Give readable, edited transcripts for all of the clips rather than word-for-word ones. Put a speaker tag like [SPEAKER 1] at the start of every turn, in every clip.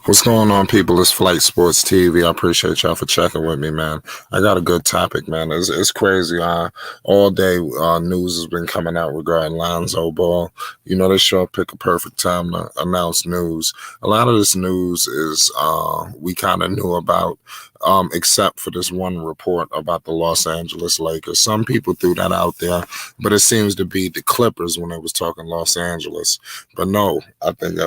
[SPEAKER 1] What's going on, people? It's Flight Sports TV. I appreciate y'all for checking with me, man. I got a good topic, man. It's crazy. All day news has been coming out regarding Lonzo Ball. They sure pick a perfect time to announce news. A lot of this news is we kind of knew about, except for this one report about the Los Angeles Lakers. Some people threw that out there, but it seems to be the Clippers when they was talking Los Angeles. But no, I think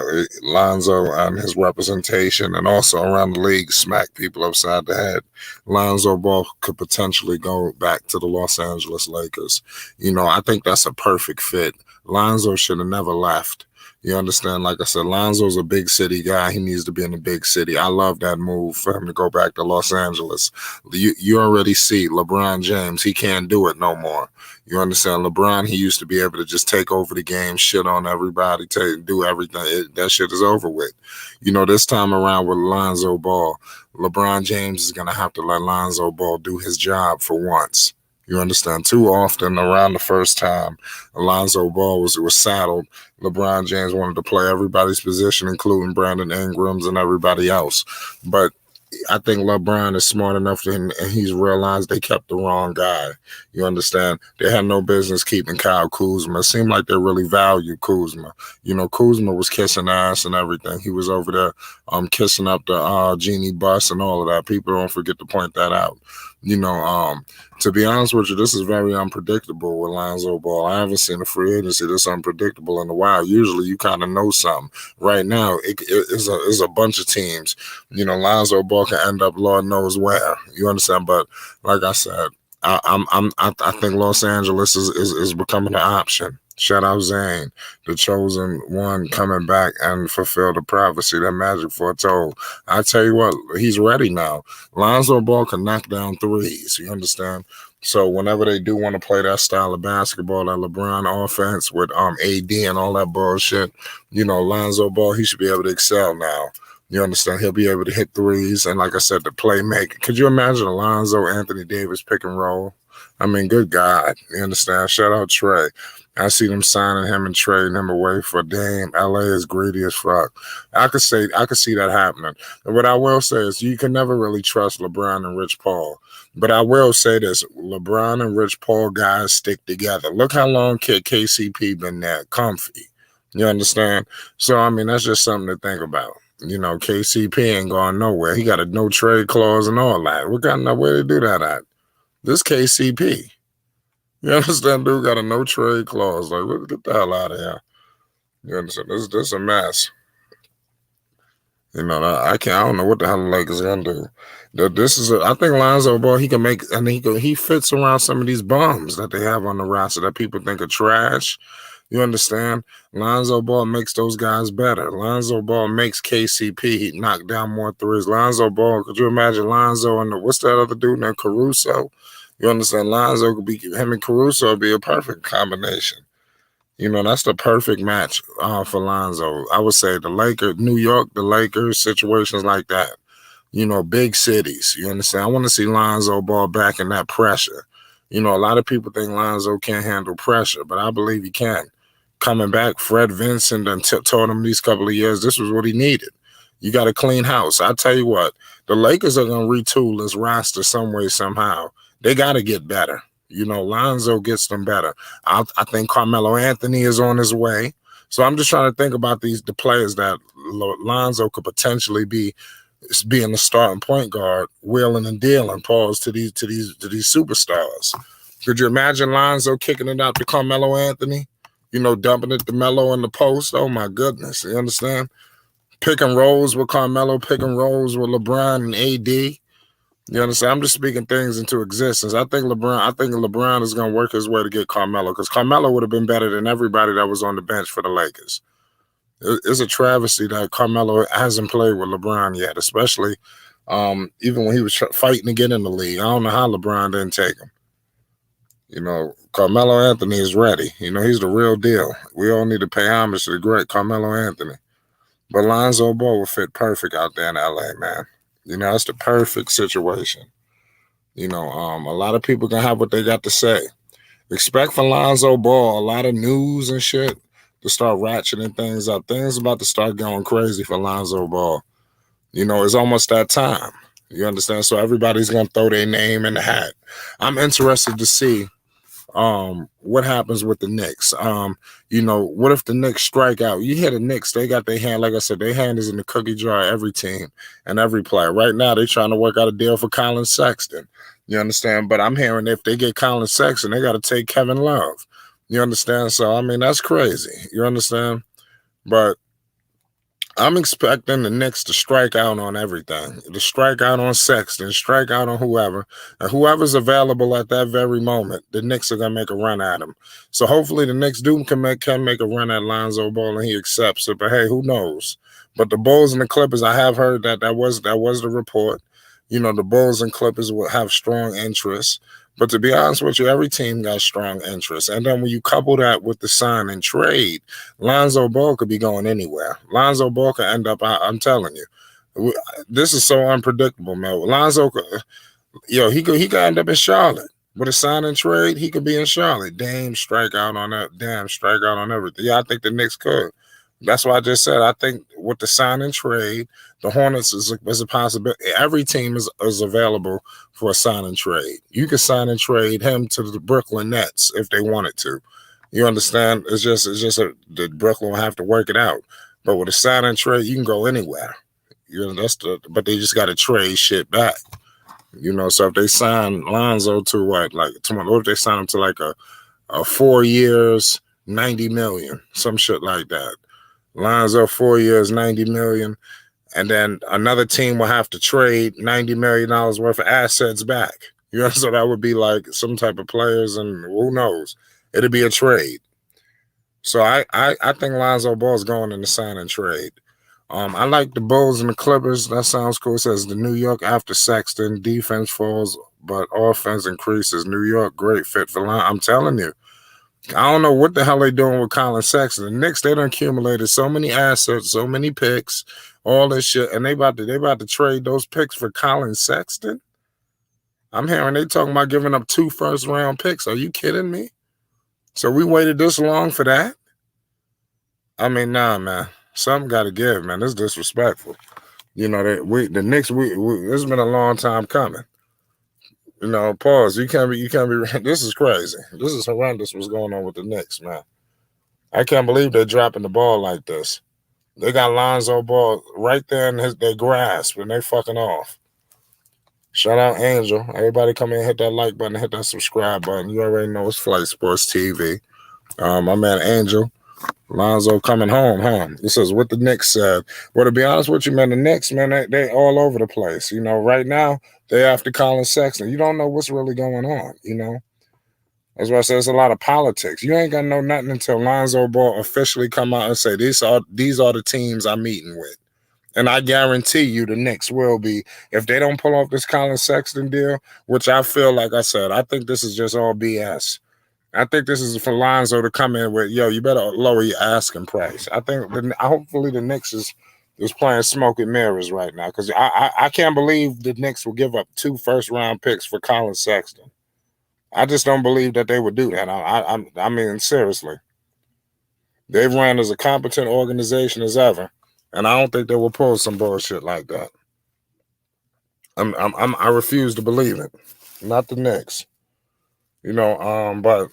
[SPEAKER 1] Lonzo and his representation and also around the league smack people upside the head. Lonzo Ball could potentially go back to the Los Angeles Lakers. I think that's a perfect fit. Lonzo should have never left. You understand? Like I said, Lonzo's a big city guy. He needs to be in a big city. I love that move for him to go back to Los Angeles. You already see LeBron James. He can't do it no more. You understand? LeBron, he used to be able to just take over the game, shit on everybody, do everything. That shit is over with. This time around with Lonzo Ball, LeBron James is going to have to let Lonzo Ball do his job for once. You understand? Too often around the first time Lonzo Ball was saddled, LeBron James wanted to play everybody's position, including Brandon Ingram's and everybody else. But I think LeBron is smart enough and he's realized they kept the wrong guy. You understand? They had no business keeping Kyle Kuzma. It seemed like they really valued Kuzma. Kuzma was kissing ass and everything. He was over there kissing up the Genie bus and all of that. People don't forget to point that out. To be honest with you, this is very unpredictable with Lonzo Ball. I haven't seen a free agency this unpredictable in a while. Usually you kind of know something. Right now, it's a bunch of teams. Lonzo Ball can end up Lord knows where. You understand? But like I said, I think Los Angeles is becoming an option. Shout out Zane, the chosen one, coming back and fulfill the prophecy that Magic foretold. I tell you what, he's ready now. Lonzo Ball can knock down threes. You understand? So whenever they do want to play that style of basketball, that LeBron offense with AD and all that bullshit, Lonzo Ball, he should be able to excel now. You understand? He'll be able to hit threes and, like I said, the playmaking. Could you imagine Alonzo, Anthony Davis pick and roll? I mean, good God. You understand? Shout out Trey. I see them signing him and trading him away for Dame. LA is greedy as fuck. I could see that happening. And what I will say is you can never really trust LeBron and Rich Paul. But I will say this, LeBron and Rich Paul guys stick together. Look how long KCP been there, comfy. You understand? So, I mean, that's just something to think about. KCP ain't going nowhere. He got a no trade clause and all that. What kind of way to do that at? This KCP. You understand? Dude got a no trade clause. Like, get the hell out of here. You understand? This a mess. I don't know what the hell the Lakers gonna do. I think Lonzo Ball, he can make, and he fits around some of these bums that they have on the roster that people think are trash. You understand? Lonzo Ball makes those guys better. Lonzo Ball makes KCP knock down more threes. Lonzo Ball, could you imagine Lonzo and what's that other dude named Caruso? You understand? Lonzo could be, him and Caruso would be a perfect combination. That's the perfect match for Lonzo. I would say the Lakers, New York, the Lakers, situations like that. Big cities. You understand? I want to see Lonzo Ball back in that pressure. A lot of people think Lonzo can't handle pressure, but I believe he can. Coming back, Fred Vincent and taught him these couple of years, this was what he needed. You got a clean house. I tell you what, the Lakers are going to retool this roster some way, somehow. They got to get better. Lonzo gets them better. I think Carmelo Anthony is on his way. So I'm just trying to think about the players that Lonzo could potentially be being the starting point guard, wheeling and dealing, pause to these superstars. Could you imagine Lonzo kicking it out to Carmelo Anthony? Dumping it to Melo in the post. Oh my goodness. You understand? Pick and rolls with Carmelo, pick and rolls with LeBron and AD. You understand? I'm just speaking things into existence. I think LeBron is going to work his way to get Carmelo because Carmelo would have been better than everybody that was on the bench for the Lakers. It's a travesty that Carmelo hasn't played with LeBron yet, especially even when he was fighting to get in the league. I don't know how LeBron didn't take him. Carmelo Anthony is ready. He's the real deal. We all need to pay homage to the great Carmelo Anthony. But Lonzo Ball will fit perfect out there in LA, man. It's the perfect situation. A lot of people can have what they got to say. Expect from Lonzo Ball a lot of news and shit to start ratcheting things up. Things about to start going crazy for Lonzo Ball. It's almost that time. You understand? So everybody's gonna throw their name in the hat. I'm interested to see what happens with the Knicks. What if the Knicks strike out? You hear the Knicks, they got their hand, like I said, their hand is in the cookie jar of every team and every player. Right now, they're trying to work out a deal for Colin Sexton. You understand? But I'm hearing if they get Colin Sexton, they got to take Kevin Love. You understand? So, I mean, that's crazy. You understand? But I'm expecting the Knicks to strike out on everything, to strike out on Sexton, strike out on whoever, and whoever's available at that very moment, the Knicks are gonna make a run at him. So hopefully the Knicks can make a run at Lonzo Ball and he accepts it. But hey, who knows? But the Bulls and the Clippers, I have heard that was the report. The Bulls and Clippers will have strong interests. But to be honest with you, every team got strong interests. And then when you couple that with the sign and trade, Lonzo Ball could be going anywhere. Lonzo Ball could end up, I'm telling you, this is so unpredictable, man. Lonzo, he could end up in Charlotte. With a sign and trade, he could be in Charlotte. Strike out on everything. Yeah, I think the Knicks could. That's why I just said I think with the sign and trade, the Hornets is a possibility. Every team is available for a sign and trade. You can sign and trade him to the Brooklyn Nets if they wanted to. You understand? It's just that Brooklyn will have to work it out. But with a sign and trade, you can go anywhere. But they just got to trade shit back. So if they sign Lonzo to what if they sign him to like a 4 years, $90 million, some shit like that. Lonzo 4 years, $90 million, and then another team will have to trade $90 million worth of assets back. So that would be like some type of players, and who knows? It'd be a trade. So I think Lonzo Ball's going in the sign and trade. I like the Bulls and the Clippers. That sounds cool. It says the New York after Sexton, defense falls, but offense increases. New York, great fit for Lonzo. I'm telling you. I don't know what the hell they doing with Colin Sexton. The Knicks, they done accumulated so many assets, so many picks, all this shit, and they about to trade those picks for Colin Sexton. I'm hearing they talking about giving up 2 first-round picks. Are you kidding me? So we waited this long for that? I mean, nah, man. Something got to give, man. This is disrespectful. The Knicks. It's been a long time coming. Pause. You can't be. This is crazy. This is horrendous. What's going on with the Knicks, man? I can't believe they're dropping the ball like this. They got Lonzo Ball right there in their grasp, and they fucking off. Shout out Angel. Everybody come in, hit that like button, hit that subscribe button. You already know it's Flight Sports TV. My man Angel. Lonzo coming home, huh? This is what the Knicks said. Well, to be honest with you, man, the Knicks, man, they all over the place. Right now, they after Colin Sexton. You don't know what's really going on, That's why I say there's a lot of politics. You ain't gonna know nothing until Lonzo Ball officially come out and say, these are the teams I'm meeting with. And I guarantee you the Knicks will be, if they don't pull off this Colin Sexton deal, which I feel like I said, I think this is just all BS. I think this is for Lonzo to come in with, you better lower your asking price. I think hopefully the Knicks is playing smoke and mirrors right now, because I can't believe the Knicks will give up 2 first-round picks for Colin Sexton. I just don't believe that they would do that. I mean, seriously. They've ran as a competent organization as ever, and I don't think they will pull some bullshit like that. I refuse to believe it. Not the Knicks. But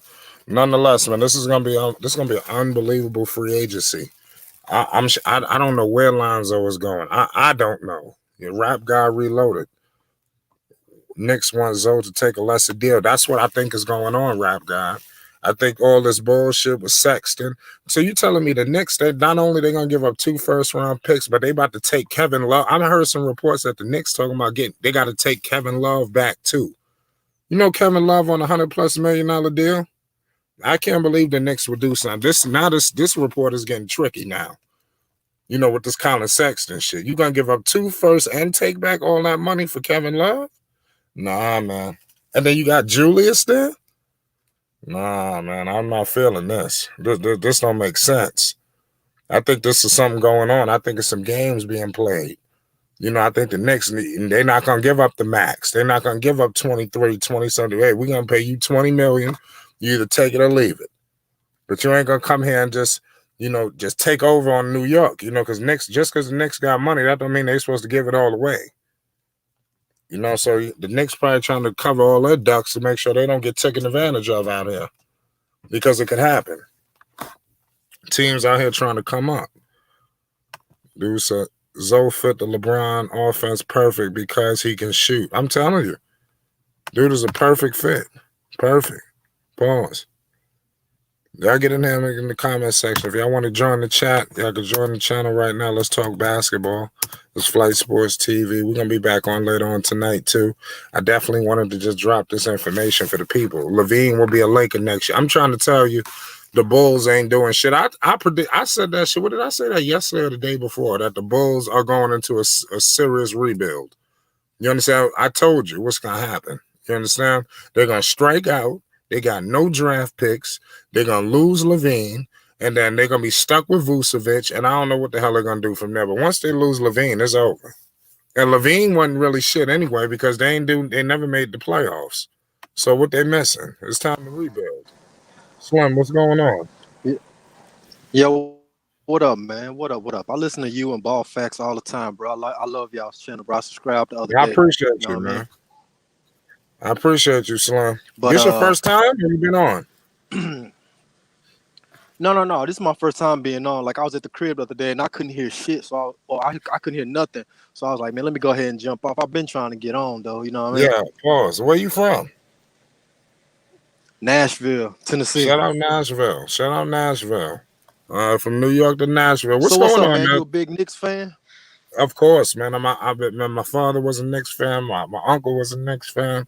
[SPEAKER 1] nonetheless, man, this is gonna be an unbelievable free agency. I don't know where Lonzo is going. I don't know. Rap guy reloaded. Knicks want Zoe to take a lesser deal. That's what I think is going on, Rap guy. I think all this bullshit with Sexton. So you telling me the Knicks, they not only they gonna give up 2 first-round picks, but they about to take Kevin Love. I heard some reports that the Knicks talking about they got to take Kevin Love back too. Kevin Love on $100+ million deal? I can't believe the Knicks would do something. This report is getting tricky now. With this Colin Sexton shit. You gonna give up 2 first and take back all that money for Kevin Love? Nah, man. And then you got Julius there? Nah, man, I'm not feeling this. This don't make sense. I think this is something going on. I think it's some games being played. I think the Knicks, they're not going to give up the max. They're not going to give up 23, 20-something. Hey, we're going to pay you $20 million. You either take it or leave it. But you ain't going to come here and just, just take over on New York. Because because the Knicks got money, that don't mean they're supposed to give it all away. So the Knicks probably trying to cover all their ducks to make sure they don't get taken advantage of out here, because it could happen. Teams out here trying to come up. Dude said Zoe fit the LeBron offense perfect because he can shoot. I'm telling you, dude is a perfect fit. Perfect. Pause. Y'all get in there in the comment section. If y'all want to join the chat, y'all can join the channel right now. Let's talk basketball. It's Flight Sports TV. We're going to be back on later on tonight, too. I definitely wanted to just drop this information for the people. Levine will be a Laker next year. I'm trying to tell you, the Bulls ain't doing shit. I said that shit. What did I say that yesterday or the day before? That the Bulls are going into a serious rebuild. You understand? I told you what's going to happen. You understand? They're going to strike out. They got no draft picks. They're going to lose Levine. And then they're going to be stuck with Vucevic. And I don't know what the hell they're going to do from there. But once they lose Levine, it's over. And Levine wasn't really shit anyway, because they never made the playoffs. So what they missing? It's time to rebuild. Slim, what's going on?
[SPEAKER 2] Yo, what up, man? What up? I listen to you and Ball Facts all the time, bro. I love y'all's channel, bro. I subscribed the other day.
[SPEAKER 1] I appreciate you, man. I appreciate you, Slim.
[SPEAKER 2] But
[SPEAKER 1] this your first time, or you been on?
[SPEAKER 2] No. This is my first time being on. Like, I was at the crib the other day and I couldn't hear shit, I couldn't hear nothing. So I was like, man, let me go ahead and jump off. I've been trying to get on though. You know what I mean?
[SPEAKER 1] Yeah. Pause. Where you from?
[SPEAKER 2] Nashville, Tennessee.
[SPEAKER 1] Shout out Nashville. From New York to Nashville. What's
[SPEAKER 2] going
[SPEAKER 1] on,
[SPEAKER 2] man? You a big Knicks fan?
[SPEAKER 1] Of course, man. My father was a Knicks fan. My uncle was a Knicks fan.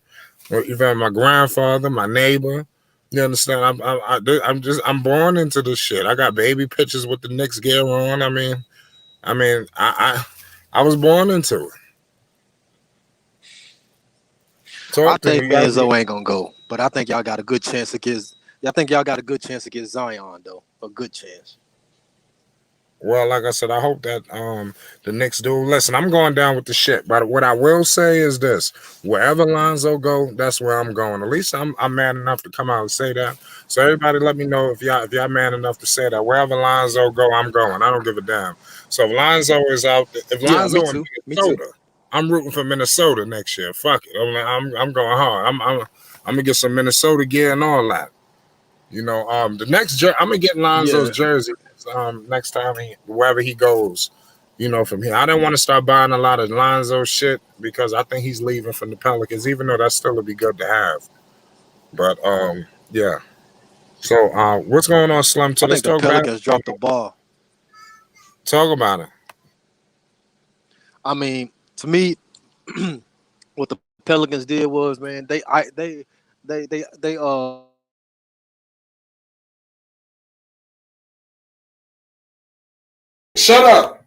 [SPEAKER 1] Even my grandfather, my neighbor. You understand? I'm born into this shit. I got baby pictures with the Knicks gear on. I was born into it.
[SPEAKER 2] I think Lonzo ain't gonna go, but I think y'all got a good chance against. I think y'all got a good chance against Zion, though. A good chance.
[SPEAKER 1] Well, like I said, I hope that the Knicks do. Listen, I'm going down with the shit, but what I will say is this: wherever Lonzo go, that's where I'm going. At least I'm man enough to come out and say that. So everybody, let me know if y'all man enough to say that. Wherever Lonzo go, I'm going. I don't give a damn. So if Lonzo is out, if Lonzo in Minnesota, I'm rooting for Minnesota next year. Fuck it, I'm going hard. I'm gonna get some Minnesota gear and all that. The next I'm gonna get Lonzo's jersey. Next time wherever he goes, from here. I didn't want to start buying a lot of Lonzo shit because I think he's leaving from the Pelicans, even though that still would be good to have. But yeah. So what's going on, Slim?
[SPEAKER 2] I think the Pelicans dropped the ball.
[SPEAKER 1] Talk about it.
[SPEAKER 2] I mean, to me, what the Pelicans did was, man, they
[SPEAKER 1] Shut up.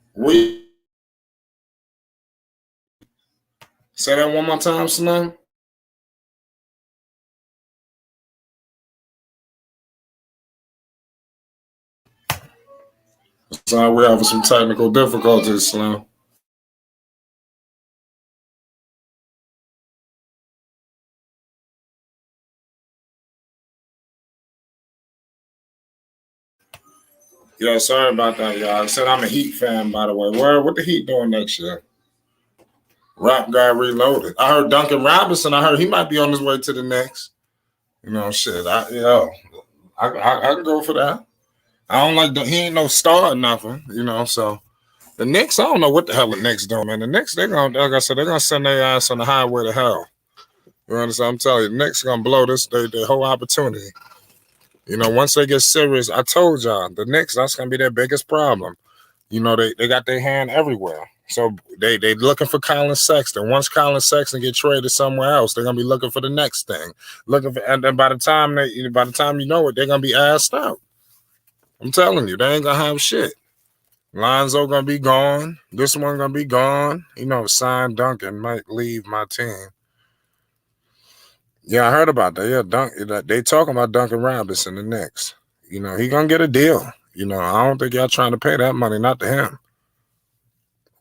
[SPEAKER 1] Say that one more time, Slim. So we're having some technical difficulties, Slim. Yeah, sorry about that, y'all. I said I'm a Heat fan, by the way. What the Heat doing next year? Rap guy reloaded. I heard Duncan Robinson. I heard he might be on his way to the Knicks. Shit. I can go for that. I don't like he ain't no star or nothing. So the Knicks. I don't know what the hell the Knicks doing, man. The Knicks, they're gonna, like I said, they're gonna send their ass on the highway to hell. You understand? I'm telling you, the Knicks gonna blow their whole opportunity. Once they get serious, I told y'all, the Knicks, that's going to be their biggest problem. They got their hand everywhere. So they looking for Colin Sexton. Once Colin Sexton get traded somewhere else, they're going to be looking for the next thing. And then by the time you know it, they're going to be assed out. I'm telling you, they ain't going to have shit. Lonzo going to be gone. This one going to be gone. Sign Duncan might leave my team. Yeah, I heard about that. Yeah, they talking about Duncan Robinson the Knicks. He gonna get a deal. I don't think y'all trying to pay that money, not to him.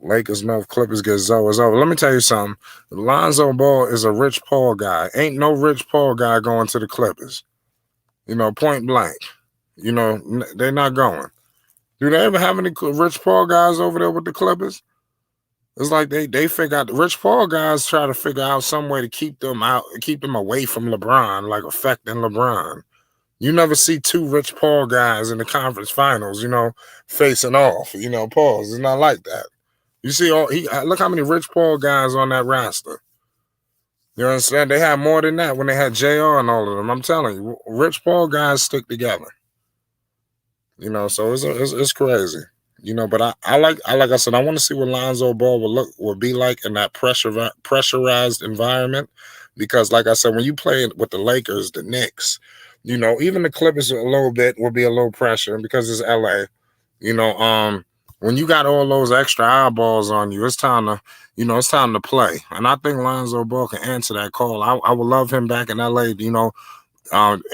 [SPEAKER 1] Lakers know if Clippers get Zoe, it's over. Let me tell you something. Lonzo Ball is a Rich Paul guy. Ain't no Rich Paul guy going to the Clippers. Point blank. They're not going. Do they ever have any Rich Paul guys over there with the Clippers? It's like they figure out the Rich Paul guys try to figure out some way to keep them out, keep them away from LeBron, like affecting LeBron. You never see two Rich Paul guys in the conference finals, facing off. Pause. It's not like that. You see, look how many Rich Paul guys on that roster. You understand? They had more than that when they had JR and all of them. I'm telling you, Rich Paul guys stick together. So it's crazy. But I like I said, I want to see what Lonzo Ball will be like in that pressurized environment. Because like I said, when you play with the Lakers, the Knicks, even the Clippers a little bit will be a little pressure because it's LA. When you got all those extra eyeballs on you, it's time to play. And I think Lonzo Ball can answer that call. I would love him back in LA,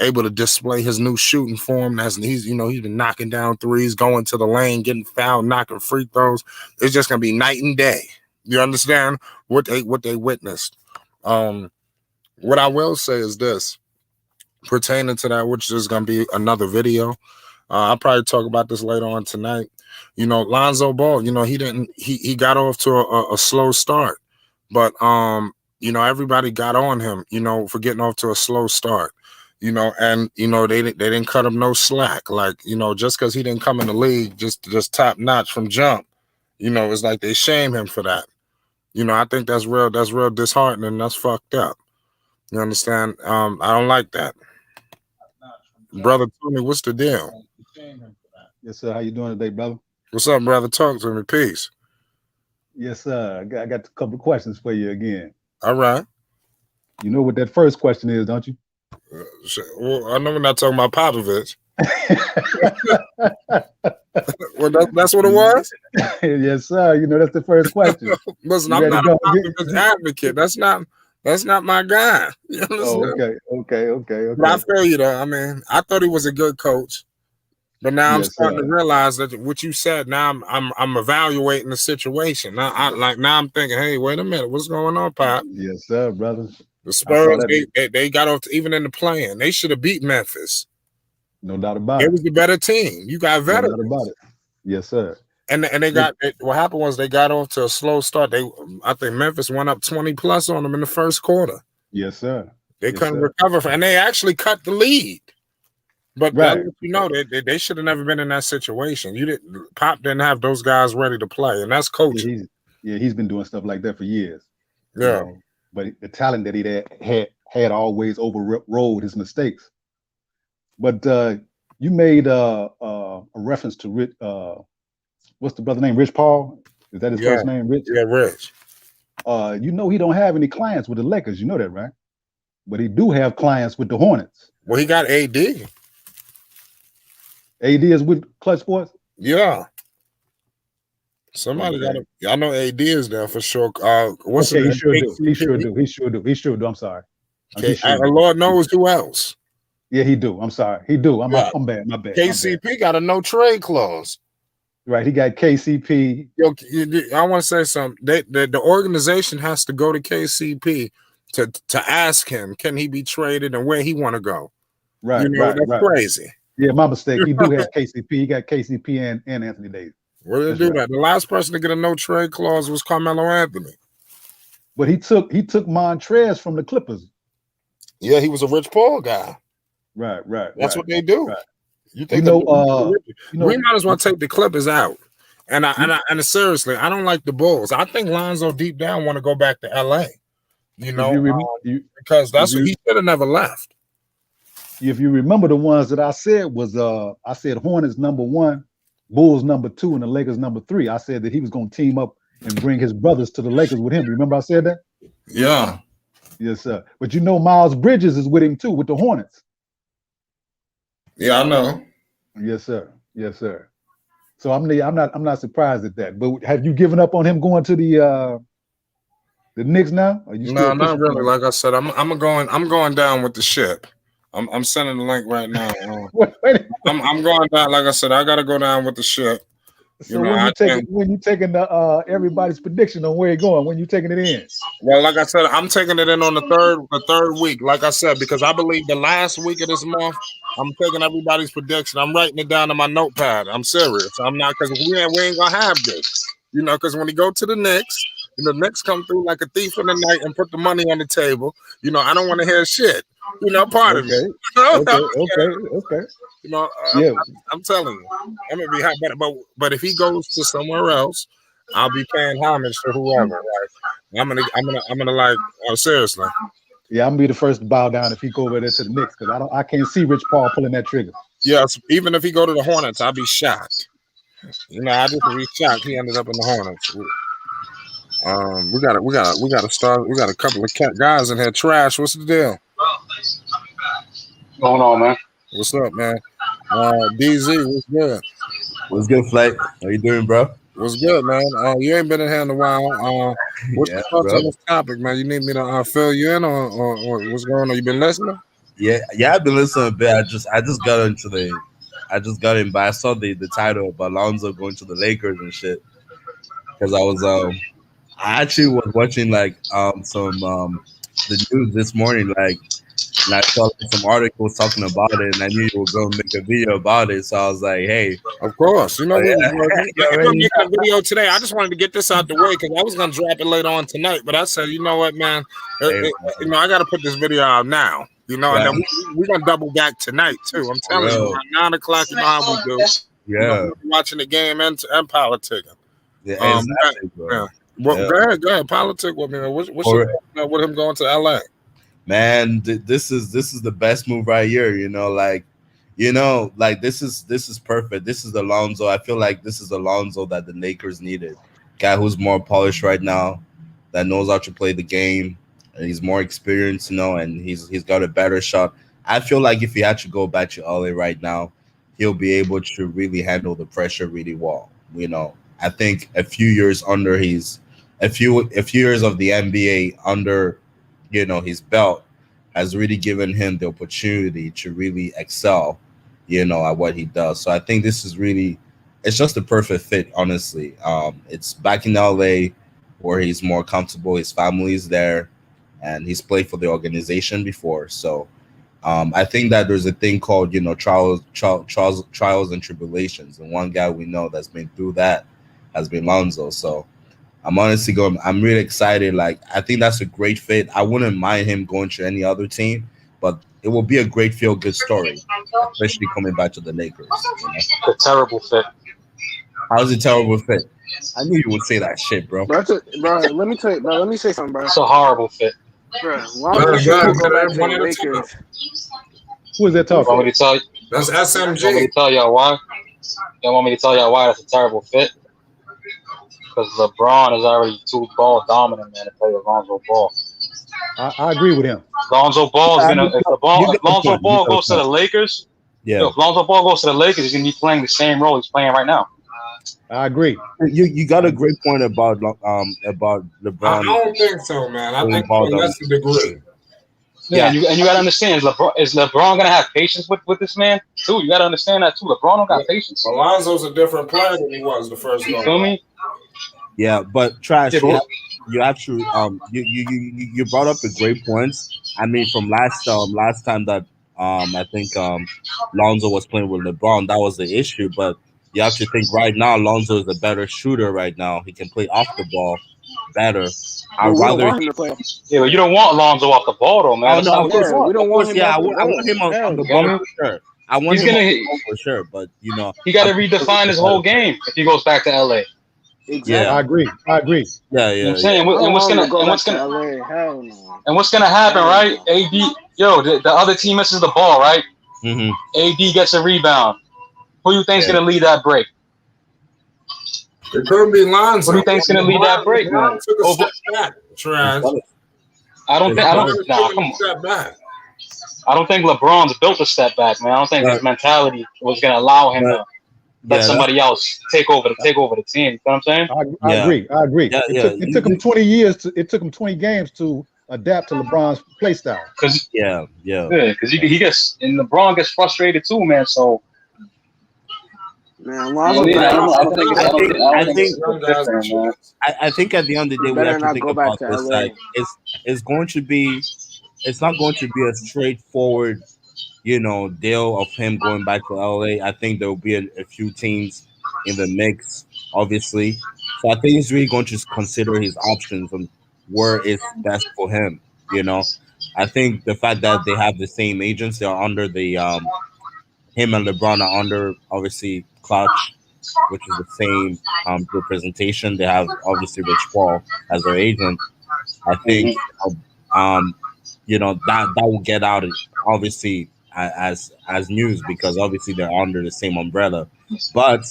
[SPEAKER 1] able to display his new shooting form. He's been knocking down threes, going to the lane, getting fouled, knocking free throws. It's just gonna be night and day. You understand what they witnessed. What I will say is this, pertaining to that, which is gonna be another video. I'll probably talk about this later on tonight. Lonzo Ball, he got off to a slow start, but everybody got on him, for getting off to a slow start. And they didn't cut him no slack. Like, just because he didn't come in the league just top notch from jump, it's like they shame him for that. I think that's real disheartening. That's fucked up. You understand? I don't like that. Brother Tony, what's the deal?
[SPEAKER 3] Yes, sir. How you doing today, brother?
[SPEAKER 1] What's up, brother? Talk to me. Peace.
[SPEAKER 3] Yes, sir. I got a couple of questions for you again.
[SPEAKER 1] All right.
[SPEAKER 3] You know what that first question is, don't you?
[SPEAKER 1] Well, I know we're not talking about Popovich. Well, that's what it was?
[SPEAKER 3] Yes, sir. That's the first question.
[SPEAKER 1] Listen, I'm not a Popovich advocate. That's not my guy. You understand?
[SPEAKER 3] Okay.
[SPEAKER 1] But I feel you though. I mean, I thought he was a good coach, but now I'm starting to realize that what you said. Now I'm evaluating the situation. Now I'm thinking, hey, wait a minute, what's going on, Pop?
[SPEAKER 3] Yes, sir, brother.
[SPEAKER 1] The Spurs, they got off even in the play-in. They should have beat Memphis.
[SPEAKER 3] No doubt about it.
[SPEAKER 1] It was the better team. You got veterans.
[SPEAKER 3] No doubt about it. Yes, sir.
[SPEAKER 1] And they got what happened was they got off to a slow start. I think Memphis went up 20 plus on them in the first quarter.
[SPEAKER 3] Yes, sir.
[SPEAKER 1] They couldn't recover and they actually cut the lead. But they should have never been in that situation. Pop didn't have those guys ready to play, and that's coaching.
[SPEAKER 3] He's been doing stuff like that for years.
[SPEAKER 1] Yeah.
[SPEAKER 3] But the talent that he had always overrode his mistakes. But you made a reference to what's the brother name? Rich Paul? Is that his first name? Rich?
[SPEAKER 1] Yeah, Rich.
[SPEAKER 3] He don't have any clients with the Lakers. You know that, right? But he do have clients with the Hornets.
[SPEAKER 1] Well, he got AD.
[SPEAKER 3] AD is with Clutch Sports?
[SPEAKER 1] Yeah. Somebody got it. I know AD is there for sure.
[SPEAKER 3] He sure do. I'm sorry.
[SPEAKER 1] Lord knows who else.
[SPEAKER 3] Yeah, he do. I'm sorry. He do. I'm bad. My bad.
[SPEAKER 1] KCP got a no trade clause.
[SPEAKER 3] Right. He got KCP.
[SPEAKER 1] I want to say something. The organization has to go to KCP to ask him, can he be traded and where he want to go?
[SPEAKER 3] Right.
[SPEAKER 1] That's crazy.
[SPEAKER 3] Yeah, my mistake. He do have KCP. He got KCP and Anthony Davis.
[SPEAKER 1] Where did they do that? The last person to get a no trade clause was Carmelo Anthony.
[SPEAKER 3] But he took Montrez from the Clippers.
[SPEAKER 1] Yeah, he was a Rich Paul guy.
[SPEAKER 3] Right.
[SPEAKER 1] That's what they do.
[SPEAKER 3] Right.
[SPEAKER 1] You think we might as well take the Clippers out. And seriously, I don't like the Bulls. I think Lonzo deep down want to go back to LA. Because that's what he should have never left.
[SPEAKER 3] If you remember the ones that I said was I said Hornets #1, Bulls #2, and the Lakers #3. I said that he was going to team up and bring his brothers to the Lakers with him. Remember I said that?
[SPEAKER 1] Yeah.
[SPEAKER 3] Yes, sir. But Miles Bridges is with him too, with the Hornets.
[SPEAKER 1] Yeah, I know.
[SPEAKER 3] Yes, sir. So I'm not surprised at that. But have you given up on him going to the Knicks now?
[SPEAKER 1] No, not really. Like I said, I'm going down with the ship. I'm sending the link right now. I'm going down. Like I said, I got to go down with the ship.
[SPEAKER 3] So when you taking the everybody's prediction on where you're going, when you taking it in?
[SPEAKER 1] Well, like I said, I'm taking it in on the third week. Like I said, because I believe the last week of this month, I'm taking everybody's prediction. I'm writing it down in my notepad. I'm serious. I'm not, because we ain't gonna have this. Because when you go to the Knicks, the Knicks come through like a thief in the night and put the money on the table. I don't want to hear shit. Part of me.
[SPEAKER 3] Okay.
[SPEAKER 1] Yeah. I'm telling you, I'm gonna be hot. But if he goes to somewhere else, I'll be paying homage to whoever. Like, I'm gonna like, seriously.
[SPEAKER 3] Yeah, I'm gonna be the first to bow down if he go over there to the Knicks, because I can't see Rich Paul pulling that trigger.
[SPEAKER 1] Yes, even if he go to the Hornets, I'll be shocked. I just be shocked he ended up in the Hornets. We got to start. We got a couple of guys in here. Trash, what's the deal?
[SPEAKER 4] What's going on, man?
[SPEAKER 1] What's up, man? DZ, what's good?
[SPEAKER 5] What's good, Flight? How you doing, bro?
[SPEAKER 1] What's good, man? You ain't been in here in a while. What's your thoughts on this topic, man? You need me to fill you in, or what's going on? You been listening?
[SPEAKER 5] Yeah, I've been listening a bit. I just got in, but I saw the title about Lonzo going to the Lakers and shit. Because I actually was watching the news this morning, and I saw some articles talking about it, and I knew you were going to make a video about it. So I was like, hey.
[SPEAKER 1] Of course. I'm making a video today. I just wanted to get this out the way because I was going to drop it later on tonight. But I said, you know what, man? I got to put this video out now. And then we're going to double back tonight, too. I'm telling you, around 9 o'clock, how we do.
[SPEAKER 5] Yeah.
[SPEAKER 1] Watching the game and politicking.
[SPEAKER 5] Yeah, exactly, bro.
[SPEAKER 1] Well, go ahead. Politic with me. What's with him going to LA?
[SPEAKER 5] Man, this is the best move right here. This is perfect. This is the Lonzo. I feel like this is the Lonzo that the Lakers needed. Guy who's more polished right now, that knows how to play the game, and he's more experienced, and he's got a better shot. I feel like if he had to go back to LA right now, he'll be able to really handle the pressure really well. I think a few years of the NBA under his belt has really given him the opportunity to really excel, at what he does. So I think this is it's just a perfect fit, honestly. It's back in LA where he's more comfortable. His family's there and he's played for the organization before. So I think that there's a thing called, trials and tribulations. And one guy we know that's been through that has been Lonzo. So I'm really excited. I think that's a great fit. I wouldn't mind him going to any other team, but it will be a great feel-good story, especially coming back to the Lakers.
[SPEAKER 4] A terrible fit.
[SPEAKER 5] How's a terrible fit? I knew you would say that shit, bro.
[SPEAKER 6] Bro, let me say something, bro.
[SPEAKER 4] It's a horrible fit.
[SPEAKER 6] Bro, why would you go back to the Lakers?
[SPEAKER 3] Who is that talking?
[SPEAKER 4] Want me to tell you?
[SPEAKER 1] That's SMG.
[SPEAKER 4] Want me to tell y'all why? Y'all want me to tell y'all why that's a terrible fit? Because LeBron is already too ball dominant, man, to play with Lonzo Ball.
[SPEAKER 3] I agree with him.
[SPEAKER 4] Lonzo Ball is gonna if Lonzo Ball goes to the Lakers, if Lonzo Ball goes to the Lakers, he's gonna be playing the same role he's playing right now.
[SPEAKER 3] I agree.
[SPEAKER 5] You got a great point about LeBron.
[SPEAKER 1] I don't think so, man. I think that's the degree.
[SPEAKER 4] Yeah, and you gotta understand, is LeBron gonna have patience with this man too? You gotta understand that too. LeBron don't got patience.
[SPEAKER 1] Well, Lonzo's a different player than he was the first
[SPEAKER 4] time. You feel me?
[SPEAKER 5] Yeah, but Trash, you actually you brought up a great point. I mean, from last time that I think Lonzo was playing with LeBron, that was the issue. But you have to think right now, Lonzo is a better shooter right now. He can play off the ball better.
[SPEAKER 6] Yeah, but
[SPEAKER 4] you don't want Lonzo off the ball, though, man.
[SPEAKER 5] Oh, no, of course,
[SPEAKER 6] we don't want him.
[SPEAKER 5] I want him on the ball for sure. I want him on the ball for sure, but
[SPEAKER 4] he got to redefine his whole game if he goes back to LA.
[SPEAKER 6] Exactly.
[SPEAKER 3] Yeah, I agree.
[SPEAKER 5] Yeah.
[SPEAKER 4] You know what I'm saying? And what's gonna happen, right? AD, the other team misses the ball, right?
[SPEAKER 5] Mm-hmm.
[SPEAKER 4] AD gets a rebound. Who do you think's gonna lead that break?
[SPEAKER 1] It could be Lonzo.
[SPEAKER 4] Who do you think's gonna lead that break, man?
[SPEAKER 1] Took a step back, Trash.
[SPEAKER 4] I don't think LeBron's built a step back, man. I don't think his mentality was gonna allow him to let somebody else take over the team. You know what I'm saying?
[SPEAKER 3] I agree. Yeah, it took him 20 years. It took him 20 games to adapt to LeBron's play style.
[SPEAKER 4] Because he gets, and LeBron gets frustrated too, man. So
[SPEAKER 6] Man, Lonzo
[SPEAKER 4] Yeah,
[SPEAKER 6] better
[SPEAKER 4] I
[SPEAKER 6] not.
[SPEAKER 4] don't think it's. I don't think. I don't think it's
[SPEAKER 1] Young
[SPEAKER 4] a fit
[SPEAKER 1] guys
[SPEAKER 4] for
[SPEAKER 1] and
[SPEAKER 4] him, man.
[SPEAKER 1] shit.
[SPEAKER 5] I think at the end of the
[SPEAKER 6] He
[SPEAKER 5] day, we
[SPEAKER 6] better
[SPEAKER 5] have to
[SPEAKER 6] not
[SPEAKER 5] think
[SPEAKER 6] go back
[SPEAKER 5] about
[SPEAKER 6] to
[SPEAKER 5] this.
[SPEAKER 6] LA.
[SPEAKER 5] Like, it's going to be, it's not going to be a straightforward, deal of him going back to LA. I think there will be a few teams in the mix, obviously. So I think he's really going to consider his options and where is best for him. I think the fact that they have the same agents, they are under the him and LeBron are under obviously Clutch, which is the same representation. They have obviously Rich Paul as their agent. I think um, that will get out obviously as news because obviously they're under the same umbrella. But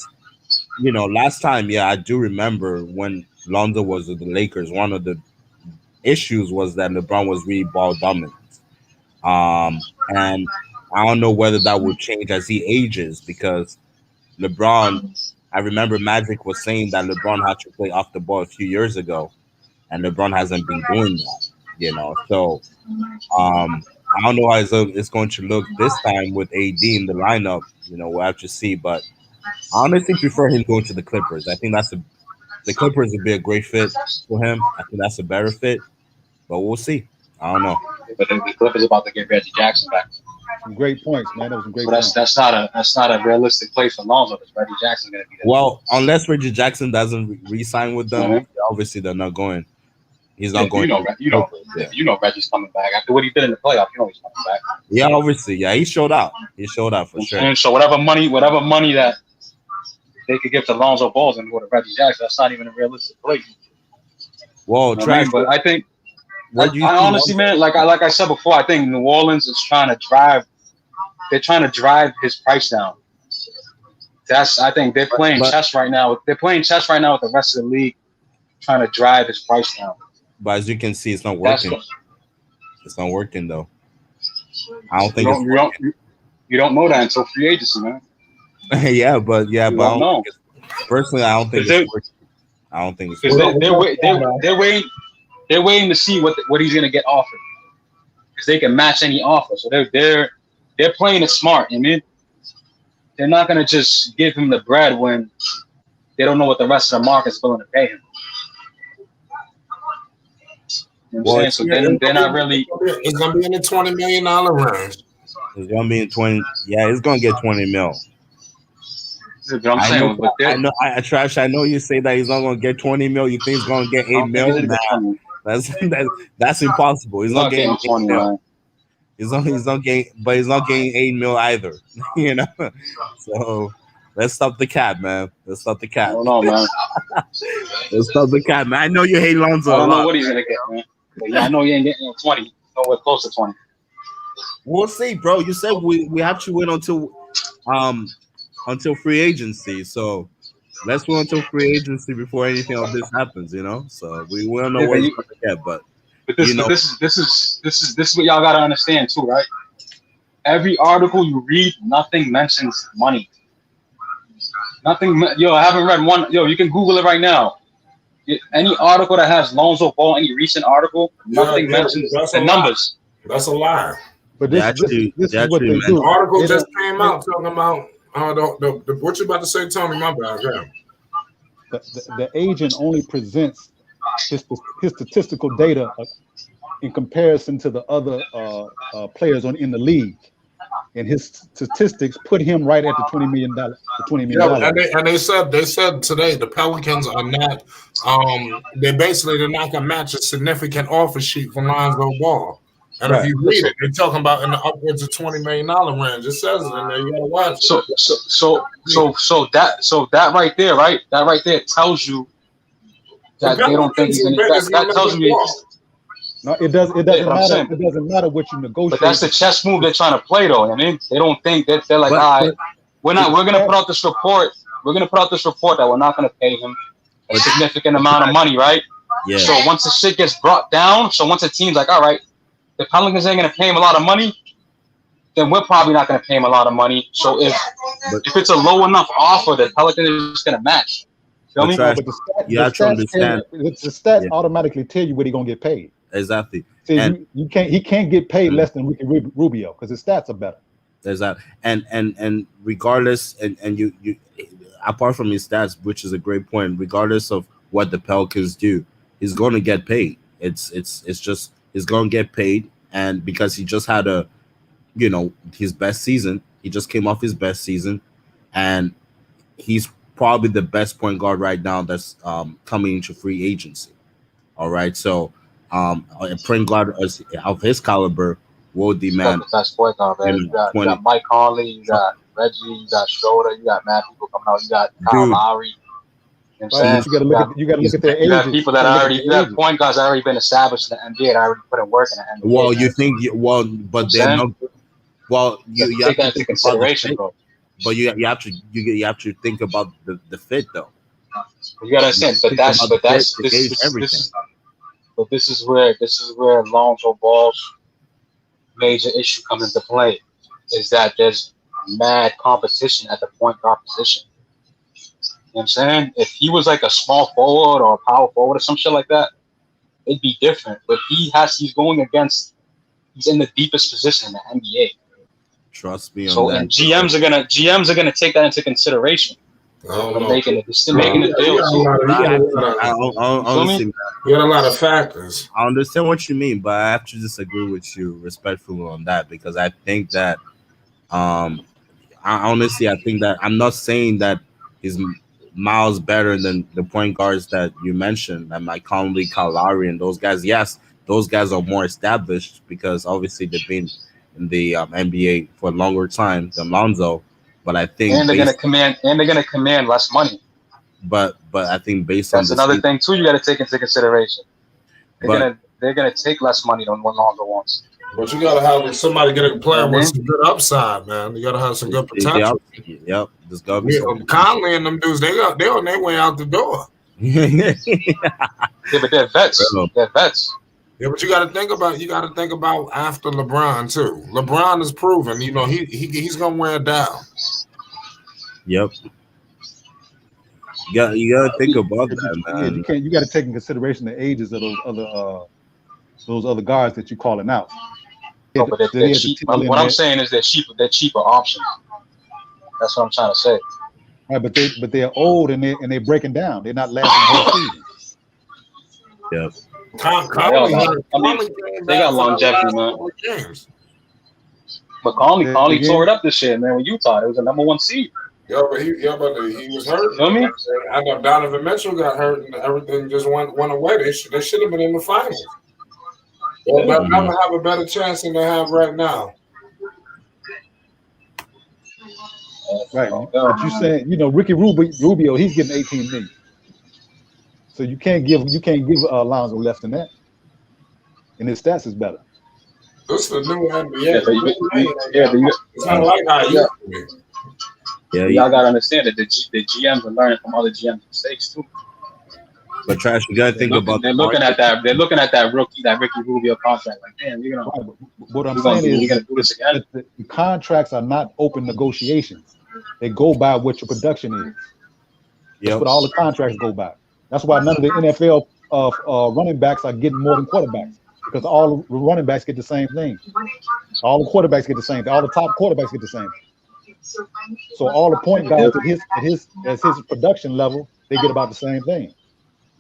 [SPEAKER 5] last time, yeah, I do remember when Lonzo was with the Lakers. One of the issues was that LeBron was really ball dominant, and I don't know whether that will change as he ages because LeBron. I remember Magic was saying that LeBron had to play off the ball a few years ago, and LeBron hasn't been doing that. So I don't know how it's going to look this time with AD in the lineup. We'll have to see. But I honestly prefer him going to the Clippers. I think the Clippers would be a great fit for him. I think that's a better fit, but we'll see. I don't know.
[SPEAKER 4] But the Clippers about to get Reggie Jackson back.
[SPEAKER 3] Some great points, man. That was some great
[SPEAKER 4] So
[SPEAKER 3] points.
[SPEAKER 4] that's not a realistic place for Lonzo because Reggie Jackson's gonna be there.
[SPEAKER 5] Well, unless Reggie Jackson doesn't re-sign with them,
[SPEAKER 4] Mhm.
[SPEAKER 5] obviously they're not going. He's
[SPEAKER 4] Yeah,
[SPEAKER 5] not going.
[SPEAKER 4] Reggie's coming back after what he did in the playoffs. He's coming back.
[SPEAKER 5] Yeah, obviously, yeah, he showed out. He showed out for sure.
[SPEAKER 4] And so whatever money that they could give to Lonzo Balls and go to Reggie Jackson, that's not even a realistic place.
[SPEAKER 5] Well,
[SPEAKER 4] You know what I
[SPEAKER 5] Trash.
[SPEAKER 4] mean? But I think
[SPEAKER 5] Where do you
[SPEAKER 4] I honestly, man, like I said before, I think New Orleans is trying to drive. They're trying to drive his price down. I think they're playing chess right now. They're playing chess right now with the rest of the league, trying to drive his price down.
[SPEAKER 5] But as you can see, it's not working. It's not working though. I don't think
[SPEAKER 4] you don't know that until free agency, man.
[SPEAKER 5] yeah, but
[SPEAKER 4] I don't know.
[SPEAKER 5] Personally, I don't think it's working. I don't think it's
[SPEAKER 4] working. They're waiting to see what he's gonna get offered because they can match any offer. So they're playing it smart. I mean, they're not gonna just give him the bread when they don't know what the rest of the market's willing to pay him. You know what I'm saying? So they're not really.
[SPEAKER 1] It's gonna be in the $20 million range.
[SPEAKER 5] It's gonna be in 20. Yeah, it's gonna get 20 mil.
[SPEAKER 4] I'm saying,
[SPEAKER 5] Trash. I know you say that he's not gonna get 20 mil. You think he's gonna get 8 mil? Nah, that's impossible. He's not getting 8 mil. He's not getting 8 mil either. So let's stop the cap, man. Let's stop the cap.
[SPEAKER 4] I don't know, man.
[SPEAKER 5] Let's stop the cap, man. I know you hate Lonzo.
[SPEAKER 4] I don't know what he's gonna get, man. But yeah, I know he ain't getting 20. Nowhere close to 20.
[SPEAKER 5] We'll see, bro. You said we have to wait until free agency. So let's wait until free agency before anything of this happens. So we don't know what he's gonna get, but
[SPEAKER 4] this is what y'all gotta understand too, right? Every article you read, nothing mentions money. Nothing. Yo, I haven't read one. Yo, you can Google it right now. Any article that has Lonzo Ball, any recent article, nothing mentions the numbers.
[SPEAKER 1] That's a lie.
[SPEAKER 3] But this is what they do.
[SPEAKER 1] The article just came out talking about what you about to say, Tony? My bad. Yeah.
[SPEAKER 3] The agent only presents his statistical data in comparison to the other players in the league, and his statistics put him right at the $20 million.
[SPEAKER 1] And they said today the Pelicans are not. They're not gonna match a significant offer sheet for Lonzo Ball. And if you read it, they're talking about in the upwards of $20 million range. It says it in there. You gotta watch.
[SPEAKER 4] So that right there, right? That right there tells you that they don't think he's gonna. That tells me.
[SPEAKER 3] No, it doesn't matter. It doesn't matter what you negotiate.
[SPEAKER 4] But that's the chess move they're trying to play, though. I mean, they don't think that they're like, all right, we're gonna put out this report. We're gonna put out this report that we're not gonna pay him a significant amount of money, right?
[SPEAKER 5] Yeah.
[SPEAKER 4] So once the shit gets brought down, so once the team's like, all right, the Pelicans ain't gonna pay him a lot of money, then we're probably not gonna pay him a lot of money. So if it's a low enough offer, the Pelicans are just gonna match. Feel me?
[SPEAKER 3] But the stats automatically tell you what he's gonna get paid.
[SPEAKER 5] Exactly.
[SPEAKER 3] See, he can't get paid less than Ricky Rubio because his stats are better.
[SPEAKER 5] There's that, and regardless, and you apart from his stats, which is a great point, regardless of what the Pelicans do, he's going to get paid. It's just he's going to get paid, and because he just had his best season, he just came off his best season, and he's probably the best point guard right now that's coming into free agency. All right, so a point guard of his caliber will demand
[SPEAKER 4] the best point guard, man. You got Mike Conley, you got Reggie, you got Schroeder, you got mad people coming out, you got Kyle Lowry. You know what I'm saying?
[SPEAKER 3] You got to look at their ages.
[SPEAKER 4] You have people that you have point guards that already been established in the NBA that already put in work in the NBA.
[SPEAKER 5] Well, you think but they're not. Well, you have
[SPEAKER 4] take that into consideration, bro.
[SPEAKER 5] But you have to think about the fit though.
[SPEAKER 4] You gotta understand, this is where Lonzo Ball's major issue comes into play, is that there's mad competition at the point guard position. You know what I'm saying? If he was like a small forward or a power forward or some shit like that, it'd be different. But he's in the deepest position in the NBA.
[SPEAKER 5] Trust me.
[SPEAKER 4] So and GMs are gonna take that into consideration. Making the deal.
[SPEAKER 5] Honestly,
[SPEAKER 1] you got a lot of factors.
[SPEAKER 5] I understand what you mean, but I have to disagree with you respectfully on that, because I think that I think that I'm not saying that he's miles better than the point guards that you mentioned, and Mike Conley, Kyle Lowry, and those guys. Yes, those guys are more established because obviously they've been in the NBA for a longer time than Lonzo. But I think
[SPEAKER 4] they're gonna command less money.
[SPEAKER 5] But I think
[SPEAKER 4] that's another thing too. You got to take into consideration. They're gonna take less money than what Lonzo wants.
[SPEAKER 1] But you gotta have somebody get a player with some good upside, man. You gotta have some good potential.
[SPEAKER 5] Yep. There's gotta be
[SPEAKER 1] Conley and them dudes, they're on their way out the door.
[SPEAKER 4] Yeah, but they're vets. They're vets.
[SPEAKER 1] Yeah, but you got to think about after LeBron too. LeBron is proven, he's gonna wear it down.
[SPEAKER 5] Yep. Yeah, you gotta think about that, man.
[SPEAKER 3] You got to take in consideration the ages of those other guards that you're calling out.
[SPEAKER 4] No, but they're cheap. What I'm saying is they're cheaper options. That's what I'm trying to say.
[SPEAKER 3] Right, but they're old and they're breaking down. They're not lasting the whole season.
[SPEAKER 5] Yep.
[SPEAKER 4] They got longevity, man. But Conley tore it up this year, man. With Utah, it was a number 1 seed.
[SPEAKER 1] Yeah, but he was hurt.
[SPEAKER 4] You know what I mean?
[SPEAKER 1] I know Donovan Mitchell got hurt, and everything just went away. They should have been in the finals. They'll never have a better chance than they have right now.
[SPEAKER 3] Right, but you saying Ricky Rubio, he's getting 18 million. So you can't give Lonzo less than that, and his stats is better.
[SPEAKER 1] This is the new NBA.
[SPEAKER 4] It's
[SPEAKER 1] kind of like how it used to be.
[SPEAKER 4] Yeah, y'all gotta understand that the GMs are learning from other GMs' mistakes too.
[SPEAKER 5] But Trash, you gotta think about.
[SPEAKER 4] They're looking at that Ricky Rubio contract. Like, damn,
[SPEAKER 3] what I'm saying is,
[SPEAKER 4] you're gonna do this again.
[SPEAKER 3] The contracts are not open negotiations. They go by what your production is. That's what all the contracts go by. That's why none of the NFL running backs are getting more than quarterbacks, because all the running backs get the same thing. All the quarterbacks get the same thing. All the top quarterbacks get the same thing. So all the point guys at his production level, they get about the same thing.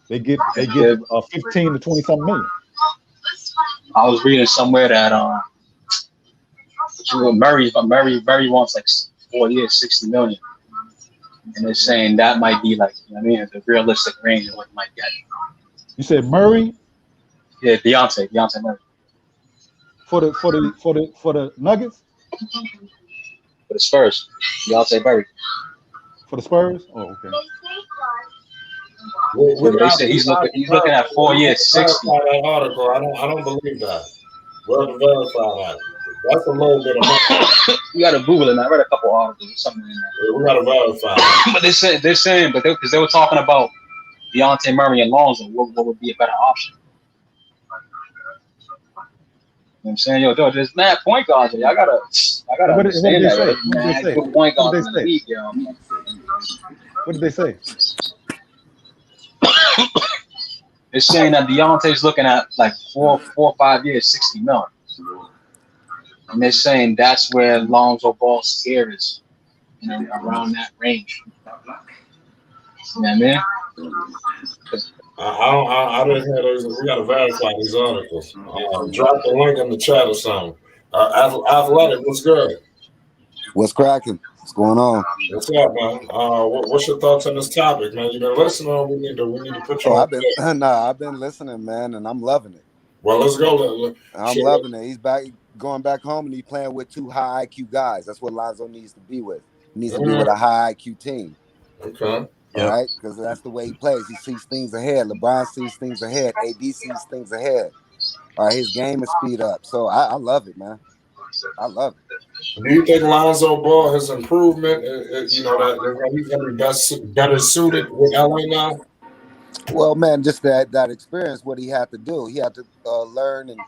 [SPEAKER 3] They get 15 to 20 something million.
[SPEAKER 4] I was reading somewhere that Murray wants like 4 years, 60 million. And they're saying that might be like, the realistic range of what you might get. You
[SPEAKER 3] said Murray?
[SPEAKER 4] Yeah, Deontay Murray.
[SPEAKER 3] For the Nuggets?
[SPEAKER 4] For the Spurs, Deontay Murray.
[SPEAKER 3] For the Spurs? Oh, okay.
[SPEAKER 4] They said he's looking at 4 years, 60.
[SPEAKER 1] That article, I don't believe that. We're to verify that. That's a little bit of
[SPEAKER 4] you gotta Google it. I read a couple articles or something in there.
[SPEAKER 1] We gotta verify.
[SPEAKER 4] But they're saying, because they were talking about Deontay Murray and Lonzo, what would be a better option? You know what I'm saying? Yo, there's mad point guards. I gotta understand that. Mad good point guards in the league, yo.
[SPEAKER 3] What did they say?
[SPEAKER 4] They're saying that Deontay's looking at like 4 or 5 years, 60 million. And they're saying that's where Lonzo Ball's scare is, around that range. Yeah, man.
[SPEAKER 1] I didn't hear those. We got to verify these articles. Drop the link in the chat or something. Athletic, what's good?
[SPEAKER 7] What's cracking? What's going on?
[SPEAKER 1] What's up, man? What's your thoughts on this topic, man? You been listening? Or we need to put you
[SPEAKER 7] Oh,
[SPEAKER 1] on.
[SPEAKER 7] I've been listening, man, and I'm loving it.
[SPEAKER 1] Well, let's go.
[SPEAKER 7] I'm loving it. He's going back home, and he's playing with two high IQ guys. That's what Lonzo needs to be with. He needs to be with a high IQ team.
[SPEAKER 1] Okay.
[SPEAKER 7] All right, because that's the way he plays. He sees things ahead. LeBron sees things ahead. AD sees things ahead. All right, his game is speed up. So I love it, man. I love it.
[SPEAKER 1] Do you think Lonzo Ball, his improvement, you know, that he's going to be better suited with LA now?
[SPEAKER 7] Well, man, just that experience, what he had to do. He had to learn and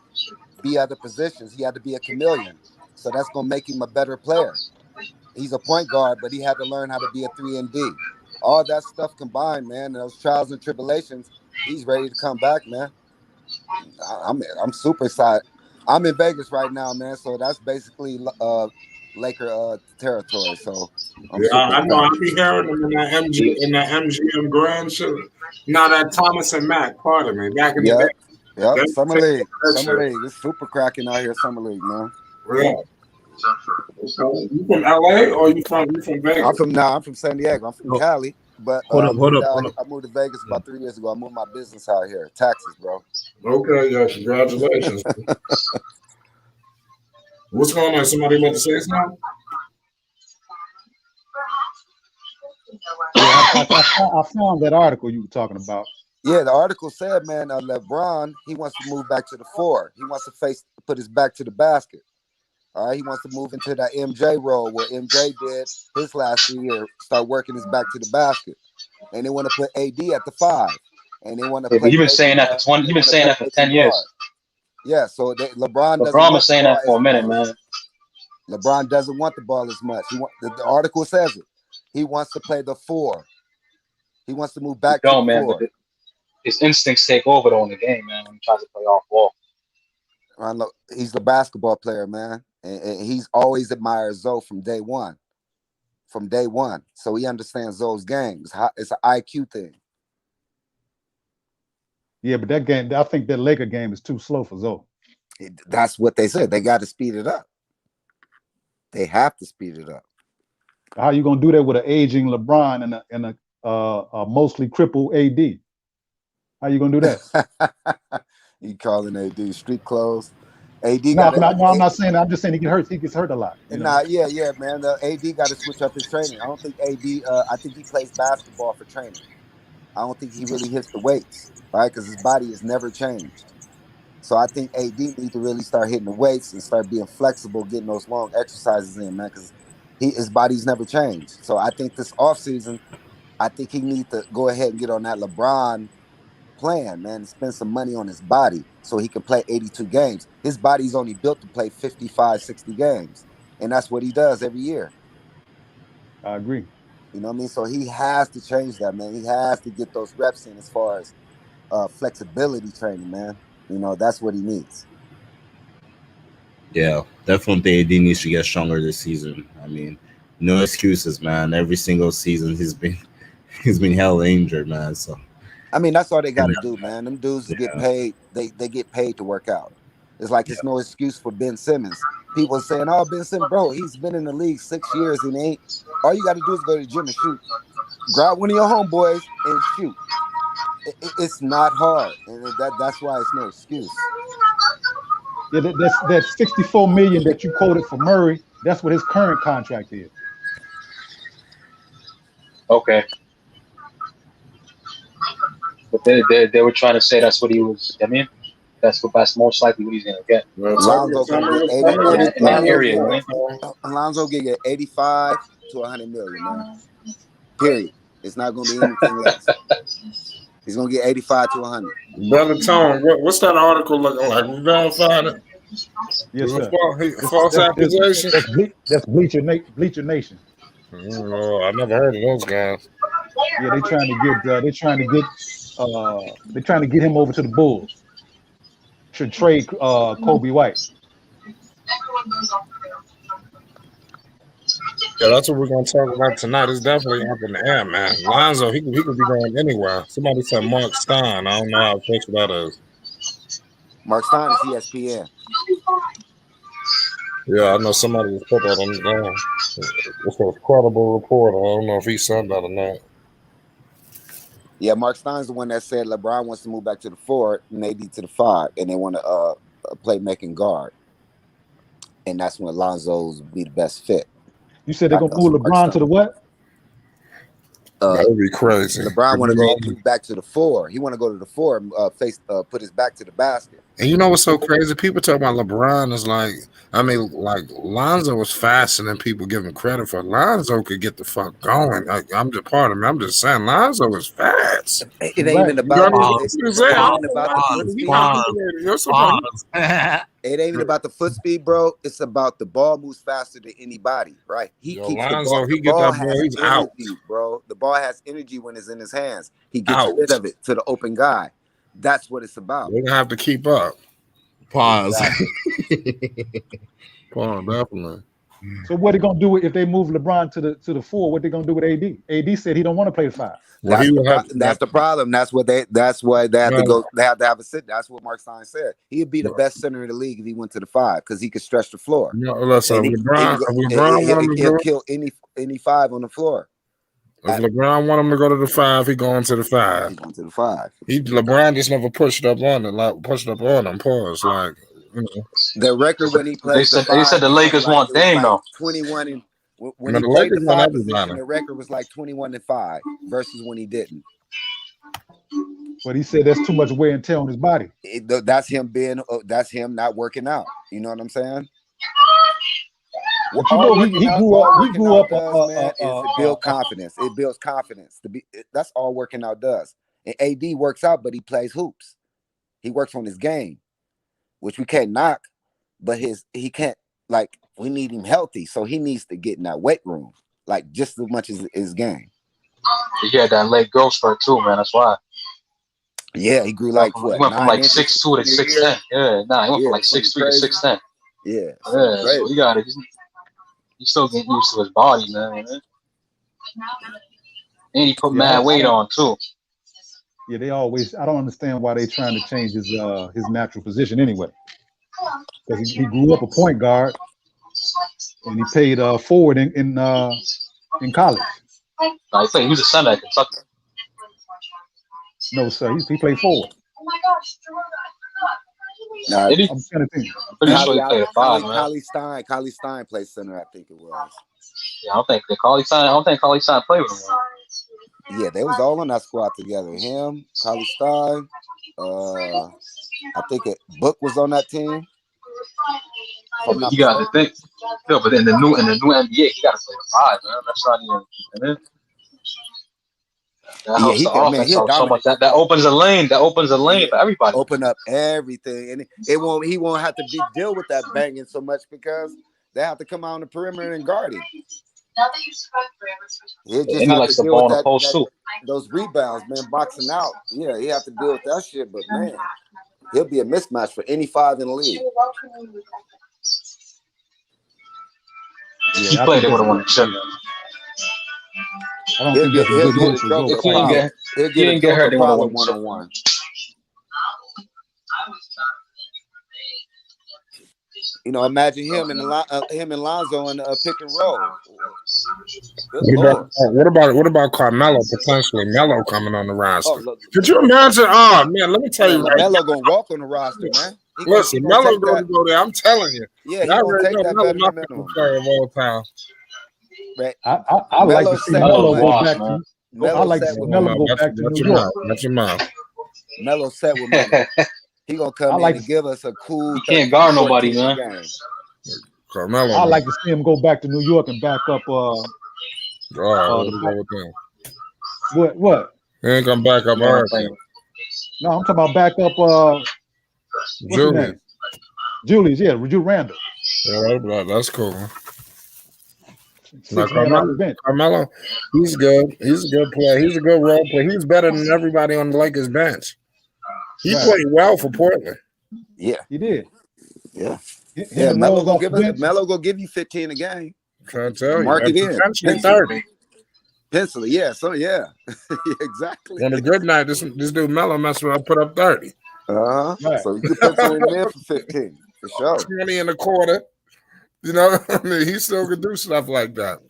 [SPEAKER 7] be other positions. He had to be a chameleon. So that's going to make him a better player. He's a point guard, but he had to learn how to be a 3-and-D. All that stuff combined, man, those trials and tribulations, he's ready to come back, man. I'm super excited. I'm in Vegas right now, man, so that's basically Laker territory. So
[SPEAKER 1] I know. I be hearing them in that MGM Grand shit. Now that Thomas and Mac, pardon me, back in the day.
[SPEAKER 7] Yep, Summer League. It's super cracking out here, Summer League, man.
[SPEAKER 1] Yeah. So you from LA or you from Vegas?
[SPEAKER 7] I'm from San Diego. I'm from Cali, but
[SPEAKER 5] hold up.
[SPEAKER 7] I moved to Vegas about 3 years ago. I moved my business out here, taxes, bro.
[SPEAKER 1] Okay, yeah, congratulations. What's going on? Somebody want to say something?
[SPEAKER 3] Yeah, I found that article you were talking about.
[SPEAKER 7] Yeah, the article said, man, LeBron, he wants to move back to the 4. He wants to put his back to the basket. All right, he wants to move into that MJ role where MJ did his last year, start working his back to the basket. And they want to put AD at the 5. And they want to
[SPEAKER 4] But you've been saying that for 20. You've been saying that for 10 years.
[SPEAKER 7] Yeah, so LeBron
[SPEAKER 4] was saying that for a minute, man.
[SPEAKER 7] LeBron doesn't want the ball as much. The article says it. He wants to play the 4. He wants to move back to the 4.
[SPEAKER 4] But his instincts take over though in the game, man, when he tries to play off ball.
[SPEAKER 7] He's the basketball player, man. And he's always admired Zoe from day one. So he understands Zoe's game. It's an IQ thing.
[SPEAKER 3] Yeah, but that game, I think that Laker game is too slow for Zoe.
[SPEAKER 7] That's what they said. They got to speed it up. They have to speed it up.
[SPEAKER 3] How you gonna do that with an aging LeBron and a mostly crippled AD? How you gonna do that?
[SPEAKER 7] You calling AD street clothes? AD
[SPEAKER 3] No, I'm not saying that. I'm just saying he gets hurt a lot.
[SPEAKER 7] Yeah, man. The AD got to switch up his training. I don't think AD. I think he plays basketball for training. I don't think he really hits the weights, right? Because his body has never changed. So I think AD needs to really start hitting the weights and start being flexible, getting those long exercises in, man. Because his body's never changed. So I think this offseason, I think he needs to go ahead and get on that LeBron plan, man, and spend some money on his body so he can play 82 games. His body's only built to play 55, 60 games. And that's what he does every year.
[SPEAKER 3] I agree.
[SPEAKER 7] You know what I mean? So he has to change that, man. He has to get those reps in as far as flexibility training, man. You know, that's what he needs.
[SPEAKER 5] Yeah, definitely AD needs to get stronger this season. I mean, no excuses, man. Every single season he's been hella injured, man. So
[SPEAKER 7] I mean, that's all they got to do, man. Them dudes get paid. They get paid to work out. It's like it's no excuse for Ben Simmons. People are saying, "Oh, Ben Simmons, bro, he's been in the league 6 years and ain't. All you got to do is go to the gym and shoot. Grab one of your homeboys and shoot. It's not hard, and that's why it's no excuse."
[SPEAKER 3] Yeah, that $64 million that you quoted for Murray. That's what his current contract is.
[SPEAKER 4] Okay. But they were trying to say that's what he was. I mean, that's most likely what he's gonna get.
[SPEAKER 7] Lonzo get 85 to 100 million, man. Period. It's not gonna be anything less. He's gonna get 85 to 100.
[SPEAKER 1] Brother Tone, what's that article looking like? We verifying it?
[SPEAKER 3] Yes, sir.
[SPEAKER 1] False accusation.
[SPEAKER 3] That's Bleacher Nation.
[SPEAKER 1] Oh, I never heard of those guys.
[SPEAKER 3] Yeah, they're trying to get him over to the Bulls. Should trade Kobe White.
[SPEAKER 1] Yeah, that's what we're gonna talk about tonight. It's definitely up in the air, man. Lonzo, he could be going anywhere. Somebody said Mark Stein. I don't know how official that is.
[SPEAKER 7] Mark Stein is ESPN.
[SPEAKER 1] Yeah, I know somebody was put that on there. It's a credible reporter. I don't know if he said that or not.
[SPEAKER 7] Yeah, Mark Stein's the one that said LeBron wants to move back to the 4 and AD to the 5, and they want to play making guard, and that's when Lonzo's be the best fit.
[SPEAKER 3] You said they're gonna move LeBron to the what?
[SPEAKER 1] That would be crazy.
[SPEAKER 7] LeBron want to move back to the 4. He want to go to the 4 and put his back to the basket.
[SPEAKER 1] And you know what's so crazy? People talk about LeBron is like, I mean, like Lonzo was faster than people give him credit for. Lonzo could get the fuck going. Like, I'm just part of me. I'm just saying Lonzo is fast.
[SPEAKER 7] It ain't even about it ain't even about the foot speed, bro. It's about the ball moves faster than anybody, right? He keeps
[SPEAKER 1] Lonzo,
[SPEAKER 7] the ball has energy, bro. The ball has energy when it's in his hands. He gets rid of it to the open guy. That's what it's about.
[SPEAKER 1] We're gonna have to keep up.
[SPEAKER 5] Pause.
[SPEAKER 7] Exactly.
[SPEAKER 1] Pause, definitely.
[SPEAKER 3] So what they gonna do if they move LeBron to the 4? What they gonna do with AD? AD said he don't want to play the 5.
[SPEAKER 7] That's the problem. That's why they have to go. They have to have a sit. That's what Mark Stein said. He'd be the best center in the league if he went to the 5 because he could stretch the floor.
[SPEAKER 1] No, listen,
[SPEAKER 7] he'll kill any 5 on the floor.
[SPEAKER 1] If LeBron want him to go to the 5, he going to the 5.
[SPEAKER 7] He going to the 5.
[SPEAKER 1] LeBron just never pushed up on it, like pushed up on him. Pause, like you know.
[SPEAKER 7] The record when he played.
[SPEAKER 4] They said the Lakers want Dame though.
[SPEAKER 7] 21 and when he played the 5 position, the record was like 21-5 versus when he didn't.
[SPEAKER 3] But he said that's too much wear and tear on his body.
[SPEAKER 7] That's him not working out. You know what I'm saying?
[SPEAKER 3] But you know, he grew up.
[SPEAKER 7] It builds confidence. It builds confidence. That's all working out does. And AD works out, but he plays hoops. He works on his game, which we can't knock. But he can't, like, we need him healthy, so he needs to get in that weight room, like just as much as his game.
[SPEAKER 4] He had that leg growth spurt too, man. That's why.
[SPEAKER 7] Yeah, he grew like what?
[SPEAKER 4] He went from like 6'2" to 6'10". Yeah, he went from like 6'3" to 6'10".
[SPEAKER 7] Yeah,
[SPEAKER 4] so he got it. He's still getting used to his body, man. And he put mad weight on too.
[SPEAKER 3] Yeah, they always. I don't understand why they trying to change his natural position anyway. Because he grew up a point guard, and he played forward in college.
[SPEAKER 4] He was a center at Kentucky.
[SPEAKER 3] No, sir, he played forward.
[SPEAKER 7] Nah,
[SPEAKER 4] I'm
[SPEAKER 3] trying to think.
[SPEAKER 4] Pretty sure he played a 5, man.
[SPEAKER 7] Collie Stein played center, I think it was.
[SPEAKER 4] Yeah, I don't think Collie Stein played with him.
[SPEAKER 7] Yeah, they was all on that squad together. Him, Collie Stein, I think Book was on that team.
[SPEAKER 4] You got to think, but in the new NBA, he got to play a 5, man. That's not even. That helps the offense so much. That opens a lane. That opens a lane for everybody.
[SPEAKER 7] Open up everything, and he won't have to deal with that banging so much because they have to come out on the perimeter and guard him. He'll just
[SPEAKER 4] he likes to ball on the post too.
[SPEAKER 7] Those rebounds, man, boxing out. Yeah, he have to deal with that shit, but man, he'll be a mismatch for any 5 in the league.
[SPEAKER 4] He played it with one chip.
[SPEAKER 3] I don't think that's a good move for Joe.
[SPEAKER 7] He'll get hurt one-on-one. You know, imagine him and Lonzo in a pick and roll.
[SPEAKER 1] What about Carmelo potentially? Melo coming on the roster. Could you imagine? Oh man, let me tell you,
[SPEAKER 7] Melo gonna walk on the roster, man.
[SPEAKER 1] Listen, Melo gonna go there. I'm telling you.
[SPEAKER 7] Yeah, he's gonna take that better than
[SPEAKER 1] minimum player of all time.
[SPEAKER 7] Right.
[SPEAKER 3] I like to see Melo go back to. I like to see Melo go back to New York.
[SPEAKER 1] That's your mouth.
[SPEAKER 7] Melo set with Melo. He gonna come in and give us a cool.
[SPEAKER 4] He can't guard nobody, man.
[SPEAKER 1] Carmelo.
[SPEAKER 3] I like to see him go back to New York and back up.
[SPEAKER 1] What?
[SPEAKER 3] He
[SPEAKER 1] ain't gonna back up everything.
[SPEAKER 3] No, I'm talking about back up. Julius. Julius, yeah, Julius Randle.
[SPEAKER 1] Yeah, that's cool. Now, Carmelo, he's good. He's a good player. He's a good role player. He's better than everybody on the Lakers bench. He played well for Portland.
[SPEAKER 7] Yeah,
[SPEAKER 3] he did.
[SPEAKER 7] Yeah. Melo gonna give you 15 a game.
[SPEAKER 1] Can't tell you.
[SPEAKER 7] Mark it
[SPEAKER 1] That's
[SPEAKER 7] in.
[SPEAKER 1] potentially
[SPEAKER 7] Pencil
[SPEAKER 1] 30.
[SPEAKER 7] Pencil it. Yeah. So yeah. Yeah, exactly.
[SPEAKER 1] On a good night, this dude Melo mess with put up 30.
[SPEAKER 7] Right.
[SPEAKER 3] Right.
[SPEAKER 7] So you can pencil in there for 15 for sure.
[SPEAKER 1] 20 in a quarter. You know, I mean, he still could do stuff like that.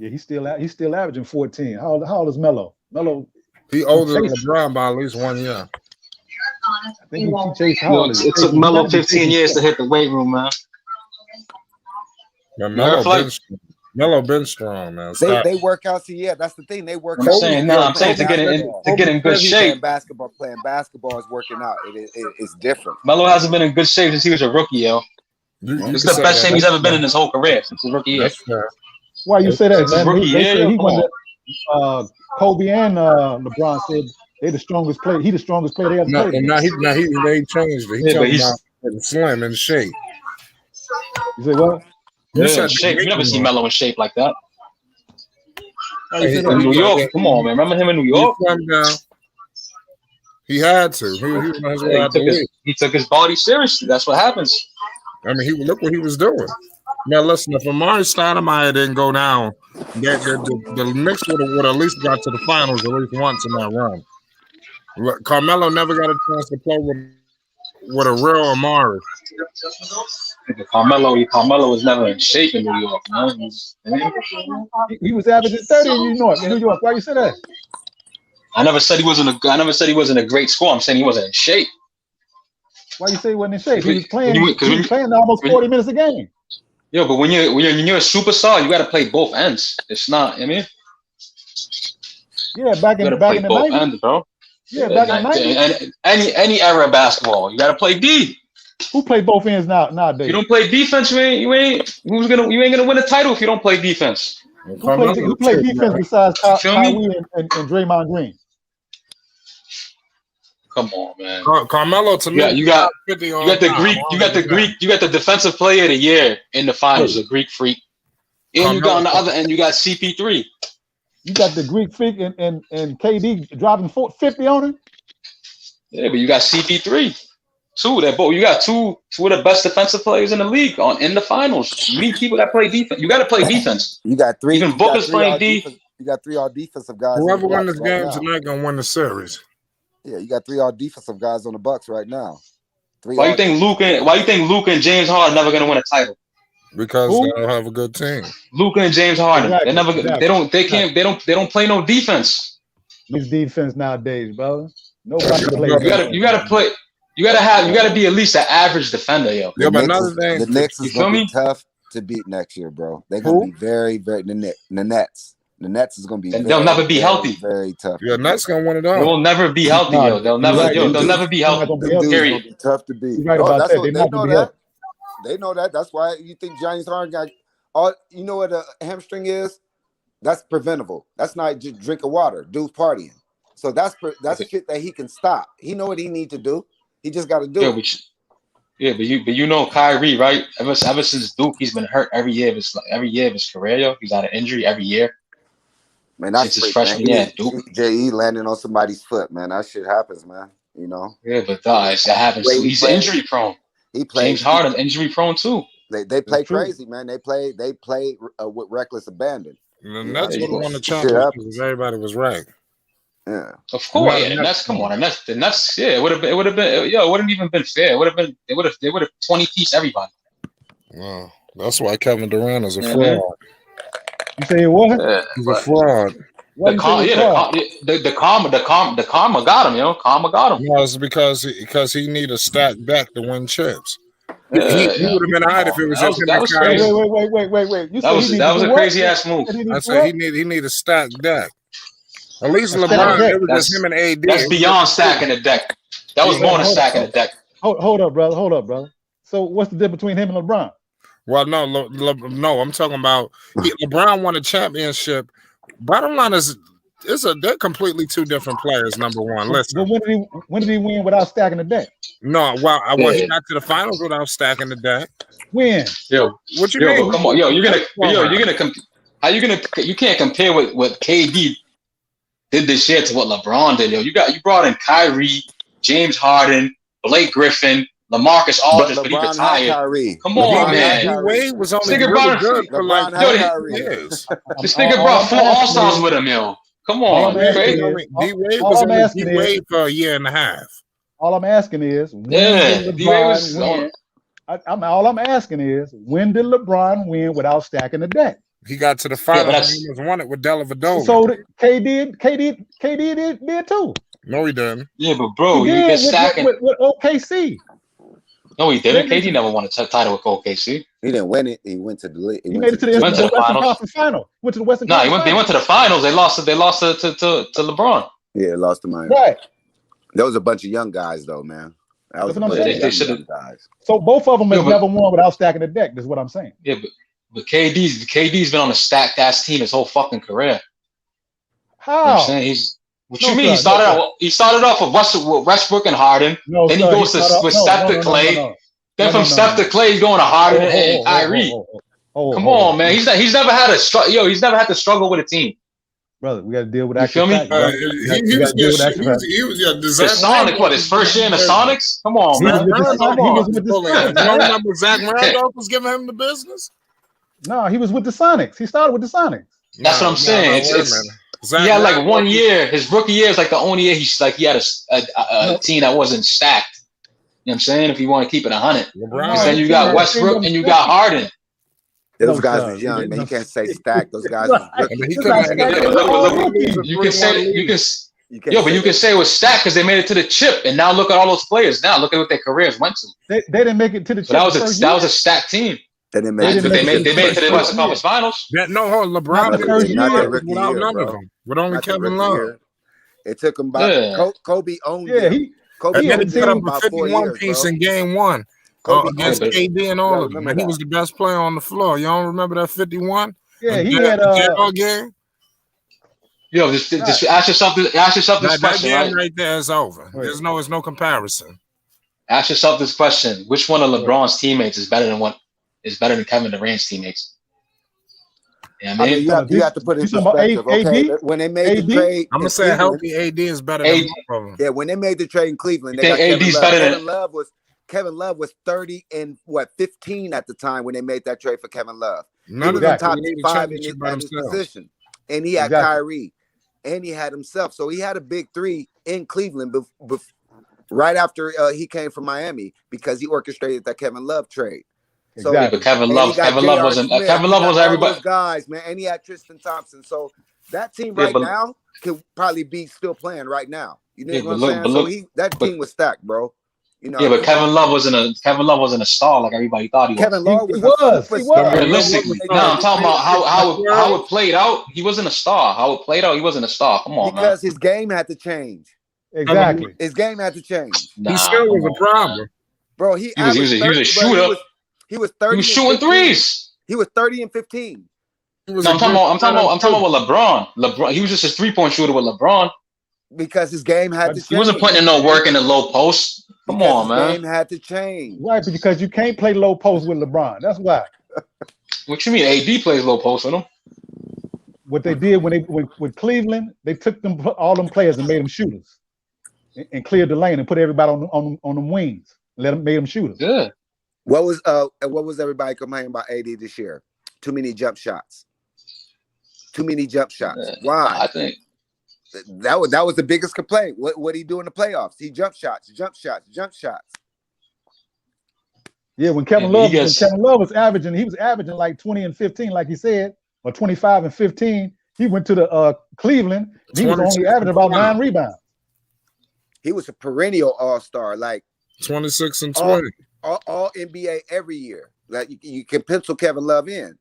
[SPEAKER 3] Yeah, he's still averaging 14. How old is Melo? Melo,
[SPEAKER 1] he older than LeBron by at least 1 year.
[SPEAKER 3] I think he chased Howard.
[SPEAKER 4] It took Melo 15 years to hit the weight room, man.
[SPEAKER 1] Man, Melo been strong, man.
[SPEAKER 7] They work out. So yeah, that's the thing. They work
[SPEAKER 4] I'm
[SPEAKER 7] out.
[SPEAKER 4] saying to get in good shape.
[SPEAKER 7] Playing basketball is working out. It's different.
[SPEAKER 4] Melo hasn't been in good shape since he was a rookie, yo. This is the best shape he's ever been in his whole career since his rookie year.
[SPEAKER 1] That's fair.
[SPEAKER 3] Why you say that,
[SPEAKER 4] It's his
[SPEAKER 3] man?
[SPEAKER 4] rookie
[SPEAKER 3] They
[SPEAKER 4] year,
[SPEAKER 3] said he
[SPEAKER 4] come
[SPEAKER 3] won Kobe and LeBron said they the strongest player. He the strongest player they ever
[SPEAKER 1] No,
[SPEAKER 3] played.
[SPEAKER 1] now he changed it. He talking about slim and shape.
[SPEAKER 3] You say what?
[SPEAKER 4] Yeah, shape. You never see Melo in shape like that.
[SPEAKER 1] Hey,
[SPEAKER 4] in New York, come on, man. Remember him in New York?
[SPEAKER 1] He had to. He was on his way out the league.
[SPEAKER 4] He took his body seriously. That's what happens.
[SPEAKER 1] I mean, look what he was doing. Now, listen, if Amari Stoudemire didn't go down, the Knicks would have at least got to the finals at least once in that run. Carmelo never got a chance to play with a real Amari.
[SPEAKER 4] Carmelo was never in shape in New York, man.
[SPEAKER 3] He was averaging 30 in New York. Why you say that?
[SPEAKER 4] I never said he wasn't a great scorer. I'm saying he wasn't in shape.
[SPEAKER 3] Why you say he wasn't in shape? He was playing almost 40 minutes a game.
[SPEAKER 4] Yo, but when you're a superstar, you got to play both ends. It's not. I mean,
[SPEAKER 3] yeah, back in the 90s,
[SPEAKER 4] bro.
[SPEAKER 3] Yeah, back in the 90s.
[SPEAKER 4] And any era of basketball, you got to play D.
[SPEAKER 3] Who play both ends nowadays?
[SPEAKER 4] You don't play defense, you ain't gonna win a title if you don't play defense.
[SPEAKER 3] Who play defense besides Kyrie and Draymond Green?
[SPEAKER 4] Come on, man.
[SPEAKER 1] Carmelo to me.
[SPEAKER 4] You got the defensive player of the year in the finals, a Greek freak. And you got on the other end, you got CP3.
[SPEAKER 3] You got the Greek freak and KD dropping 50 on him.
[SPEAKER 4] Yeah, but you got CP3. You got two of the best defensive players in the league in the finals. You need people that play defense. You got to play defense.
[SPEAKER 7] You got three.
[SPEAKER 4] Even Booker's playing D.
[SPEAKER 7] You got 3 all defensive guys.
[SPEAKER 1] Whoever wins this game tonight gonna win the series.
[SPEAKER 7] Yeah, you got 3 all defensive guys on the Bucks right now.
[SPEAKER 4] Why you think Luka and James Harden never gonna win a title?
[SPEAKER 1] Because they don't have a good team.
[SPEAKER 4] Luka and James Harden.
[SPEAKER 3] Exactly.
[SPEAKER 4] They don't play no defense.
[SPEAKER 3] This defense nowadays, brother. Nobody plays.
[SPEAKER 4] You gotta play. You gotta be at least an average defender, yo.
[SPEAKER 1] Yeah, but another thing,
[SPEAKER 7] the Knicks is gonna be tough to beat next year, bro. They're gonna be very, very the Nets. The Nets is gonna be.
[SPEAKER 4] They'll never be healthy.
[SPEAKER 7] Very tough.
[SPEAKER 1] Yeah, Nets gonna win it all.
[SPEAKER 4] They will never be healthy, yo. They'll never be healthy. Period.
[SPEAKER 7] Be tough to beat.
[SPEAKER 3] Right about that. They know that.
[SPEAKER 7] They know that. That's why you think James Harden got all. You know what a hamstring is? That's preventable. That's not just drinking water. Dude's partying. So that's shit that he can stop. He know what he need to do. He just got to do it.
[SPEAKER 4] But you know Kyrie, right? Ever since Duke, he's been hurt every year of his career, yo. He's had an injury every year.
[SPEAKER 7] Man, that's
[SPEAKER 4] since his freshman year. Duke.
[SPEAKER 7] JE landing on somebody's foot, man. That shit happens, man. You know.
[SPEAKER 4] Yeah, but it happens. He's injury prone. James Harden injury prone too.
[SPEAKER 7] They play crazy, man. They play with reckless abandon.
[SPEAKER 1] The Nets would have won the championship because everybody was right.
[SPEAKER 7] Yeah,
[SPEAKER 4] of course. Yeah, the Nets. Come on, the Nets. Yeah, it would have been. Yo, it wouldn't even been fair. They would have 20-piece everybody.
[SPEAKER 1] Well, that's why Kevin Durant is a fraud.
[SPEAKER 3] You say what?
[SPEAKER 4] Yeah,
[SPEAKER 1] he's a fraud.
[SPEAKER 4] The karma got him, yo. Karma got him.
[SPEAKER 1] No, it's because he need a stacked back to win chips. He would have been alright if it was just him.
[SPEAKER 3] That was crazy. Wait.
[SPEAKER 4] That was a crazy ass move.
[SPEAKER 1] I said he need a stacked deck. At least LeBron, it was just him and AD.
[SPEAKER 4] That's beyond stacking the deck. That was more than stacking the deck.
[SPEAKER 3] Hold up, brother. So what's the difference between him and LeBron?
[SPEAKER 1] Well, no, I'm talking about LeBron won a championship. Bottom line is, they're completely two different players. Number one, listen.
[SPEAKER 3] But when did he win without stacking the deck?
[SPEAKER 1] No, he got to the finals without stacking the deck.
[SPEAKER 3] When?
[SPEAKER 4] Yo,
[SPEAKER 1] what you mean?
[SPEAKER 4] Come on, you can't compare what KD did this year to what LeBron did, yo. You brought in Kyrie, James Harden, Blake Griffin, LaMarcus
[SPEAKER 7] But
[SPEAKER 4] Aldridge, but he
[SPEAKER 7] LeBron had
[SPEAKER 4] retired.
[SPEAKER 7] Kyrie.
[SPEAKER 4] Come on,
[SPEAKER 7] LeBron had
[SPEAKER 4] man.
[SPEAKER 1] D
[SPEAKER 7] Kyrie.
[SPEAKER 1] Wade was only
[SPEAKER 4] Nigga
[SPEAKER 1] really
[SPEAKER 4] brought-
[SPEAKER 1] good for
[SPEAKER 7] LeBron
[SPEAKER 1] like
[SPEAKER 7] had
[SPEAKER 4] Yo,
[SPEAKER 7] Kyrie.
[SPEAKER 1] years.
[SPEAKER 4] This nigga brought 4 All-Stars with him, yo. Come
[SPEAKER 3] All
[SPEAKER 4] on,
[SPEAKER 3] I'm asking
[SPEAKER 4] crazy.
[SPEAKER 3] is-
[SPEAKER 1] D Wade
[SPEAKER 3] all
[SPEAKER 1] was
[SPEAKER 3] I'm
[SPEAKER 1] only
[SPEAKER 3] asking
[SPEAKER 1] D
[SPEAKER 3] is-
[SPEAKER 1] Wade for a year and a half.
[SPEAKER 3] All I'm asking is, when
[SPEAKER 4] Yeah,
[SPEAKER 3] did
[SPEAKER 4] D-Wade
[SPEAKER 3] LeBron
[SPEAKER 4] was
[SPEAKER 3] win? All I'm asking is, when did LeBron win without stacking the deck?
[SPEAKER 1] He got to the
[SPEAKER 4] but
[SPEAKER 1] finals
[SPEAKER 4] that's-
[SPEAKER 1] and he almost won it with Dellavedova.
[SPEAKER 3] So KD did too.
[SPEAKER 1] No, he didn't.
[SPEAKER 4] Yeah, but bro,
[SPEAKER 3] He
[SPEAKER 4] you
[SPEAKER 3] did
[SPEAKER 4] get stacking.
[SPEAKER 3] with OKC.
[SPEAKER 4] No, he didn't.
[SPEAKER 3] Maybe-
[SPEAKER 4] KD never won a title with OKC.
[SPEAKER 7] He didn't win it. He went to the league.
[SPEAKER 3] He made it to the
[SPEAKER 4] He went to the
[SPEAKER 3] Western
[SPEAKER 4] finals.
[SPEAKER 3] Conference Final. Went to the Western
[SPEAKER 4] No,
[SPEAKER 3] Conference
[SPEAKER 4] they went to the finals. They lost to LeBron.
[SPEAKER 7] Yeah, lost to Miami.
[SPEAKER 3] Right.
[SPEAKER 7] There was a bunch of young guys though, man. That was
[SPEAKER 3] That's what I'm
[SPEAKER 7] a bunch
[SPEAKER 3] saying.
[SPEAKER 7] of
[SPEAKER 4] They
[SPEAKER 7] young
[SPEAKER 4] should've-
[SPEAKER 7] guys.
[SPEAKER 3] So both of them
[SPEAKER 4] Yeah,
[SPEAKER 3] have
[SPEAKER 4] but-
[SPEAKER 3] never won without stacking the deck. That's what I'm saying.
[SPEAKER 4] Yeah, but KD's been on a stacked ass team his whole fucking career. You know what I'm
[SPEAKER 3] How?
[SPEAKER 4] saying? What
[SPEAKER 3] No,
[SPEAKER 4] you mean?
[SPEAKER 3] sir,
[SPEAKER 4] He started off with Westbrook and Harden.
[SPEAKER 3] No,
[SPEAKER 4] Then he
[SPEAKER 3] sir,
[SPEAKER 4] goes
[SPEAKER 3] started off-
[SPEAKER 4] with
[SPEAKER 3] no,
[SPEAKER 4] Steph
[SPEAKER 3] no,
[SPEAKER 4] to
[SPEAKER 3] no, no,
[SPEAKER 4] Clay.
[SPEAKER 3] no, no.
[SPEAKER 4] Then
[SPEAKER 3] No,
[SPEAKER 4] from
[SPEAKER 3] no, no,
[SPEAKER 4] Steph
[SPEAKER 3] no.
[SPEAKER 4] to Clay, he's going to Harden and Kyrie. Come on, man. He's never had a struggle. Yo, he's never had to struggle with a team.
[SPEAKER 3] Brother, we got to deal with
[SPEAKER 4] You
[SPEAKER 3] actual
[SPEAKER 4] feel me?
[SPEAKER 3] facts, bro.
[SPEAKER 1] He was
[SPEAKER 4] The
[SPEAKER 1] disaster.
[SPEAKER 4] Sonic, what, his first year in the Sonics? Come on,
[SPEAKER 3] He was
[SPEAKER 4] man.
[SPEAKER 3] with the-
[SPEAKER 1] Randolph
[SPEAKER 3] he was
[SPEAKER 1] was
[SPEAKER 3] with the
[SPEAKER 1] bullying him.
[SPEAKER 3] Sonics.
[SPEAKER 1] You don't remember Zach Randolph was giving him the business?
[SPEAKER 3] No, he was with the Sonics. He started with the Sonics.
[SPEAKER 4] That's what I'm saying.
[SPEAKER 1] wait a
[SPEAKER 4] It's-
[SPEAKER 1] minute. Zach
[SPEAKER 4] He had like
[SPEAKER 1] Randolph
[SPEAKER 4] 1 year. His rookie year is like the only year he had a team that wasn't stacked. You know what I'm saying? If you want to keep it 100.
[SPEAKER 1] LeBron.
[SPEAKER 4] Because then you got Westbrook and you got Harden.
[SPEAKER 7] Those
[SPEAKER 3] No,
[SPEAKER 7] guys
[SPEAKER 3] sir.
[SPEAKER 7] was young, man.
[SPEAKER 3] No,
[SPEAKER 7] You can't say stack. Those guys was
[SPEAKER 3] Right.
[SPEAKER 1] I mean, he
[SPEAKER 7] rookies.
[SPEAKER 1] couldn't
[SPEAKER 3] That's
[SPEAKER 1] have
[SPEAKER 3] not-
[SPEAKER 1] got
[SPEAKER 3] that's
[SPEAKER 1] it.
[SPEAKER 3] all
[SPEAKER 1] Look,
[SPEAKER 3] rookies.
[SPEAKER 4] You can say
[SPEAKER 7] You can't
[SPEAKER 4] you can say it was stacked because they made it to the chip, and now look at all those players. Now look at what their careers went to.
[SPEAKER 3] They didn't make it to the
[SPEAKER 4] But that was
[SPEAKER 3] chip
[SPEAKER 4] a
[SPEAKER 3] first
[SPEAKER 4] that
[SPEAKER 3] year.
[SPEAKER 4] was a stacked team.
[SPEAKER 7] They didn't
[SPEAKER 3] They
[SPEAKER 7] make
[SPEAKER 3] didn't
[SPEAKER 7] it.
[SPEAKER 4] They made it to the
[SPEAKER 3] first
[SPEAKER 4] Western
[SPEAKER 3] year.
[SPEAKER 4] Conference Finals.
[SPEAKER 1] LeBron
[SPEAKER 3] Not the
[SPEAKER 1] did
[SPEAKER 3] first
[SPEAKER 1] it
[SPEAKER 3] year.
[SPEAKER 1] without none of them, with only
[SPEAKER 7] Not the
[SPEAKER 1] Kevin
[SPEAKER 7] rookie
[SPEAKER 1] Love.
[SPEAKER 7] year. It took him about
[SPEAKER 4] Yeah.
[SPEAKER 7] Kobe owned
[SPEAKER 3] Yeah,
[SPEAKER 7] him. Kobe
[SPEAKER 1] And then he
[SPEAKER 7] owned
[SPEAKER 1] put
[SPEAKER 7] him
[SPEAKER 1] up a
[SPEAKER 7] about 4
[SPEAKER 1] 51
[SPEAKER 7] years,
[SPEAKER 1] piece
[SPEAKER 7] bro.
[SPEAKER 1] in game one
[SPEAKER 7] Kobe
[SPEAKER 1] against
[SPEAKER 7] owned him.
[SPEAKER 1] KD and
[SPEAKER 7] You
[SPEAKER 1] all
[SPEAKER 7] gotta
[SPEAKER 1] of them.
[SPEAKER 7] remember
[SPEAKER 1] And he
[SPEAKER 7] that.
[SPEAKER 1] was the best player on the floor. You don't remember that 51?
[SPEAKER 3] Yeah, he
[SPEAKER 1] That-
[SPEAKER 3] had
[SPEAKER 1] that game?
[SPEAKER 4] Yo, just ask yourself this
[SPEAKER 1] That
[SPEAKER 4] question,
[SPEAKER 1] game
[SPEAKER 4] right?
[SPEAKER 1] right there is over.
[SPEAKER 3] Right.
[SPEAKER 1] There's no comparison.
[SPEAKER 4] Ask yourself this question: which one of LeBron's teammates is better than Kevin Durant's teammates? You know what
[SPEAKER 7] I
[SPEAKER 4] I
[SPEAKER 7] mean,
[SPEAKER 4] mean?
[SPEAKER 7] you have to put it in
[SPEAKER 3] You talking about
[SPEAKER 7] perspective. Okay,
[SPEAKER 3] AD?
[SPEAKER 7] when they made the trade,
[SPEAKER 1] I'm gonna
[SPEAKER 7] in
[SPEAKER 1] say
[SPEAKER 7] Cleveland-
[SPEAKER 1] healthy AD is better than
[SPEAKER 4] AD
[SPEAKER 1] both of them.
[SPEAKER 7] Yeah, when they made the trade in Cleveland,
[SPEAKER 4] You
[SPEAKER 7] they got
[SPEAKER 4] think
[SPEAKER 7] Kevin
[SPEAKER 4] AD's
[SPEAKER 7] Love.
[SPEAKER 4] better than-
[SPEAKER 7] Kevin Love was 30 and 15 at the time when they made that trade for Kevin Love. He
[SPEAKER 1] None
[SPEAKER 7] was
[SPEAKER 1] of
[SPEAKER 7] a
[SPEAKER 1] them
[SPEAKER 7] top
[SPEAKER 1] can win the
[SPEAKER 7] 5 in
[SPEAKER 1] championship
[SPEAKER 7] his,
[SPEAKER 1] by
[SPEAKER 7] at his
[SPEAKER 1] themselves.
[SPEAKER 7] position, and he had
[SPEAKER 3] Exactly.
[SPEAKER 7] Kyrie, and he had himself. So he had a big three in Cleveland, right after he came from Miami because he orchestrated that Kevin Love trade. So,
[SPEAKER 4] Yeah,
[SPEAKER 3] Exactly.
[SPEAKER 4] but Kevin
[SPEAKER 7] and he
[SPEAKER 4] Love
[SPEAKER 7] got J.R.
[SPEAKER 4] wasn't
[SPEAKER 7] Smith.
[SPEAKER 4] Kevin
[SPEAKER 7] He
[SPEAKER 4] Love
[SPEAKER 7] got
[SPEAKER 4] was
[SPEAKER 7] all
[SPEAKER 4] everybody.
[SPEAKER 7] those guys, man, and he had Tristan Thompson. So that team
[SPEAKER 4] Yeah,
[SPEAKER 7] right
[SPEAKER 4] but-
[SPEAKER 7] now could probably be still playing right now. You know
[SPEAKER 4] Yeah,
[SPEAKER 7] what I'm
[SPEAKER 4] but look-
[SPEAKER 7] saying?
[SPEAKER 4] but
[SPEAKER 7] So
[SPEAKER 4] look-
[SPEAKER 7] that
[SPEAKER 4] but-
[SPEAKER 7] team was stacked, bro. You know,
[SPEAKER 4] Yeah, but Kevin Love wasn't a star like everybody thought he was.
[SPEAKER 7] Kevin Love was
[SPEAKER 3] He was.
[SPEAKER 7] a
[SPEAKER 3] He
[SPEAKER 7] superstar.
[SPEAKER 3] was.
[SPEAKER 4] Realistically, no, I'm talking about how it played out. He wasn't a star. How it played out, he wasn't a star. Come on, man.
[SPEAKER 7] Because his game had to change.
[SPEAKER 3] Exactly.
[SPEAKER 7] His game had to change,
[SPEAKER 4] Nah,
[SPEAKER 1] He still was
[SPEAKER 4] come
[SPEAKER 1] a
[SPEAKER 4] on,
[SPEAKER 1] problem.
[SPEAKER 4] man.
[SPEAKER 7] bro.
[SPEAKER 4] He was a
[SPEAKER 7] averaged 30,
[SPEAKER 4] shooter.
[SPEAKER 7] bro, He was 30.
[SPEAKER 4] He was
[SPEAKER 7] and
[SPEAKER 4] shooting
[SPEAKER 7] 15.
[SPEAKER 4] threes.
[SPEAKER 7] He was 30 and 15
[SPEAKER 1] He was
[SPEAKER 4] No,
[SPEAKER 1] a
[SPEAKER 4] I'm talking about with LeBron. LeBron, he was just a 3-point shooter with LeBron.
[SPEAKER 7] because his game had to change.
[SPEAKER 4] He wasn't putting in no work in the low post. Come
[SPEAKER 7] Because
[SPEAKER 4] on,
[SPEAKER 7] his
[SPEAKER 4] man.
[SPEAKER 7] game had to change.
[SPEAKER 3] Right, because you can't play low post with LeBron. That's why.
[SPEAKER 4] What you mean? AD plays low post with him?
[SPEAKER 3] What they did with Cleveland, they took them all them players and made them shooters, and cleared the lane and put everybody on them wings. Made them shooters.
[SPEAKER 4] Yeah.
[SPEAKER 7] What was everybody complaining about AD this year? Too many jump shots. Too many jump shots. Why?
[SPEAKER 4] I think.
[SPEAKER 7] That was the biggest complaint. What he do in the playoffs? He jump shots.
[SPEAKER 3] Yeah, when Kevin
[SPEAKER 4] Yeah,
[SPEAKER 3] Love
[SPEAKER 4] he gets-
[SPEAKER 3] when Kevin Love was averaging, he was averaging like 20 and 15, like he said, or 25 and 15. He went to the Cleveland. He was
[SPEAKER 1] 26
[SPEAKER 3] only averaging about 9
[SPEAKER 1] and
[SPEAKER 3] rebounds.
[SPEAKER 7] He was a perennial all-star, like
[SPEAKER 1] 26 and
[SPEAKER 7] all,
[SPEAKER 1] 20.
[SPEAKER 7] all NBA every year. Like you can pencil Kevin Love in.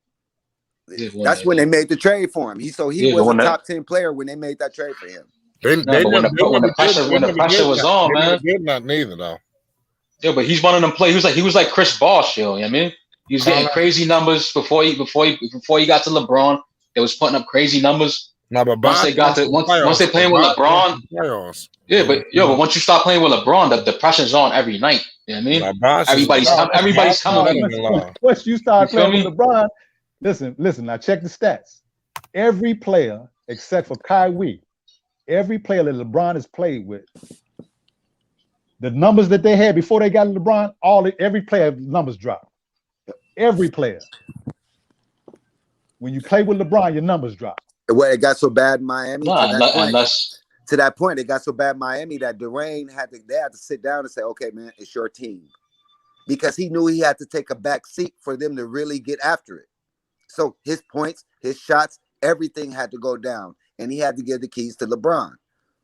[SPEAKER 4] Yeah,
[SPEAKER 7] That's when they made the trade for him. He
[SPEAKER 4] Yeah,
[SPEAKER 7] was
[SPEAKER 4] when
[SPEAKER 7] a
[SPEAKER 4] that-
[SPEAKER 7] top 10 player when they made that trade for him.
[SPEAKER 1] They
[SPEAKER 4] but when the pressure was on, man.
[SPEAKER 1] They did not neither though.
[SPEAKER 4] Yeah, but he's one of them players. He was like Chris Bosh, yo. You know what I mean? He was getting crazy numbers before he got to LeBron. They was putting up crazy numbers.
[SPEAKER 1] No, but
[SPEAKER 4] Once they got to once they playing with LeBron,
[SPEAKER 1] playoffs.
[SPEAKER 4] yeah, but once you start playing with LeBron, the pressure's on every night. You know what I mean?
[SPEAKER 1] Now, Bosh is-
[SPEAKER 4] Everybody's coming
[SPEAKER 1] Bosh
[SPEAKER 4] in.
[SPEAKER 1] is alone.
[SPEAKER 3] Once you start
[SPEAKER 4] You feel
[SPEAKER 3] playing with LeBron, listen. Now check the stats. Every player except for Kyrie, every player that LeBron has played with The numbers that they had before they got LeBron, every player numbers dropped. Every player. When you play with LeBron, your numbers drop.
[SPEAKER 7] Well, it got so bad in Miami
[SPEAKER 4] Unless
[SPEAKER 7] to that point, it got so bad in Miami that Dwayne had to sit down and say, okay, man, it's your team. Because he knew he had to take a back seat for them to really get after it. So his points, his shots, everything had to go down. And he had to give the keys to LeBron.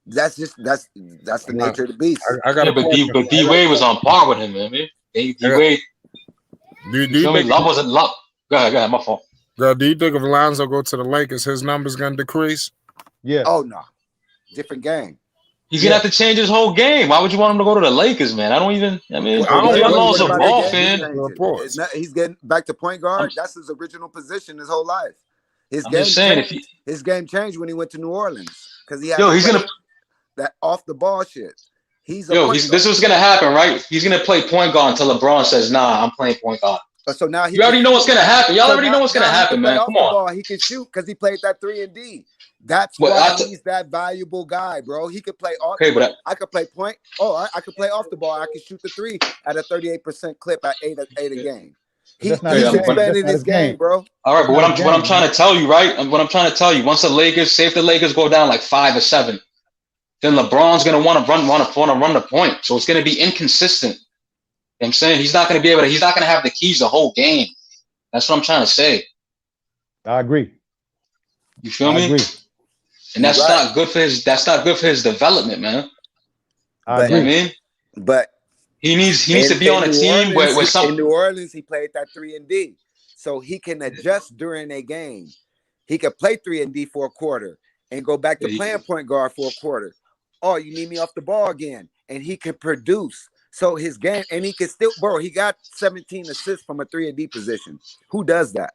[SPEAKER 7] That's the nature of the beast.
[SPEAKER 4] But D Wade was on par with him, man. D Wade. Love wasn't love. Go ahead, my fault.
[SPEAKER 1] Girl, do you think if Lonzo go to the Lakers, his numbers gonna decrease?
[SPEAKER 3] Yeah.
[SPEAKER 7] Oh no, different game.
[SPEAKER 4] He's gonna have to change his whole game. Why would you want him to go to the Lakers, man? I don't even Lonzo's a ball fan.
[SPEAKER 7] He's getting back to point guard. That's his original position his whole life. His game changed when he went to New Orleans because he had that off the ball shit. This
[SPEAKER 4] is what's gonna happen, right? He's gonna play point guard until LeBron says, "Nah, I'm playing point guard."
[SPEAKER 7] So now
[SPEAKER 4] you already know what's gonna happen. Y'all already know what's gonna happen, man. Come on.
[SPEAKER 7] He can shoot because he played that 3-and-D. That's why he's that valuable guy, bro. He could play off. I could play point. Oh, I could play off the ball. I could shoot the 3 at a 38% clip at 8 a game. He's expanding his game, bro.
[SPEAKER 4] All right, but what I'm trying to tell you, right? What I'm trying to tell you, once the Lakers go down like 5 or 7, then LeBron's gonna want to run the point. So it's gonna be inconsistent. You know what I'm saying he's not going to have the keys the whole game. That's what I'm trying to say.
[SPEAKER 3] I agree.
[SPEAKER 4] You feel me?
[SPEAKER 3] Agree.
[SPEAKER 4] And that's not good for his development, man.
[SPEAKER 3] I agree.
[SPEAKER 4] You know what I mean?
[SPEAKER 7] But
[SPEAKER 4] he needs to be on a team where some
[SPEAKER 7] in New Orleans he played that 3-and-D. So he can adjust during a game. He could play 3-and-D for a quarter and go back to playing point guard for a quarter. Oh, you need me off the ball again. And he can produce. So his game, and he can still, bro, he got 17 assists from a 3-and-D position. Who does that?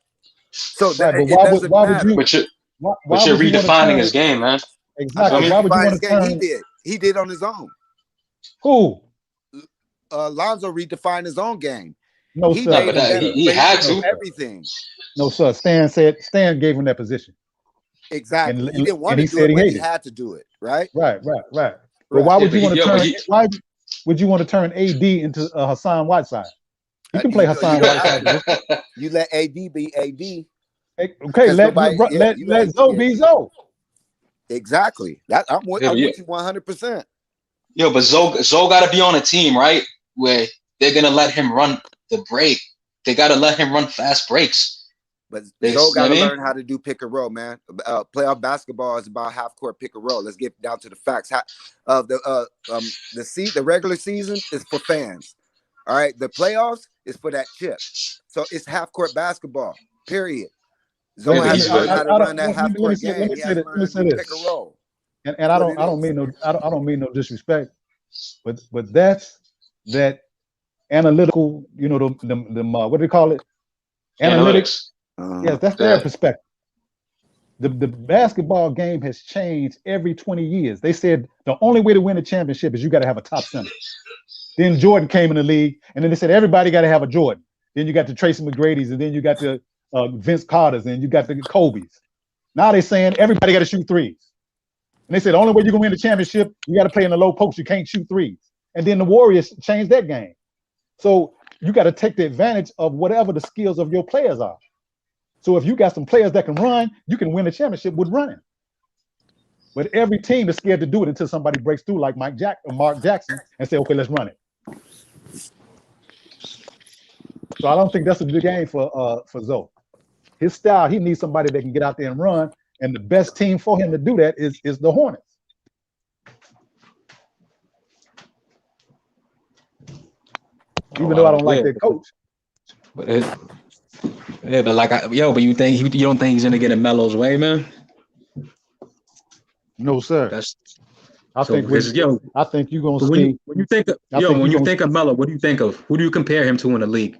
[SPEAKER 7] So that it doesn't matter.
[SPEAKER 4] But you're redefining his game, man.
[SPEAKER 3] Exactly. Why would you want to turn?
[SPEAKER 7] He did on his own.
[SPEAKER 3] Who?
[SPEAKER 7] Lonzo redefined his own game.
[SPEAKER 3] No, sir.
[SPEAKER 4] He had to.
[SPEAKER 7] Everything.
[SPEAKER 3] No, sir. Stan gave him that position.
[SPEAKER 7] Exactly. He didn't want to do it, but he had to do it, right?
[SPEAKER 3] Right. But why would you want to turn? Why would you want to turn AD into Hassan Whiteside? You can play Hassan Whiteside.
[SPEAKER 7] You let AD be AD.
[SPEAKER 3] Okay, let Zoe be Zoe.
[SPEAKER 7] Exactly. I'm with you 100%.
[SPEAKER 4] Yo, but Zoe got to be on a team, right? Where they're gonna let him run the break. They got to let him run fast breaks.
[SPEAKER 7] But Zoe got to learn how to do pick and roll, man. Playoff basketball is about half court pick and roll. Let's get down to the facts. The regular season is for fans. All right, the playoffs is for that chip. So it's half court basketball. Period. Zoe has to learn how to run that half court game. He has to learn to do pick and roll.
[SPEAKER 3] And I don't mean no disrespect, but that's that analytical. You know the what do they call it? Analytics. Yes, that's their perspective. The basketball game has changed every 20 years. They said the only way to win a championship is you got to have a top center. Then Jordan came in the league, and then they said everybody got to have a Jordan. Then you got the Tracy McGrady's, and then you got the Vince Carter's, and you got the Kobe's. Now they're saying everybody got to shoot threes. And they said the only way you're going to win the championship, you got to play in the low post. You can't shoot threes. And then the Warriors changed that game. So you got to take the advantage of whatever the skills of your players are. So if you got some players that can run, you can win a championship with running. But every team is scared to do it until somebody breaks through, like Mark Jackson, and say, "Okay, let's run it." So I don't think that's a good game for Zoe. His style, he needs somebody that can get out there and run, and the best team for him to do that is the Hornets. Even though I don't like their coach.
[SPEAKER 4] But but you don't think he's gonna get in Melo's way, man?
[SPEAKER 3] No, sir. I think you're gonna see.
[SPEAKER 4] When you think of Melo, what do you think of? Who do you compare him to in the league?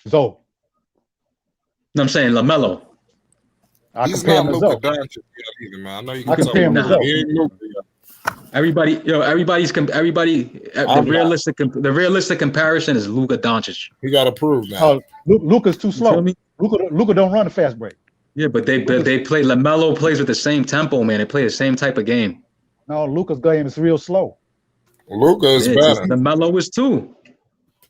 [SPEAKER 3] Zoe.
[SPEAKER 4] No, I'm saying LaMelo.
[SPEAKER 1] He's not Luka Doncic either, man. I know you can
[SPEAKER 3] compare him to Zoe.
[SPEAKER 1] He ain't Luka.
[SPEAKER 4] The realistic comparison is Luka Doncic.
[SPEAKER 1] He got to prove now.
[SPEAKER 3] Luka's too slow. Luka don't run a fast break.
[SPEAKER 4] Yeah, but they play. LaMelo plays with the same tempo, man. They play the same type of game.
[SPEAKER 3] No, Luka's game is real slow.
[SPEAKER 1] Luka is
[SPEAKER 8] It's
[SPEAKER 1] better.
[SPEAKER 8] LaMelo is too.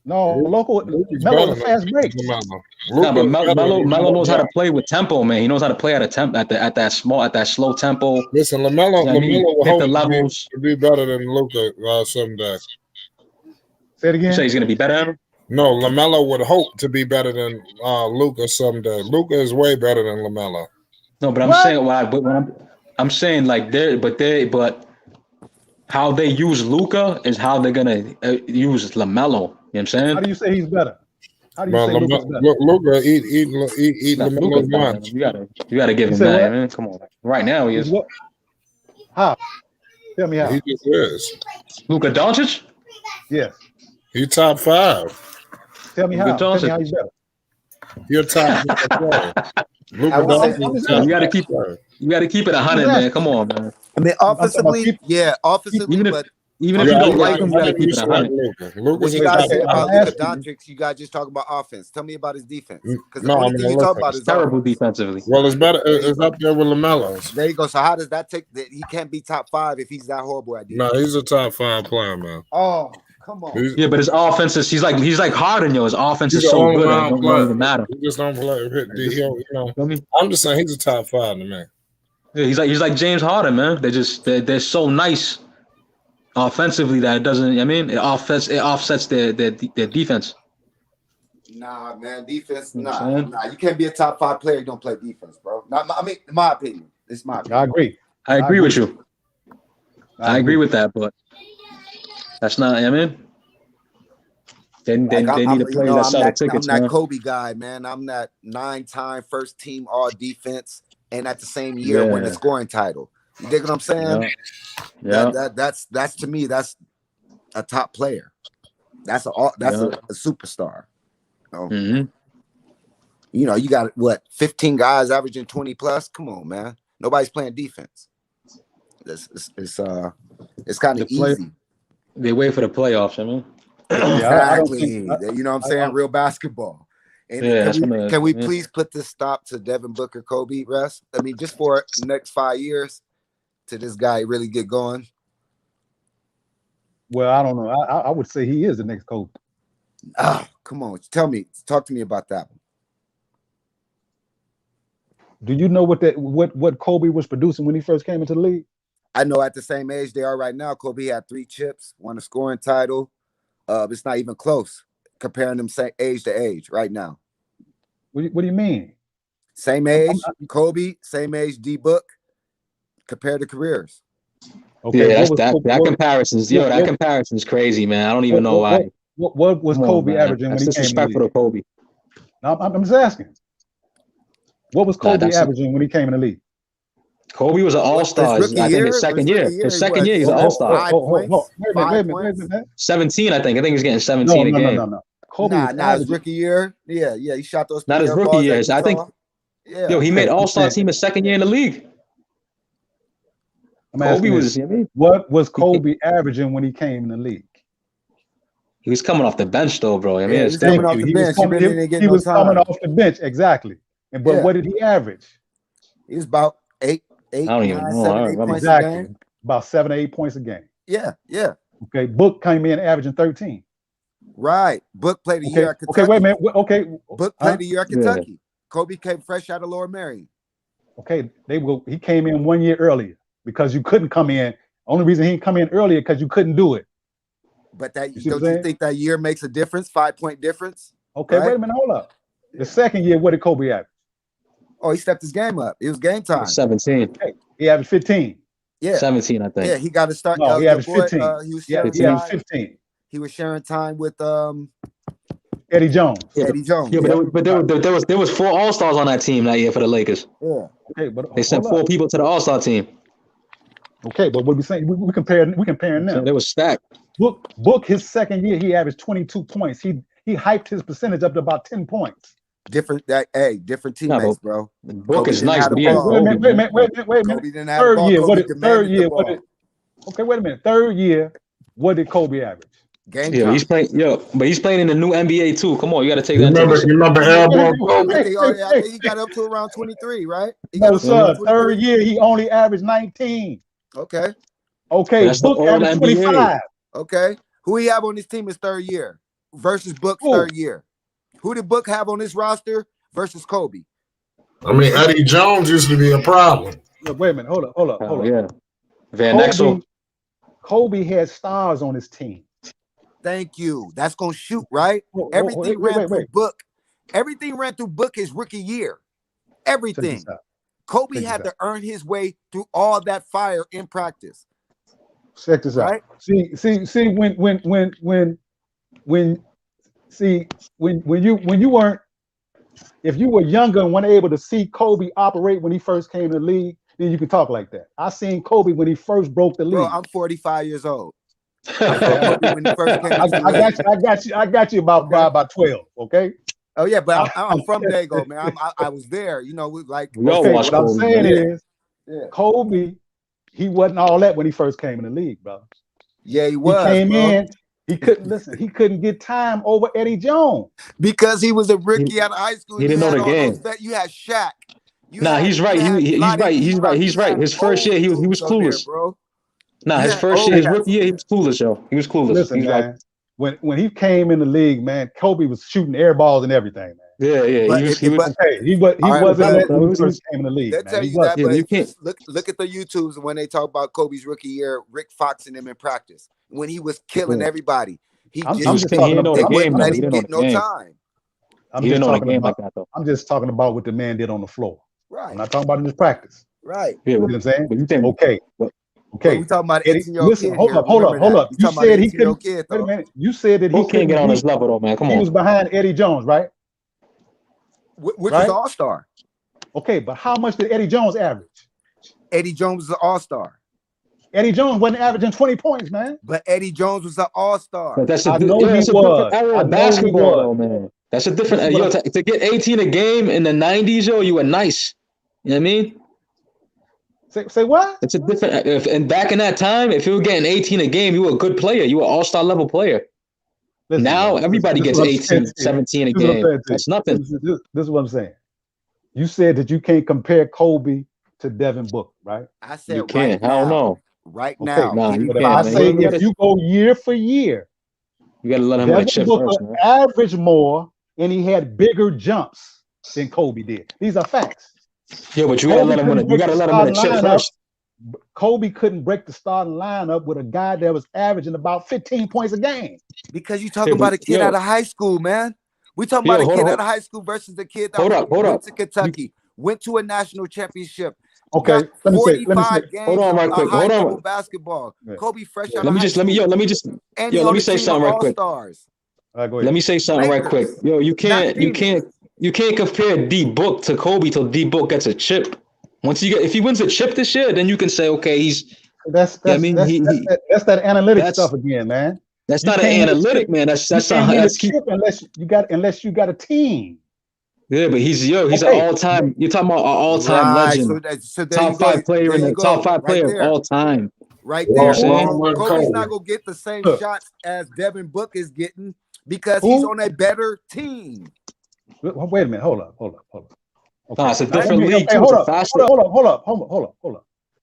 [SPEAKER 3] No,
[SPEAKER 1] Luka's
[SPEAKER 3] Melo
[SPEAKER 1] better
[SPEAKER 3] is a fast break.
[SPEAKER 1] than LaMelo.
[SPEAKER 8] Nah, but
[SPEAKER 1] Luka's better than
[SPEAKER 8] Melo knows how to
[SPEAKER 1] LeBron.
[SPEAKER 8] play with tempo, man. He knows how to play at that slow tempo.
[SPEAKER 1] Listen,
[SPEAKER 8] You know
[SPEAKER 1] LaMelo
[SPEAKER 8] what I mean?
[SPEAKER 1] will
[SPEAKER 8] Hit
[SPEAKER 1] hope
[SPEAKER 8] the
[SPEAKER 1] to
[SPEAKER 8] levels.
[SPEAKER 1] be better than Luka someday.
[SPEAKER 3] Say it
[SPEAKER 8] You say
[SPEAKER 3] again.
[SPEAKER 8] he's gonna be better than him?
[SPEAKER 1] No, LaMelo would hope to be better than Luka someday. Luka is way better than LaMelo.
[SPEAKER 8] No, but I'm
[SPEAKER 3] What?
[SPEAKER 8] saying I'm saying like but how they use Luka is how they're gonna use LaMelo. You know what I'm saying?
[SPEAKER 3] How do you say he's better? How do you
[SPEAKER 1] But
[SPEAKER 3] say Luka's better?
[SPEAKER 1] Luka eat
[SPEAKER 8] Nah,
[SPEAKER 1] LaMelo's
[SPEAKER 8] Luka's better
[SPEAKER 1] lunch.
[SPEAKER 8] than him. You gotta give
[SPEAKER 3] You
[SPEAKER 8] him
[SPEAKER 3] say
[SPEAKER 8] that,
[SPEAKER 3] what?
[SPEAKER 8] man. Come on. Right now he
[SPEAKER 3] He's
[SPEAKER 8] is.
[SPEAKER 3] what? How? Tell me how.
[SPEAKER 1] He just is.
[SPEAKER 8] Luka Doncic?
[SPEAKER 3] Yes.
[SPEAKER 1] He top 5.
[SPEAKER 3] Tell me
[SPEAKER 8] Luka
[SPEAKER 3] how. Tell me
[SPEAKER 8] Doncic.
[SPEAKER 3] how he's better.
[SPEAKER 1] You're top 5 player. Luka
[SPEAKER 7] I would say-
[SPEAKER 1] Doncic is
[SPEAKER 3] I'm
[SPEAKER 1] top
[SPEAKER 8] You gotta
[SPEAKER 1] 5
[SPEAKER 8] keep
[SPEAKER 1] player.
[SPEAKER 8] you gotta keep it 100, man. Come on, man.
[SPEAKER 7] I mean,
[SPEAKER 3] talking about
[SPEAKER 7] offensively,
[SPEAKER 3] keep-
[SPEAKER 7] yeah, offensively,
[SPEAKER 8] Even if
[SPEAKER 7] but
[SPEAKER 8] even
[SPEAKER 7] I
[SPEAKER 8] if you
[SPEAKER 7] mean,
[SPEAKER 8] don't
[SPEAKER 7] like
[SPEAKER 8] like him,
[SPEAKER 7] him,
[SPEAKER 8] you gotta keep it
[SPEAKER 1] Luka.
[SPEAKER 8] 100.
[SPEAKER 7] what
[SPEAKER 1] Luka's
[SPEAKER 7] you
[SPEAKER 1] his
[SPEAKER 7] gotta
[SPEAKER 1] top
[SPEAKER 7] say
[SPEAKER 3] I'm
[SPEAKER 7] about
[SPEAKER 1] 5.
[SPEAKER 7] Luka
[SPEAKER 3] asking you.
[SPEAKER 7] Doncic, you gotta just talk about offense. Tell me about his defense, because the
[SPEAKER 1] No,
[SPEAKER 7] only
[SPEAKER 1] I'm
[SPEAKER 7] thing
[SPEAKER 1] gonna
[SPEAKER 7] you talk
[SPEAKER 1] look.
[SPEAKER 7] about is
[SPEAKER 8] Terrible
[SPEAKER 7] offense.
[SPEAKER 8] defensively.
[SPEAKER 1] Well, it's better.
[SPEAKER 7] There you
[SPEAKER 1] It's
[SPEAKER 7] go.
[SPEAKER 1] up there with LaMelo's.
[SPEAKER 7] There you go. So how does that take that? He can't be top 5 if he's that horrible at
[SPEAKER 1] No,
[SPEAKER 7] defense.
[SPEAKER 1] he's a top 5 player, man.
[SPEAKER 7] Oh, come on.
[SPEAKER 1] He's
[SPEAKER 8] Yeah, but his offense is he's like Harden, yo. His offense is
[SPEAKER 1] an
[SPEAKER 8] so good that it
[SPEAKER 1] all-around
[SPEAKER 8] don't
[SPEAKER 1] player.
[SPEAKER 8] even matter.
[SPEAKER 1] He just don't play. You know,
[SPEAKER 8] Feel me?
[SPEAKER 1] I'm just saying he's a top 5 to me.
[SPEAKER 8] Yeah, he's like James Harden, man. They're so nice offensively that it doesn't. I mean, it offsets their defense.
[SPEAKER 7] Nah, man, defense.
[SPEAKER 8] You know what I'm saying?
[SPEAKER 7] Nah. You can't be a top 5 player. You don't play defense, bro. I mean, in my opinion, it's my opinion.
[SPEAKER 3] I agree.
[SPEAKER 8] I agree with you. I agree
[SPEAKER 3] agree.
[SPEAKER 8] with that, but that's not. I mean, they need to play that sell the tickets,
[SPEAKER 7] I'm that
[SPEAKER 8] man.
[SPEAKER 7] Kobe guy, man. I'm that 9-time first team all defense, and at the same year win a
[SPEAKER 8] Yeah.
[SPEAKER 7] scoring title. You dig what I'm saying?
[SPEAKER 8] Yeah.
[SPEAKER 7] That's to me, that's a top player. That's a superstar.
[SPEAKER 8] Mm-hmm.
[SPEAKER 7] You know, you got what 15 guys averaging 20 plus. Come on, man. Nobody's playing defense. It's kind of easy.
[SPEAKER 8] They wait for the playoffs. I mean,
[SPEAKER 7] Exactly. You know what I'm saying? Real basketball. And
[SPEAKER 8] Yeah,
[SPEAKER 7] can we please put this stop to Devin Booker, Kobe, Russ? I mean, just for the next 5 years to this guy really get going.
[SPEAKER 3] Well, I don't know. I would say he is the next Kobe.
[SPEAKER 7] Ah, come on. Talk to me about that one.
[SPEAKER 3] Do you know what Kobe was producing when he first came into the league?
[SPEAKER 7] I know at the same age they are right now, Kobe had 3 chips, won a scoring title. It's not even close comparing them age to age right now.
[SPEAKER 3] What do you mean?
[SPEAKER 7] Same age, Kobe, same age, D Book, compared to careers.
[SPEAKER 3] Okay,
[SPEAKER 8] yeah, that comparison is crazy, man. I don't even know why.
[SPEAKER 3] What was Kobe averaging when he came in the
[SPEAKER 8] disrespectful
[SPEAKER 3] league?
[SPEAKER 8] to Kobe.
[SPEAKER 3] No, I'm just asking. What was Kobe averaging when he came in the league?
[SPEAKER 8] Kobe was an all-star. I think his second year. His second year, he's an all-star.
[SPEAKER 3] Wait a minute.
[SPEAKER 8] 17, I think. I think he's getting 17 a game.
[SPEAKER 3] No. Kobe
[SPEAKER 7] his rookie year. Yeah, he shot those.
[SPEAKER 8] Not his rookie years. I think.
[SPEAKER 7] Yeah.
[SPEAKER 8] Yo, he made all-star team his second year in the league.
[SPEAKER 3] Kobe was. What was Kobe averaging when he came in the league?
[SPEAKER 8] He was coming off the bench, though, bro. I mean,
[SPEAKER 7] he was coming off the bench.
[SPEAKER 3] He was coming off the bench, exactly. But what did he average?
[SPEAKER 7] He was about 8,
[SPEAKER 8] I don't even know.
[SPEAKER 7] 7, 8 points a game.
[SPEAKER 3] About 7 to 8 points a game.
[SPEAKER 7] Yeah.
[SPEAKER 3] Okay, Book came in averaging 13.
[SPEAKER 7] Right. Book played a year at Kentucky.
[SPEAKER 3] Okay, wait a minute. Okay.
[SPEAKER 7] Book played a year at Kentucky. Kobe came fresh out of Lower Merion.
[SPEAKER 3] Okay, he came in 1 year earlier because you couldn't come in. Only reason he didn't come in earlier because you couldn't do it.
[SPEAKER 7] But don't you think that year makes a difference? 5-point difference?
[SPEAKER 3] Okay, right? Wait a minute, hold up. The second year, what did Kobe average?
[SPEAKER 7] Oh, he stepped his game up. It was game time.
[SPEAKER 8] 17.
[SPEAKER 3] Okay. He averaged 15.
[SPEAKER 7] Yeah.
[SPEAKER 8] 17, I think.
[SPEAKER 7] Yeah, he got to start.
[SPEAKER 3] No, he averaged 15.
[SPEAKER 7] He was sharing
[SPEAKER 3] he averaged 15.
[SPEAKER 7] He was sharing time with
[SPEAKER 3] Eddie Jones.
[SPEAKER 7] Eddie Jones.
[SPEAKER 8] Yeah, but there was 4 all-stars on that team that year for the Lakers.
[SPEAKER 7] Yeah.
[SPEAKER 3] Okay, but
[SPEAKER 8] they sent 4 people to the all-star team.
[SPEAKER 3] Okay, but what we saying? We comparing them.
[SPEAKER 8] So they was stacked.
[SPEAKER 3] Book his second year, he averaged 22 points. He hyped his percentage up to about 10 points.
[SPEAKER 7] Different teammates, bro.
[SPEAKER 8] Book is nice.
[SPEAKER 3] Wait a minute.
[SPEAKER 7] Kobe didn't have the ball.
[SPEAKER 3] Okay, wait a minute. Third year, what did Kobe average?
[SPEAKER 7] Game
[SPEAKER 8] time. He's playing in the new NBA too. Come on, you got to take that.
[SPEAKER 1] Remember elbow?
[SPEAKER 7] I think he got up to around 23, right?
[SPEAKER 3] No, sir. Third year, he only averaged 19.
[SPEAKER 7] Okay.
[SPEAKER 3] Book averaged 25.
[SPEAKER 7] Okay. Who he have on his team his third year versus Book's
[SPEAKER 3] Who?
[SPEAKER 7] third year? Who did Book have on his roster versus Kobe?
[SPEAKER 1] I mean, Eddie Jones used to be a problem.
[SPEAKER 3] Look, wait a minute. Hold up.
[SPEAKER 8] Yeah. Van Exel.
[SPEAKER 3] Kobe had stars on his team.
[SPEAKER 7] Thank you. That's gonna shoot, right? Everything ran through Book. Everything ran through Book his rookie year. Everything. Kobe had to earn his way through all that fire in practice.
[SPEAKER 3] Check this out. See, when you weren't, if you were younger and weren't able to see Kobe operate when he first came to the league, then you can talk like that. I seen Kobe when he first broke the league.
[SPEAKER 7] Bro, I'm 45 years old.
[SPEAKER 3] I got you about 12. Okay.
[SPEAKER 7] Oh yeah, but I'm from Dago, man. I was there. You know, like
[SPEAKER 3] what I'm saying is, Kobe, he wasn't all that when he first came in the league, bro.
[SPEAKER 7] Yeah, he was.
[SPEAKER 3] He came in. He couldn't listen. He couldn't get time over Eddie Jones
[SPEAKER 7] because he was a rookie out of high school.
[SPEAKER 8] He didn't know the game.
[SPEAKER 7] You had Shaq.
[SPEAKER 8] He's right. He's right. His first year, he was clueless,
[SPEAKER 7] bro.
[SPEAKER 8] His first year, his rookie year, he was clueless, yo. He was clueless.
[SPEAKER 3] Listen, man. Right. When he came in the league, man, Kobe was shooting air balls and everything, man.
[SPEAKER 8] Yeah. He wasn't
[SPEAKER 3] that when he first came in the league.
[SPEAKER 7] They'll tell you that, but you can't look at the YouTubes when they talk about Kobe's rookie year, Rick Fox and him in practice when he was killing everybody. He just
[SPEAKER 8] didn't know the game.
[SPEAKER 7] Let him get no time.
[SPEAKER 3] He didn't know the game like that, though. I'm just talking about what the man did on the floor.
[SPEAKER 7] Right.
[SPEAKER 3] I'm not talking about in his practice.
[SPEAKER 7] Right.
[SPEAKER 3] You know what I'm saying?
[SPEAKER 8] But you think,
[SPEAKER 3] okay.
[SPEAKER 7] Okay. We talking about 18-year-old kid.
[SPEAKER 3] Hold up. You said he couldn't. Wait a minute. You said that he
[SPEAKER 8] can't get on his level, though, man. Come on.
[SPEAKER 3] He was behind Eddie Jones, right?
[SPEAKER 7] Which is all-star.
[SPEAKER 3] Okay, but how much did Eddie Jones average?
[SPEAKER 7] Eddie Jones was an all-star.
[SPEAKER 3] Eddie Jones wasn't averaging 20 points, man.
[SPEAKER 7] But Eddie Jones was an all-star.
[SPEAKER 8] But that's a different era of basketball, though, man. That's a different. Yo, to get 18 a game in the 90s, yo, you were nice. You know what I mean?
[SPEAKER 3] Say what?
[SPEAKER 8] It's a different. And back in that time, if you were getting 18 a game, you were a good player. You were an all-star level player. Listen, now everybody gets 18, 17 a game. That's nothing.
[SPEAKER 3] This is what I'm saying. You said that you can't compare Kobe to Devin Booker, right?
[SPEAKER 7] I said
[SPEAKER 8] you can't. I don't know.
[SPEAKER 7] Right now.
[SPEAKER 3] I say if you go year for year,
[SPEAKER 8] you got to let him like chip first, man.
[SPEAKER 3] Average more, and he had bigger jumps than Kobe did. These are facts.
[SPEAKER 8] Yeah, but you got to let him win. You got to let him win a chip first.
[SPEAKER 3] Kobe couldn't break the starting lineup with a guy that was averaging about 15 points a game.
[SPEAKER 7] Because you talking about a kid out of high school, man. We talking about a kid out of high school versus the kid that went to Kentucky, went to a national championship.
[SPEAKER 3] Okay, let me say.
[SPEAKER 8] Hold on, right quick. Hold on.
[SPEAKER 7] Basketball. Kobe fresh out
[SPEAKER 8] of high
[SPEAKER 7] school.
[SPEAKER 8] Let me say something right quick. Let me say something right quick. Yo, you can't compare D Book to Kobe till D Book gets a chip. If he wins a chip this year, then you can say, okay, he's.
[SPEAKER 3] That's that analytic stuff again, man.
[SPEAKER 8] That's not an analytic, man. That's
[SPEAKER 3] unless you got a team.
[SPEAKER 8] Yeah, but he's an all-time. You're talking about an all-time legend, top five player in the top five player of all time.
[SPEAKER 7] Right there, Kobe's not gonna get the same shots as Devin Book is getting because he's on a better team.
[SPEAKER 3] Wait a minute, hold up.
[SPEAKER 8] Okay. It's a different league.
[SPEAKER 3] Hold up.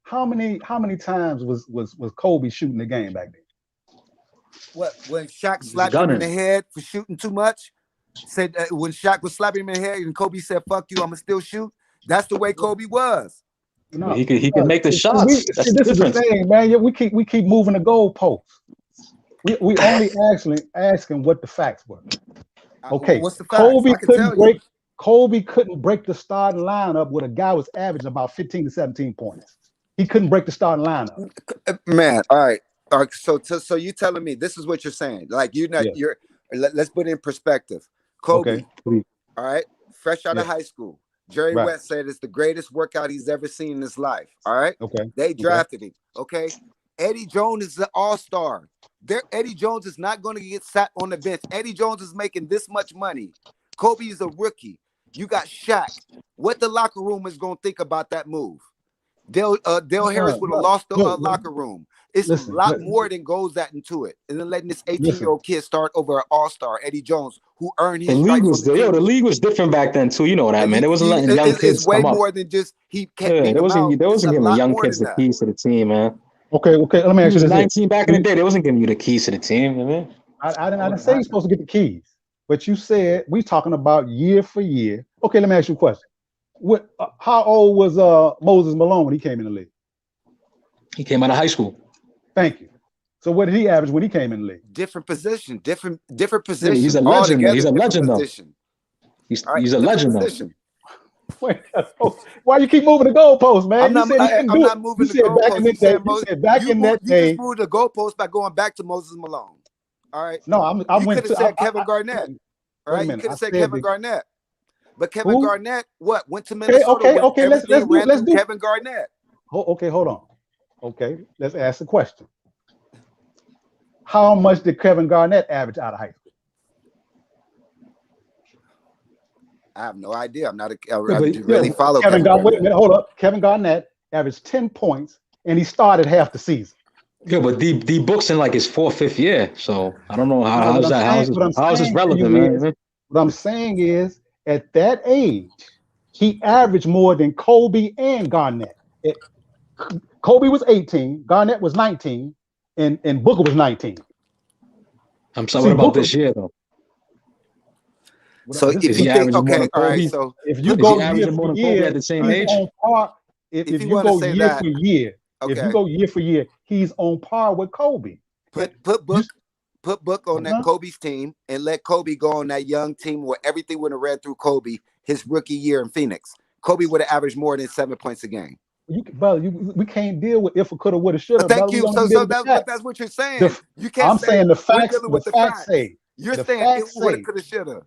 [SPEAKER 3] How many times was Kobe shooting the game back then?
[SPEAKER 7] What, when Shaq slapped him in the head for shooting too much? Said when Shaq was slapping him in the head and Kobe said, "Fuck you, I'ma still shoot." That's the way Kobe was.
[SPEAKER 8] No, he can make the shots.
[SPEAKER 3] This is the thing, man. We keep moving the goalposts. We only actually asking what the facts were. Okay,
[SPEAKER 7] what's the facts?
[SPEAKER 3] Kobe couldn't break the starting lineup with a guy was averaging about 15 to 17 points. He couldn't break the starting lineup.
[SPEAKER 7] Man, all right. So you telling me this is what you're saying? Like let's put it in perspective. Kobe, all right, fresh out of high school. Jerry West said it's the greatest workout he's ever seen in his life. All right.
[SPEAKER 3] Okay.
[SPEAKER 7] They drafted him. Okay. Eddie Jones is an all-star. Eddie Jones is not going to get sat on the bench. Eddie Jones is making this much money. Kobe is a rookie. You got Shaq. What the locker room is going to think about that move? Dale Harris would have lost the locker room. It's a lot more than goes that into it. And then letting this 18-year-old kid start over an all-star, Eddie Jones, who earned his stripes.
[SPEAKER 8] The league was different back then too. You know what I mean? It wasn't letting young kids
[SPEAKER 7] come up. It's way more than just he kept
[SPEAKER 8] there wasn't giving young kids the keys to the team, man.
[SPEAKER 3] Okay. Let me
[SPEAKER 8] He
[SPEAKER 3] ask you
[SPEAKER 8] was
[SPEAKER 3] this:
[SPEAKER 8] 19 back in the day. They wasn't giving you the keys to the team. I mean,
[SPEAKER 3] I didn't say you're supposed to get the keys, but you said we talking about year for year. Okay, let me ask you a question. How old was Moses Malone when he came in the league?
[SPEAKER 8] he came out of high school.
[SPEAKER 3] Thank you. So what did he average when he came in the league?
[SPEAKER 7] Different position, different position.
[SPEAKER 8] Yeah, he's a legend. He's a legend though. He's a legend though.
[SPEAKER 3] Wait, why you keep moving the goalpost, man?
[SPEAKER 7] I'm not moving the goalpost.
[SPEAKER 3] You said back in that day.
[SPEAKER 7] You just moved the goalpost by going back to Moses Malone. All right.
[SPEAKER 3] No,
[SPEAKER 7] you could have said Kevin Garnett. All right. You could have said Kevin Garnett. But Kevin Garnett, went to Minnesota.
[SPEAKER 3] Okay. Let's do
[SPEAKER 7] Kevin Garnett.
[SPEAKER 3] Okay, hold on. Okay, let's ask the question. How much did Kevin Garnett average out of high school?
[SPEAKER 7] I have no idea. I'm not really follow
[SPEAKER 3] Kevin Garnett. Wait a minute, hold up. Kevin Garnett averaged 10 points, and he started half the season.
[SPEAKER 8] Yeah, but the book's in like his 4th, 5th year, so I don't know how is this relevant, man?
[SPEAKER 3] What I'm saying is, at that age, he averaged more than Kobe and Garnett. Kobe was 18, Garnett was 19, and Booker was 19.
[SPEAKER 8] I'm sorry, what about this year though?
[SPEAKER 7] So if you think, okay, all right. So
[SPEAKER 3] if you go year for year
[SPEAKER 8] at the same age,
[SPEAKER 3] on par. If you go year for year, if you go year for year, he's on par with Kobe.
[SPEAKER 7] Put Book on that Kobe's team and let Kobe go on that young team where everything would have ran through Kobe his rookie year in Phoenix. Kobe would have averaged more than 7 points a game.
[SPEAKER 3] We can't deal with if, coulda, woulda, shoulda.
[SPEAKER 7] Thank you. So that's what you're saying. You can't.
[SPEAKER 3] I'm saying the facts. The facts say.
[SPEAKER 7] You're saying it woulda, coulda, shoulda.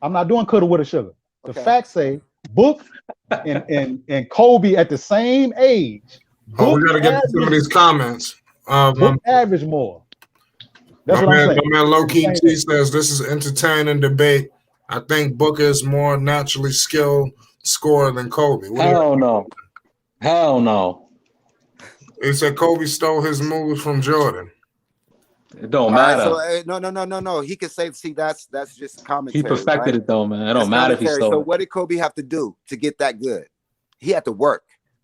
[SPEAKER 3] I'm not doing coulda, woulda, shoulda. The facts say Book and Kobe at the same age.
[SPEAKER 1] We gotta get to some of these comments.
[SPEAKER 3] Book average more. That's what I'm saying.
[SPEAKER 1] My man Low Key T says this is entertaining debate. I think Booker is more naturally skilled scorer than Kobe.
[SPEAKER 8] Hell no.
[SPEAKER 1] He said Kobe stole his moves from Jordan.
[SPEAKER 8] It don't matter.
[SPEAKER 7] Right, so, no. He could say, see, that's just commentary.
[SPEAKER 8] He perfected it though, man. It don't matter if he stole.
[SPEAKER 7] So what did Kobe have to do to get that good? He had to work.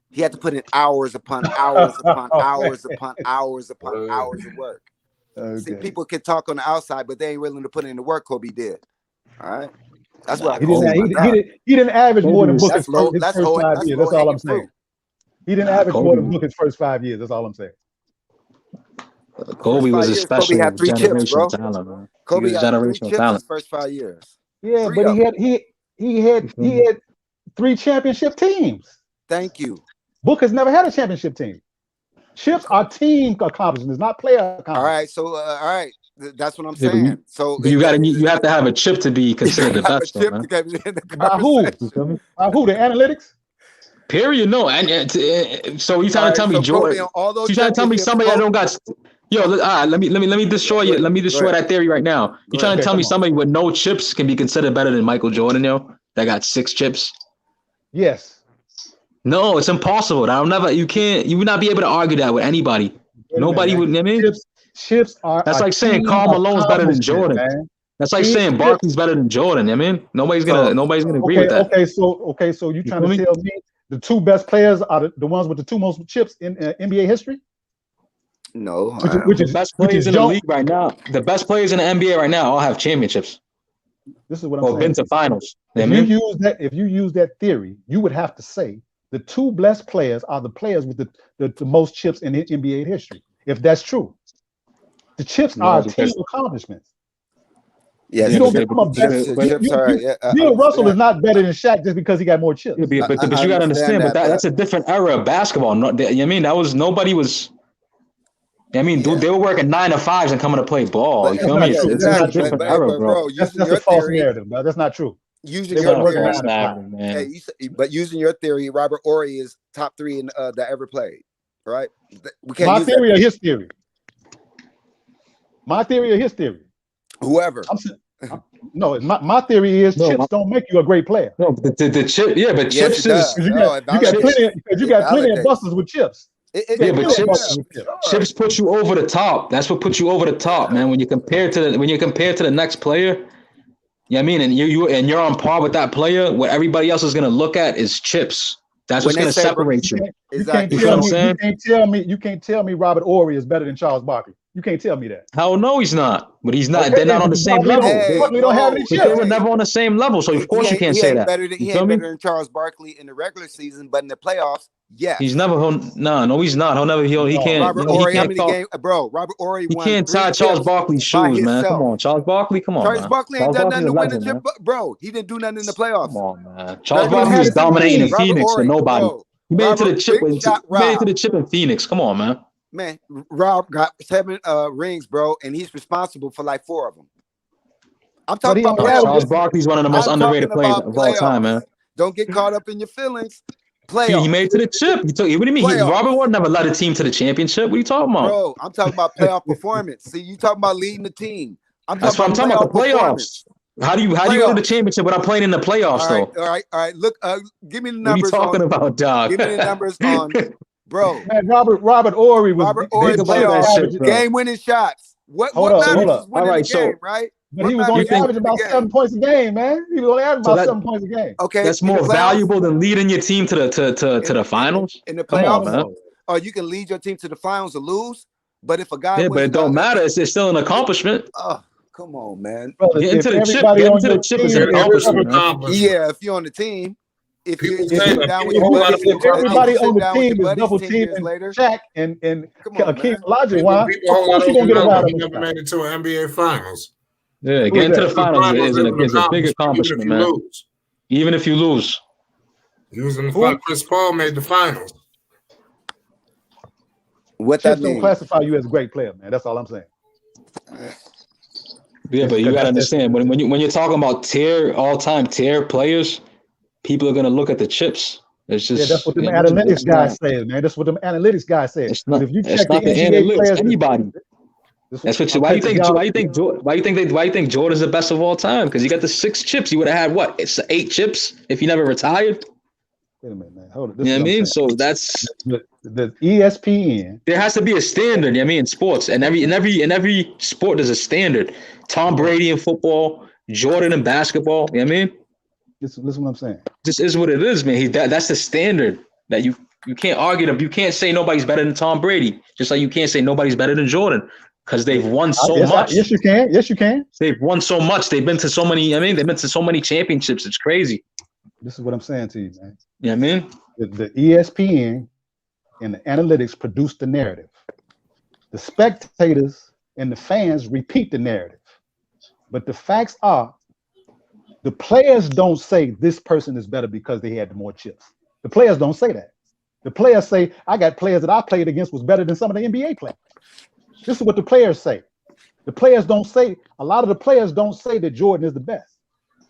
[SPEAKER 7] He had to put in hours upon hours upon hours upon hours upon hours of work. Okay. See, people can talk on the outside, but they ain't willing to put in the work Kobe did. All right. That's what
[SPEAKER 3] he didn't average more than Booker's first 5 years. That's all I'm saying. He didn't average more than Booker's first 5 years. That's all I'm saying.
[SPEAKER 8] Kobe was a special
[SPEAKER 7] Kobe had 3 chips, bro.
[SPEAKER 8] Talent, man.
[SPEAKER 7] Kobe had 3 chips his first 5 years.
[SPEAKER 3] Yeah, but he had 3 championship teams.
[SPEAKER 7] Thank you.
[SPEAKER 3] Booker's never had a championship team. Chips are team accomplishments, not player accomplishments.
[SPEAKER 7] All right, so all right, that's what I'm saying. So
[SPEAKER 8] you have to have a chip to be considered the best.
[SPEAKER 3] By who? By who? The analytics?
[SPEAKER 8] Period. No, and so you trying to tell me Jordan? You trying to tell me somebody that don't got? Yo, let me destroy you. Let me destroy that theory right now. You trying to tell me somebody with no chips can be considered better than Michael Jordan, yo? That got 6 chips.
[SPEAKER 3] Yes.
[SPEAKER 8] No, it's impossible. You would not be able to argue that with anybody. Nobody would. I mean,
[SPEAKER 3] chips are.
[SPEAKER 8] That's like saying Karl Malone's better than Jordan. Man. That's like saying Barkley's better than Jordan. I mean, nobody's gonna agree with that.
[SPEAKER 3] Okay, so you trying to tell me the 2 best players are the ones with the 2 most chips in NBA history?
[SPEAKER 7] No,
[SPEAKER 8] which is best players in the league right now. The best players in the NBA right now all have championships.
[SPEAKER 3] This is what I'm saying.
[SPEAKER 8] Or been to finals.
[SPEAKER 3] If you use that theory, you would have to say the 2 best players are the players with the most chips in NBA history. If that's true, the chips are team accomplishments.
[SPEAKER 7] Yeah,
[SPEAKER 3] you don't become a better. Bill Russell is not better than Shaq just because he got more chips.
[SPEAKER 8] Yeah, but you got to understand, that's a different era of basketball. I mean, nobody was. I mean, dude, they were working 9 to 5s and coming to play ball. You feel me? It's a different era, bro.
[SPEAKER 3] That's a false narrative, bro. That's not true.
[SPEAKER 7] Using your theory, but using your theory, Robert Horry is top 3 in that ever played, right?
[SPEAKER 3] We can't. My theory or his theory? My theory or his theory?
[SPEAKER 7] Whoever.
[SPEAKER 3] No, my theory is chips don't make you a great player.
[SPEAKER 8] No, but the chip, yeah, but chips is
[SPEAKER 3] you got plenty of busters with chips.
[SPEAKER 8] Chips put you over the top. That's what puts you over the top, man. When you compare to the next player, I mean, and you're on par with that player. What everybody else is gonna look at is chips. That's what's going to separate you.
[SPEAKER 3] Exactly. You can't tell me Robert Horry is better than Charles Barkley. You can't tell me that.
[SPEAKER 8] Hell no, he's not. But he's not. Okay, they're not on the same level.
[SPEAKER 3] Barkley don't have any chips.
[SPEAKER 8] They were never on the same level, so of course you can't say that.
[SPEAKER 7] He ain't better than Charles Barkley in the regular season, but in the playoffs, yeah.
[SPEAKER 8] He's never. No, he's not. He'll never. He can't.
[SPEAKER 7] Robert Horry, how many games, bro? Robert Horry.
[SPEAKER 8] He can't tie Charles Barkley's shoes, man. Come on, Charles Barkley. Come on,
[SPEAKER 7] Charles Barkley ain't done nothing to win the chip, bro. He didn't do nothing in the playoffs.
[SPEAKER 8] Come on, man. Charles Barkley was dominating in Phoenix for nobody. He made it to the chip. He made it to the chip in Phoenix. Come on, man.
[SPEAKER 7] Man, Rob got 7 rings, bro, and he's responsible for like 4 of them. I'm talking about
[SPEAKER 8] Charles Barkley's one of the most underrated players of all time, man.
[SPEAKER 7] Don't get caught up in your feelings. Playoffs.
[SPEAKER 8] He made it to the chip. What do you mean? Robert Ward never led a team to the championship. What are you talking about?
[SPEAKER 7] Bro, I'm talking about playoff performance. See, you talking about leading the team.
[SPEAKER 8] That's what I'm talking about. The playoffs. How do you go to the championship without playing in the playoffs, though?
[SPEAKER 7] All right. Look, give me the numbers.
[SPEAKER 8] What are you talking about, dog?
[SPEAKER 7] Give me the numbers on, bro.
[SPEAKER 3] Man, Robert Horry was
[SPEAKER 7] game-winning shots. What matters is winning the game, right?
[SPEAKER 3] But he was only averaging about 7 points a game, man. He was only averaging about 7 points a game.
[SPEAKER 7] Okay,
[SPEAKER 8] that's more valuable than leading your team to the finals.
[SPEAKER 7] In the playoffs, or you can lead your team to the finals or lose. But if a guy,
[SPEAKER 8] but it don't matter. It's still an accomplishment.
[SPEAKER 7] Come on, man.
[SPEAKER 8] Getting to the chip is an accomplishment.
[SPEAKER 7] Yeah, if you're on the team. If
[SPEAKER 3] everybody on the team is double teaming Shaq and Akeem Olajuwon, of course you're gonna get around.
[SPEAKER 1] He never made it to an NBA Finals.
[SPEAKER 8] Yeah, getting to the finals is a big accomplishment, man. Even if you lose.
[SPEAKER 1] He was in the final. Chris Paul made the finals.
[SPEAKER 7] What that
[SPEAKER 3] don't classify you as a great player, man. That's all I'm saying.
[SPEAKER 8] Yeah, but you gotta understand when you're talking about all-time tier players, people are gonna look at the chips. It's just
[SPEAKER 3] that's what the analytics guys say, man. That's what the analytics guys say.
[SPEAKER 8] It's not,
[SPEAKER 3] if you
[SPEAKER 8] check the NBA players, anybody. That's what. Why you think Jordan's the best of all time? Because he got the 6 chips. He would have had what? It's 8 chips if he never retired.
[SPEAKER 3] Wait a minute, man. Hold on.
[SPEAKER 8] You know what I mean? So that's
[SPEAKER 3] the ESPN.
[SPEAKER 8] There has to be a standard. You know what I mean, in sports, and every sport there's a standard. Tom Brady in football, Jordan in basketball. You know what I mean?
[SPEAKER 3] Listen what I'm saying.
[SPEAKER 8] This is what it is, man. That's the standard that you can't argue them. You can't say nobody's better than Tom Brady, just like you can't say nobody's better than Jordan, because they've won so much.
[SPEAKER 3] Yes, you can. Yes, you can.
[SPEAKER 8] They've won so much. They've been to so many. They've been to so many championships. It's crazy.
[SPEAKER 3] This is what I'm saying to you, man.
[SPEAKER 8] You know what I mean?
[SPEAKER 3] The ESPN and the analytics produce the narrative. The spectators and the fans repeat the narrative. But the facts are, the players don't say this person is better because they had more chips. The players don't say that. The players say, I got players that I played against was better than some of the NBA players. This is what the players say. The players don't say, a lot of the players don't say that Jordan is the best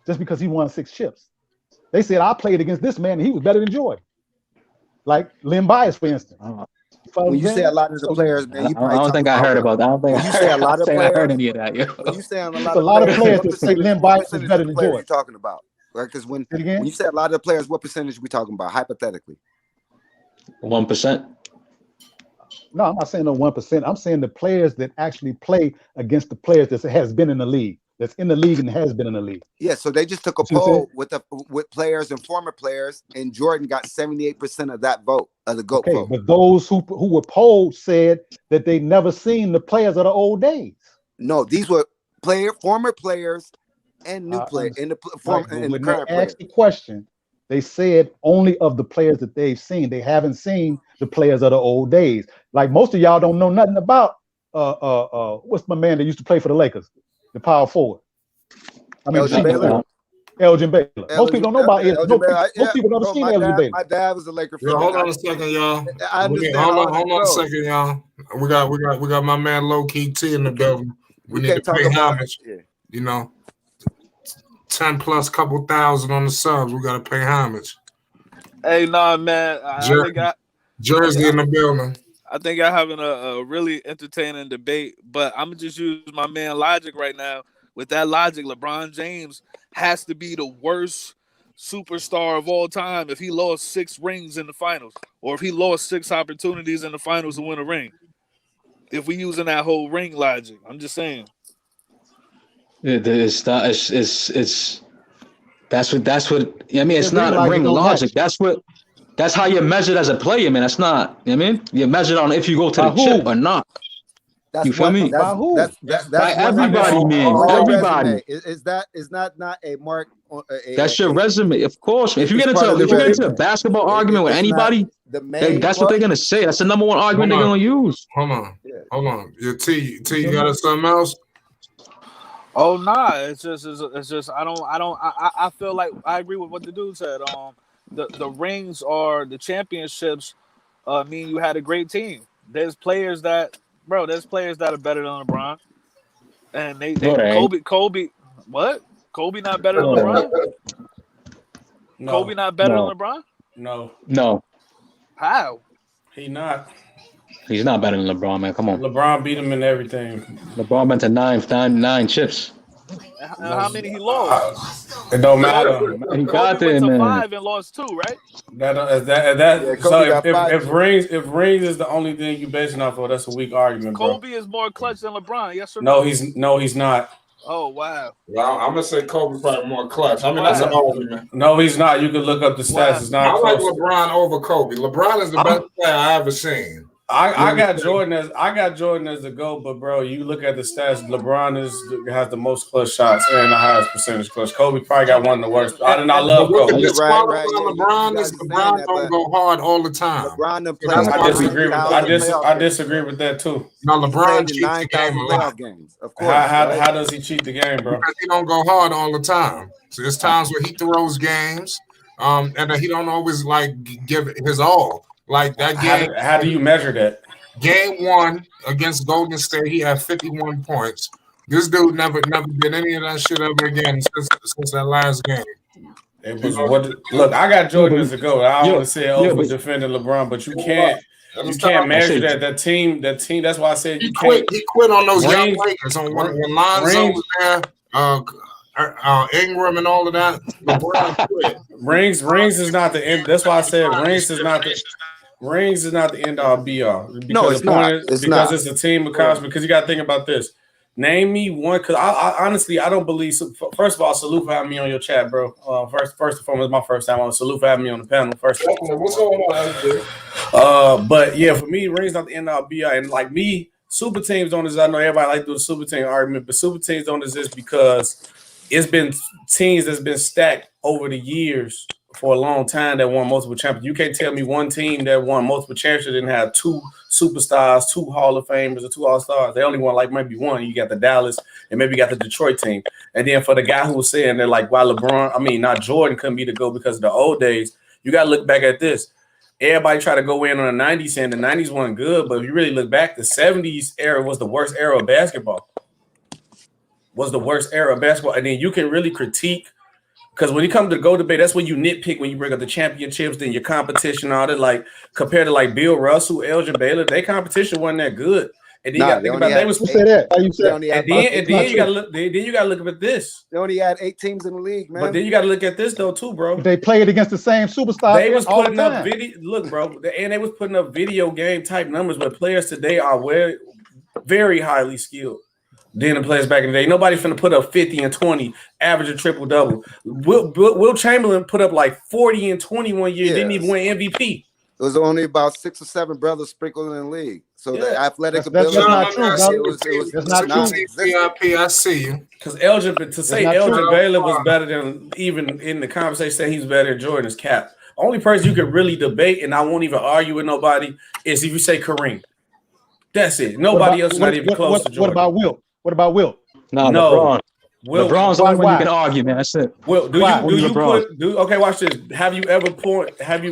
[SPEAKER 3] just because he won 6 chips. They said, I played against this man and he was better than Jordan. Like Len Bias, for instance.
[SPEAKER 7] When you say a lot of the players, man,
[SPEAKER 8] I don't think I heard about that. I don't think
[SPEAKER 7] you say a lot of players.
[SPEAKER 8] I heard any of that.
[SPEAKER 7] When you say a
[SPEAKER 3] lot of players that say Len Bias is better than Jordan.
[SPEAKER 7] You're talking about, right? Because when you say a lot of the players, what percentage are we talking about hypothetically?
[SPEAKER 8] 1%.
[SPEAKER 3] No, I'm not saying no 1%. I'm saying the players that actually play against the players that has been in the league. That's in the league and has been in the league.
[SPEAKER 7] Yeah, so they just took a poll with players and former players, and Jordan got 78% of that vote, of the GOAT vote.
[SPEAKER 3] But those who were polled said that they never seen the players of the old days.
[SPEAKER 7] No, these were former players and new players in the former and the current players.
[SPEAKER 3] Asked the question, they said only of the players that they've seen. They haven't seen the players of the old days. Like most of y'all don't know nothing about what's my man that used to play for the Lakers? The power forward. I mean, Elgin Baylor. Most people don't know about it. Most people never seen Elgin Baylor.
[SPEAKER 7] My dad was a Laker fan.
[SPEAKER 1] Hold on a second, y'all. Hold on a second, y'all. We got my man Low Key T in the building. We need to pay homage. You know, 10 plus couple thousand on the subs. We got to pay homage.
[SPEAKER 9] Hey, nah, man.
[SPEAKER 1] Jersey in the building.
[SPEAKER 9] I think I'm having a really entertaining debate, but I'm going to just use my man Logic right now. With that logic, LeBron James has to be the worst superstar of all time if he lost 6 rings in the finals, or if he lost 6 opportunities in the finals to win a ring. If we using that whole ring logic, I'm just saying.
[SPEAKER 8] That's what I mean. It's not ring logic. That's what That's how you're measured as a player, man. That's not, you know what I mean? You're measured on if you go to the chip or not.
[SPEAKER 7] That's
[SPEAKER 8] you feel
[SPEAKER 7] one,
[SPEAKER 8] me?
[SPEAKER 7] That's
[SPEAKER 8] by everybody, man. Everybody.
[SPEAKER 7] Is not a mark?
[SPEAKER 8] That's your resume, of course. If you get into a basketball argument with anybody, that's what they're gonna say. That's the number one argument they're gonna use.
[SPEAKER 1] Hold on. Your T, you got something else?
[SPEAKER 9] Oh nah, it's just I feel like I agree with what the dude said. The rings or the championships mean you had a great team. There's players that are better than LeBron, and they Kobe what? Kobe not better than LeBron?
[SPEAKER 10] No.
[SPEAKER 9] Kobe not better than LeBron?
[SPEAKER 10] No.
[SPEAKER 9] How?
[SPEAKER 10] He not.
[SPEAKER 8] He's not better than LeBron, man. Come on.
[SPEAKER 10] LeBron beat him in everything.
[SPEAKER 8] LeBron went to nine chips.
[SPEAKER 9] How many he lost?
[SPEAKER 10] It don't matter.
[SPEAKER 8] He got there,
[SPEAKER 9] went to
[SPEAKER 8] man.
[SPEAKER 9] 5 and lost 2, right?
[SPEAKER 10] So if rings is the only thing you basing off of, that's a weak argument, bro.
[SPEAKER 9] Kobe is more clutch than LeBron. Yes or no?
[SPEAKER 10] He's not.
[SPEAKER 9] Oh wow.
[SPEAKER 1] Well, I'm gonna say Kobe probably more clutch. I mean, that's an argument.
[SPEAKER 10] No, he's not. You can look up the stats. It's not.
[SPEAKER 1] I like LeBron over Kobe. LeBron is the best player I ever seen.
[SPEAKER 10] I got Jordan as the GOAT, but bro, you look at the stats. LeBron has the most clutch shots and the highest percentage clutch. Kobe probably got one of the worst. I love Kobe.
[SPEAKER 1] LeBron don't go hard all the time.
[SPEAKER 10] I disagree with that too.
[SPEAKER 1] No, LeBron cheats the game a lot.
[SPEAKER 7] Of course.
[SPEAKER 10] How does he cheat the game, bro?
[SPEAKER 1] Because he don't go hard all the time. So there's times where he throws games, and then he don't always give it his all. Like that game.
[SPEAKER 10] How do you measure that?
[SPEAKER 1] Game 1 against Golden State, he had 51 points. This dude never did any of that shit ever again since that last game.
[SPEAKER 10] Look, I got Jordan as a GOAT. I always say over defending LeBron, but you can't measure that. That team. That's why I said
[SPEAKER 1] he quit on those young Lakers on when Lonzo was there. Ingram and all of that. LeBron quit.
[SPEAKER 10] Rings is not the end. That's why I said rings is not the end all be all.
[SPEAKER 7] No, it's not.
[SPEAKER 10] Because it's a team accomplishment. Because you got to think about this. Name me one. Because I honestly I don't believe. First of all, salute for having me on your chat, bro. First and foremost, my first time on. Salute for having me on the panel. First.
[SPEAKER 1] What's going on?
[SPEAKER 10] But yeah, for me, rings not the end all be all. And like me, super teams don't exist. I know everybody like to do the super team argument, but super teams don't exist because it's been teams that's been stacked over the years for a long time that won multiple championships. You can't tell me one team that won multiple championships didn't have 2 superstars, 2 Hall of Famers, or 2 All-Stars. They only won maybe one. You got the Dallas and maybe you got the Detroit team. And then for the guy who was saying that why not Jordan couldn't be the GOAT because of the old days, you got to look back at this. Everybody try to go in on the 90s saying the 90s weren't good, but if you really look back, the 70s era was the worst era of basketball. And then you can really critique. Because when you come to the GOAT debate, that's when you nitpick when you bring up the championships, then your competition, all that. Compared to Bill Russell, Elgin Baylor, their competition wasn't that good. And then you got to think about they was.
[SPEAKER 3] Who said that? How you said?
[SPEAKER 10] And then you got to look. Then you got to look at this.
[SPEAKER 7] They only had 8 teams in the league, man.
[SPEAKER 10] But then you got to look at this though too, bro.
[SPEAKER 3] They played against the same superstars.
[SPEAKER 10] They was putting up video. Look, bro, and they was putting up video game type numbers. But players today are very highly skilled. Then the players back in the day, nobody finna put up 50 and 20, average a triple double. Will Chamberlain put up 40 and 20 one year, didn't even win MVP.
[SPEAKER 7] It was only about 6 or 7 brothers sprinkled in the league. So the athletic ability.
[SPEAKER 3] That's not true.
[SPEAKER 7] It was
[SPEAKER 3] not true.
[SPEAKER 1] VIP, I see you.
[SPEAKER 10] Because Elgin Baylor was better than, even in the conversation, say he's better than Jordan is cap. Only person you could really debate, and I won't even argue with nobody, is if you say Kareem. That's it. Nobody else is not even close to Jordan.
[SPEAKER 3] What about Wilt?
[SPEAKER 8] No. LeBron. LeBron's the only one you can argue, man. That's it.
[SPEAKER 10] Will, okay, watch this. Have you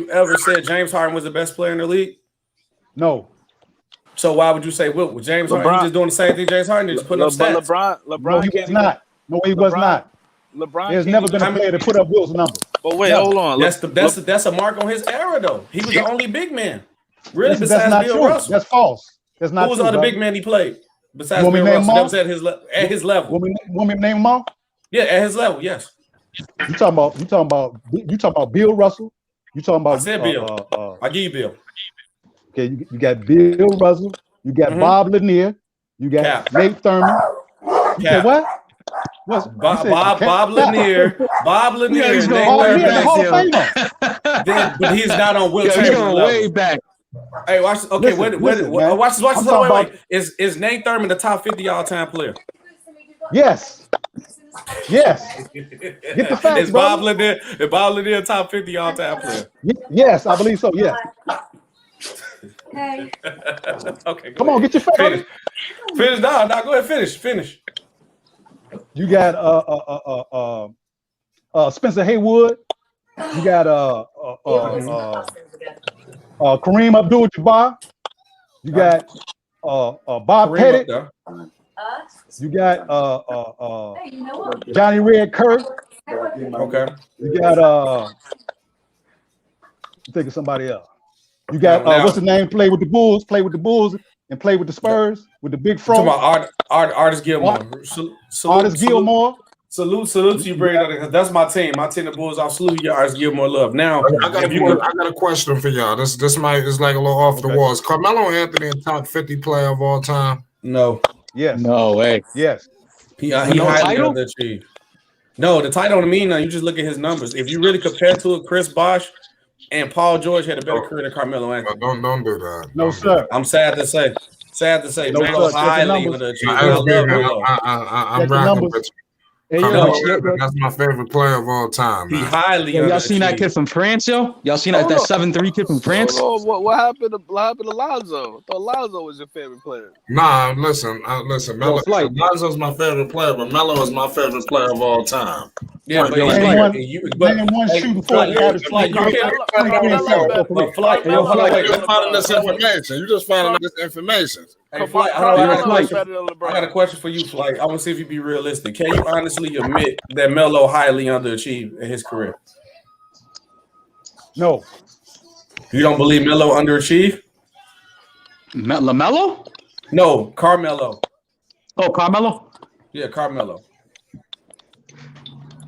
[SPEAKER 10] ever said James Harden was the best player in the league?
[SPEAKER 3] No.
[SPEAKER 10] So why would you say Wilt? With James Harden, he's just doing the same thing James Harden did, just putting up stats.
[SPEAKER 9] LeBron,
[SPEAKER 3] no, he was not. No, he was not.
[SPEAKER 9] LeBron.
[SPEAKER 3] There's never been a player to put up Wilt's number.
[SPEAKER 9] But wait, hold on.
[SPEAKER 10] That's a mark on his era, though. He was the only big man, really, besides
[SPEAKER 3] not
[SPEAKER 10] Bill
[SPEAKER 3] true.
[SPEAKER 10] Russell.
[SPEAKER 3] That's false. That's not
[SPEAKER 10] Who was
[SPEAKER 3] true,
[SPEAKER 10] the other
[SPEAKER 3] bro.
[SPEAKER 10] big man he played besides Bill Russell? That was at his level.
[SPEAKER 3] Want me to name them all?
[SPEAKER 10] Yeah, at his level, yes.
[SPEAKER 3] You talking about Bill Russell? You talking about?
[SPEAKER 10] I said Bill. I give you Bill.
[SPEAKER 3] Okay, you got Bill Russell. You got Bob Lanier. You got Nate Thurman. You said what?
[SPEAKER 10] Bob Lanier. Bob Lanier.
[SPEAKER 3] He's the Hall of Famer.
[SPEAKER 10] but he's not on Will Chamberlain
[SPEAKER 8] going
[SPEAKER 10] level.
[SPEAKER 8] way back.
[SPEAKER 10] Hey, watch. Okay, watch this. Wait. Is Nate Thurman the top 50 all-time player?
[SPEAKER 3] Yes. Yes. Get the facts,
[SPEAKER 10] Is Bob Lanier top 50 all-time player?
[SPEAKER 3] Yes, I believe so. Yeah.
[SPEAKER 11] Hey.
[SPEAKER 10] Okay.
[SPEAKER 3] Come on, get your facts.
[SPEAKER 10] Finish. No, go ahead. Finish.
[SPEAKER 3] You got Spencer Haywood. You got Kareem Abdul-Jabbar. You got Bob Pettit. You got Johnny Red Kirk.
[SPEAKER 10] Okay.
[SPEAKER 3] You got think of somebody else. You got what's his name? Played with the Bulls, and played with the Spurs with the big front.
[SPEAKER 10] Artis Gilmore.
[SPEAKER 3] Artis Gilmore.
[SPEAKER 10] Salute to you, Brady, because that's my team. My team, the Bulls. I'll salute you, Artis Gilmore. Love. Now,
[SPEAKER 1] I got a question for y'all. This might is like a little off the walls. Carmelo Anthony a top 50 player of all time?
[SPEAKER 10] No.
[SPEAKER 3] Yes.
[SPEAKER 8] No way.
[SPEAKER 3] Yes.
[SPEAKER 10] He highly underachieved. No, the title don't mean nothing. You just look at his numbers. If you really compare to it, Chris Bosh and Paul George had a better career than Carmelo Anthony.
[SPEAKER 1] Don't do that.
[SPEAKER 3] No, sir.
[SPEAKER 10] I'm sad to say. No, Melo highly underachieved.
[SPEAKER 1] I'm rocking with you.
[SPEAKER 8] Hey,
[SPEAKER 1] that's my favorite player of all time.
[SPEAKER 10] He highly.
[SPEAKER 8] Y'all seen that kid from France, yo? Y'all seen that 7'3" kid from France?
[SPEAKER 9] What happened to Lonzo? I thought Lonzo was your favorite player.
[SPEAKER 1] Nah, listen. Lonzo's my favorite player, but Melo is my favorite player of all time.
[SPEAKER 10] Yeah, but
[SPEAKER 3] one shooting for the average flight.
[SPEAKER 1] You just finding this information.
[SPEAKER 10] Hey, Flight, I got a question for you, Flight. I want to see if you be realistic. Can you honestly admit that Melo highly underachieved in his career?
[SPEAKER 3] No.
[SPEAKER 10] You don't believe Melo underachieved?
[SPEAKER 8] LaMelo?
[SPEAKER 10] No, Carmelo.
[SPEAKER 8] Oh, Carmelo?
[SPEAKER 10] Yeah, Carmelo.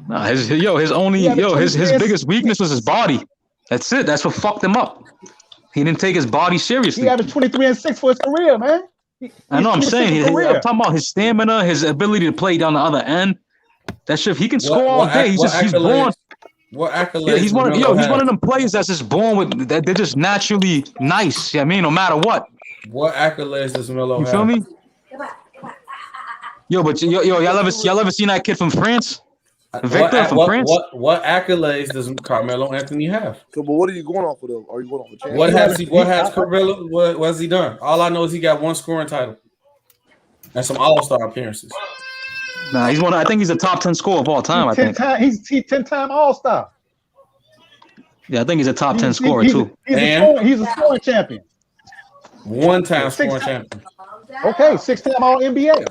[SPEAKER 8] Nah, his biggest weakness was his body. That's it. That's what fucked him up. He didn't take his body seriously.
[SPEAKER 3] He averaged 23 and 6 for his career, man.
[SPEAKER 8] I know. I'm saying. I'm talking about his stamina, his ability to play down the other end. That shit. He can score all day. He's born.
[SPEAKER 10] What accolades?
[SPEAKER 8] Yeah, he's one of them players that's just born with that. They're just naturally nice. I mean, no matter what.
[SPEAKER 10] What accolades does Melo have?
[SPEAKER 8] You feel me? Y'all ever seen that kid from France? Victor from France?
[SPEAKER 10] What accolades does Carmelo Anthony have?
[SPEAKER 12] So, but what are you going off of them? Are you going off of champions?
[SPEAKER 10] What has Carmelo? What has he done? All I know is he got one scoring title and some All-Star appearances.
[SPEAKER 8] Nah, he's one. I think he's a top 10 scorer of all time.
[SPEAKER 3] He's 10-time All-Star.
[SPEAKER 8] Yeah, I think he's a top 10 scorer too.
[SPEAKER 3] He's a scoring champion.
[SPEAKER 10] One-time scoring champion.
[SPEAKER 3] Okay, 6-time All-NBA.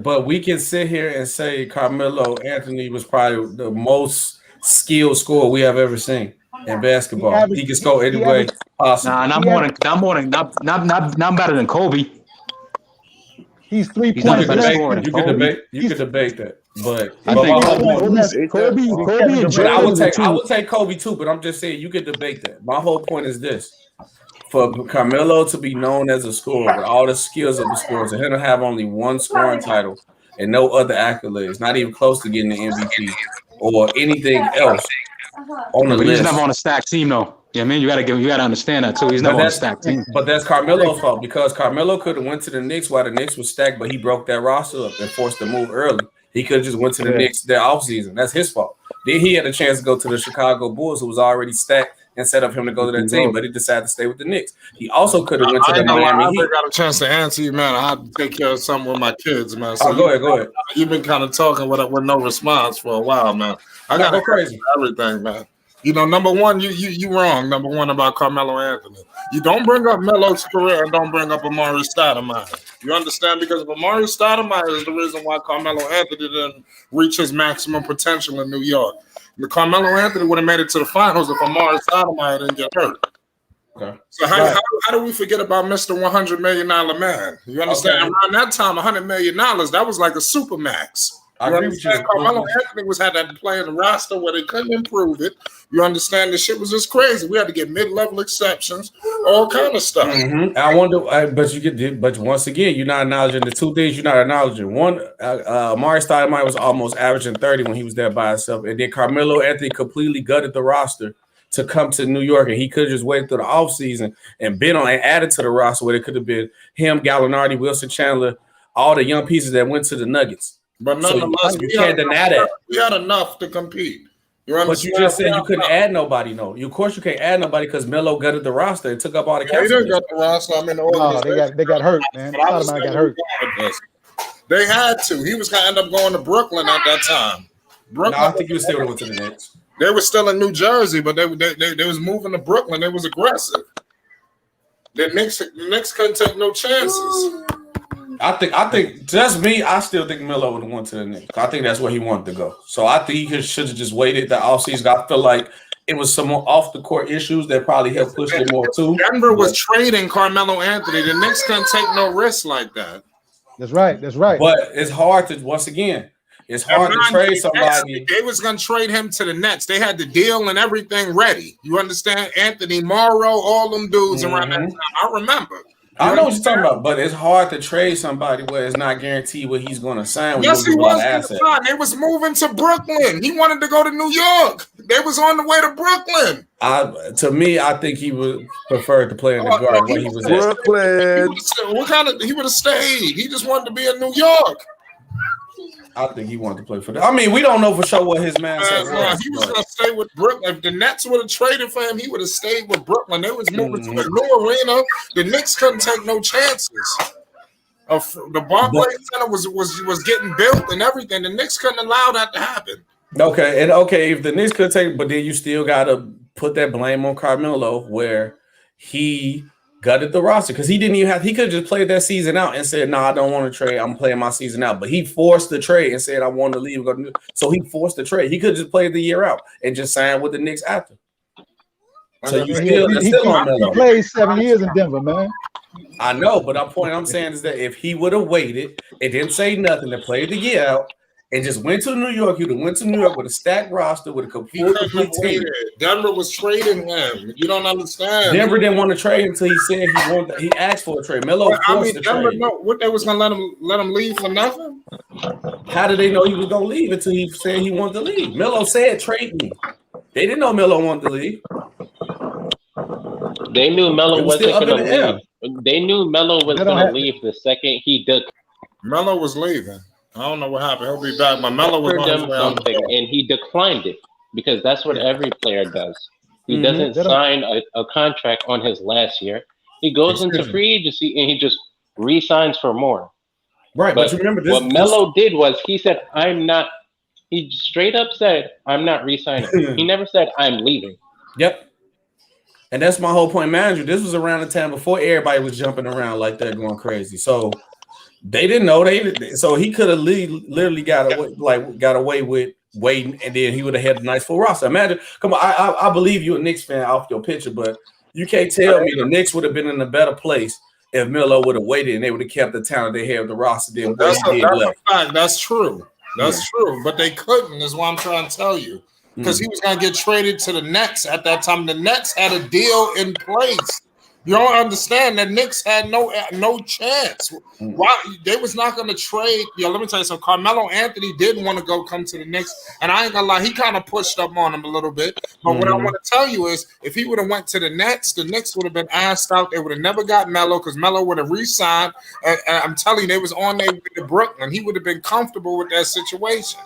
[SPEAKER 10] But we can sit here and say Carmelo Anthony was probably the most skilled scorer we have ever seen in basketball. He can score any way possible.
[SPEAKER 8] Nah, not better than Kobe.
[SPEAKER 3] He's 3 points.
[SPEAKER 10] You can debate that, but
[SPEAKER 8] I think Kobe and Jordan.
[SPEAKER 10] I would take Kobe too, but I'm just saying you could debate that. My whole point is this: for Carmelo to be known as a scorer with all the skills of the scorers, and him to have only one scoring title and no other accolades, not even close to getting the MVP or anything else on the list.
[SPEAKER 8] He's never on a stacked team, though. Yeah, I mean, you gotta understand that too. He's never on a stacked team.
[SPEAKER 10] But that's Carmelo's fault because Carmelo could have went to the Knicks while the Knicks was stacked, but he broke that roster up and forced to move early. He could have just went to the Knicks their offseason. That's his fault. Then he had a chance to go to the Chicago Bulls, who was already stacked, and set up him to go to that team, but he decided to stay with the Knicks. He also could have went to the Miami Heat.
[SPEAKER 1] I got a chance to answer you, man. I had to take care of something with my kids, man. So
[SPEAKER 10] go ahead.
[SPEAKER 1] You've been kind of talking with no response for a while, man. I got to go crazy everything, man. You know, number one, you wrong. Number one about Carmelo Anthony. You don't bring up Melo's career and don't bring up Amari Stoudemire. You understand? Because Amari Stoudemire is the reason why Carmelo Anthony didn't reach his maximum potential in New York. The Carmelo Anthony would have made it to the finals if Amari Stoudemire didn't get hurt. Okay. So how do we forget about Mr. $100 million man? You understand? Okay. Around that time, $100 million, that was like a super max.
[SPEAKER 10] I agree with you.
[SPEAKER 1] Carmelo Anthony had to play in the roster where they couldn't improve it. You understand? The shit was just crazy. We had to get mid-level exceptions, all kind of stuff.
[SPEAKER 10] Mm-hmm. I wonder, but once again, you're not acknowledging the two things. You're not acknowledging one. Amari Stoudemire was almost averaging 30 when he was there by himself, and then Carmelo Anthony completely gutted the roster to come to New York, and he could have just waited through the offseason and been on and added to the roster where it could have been him, Gallinari, Wilson Chandler, all the young pieces that went to the Nuggets.
[SPEAKER 1] But nonetheless,
[SPEAKER 10] you can't deny that.
[SPEAKER 1] We had enough to compete.
[SPEAKER 10] But you just said you couldn't add nobody. No, of course you can't add nobody because Melo gutted the roster and took up all the cap.
[SPEAKER 1] He didn't gut the roster. I mean,
[SPEAKER 3] they got hurt, man. Stoudemire got hurt.
[SPEAKER 1] They had to. He was gonna end up going to Brooklyn at that time. Brooklyn.
[SPEAKER 10] No, I think he was still going to the Knicks.
[SPEAKER 1] They were still in New Jersey, but they was moving to Brooklyn. They was aggressive. The Knicks couldn't take no chances.
[SPEAKER 10] I think just me. I still think Melo would have went to the Knicks. I think that's where he wanted to go. So I think he should have just waited the offseason. I feel like it was some more off the court issues that probably helped push it more too.
[SPEAKER 1] Denver was trading Carmelo Anthony. The Knicks couldn't take no risks like that.
[SPEAKER 3] That's right.
[SPEAKER 10] But it's hard to It's hard to trade somebody.
[SPEAKER 1] They was gonna trade him to the Nets. They had the deal and everything ready. You understand? Anthony Morrow, all them dudes around that time. I remember.
[SPEAKER 10] I know what you're talking about, but it's hard to trade somebody where it's not guaranteed what he's going to sign.
[SPEAKER 1] Yes, he was. They was moving to Brooklyn. He wanted to go to New York. They was on the way to Brooklyn.
[SPEAKER 10] To me, I think he would prefer to play in the guard where he was at.
[SPEAKER 12] Brooklyn.
[SPEAKER 1] He would have stayed. He just wanted to be in New York.
[SPEAKER 10] I think he wanted to play for them. I mean, we don't know for sure what his mindset was.
[SPEAKER 1] He was going to stay with Brooklyn. If the Nets would have traded for him, he would have stayed with Brooklyn. They was moving to a new arena. The Knicks couldn't take no chances. The Barclays Center was getting built and everything. The Knicks couldn't allow that to happen.
[SPEAKER 10] Okay, if the Knicks could take, but then you still got to put that blame on Carmelo, where he gutted the roster because he didn't even have. He could have just played that season out and said, "No, I don't want to trade. I'm playing my season out." But he forced the trade and said, "I want to leave." So he forced the trade. He could have just played the year out and just signed with the Knicks after. So
[SPEAKER 3] he played 7 years in Denver, man.
[SPEAKER 10] I know, but point I'm saying is that if he would have waited and didn't say nothing and played the year out and just went to New York, you'd have went to New York with a stacked roster with a complete team.
[SPEAKER 1] Denver was trading him. You don't understand.
[SPEAKER 10] Denver didn't want to trade him until he said he asked for a trade. Melo forced the
[SPEAKER 1] Denver
[SPEAKER 10] trade.
[SPEAKER 1] What they was gonna let him leave for nothing?
[SPEAKER 10] How did they know he was gonna leave until he said he wanted to leave? Melo said trade me. They didn't know Melo wanted to leave.
[SPEAKER 11] They knew Melo wasn't going to leave. They knew Melo was going to leave the second he did.
[SPEAKER 1] Melo was leaving. I don't know what happened. He'll be back. But Melo was on his way out.
[SPEAKER 11] And he declined it because that's what every player does. He doesn't sign a contract on his last year. He goes into free agency and he just re-signs for more.
[SPEAKER 10] Right, but you remember this.
[SPEAKER 11] What Melo did was he said, "I'm not." He straight up said, "I'm not re-signing." He never said, "I'm leaving."
[SPEAKER 10] Yep. And that's my whole point, manager. This was around the time before everybody was jumping around like that, going crazy. So they didn't know so he could have literally got away with waiting, and then he would have had a nice full roster. Imagine, come on, I believe you're a Knicks fan off your picture, but you can't tell me the Knicks would have been in a better place if Melo would have waited and they would have kept the talent they have the roster. Then
[SPEAKER 1] that's a fact. That's true. That's true. But they couldn't, is what I'm trying to tell you. Because he was going to get traded to the Nets at that time. The Nets had a deal in place. You don't understand. The Knicks had no chance. Why they was not going to trade? Let me tell you something. Carmelo Anthony did want to come to the Knicks, and I ain't gonna lie, he kind of pushed up on him a little bit. But what I want to tell you is, if he would have went to the Nets would have been asked out. They would have never got Melo because Melo would have re-signed. And I'm telling you, they was on their way to Brooklyn. He would have been comfortable with that situation.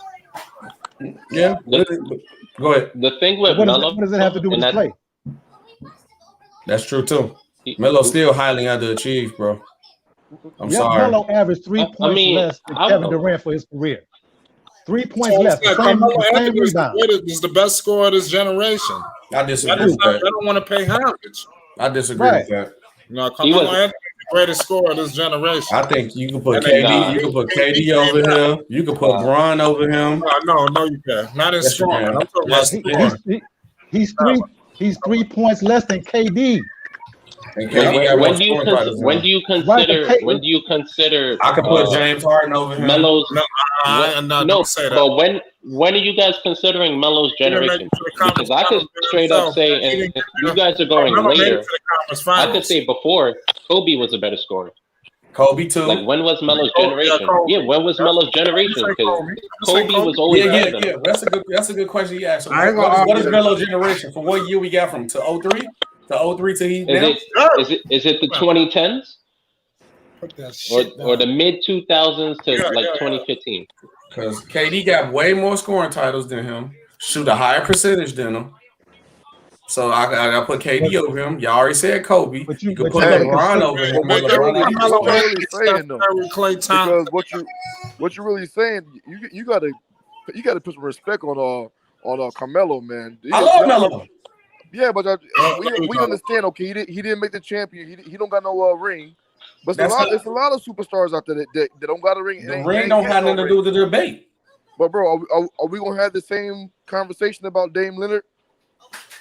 [SPEAKER 10] Yeah. Go ahead.
[SPEAKER 11] The thing with Melo,
[SPEAKER 3] what does it have to do with his play?
[SPEAKER 10] That's true too. Melo's still highly underachieved, bro. I'm sorry.
[SPEAKER 3] Melo averaged 3 points less than Kevin Durant for his career. 3 points less.
[SPEAKER 1] Carmelo Anthony is the best scorer of this generation.
[SPEAKER 10] I disagree with that.
[SPEAKER 1] I don't want to pay homage.
[SPEAKER 10] I disagree with that.
[SPEAKER 1] No, Carmelo Anthony is the greatest scorer of this generation.
[SPEAKER 10] I think you can put KD. You can put KD over him. You can put Bron over him.
[SPEAKER 1] No, you can't. Not as strong. I'm talking about scoring.
[SPEAKER 3] He's 3 points less than KD.
[SPEAKER 11] When do you consider?
[SPEAKER 10] I could put James Harden over him.
[SPEAKER 11] Melo's.
[SPEAKER 1] No,
[SPEAKER 11] No, but when are you guys considering Melo's generation? Because I could straight up say, and you guys are going later, I could say before, Kobe was a better scorer.
[SPEAKER 10] Kobe too.
[SPEAKER 11] Like when was Melo's generation? Yeah, when was Melo's generation? Because Kobe was always better than him.
[SPEAKER 10] That's a good question you asked. So what is Melo's generation? For what year we got from to 03? To 03 to he now?
[SPEAKER 11] Is it the 2010s? Or the mid 2000s to like 2015?
[SPEAKER 10] Because KD got way more scoring titles than him, shoot a higher percentage than him. So I got to put KD over him. Y'all already said Kobe. But you could put LeBron over him.
[SPEAKER 12] Because what you're really saying, you got to put some respect on Carmelo, man.
[SPEAKER 10] I love Melo.
[SPEAKER 12] Yeah, but we understand. Okay, he didn't make the champion. He don't got no ring. But there's a lot of superstars out there that don't got a ring.
[SPEAKER 10] The ring don't have nothing to do with the debate.
[SPEAKER 12] But bro, are we gonna have the same conversation about Dame Lillard?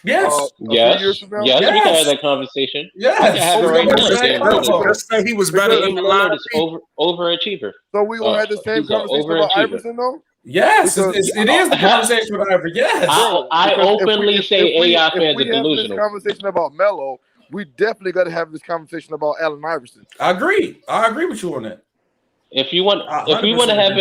[SPEAKER 10] Yes.
[SPEAKER 11] Yes, we can have that conversation.
[SPEAKER 10] Yes.
[SPEAKER 11] I can have it right now.
[SPEAKER 1] Let's say he was better than a lot of
[SPEAKER 11] people. Overachiever.
[SPEAKER 12] So we gonna have the same conversation about Iverson though?
[SPEAKER 10] Yes, it is the conversation with Iverson. Yes.
[SPEAKER 11] I openly say AI fans are delusional.
[SPEAKER 12] This conversation about Melo, we definitely got to have this conversation about Allen Iverson.
[SPEAKER 10] I agree with you on that.
[SPEAKER 11] If we want to have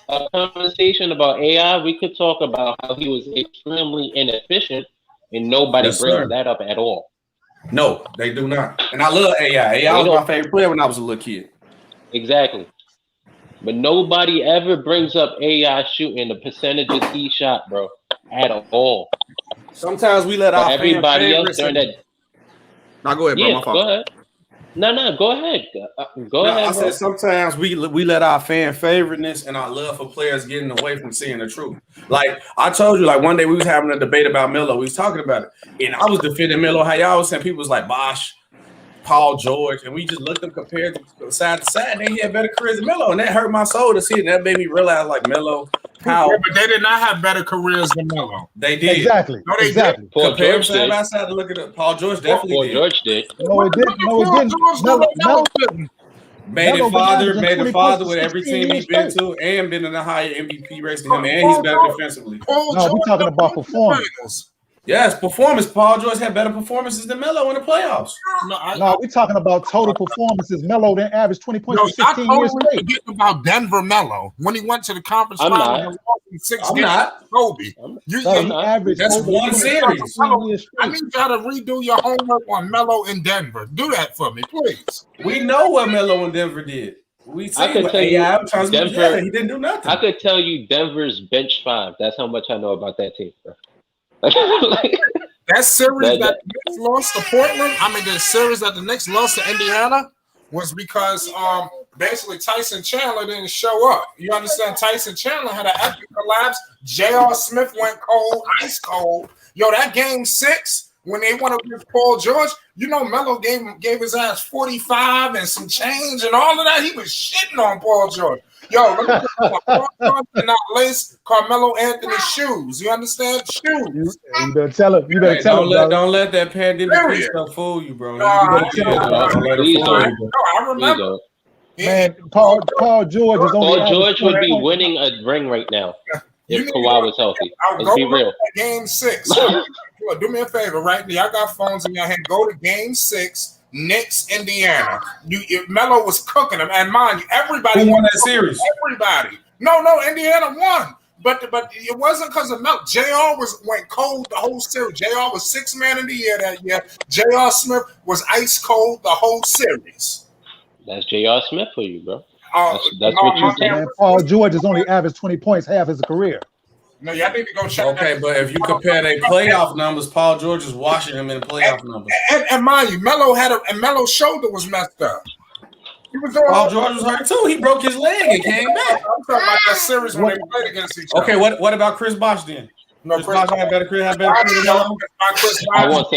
[SPEAKER 11] a conversation about AI, we could talk about how he was extremely inefficient, and nobody brings that up at all.
[SPEAKER 10] No, they do not. And I love AI. AI was my favorite player when I was a little kid.
[SPEAKER 11] Exactly. But nobody ever brings up AI shooting the percentages he shot, bro, at all.
[SPEAKER 10] Sometimes we let our
[SPEAKER 11] everybody else during that.
[SPEAKER 10] Now go ahead, bro. My fault.
[SPEAKER 11] Go ahead. No, go ahead. Go ahead.
[SPEAKER 10] I said sometimes we let our fan favoriteness and our love for players getting away from seeing the truth. Like I told you, like one day we was having a debate about Melo. We was talking about it, and I was defending Melo. How y'all was saying people was like Bosh, Paul George, and we just looked them compared to side to side. And they had better careers than Melo, and that hurt my soul to see it. And that made me realize, like Melo, how.
[SPEAKER 1] Yeah, but they did not have better careers than Melo.
[SPEAKER 10] They did
[SPEAKER 3] exactly.
[SPEAKER 10] No, they
[SPEAKER 3] exactly.
[SPEAKER 10] did. Compare side by side to look at it. Paul George definitely
[SPEAKER 11] Paul
[SPEAKER 10] did.
[SPEAKER 11] George did.
[SPEAKER 3] No, it didn't. No, it didn't. Melo didn't.
[SPEAKER 10] Made the father with every team he's been to, and been in a higher MVP race than him, and he's better defensively.
[SPEAKER 3] No, we're talking about performance.
[SPEAKER 10] Yes, performance. Paul George had better performances than Melo in the playoffs.
[SPEAKER 3] No, we're talking about total performances. Melo then averaged 20 points for 16 years straight.
[SPEAKER 1] Forgetting about Denver Melo when he went to the conference final and lost in 6 games. Kobe.
[SPEAKER 10] That's one series.
[SPEAKER 1] I need y'all to redo your homework on Melo in Denver. Do that for me, please.
[SPEAKER 10] We know what Melo in Denver did. We see what AI Denver. He didn't do nothing.
[SPEAKER 11] I could tell you Denver's bench 5. That's how much I know about that team, bro.
[SPEAKER 1] That series that the Knicks lost to Portland, the series that the Knicks lost to Indiana was because basically Tyson Chandler didn't show up. You understand? Tyson Chandler had an epic collapse. J.R. Smith went cold, ice cold. Yo, that game 6 when they went against Paul George, Melo gave his ass 45 and some change and all of that. He was shitting on Paul George. Yo, let me tell you, Paul George did not lace Carmelo Anthony's shoes. You understand? Shoes.
[SPEAKER 3] You better tell him. You better tell him.
[SPEAKER 10] Don't let that pandemic stuff fool you, bro.
[SPEAKER 1] I remember.
[SPEAKER 3] Man, Paul George is only.
[SPEAKER 11] Paul George would be winning a ring right now if Kawhi was healthy. Let's be real.
[SPEAKER 1] Game 6. Do me a favor, right? Y'all got phones in your hand. Go to Game 6. Knicks, Indiana. Melo was cooking them, and mind you, everybody
[SPEAKER 10] won that series.
[SPEAKER 1] Everybody. No, Indiana won, but it wasn't because of Melo. JR went cold the whole series. JR was 6th man of the year that year. JR Smith was ice cold the whole series.
[SPEAKER 11] That's JR Smith for you, bro. That's what you think.
[SPEAKER 3] Paul George has only averaged 20 points half his career.
[SPEAKER 1] No, y'all need to go check.
[SPEAKER 10] Okay, but if you compare their playoff numbers, Paul George is washing him in playoff numbers.
[SPEAKER 1] And mind you, Melo's shoulder was messed up.
[SPEAKER 10] Paul George was hurt too. He broke his leg and came back.
[SPEAKER 1] I'm talking about that series when they played against each other.
[SPEAKER 10] Okay, what about Chris Bosh then? No, Chris Bosh had better career than Melo.
[SPEAKER 11] I won't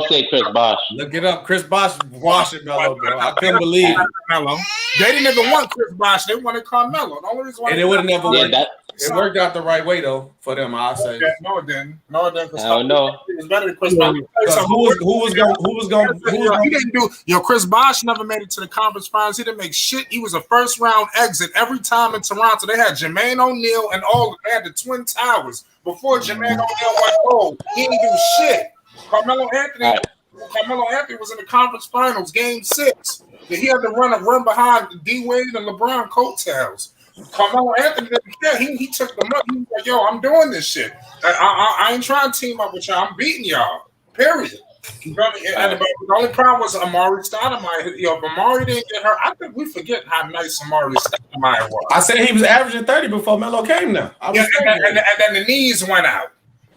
[SPEAKER 11] say Chris Bosh.
[SPEAKER 10] Look it up. Chris Bosh washing Melo, bro. I couldn't believe it.
[SPEAKER 1] Melo. They didn't even want Chris Bosh. They wanted Carmelo. The only reason why
[SPEAKER 10] they would have never won. It worked out the right way though for them. I say.
[SPEAKER 1] No, it didn't. No, it didn't.
[SPEAKER 11] I don't know.
[SPEAKER 1] It was better than Chris Bosh.
[SPEAKER 10] Who was going?
[SPEAKER 1] He didn't do. Chris Bosh never made it to the conference finals. He didn't make shit. He was a first round exit every time in Toronto. They had Jermaine O'Neal and all. They had the Twin Towers before Jermaine O'Neal went gold. He didn't do shit. Carmelo Anthony was in the conference finals, game 6. He had to run behind D Wade and LeBron coattails. Carmelo Anthony didn't care. He took the money. He was like, "Yo, I'm doing this shit. I ain't trying to team up with y'all. I'm beating y'all. Period." And the only problem was Amari Stoudemire. If Amari didn't get hurt, I think we forget how nice Amari Stoudemire was.
[SPEAKER 10] I said he was averaging 30 before Melo came now.
[SPEAKER 1] And then the knees went out.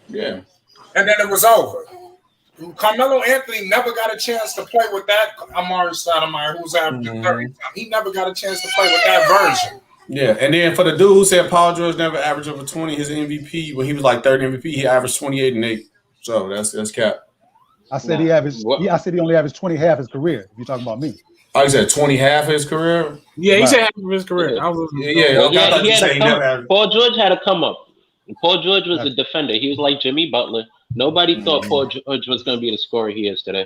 [SPEAKER 10] Yeah.
[SPEAKER 1] And then it was over. Carmelo Anthony never got a chance to play with that Amari Stoudemire, who was averaging 30. He never got a chance to play with that version.
[SPEAKER 10] Yeah, and then for the dude who said Paul George never averaged over 20, his MVP when he was like third MVP, he averaged 28 and 8. So that's cap.
[SPEAKER 3] I said he averaged. I said he only averaged 20 half his career. If you're talking about me.
[SPEAKER 10] Oh, he said 20 half his career.
[SPEAKER 13] Yeah, he said half of his career.
[SPEAKER 11] Paul George had a come up. Paul George was a defender. He was like Jimmy Butler. Nobody thought Paul George was going to be the scorer he is today.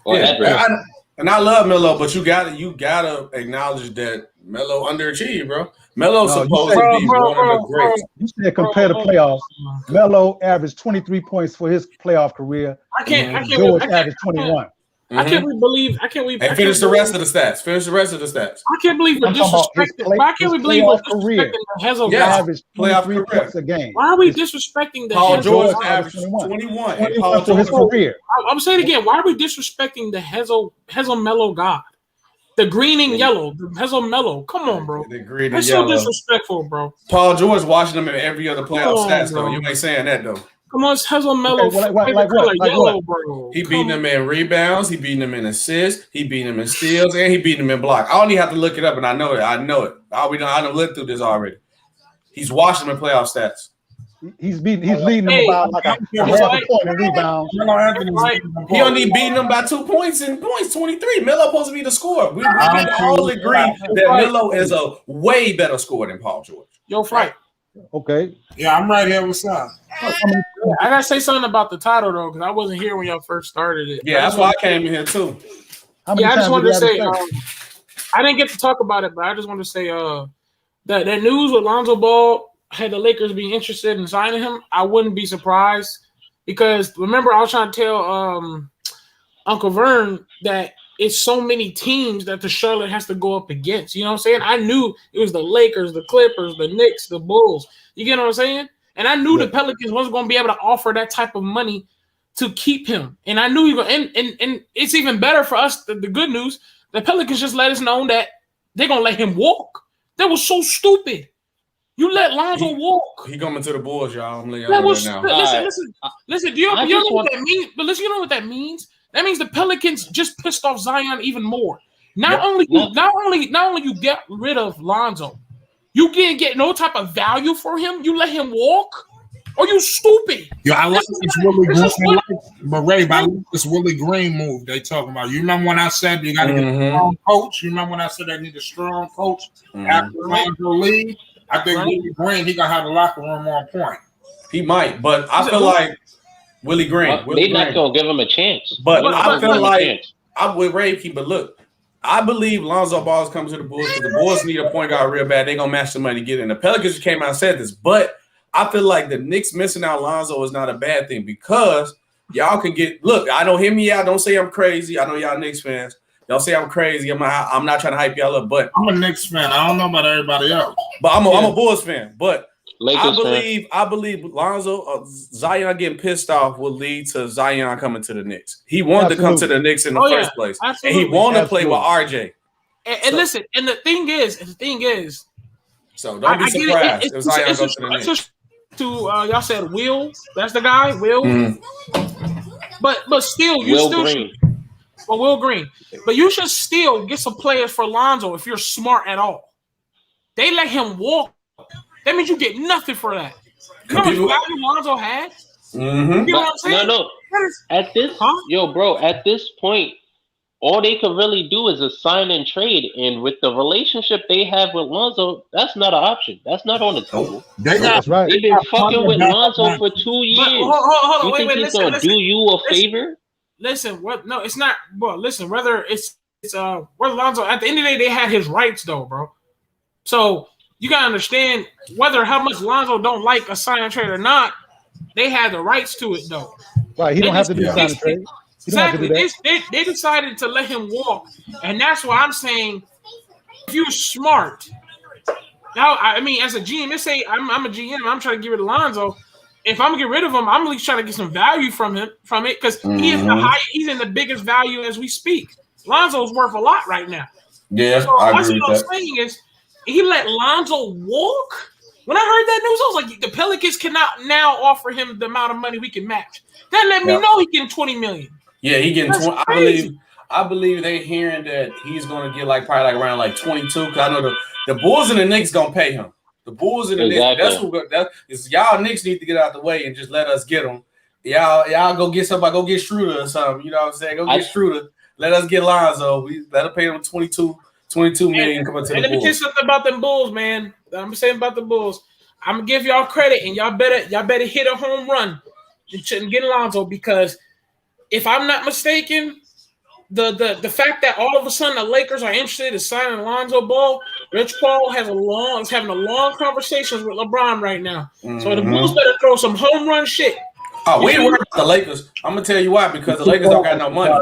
[SPEAKER 10] And I love Melo, but you gotta acknowledge that Melo underachieved, bro. Melo's supposed to be one of the greats.
[SPEAKER 3] You said compare the playoffs. Melo averaged 23 points for his playoff career. George averaged 21.
[SPEAKER 13] I can't believe.
[SPEAKER 10] And finish the rest of the stats.
[SPEAKER 13] I can't believe we're disrespecting. Why can't we believe we're disrespecting the Hezl
[SPEAKER 3] averaged 23 points a game.
[SPEAKER 13] Why are we disrespecting the
[SPEAKER 10] Paul
[SPEAKER 13] Hezl?
[SPEAKER 10] George averaged 21
[SPEAKER 3] for his career.
[SPEAKER 13] I'm saying it again. Why are we disrespecting the Hezl Melo God? The green and yellow, the Hezl Melo. Come on, bro. That's so disrespectful, bro.
[SPEAKER 10] Paul George watching them in every other playoff stats, though. You ain't saying that, though.
[SPEAKER 13] Come on, it's Hezl Melo.
[SPEAKER 3] Like
[SPEAKER 13] bro.
[SPEAKER 10] He beating them in rebounds. He beating them in assists. He beating them in steals, and he beating them in block. I only have to look it up, and I know it. I done lived through this already. He's watching them in playoff stats.
[SPEAKER 3] He's leading them about like a half a point in rebounds.
[SPEAKER 10] He only beating them by 2 points in points. 23. Melo supposed to be the scorer. We all agree that Melo is a way better scorer than Paul George.
[SPEAKER 13] Yo, Frank.
[SPEAKER 3] Okay.
[SPEAKER 1] Yeah, I'm right here. What's up?
[SPEAKER 13] I gotta say something about the title though, because I wasn't here when y'all first started it.
[SPEAKER 10] Yeah, that's why I came in here too.
[SPEAKER 13] I just wanted to say, I didn't get to talk about it, but I just wanted to say, that news with Lonzo Ball had the Lakers be interested in signing him. I wouldn't be surprised because remember I was trying to tell Uncle Vern that it's so many teams that the Charlotte has to go up against. You know what I'm saying? I knew it was the Lakers, the Clippers, the Knicks, the Bulls. You get what I'm saying? And I knew the Pelicans wasn't going to be able to offer that type of money to keep him. And I knew he was going and it's even better for us. The good news, the Pelicans just let us know that they're going to let him walk. That was so stupid. You let Lonzo walk.
[SPEAKER 10] He coming to the Bulls, y'all. I'm letting y'all know that now.
[SPEAKER 13] Listen. Do you know what that means? But listen, you know what that means? That means the Pelicans just pissed off Zion even more. Not only you get rid of Lonzo, you can't get no type of value for him. You let him walk. Are you stupid?
[SPEAKER 1] Yeah, I like this Willie Green. But Ray, I like this Willie Green move they talking about. You remember when I said you got to get a strong coach? You remember when I said they need a strong coach after Lonzo leave? I think Willie Green, he gonna have the locker room on point.
[SPEAKER 10] He might, but I feel like Willie Green.
[SPEAKER 11] They're not gonna give him a chance.
[SPEAKER 10] But I feel like I'm with Ray. But look, I believe Lonzo Ball is coming to the Bulls because the Bulls need a point guard real bad. They're gonna match the money to get in. The Pelicans came out and said this, but I feel like the Knicks missing out Lonzo is not a bad thing because y'all can get. Look, I don't hear me out. Don't say I'm crazy. I know y'all Knicks fans. Don't say I'm crazy. I'm not trying to hype y'all up, but
[SPEAKER 1] I'm a Knicks fan. I don't know about everybody else,
[SPEAKER 10] but I'm a Bulls fan. But
[SPEAKER 11] Lakers
[SPEAKER 10] I believe Lonzo Zion getting pissed off will lead to Zion coming to the Knicks. He wanted to come to the Knicks in the first place, and he wanted to play with RJ.
[SPEAKER 13] And listen, and the thing is,
[SPEAKER 10] so don't be surprised if Zion goes to the Knicks.
[SPEAKER 13] Y'all said Will, that's the guy, Will. But still, Will Green. But you should still get some players for Lonzo if you're smart at all. They let him walk. That means you get nothing for that. You know how much value Lonzo had?
[SPEAKER 10] Mm-hmm.
[SPEAKER 13] You know what I'm saying?
[SPEAKER 11] No. At this point, all they could really do is a sign and trade. And with the relationship they have with Lonzo, that's not an option. That's not on the table.
[SPEAKER 3] That's right.
[SPEAKER 11] They've been fucking with Lonzo for 2 years.
[SPEAKER 13] Hold on,
[SPEAKER 11] You think he's gonna do you a favor?
[SPEAKER 13] Listen, what? No, it's not. Bro, listen, whether whether Lonzo, at the end of the day, they had his rights though, bro. So you gotta understand whether how much Lonzo don't like a sign and trade or not, they had the rights to it though.
[SPEAKER 3] Right, he don't have to do sign and trade.
[SPEAKER 13] Exactly. They decided to let him walk, and that's why I'm saying, if you're smart, now I mean, as a GM, let's say I'm a GM, I'm trying to get rid of Lonzo. If I'm gonna get rid of him, I'm at least trying to get some value from it because he is he's in the biggest value as we speak. Lonzo's worth a lot right now.
[SPEAKER 10] Yeah,
[SPEAKER 13] so
[SPEAKER 10] I
[SPEAKER 13] what
[SPEAKER 10] agree with
[SPEAKER 13] I'm
[SPEAKER 10] that.
[SPEAKER 13] saying is he let Lonzo walk. When I heard that news, I was like, the Pelicans cannot now offer him the amount of money we can match. That let me know he getting $20 million.
[SPEAKER 10] Yeah, he getting 20. I believe they hearing that he's gonna get probably around 22. Because I know the Bulls and the Knicks gonna pay him. The Bulls and the Knicks. That is y'all Knicks need to get out the way and just let us get them. Y'all go get somebody. Go get Schroeder or something. You know what I'm saying? Go get Schroeder. Let us get Lonzo. We let him pay them 22 million coming to the Bulls.
[SPEAKER 13] Let me tell you something about them Bulls, man. I'm saying about the Bulls. I'm gonna give y'all credit, and y'all better hit a home run and get Lonzo, because if I'm not mistaken, the fact that all of a sudden the Lakers are interested in signing Lonzo Ball, Rich Paul is having a long conversations with LeBron right now. So the Bulls better throw some home run shit.
[SPEAKER 10] Oh, we ain't worried about the Lakers. I'm gonna tell you why, because the Lakers don't got no money.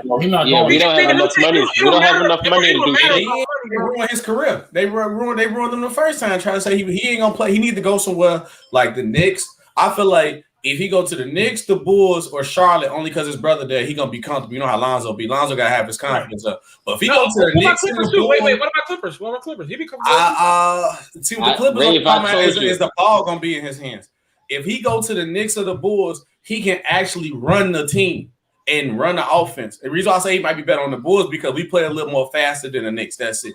[SPEAKER 11] Yeah, we don't have enough money. We don't have enough money to do shit.
[SPEAKER 10] They ruined his career. They ruined him the first time, trying to say he ain't gonna play. He need to go somewhere like the Knicks. I feel like if he go to the Knicks, the Bulls, or Charlotte, only because his brother there, he gonna be comfortable. You know how Lonzo be. Lonzo gotta have his confidence up. But if he go to the Knicks,
[SPEAKER 13] wait, what about Clippers? What about Clippers? He be comfortable.
[SPEAKER 10] See what the Clippers is the ball gonna be in his hands. If he go to the Knicks or the Bulls, he can actually run the team and run the offense. The reason I say he might be better on the Bulls because we play a little more faster than the Knicks. That's it.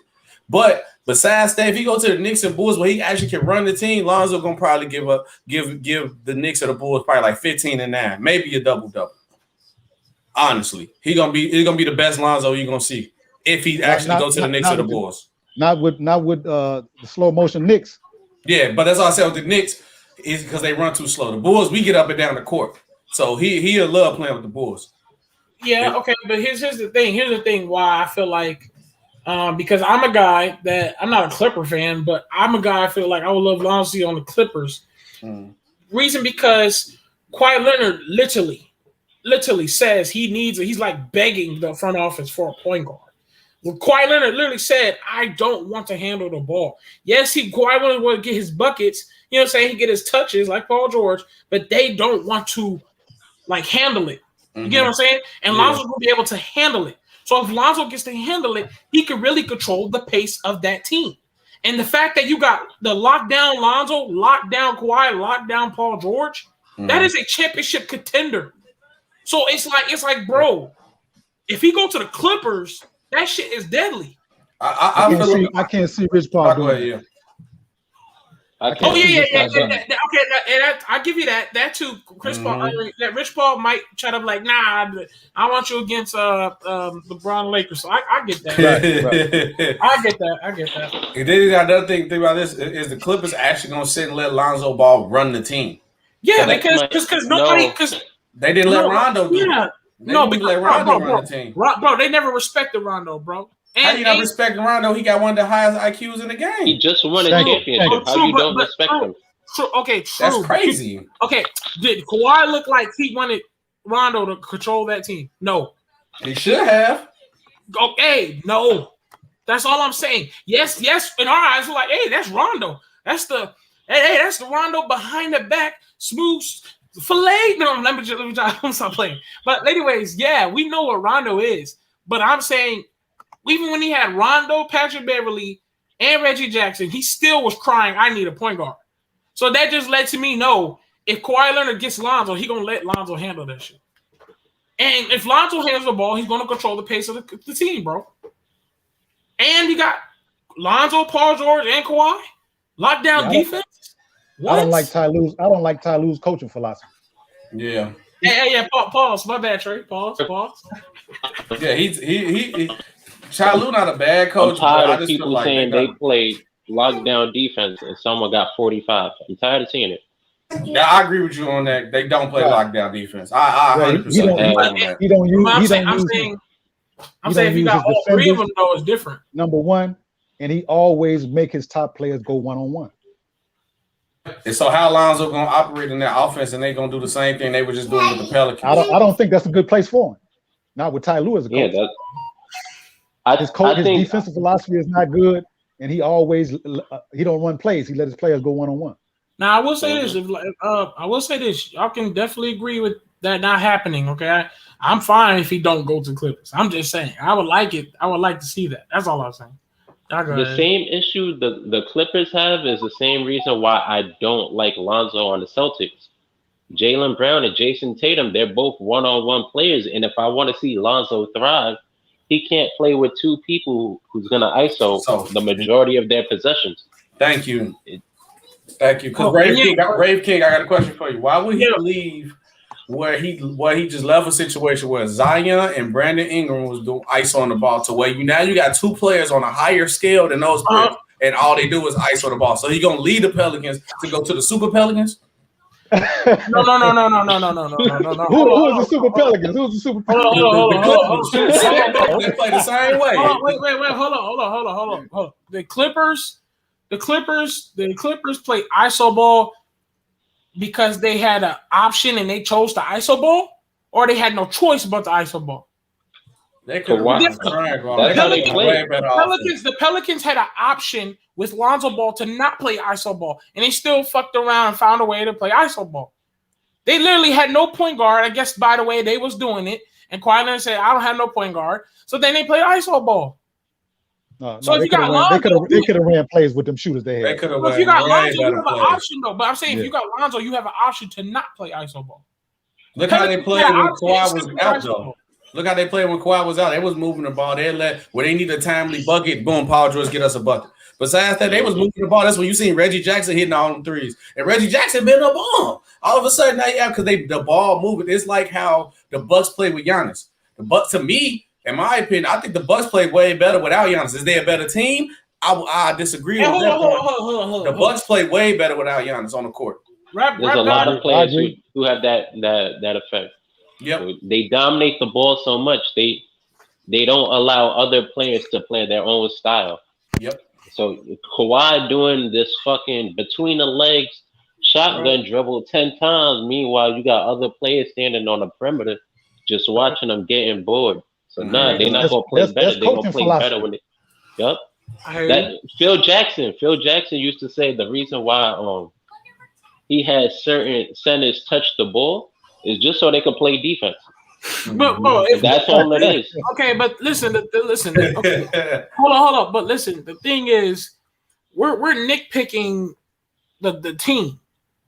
[SPEAKER 10] But besides that, if he go to the Knicks and Bulls where he actually can run the team, Lonzo gonna probably give the Knicks or the Bulls probably 15 and 9, maybe a double. Honestly, he's gonna be the best Lonzo you're gonna see if he actually go to the Knicks or the Bulls.
[SPEAKER 3] Not with the slow motion Knicks.
[SPEAKER 10] Yeah, but that's all I said with the Knicks is because they run too slow. The Bulls, we get up and down the court, so he'll love playing with the Bulls.
[SPEAKER 13] Yeah, okay, but here's the thing. Here's the thing why I feel like. Because I'm a guy that I'm not a Clipper fan, but I'm a guy I feel like I would love Lonzo on the Clippers. Reason because Kawhi Leonard literally says he's like begging the front office for a point guard. Well, Kawhi Leonard literally said, "I don't want to handle the ball." Yes, Kawhi Leonard will get his buckets. You know what I'm saying? He get his touches like Paul George, but they don't want to handle it. You get what I'm saying? And Lonzo will be able to handle it. So if Lonzo gets to handle it, he can really control the pace of that team. And the fact that you got the lockdown Lonzo, lockdown Kawhi, lockdown Paul George, that is a championship contender. So it's like, bro, if he go to the Clippers, that shit is deadly.
[SPEAKER 3] I can't see Rich Paul doing it.
[SPEAKER 13] Okay, I give you that. That too, Chris Paul. That Rich Paul might try to nah. I want you against LeBron Lakers. So I get that. Right. I get that.
[SPEAKER 10] And then another thing about this is the Clippers actually gonna sit and let Lonzo Ball run the team.
[SPEAKER 13] Yeah, because nobody
[SPEAKER 10] they didn't let Rondo do it.
[SPEAKER 13] No, but
[SPEAKER 10] let Rondo run the team.
[SPEAKER 13] Bro, they never respected Rondo, bro.
[SPEAKER 10] How you not respecting Rondo? He got one of the highest IQs in the game.
[SPEAKER 11] He just won a championship. How you don't respect him?
[SPEAKER 13] True. Okay, true.
[SPEAKER 10] That's crazy.
[SPEAKER 13] Okay, did Kawhi look like he wanted Rondo to control that team? No.
[SPEAKER 10] He should have.
[SPEAKER 13] Okay, no. That's all I'm saying. Yes. In our eyes, we're like, hey, that's Rondo. That's the Rondo behind the back, smooth fillet. No, let me stop playing. But anyways, yeah, we know what Rondo is. But I'm saying, even when he had Rondo, Patrick Beverly, and Reggie Jackson, he still was crying, I need a point guard. So that just lets me know if Kawhi Leonard gets Lonzo, he's going to let Lonzo handle that shit. And if Lonzo handles the ball, he's going to control the pace of the team, bro. And you got Lonzo, Paul George, and Kawhi. Lockdown defense.
[SPEAKER 3] I don't like Ty Lue's coaching philosophy.
[SPEAKER 10] Yeah.
[SPEAKER 13] Hey, pause. My bad, Trey. Pause.
[SPEAKER 10] Yeah, he Ty Lue not a bad coach.
[SPEAKER 11] I'm tired
[SPEAKER 10] but I
[SPEAKER 11] of
[SPEAKER 10] just feel
[SPEAKER 11] people
[SPEAKER 10] like
[SPEAKER 11] saying they played lockdown defense and someone got 45. I'm tired of seeing it.
[SPEAKER 10] Yeah, I agree with you on that. They don't play lockdown defense. I 100% agree on that.
[SPEAKER 3] He don't use.
[SPEAKER 13] I'm saying if you got all three of them, though, it's different.
[SPEAKER 3] Number one, and he always make his top players go one-on-one.
[SPEAKER 10] And so how Lonzo gonna operate in that offense, and they gonna do the same thing they were just doing with the Pelicans?
[SPEAKER 3] I don't think that's a good place for him. Not with Ty Lue as a coach.
[SPEAKER 11] Yeah,
[SPEAKER 3] his defensive philosophy is not good, and he always he don't run plays. He let his players go one-on-one.
[SPEAKER 13] Now I will say this: y'all can definitely agree with that not happening. Okay, I'm fine if he don't go to Clippers. I'm just saying I would like it. I would like to see that. That's all I'm saying.
[SPEAKER 11] The same issue the Clippers have is the same reason why I don't like Lonzo on the Celtics. Jaylen Brown and Jason Tatum, they're both one-on-one players, and if I want to see Lonzo thrive, he can't play with two people who's going to ISO the majority of their possessions.
[SPEAKER 10] Thank you. Because Rave King, I got a question for you. Why would he leave where he just left a situation where Zion and Brandon Ingram was doing ice on the ball to where you got two players on a higher scale than those players, and all they do is ice on the ball. So he gonna lead the Pelicans to go to the Super Pelicans?
[SPEAKER 13] No.
[SPEAKER 3] Who is the Super Pelicans? Who's the Super Pelicans?
[SPEAKER 10] They play the same way.
[SPEAKER 13] Wait. Hold on. The Clippers play ISO ball because they had an option and they chose the ISO ball, or they had no choice but the ISO ball.
[SPEAKER 10] They could
[SPEAKER 13] the Pelicans had an option with Lonzo Ball to not play ISO ball, and they still fucked around and found a way to play ISO ball. They literally had no point guard. I guess by the way they was doing it, and Kawhi Leonard said, "I don't have no point guard," so then they played ISO ball.
[SPEAKER 3] So if you got Lonzo, they could have ran plays with them shooters they had.
[SPEAKER 10] They could have.
[SPEAKER 13] If you got Lonzo, you have an option though. But I'm saying if you got Lonzo, you have an option to not play ISO ball.
[SPEAKER 10] Look how they played when Kawhi was out though. Look how they played when Kawhi was out. They was moving the ball. They where they need a timely bucket. Boom, Paul George get us a bucket. Besides that, they was moving the ball. That's when you seen Reggie Jackson hitting all them threes. And Reggie Jackson been a bomb. All of a sudden now, because the ball moving. It's like how the Bucks play with Giannis. The Bucks, to me, in my opinion, I think the Bucks play way better without Giannis. Is they a better team? I disagree with that. Hold on. The Bucks play way better without Giannis on the court.
[SPEAKER 11] There's a lot of players who have that effect.
[SPEAKER 10] Yep.
[SPEAKER 11] So they dominate the ball so much they don't allow other players to play their own style.
[SPEAKER 10] Yep.
[SPEAKER 11] So Kawhi doing this fucking between the legs shotgun dribble 10 times. Meanwhile, you got other players standing on the perimeter just watching them getting bored. So they're not gonna play better. They're gonna play better when they. Yep. Phil Jackson used to say the reason why he had certain centers touch the ball is just so they could play defense.
[SPEAKER 13] But
[SPEAKER 11] that's all it is.
[SPEAKER 13] Okay, but listen. Okay. Hold on. But listen, the thing is, we're nitpicking the team.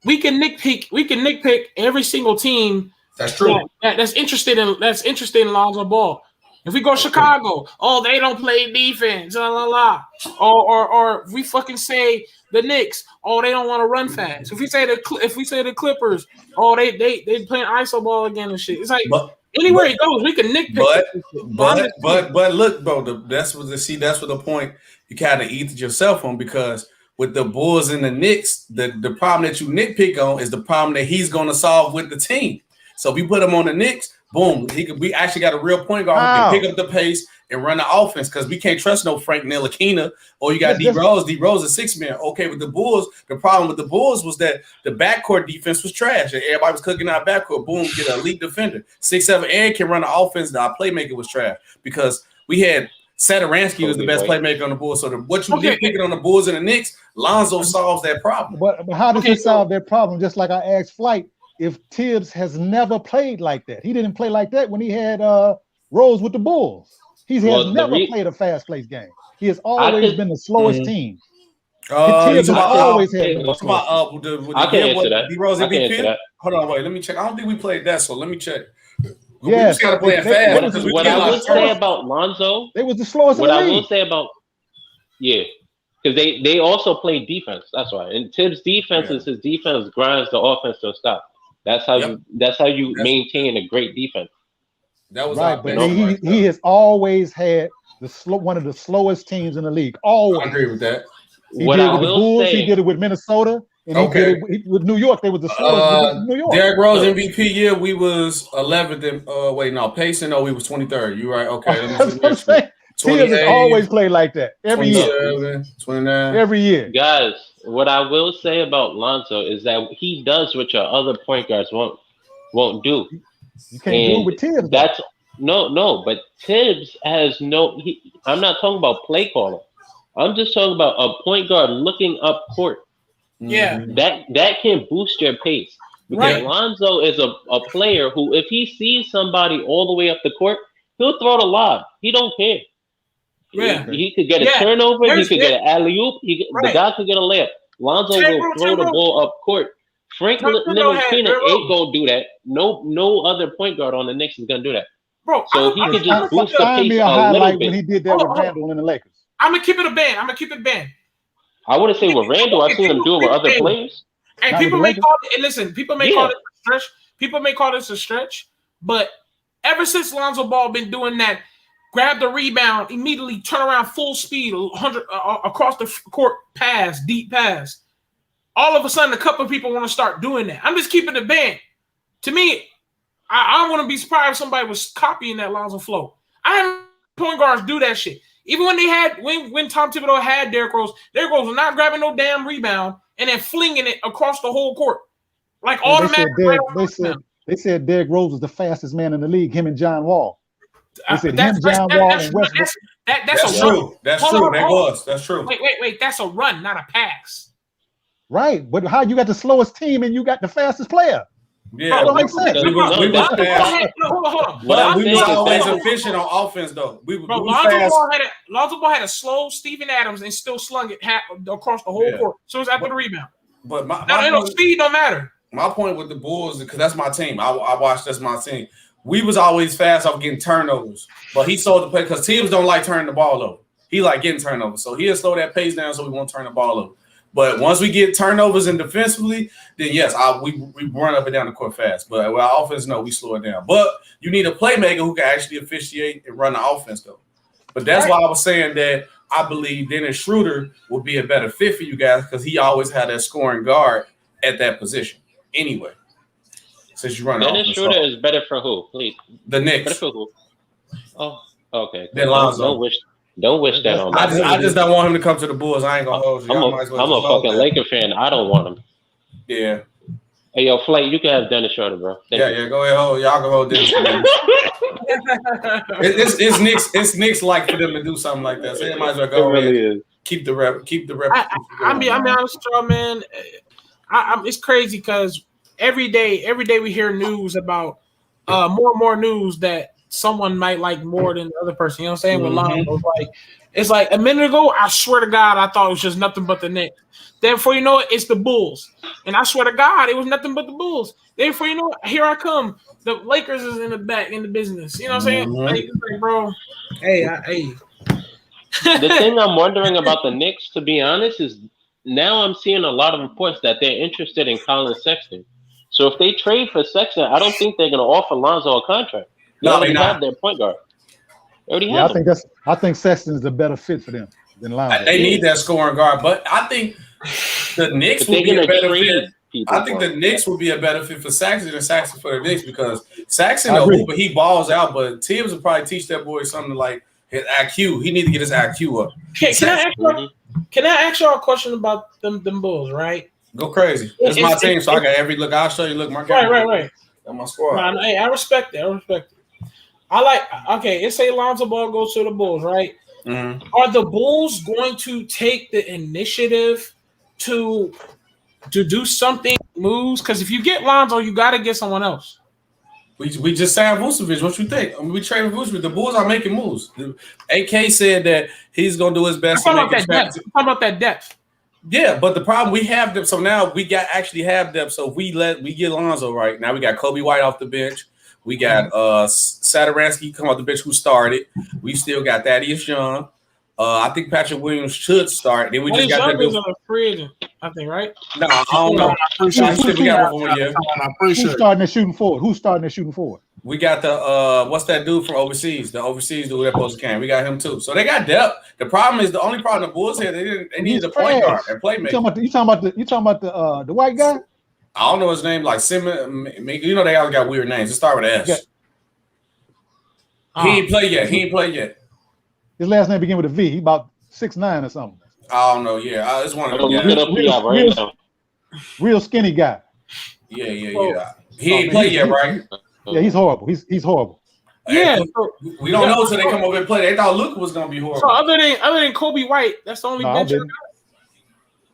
[SPEAKER 13] We can nitpick every single team.
[SPEAKER 10] That's true.
[SPEAKER 13] That's interested in Lonzo Ball. If we go Chicago, they don't play defense, or if we fucking say the Knicks, they don't want to run fast. If we say the Clippers, they playing ISO ball again and shit. It's like anywhere he goes, we can nitpick.
[SPEAKER 10] But look, bro, that's what the point you kind of eat yourself on, because with the Bulls and the Knicks, the problem that you nitpick on is the problem that he's going to solve with the team. So if you put him on the Knicks, boom, we actually got a real point guard who can pick up the pace and run the offense, because we can't trust no Frank Ntilikina, or you got D Rose. D Rose is 6 man. Okay, with the Bulls, the problem with the Bulls was that the backcourt defense was trash. Everybody was cooking out backcourt. Boom, get an elite defender. 6'7" and can run the offense. Our playmaker was trash because we had Satoransky was the best playmaker on the Bulls. So what you picking on the Bulls and the Knicks, Lonzo solves that problem.
[SPEAKER 3] But how does he solve that problem? Just like I asked Flight, if Tibbs has never played like that. He didn't play like that when he had Rose with the Bulls. He has never played a fast-paced game. He has always been the slowest team. Tibbs has always had
[SPEAKER 11] I can answer that.
[SPEAKER 10] D-Rose MVP? Hold on, wait. Let me check. I don't think we played that, so let me check. We just got to play it fast.
[SPEAKER 11] What I would say about Lonzo,
[SPEAKER 3] they was the slowest in the league.
[SPEAKER 11] I will say about, because they also play defense. That's why. And Tibbs' defense is his defense grinds the offense to a stop. That's how you maintain a great defense.
[SPEAKER 10] That was
[SPEAKER 3] right, but he has always had one of the slowest teams in the league. Always.
[SPEAKER 10] I agree with that.
[SPEAKER 3] He did it with the Bulls. He did it with Minnesota, and he did it with New York. They was the slowest with New York.
[SPEAKER 10] Derrick Rose MVP year, we was 11th. Pacing. No, we was 23rd. You right? Okay.
[SPEAKER 3] That's what I'm saying. Teams has always played like that every year.
[SPEAKER 10] 29.
[SPEAKER 3] Every year.
[SPEAKER 11] Guys, what I will say about Lonzo is that he does what your other point guards won't do.
[SPEAKER 3] You can't do it with Tibbs.
[SPEAKER 11] That's but Tibbs has I'm not talking about play calling. I'm just talking about a point guard looking up court.
[SPEAKER 13] Yeah.
[SPEAKER 11] That can boost your pace. Because Lonzo is a player who, if he sees somebody all the way up the court, he'll throw the lob. He don't care.
[SPEAKER 13] Yeah.
[SPEAKER 11] He could get a turnover. He could get an alley-oop. The guy could get a layup. Lonzo will throw the ball up court. Frank Ntilikina ain't gonna do that. No other point guard on the Knicks is gonna do that.
[SPEAKER 13] Bro,
[SPEAKER 11] so he could just boost the
[SPEAKER 3] Find
[SPEAKER 11] pace
[SPEAKER 3] me a highlight when he did that with Randall in the Lakers.
[SPEAKER 13] I'm gonna keep it a band.
[SPEAKER 11] I wouldn't say with Randall. I've seen him do it with other players.
[SPEAKER 13] And people may call it. And listen, people may call it a stretch. People may call this a stretch, but ever since Lonzo Ball been doing that, grab the rebound, immediately turn around full speed, 100 across the court pass, deep pass. All of a sudden, a couple of people want to start doing that. I'm just keeping it band. To me, I wouldn't be surprised if somebody was copying that Lonzo flow. I have point guards do that shit. Even when they had when Tom Thibodeau had Derrick Rose was not grabbing no damn rebound and then flinging it across the whole court. Like automatically.
[SPEAKER 3] They said Derrick Rose was the fastest man in the league, him and John Wall. They said John Wall and Westbrook.
[SPEAKER 13] That's
[SPEAKER 10] true. That's true. That's true.
[SPEAKER 13] Wait. That's a run, not a pass.
[SPEAKER 3] Right. But how you got the slowest team and you got the fastest player?
[SPEAKER 10] Yeah,
[SPEAKER 3] that makes sense.
[SPEAKER 10] We
[SPEAKER 13] Hold on.
[SPEAKER 10] We was always efficient on offense, though.
[SPEAKER 13] Lonzo Ball had a slow Steven Adams and still slung it across the whole court. So it's after the rebound.
[SPEAKER 10] But
[SPEAKER 13] speed don't matter.
[SPEAKER 10] My point with the Bulls, because that's my team. I watched. That's my team. We was always fast off getting turnovers, but he sold the play because teams don't like turning the ball over. He like getting turnovers, so he'll slow that pace down so we won't turn the ball over. But once we get turnovers and defensively, then yes, we run up and down the court fast. But with our offense, no, we slow it down. But you need a playmaker who can actually officiate and run the offense, though. But that's why I was saying that I believe Dennis Schroeder will be a better fit for you guys because he always had that scoring guard at that position. Anyway, since you run
[SPEAKER 11] Dennis Schroeder is better for who? Please,
[SPEAKER 10] the Knicks.
[SPEAKER 11] Better for who? Oh, okay.
[SPEAKER 10] Then Lonzo.
[SPEAKER 11] Don't wish that on me.
[SPEAKER 10] I just don't want him to come to the Bulls. I ain't gonna hold you.
[SPEAKER 11] I'm a fucking Laker fan. I don't want him.
[SPEAKER 10] Yeah.
[SPEAKER 11] Hey, yo, Flake, you can have Dennis Schroeder, bro.
[SPEAKER 10] Yeah, go ahead. Y'all can hold Dennis. It's Knicks like for them to do something like that. So they might as well go ahead. Keep the rep.
[SPEAKER 13] I'm be honest with y'all, man. It's crazy because every day we hear news about more and more news that someone might like more than the other person. You know what I'm saying? With Lonzo, it's like a minute ago, I swear to God, I thought it was just nothing but the Knicks. Then before you know it, it's the Bulls. And I swear to God, it was nothing but the Bulls. Then before you know it, here I come. The Lakers is in the business. You know what I'm saying? Like, bro, hey.
[SPEAKER 11] The thing I'm wondering about the Knicks, to be honest, is now I'm seeing a lot of reports that they're interested in Colin Sexton. So if they trade for Sexton, I don't think they're going to offer Lonzo a contract. They already have their point guard.
[SPEAKER 3] I think Sexton is a better fit for them than Lonzo.
[SPEAKER 10] They need that scoring guard, but I think the Knicks would be a better fit. I think the Knicks would be a better fit for Saxon than Saxon for the Knicks because Saxon but he balls out, but Tibbs will probably teach that boy something like his IQ. He need to get his IQ up.
[SPEAKER 13] Can I ask y'all a question about them Bulls, right?
[SPEAKER 10] Go crazy. It's my team, so I got every look. I'll show you. Look, my
[SPEAKER 13] guy. Right.
[SPEAKER 10] That's my squad.
[SPEAKER 13] Hey, I respect it. Let's say Lonzo Ball goes to the Bulls, right? Mm-hmm. Are the Bulls going to take the initiative to do something, moves? Because if you get Lonzo, you got to get someone else.
[SPEAKER 10] We just signed Vucevic. What you think? We traded Vucevic. The Bulls are making moves. AK said that he's going to do his best.
[SPEAKER 13] Talk about that depth.
[SPEAKER 10] Yeah, but the problem we have them. So now we actually have depth. So if we get Lonzo right now, we got Kobe White off the bench. We got Saturansky come off the bench who started. We still got Thaddeus Young. I think Patrick Williams should start. Then we just got that
[SPEAKER 13] dude. A free agent, I think, right?
[SPEAKER 10] No, I don't know. We got one more year.
[SPEAKER 3] Who's starting at shooting forward? We
[SPEAKER 10] got the what's that dude from overseas? The overseas dude that supposed to came. We got him too. So they got depth. The problem is the only problem the Bulls had, they needed a point guard and playmaker.
[SPEAKER 3] You talking about the white guy?
[SPEAKER 10] I don't know his name, like Simon. You know they always got weird names. It start with an S. He ain't played yet.
[SPEAKER 3] His last name begin with a V. He about 6'9" or something.
[SPEAKER 10] I don't know. Yeah, it's one of them.
[SPEAKER 3] Real skinny guy.
[SPEAKER 10] Yeah. He ain't played yet, right?
[SPEAKER 3] Yeah, he's horrible. He's horrible.
[SPEAKER 13] Yeah,
[SPEAKER 10] we don't know until they come over and play. They thought Luka was gonna be horrible.
[SPEAKER 13] So other than Kobe White, that's the only bench.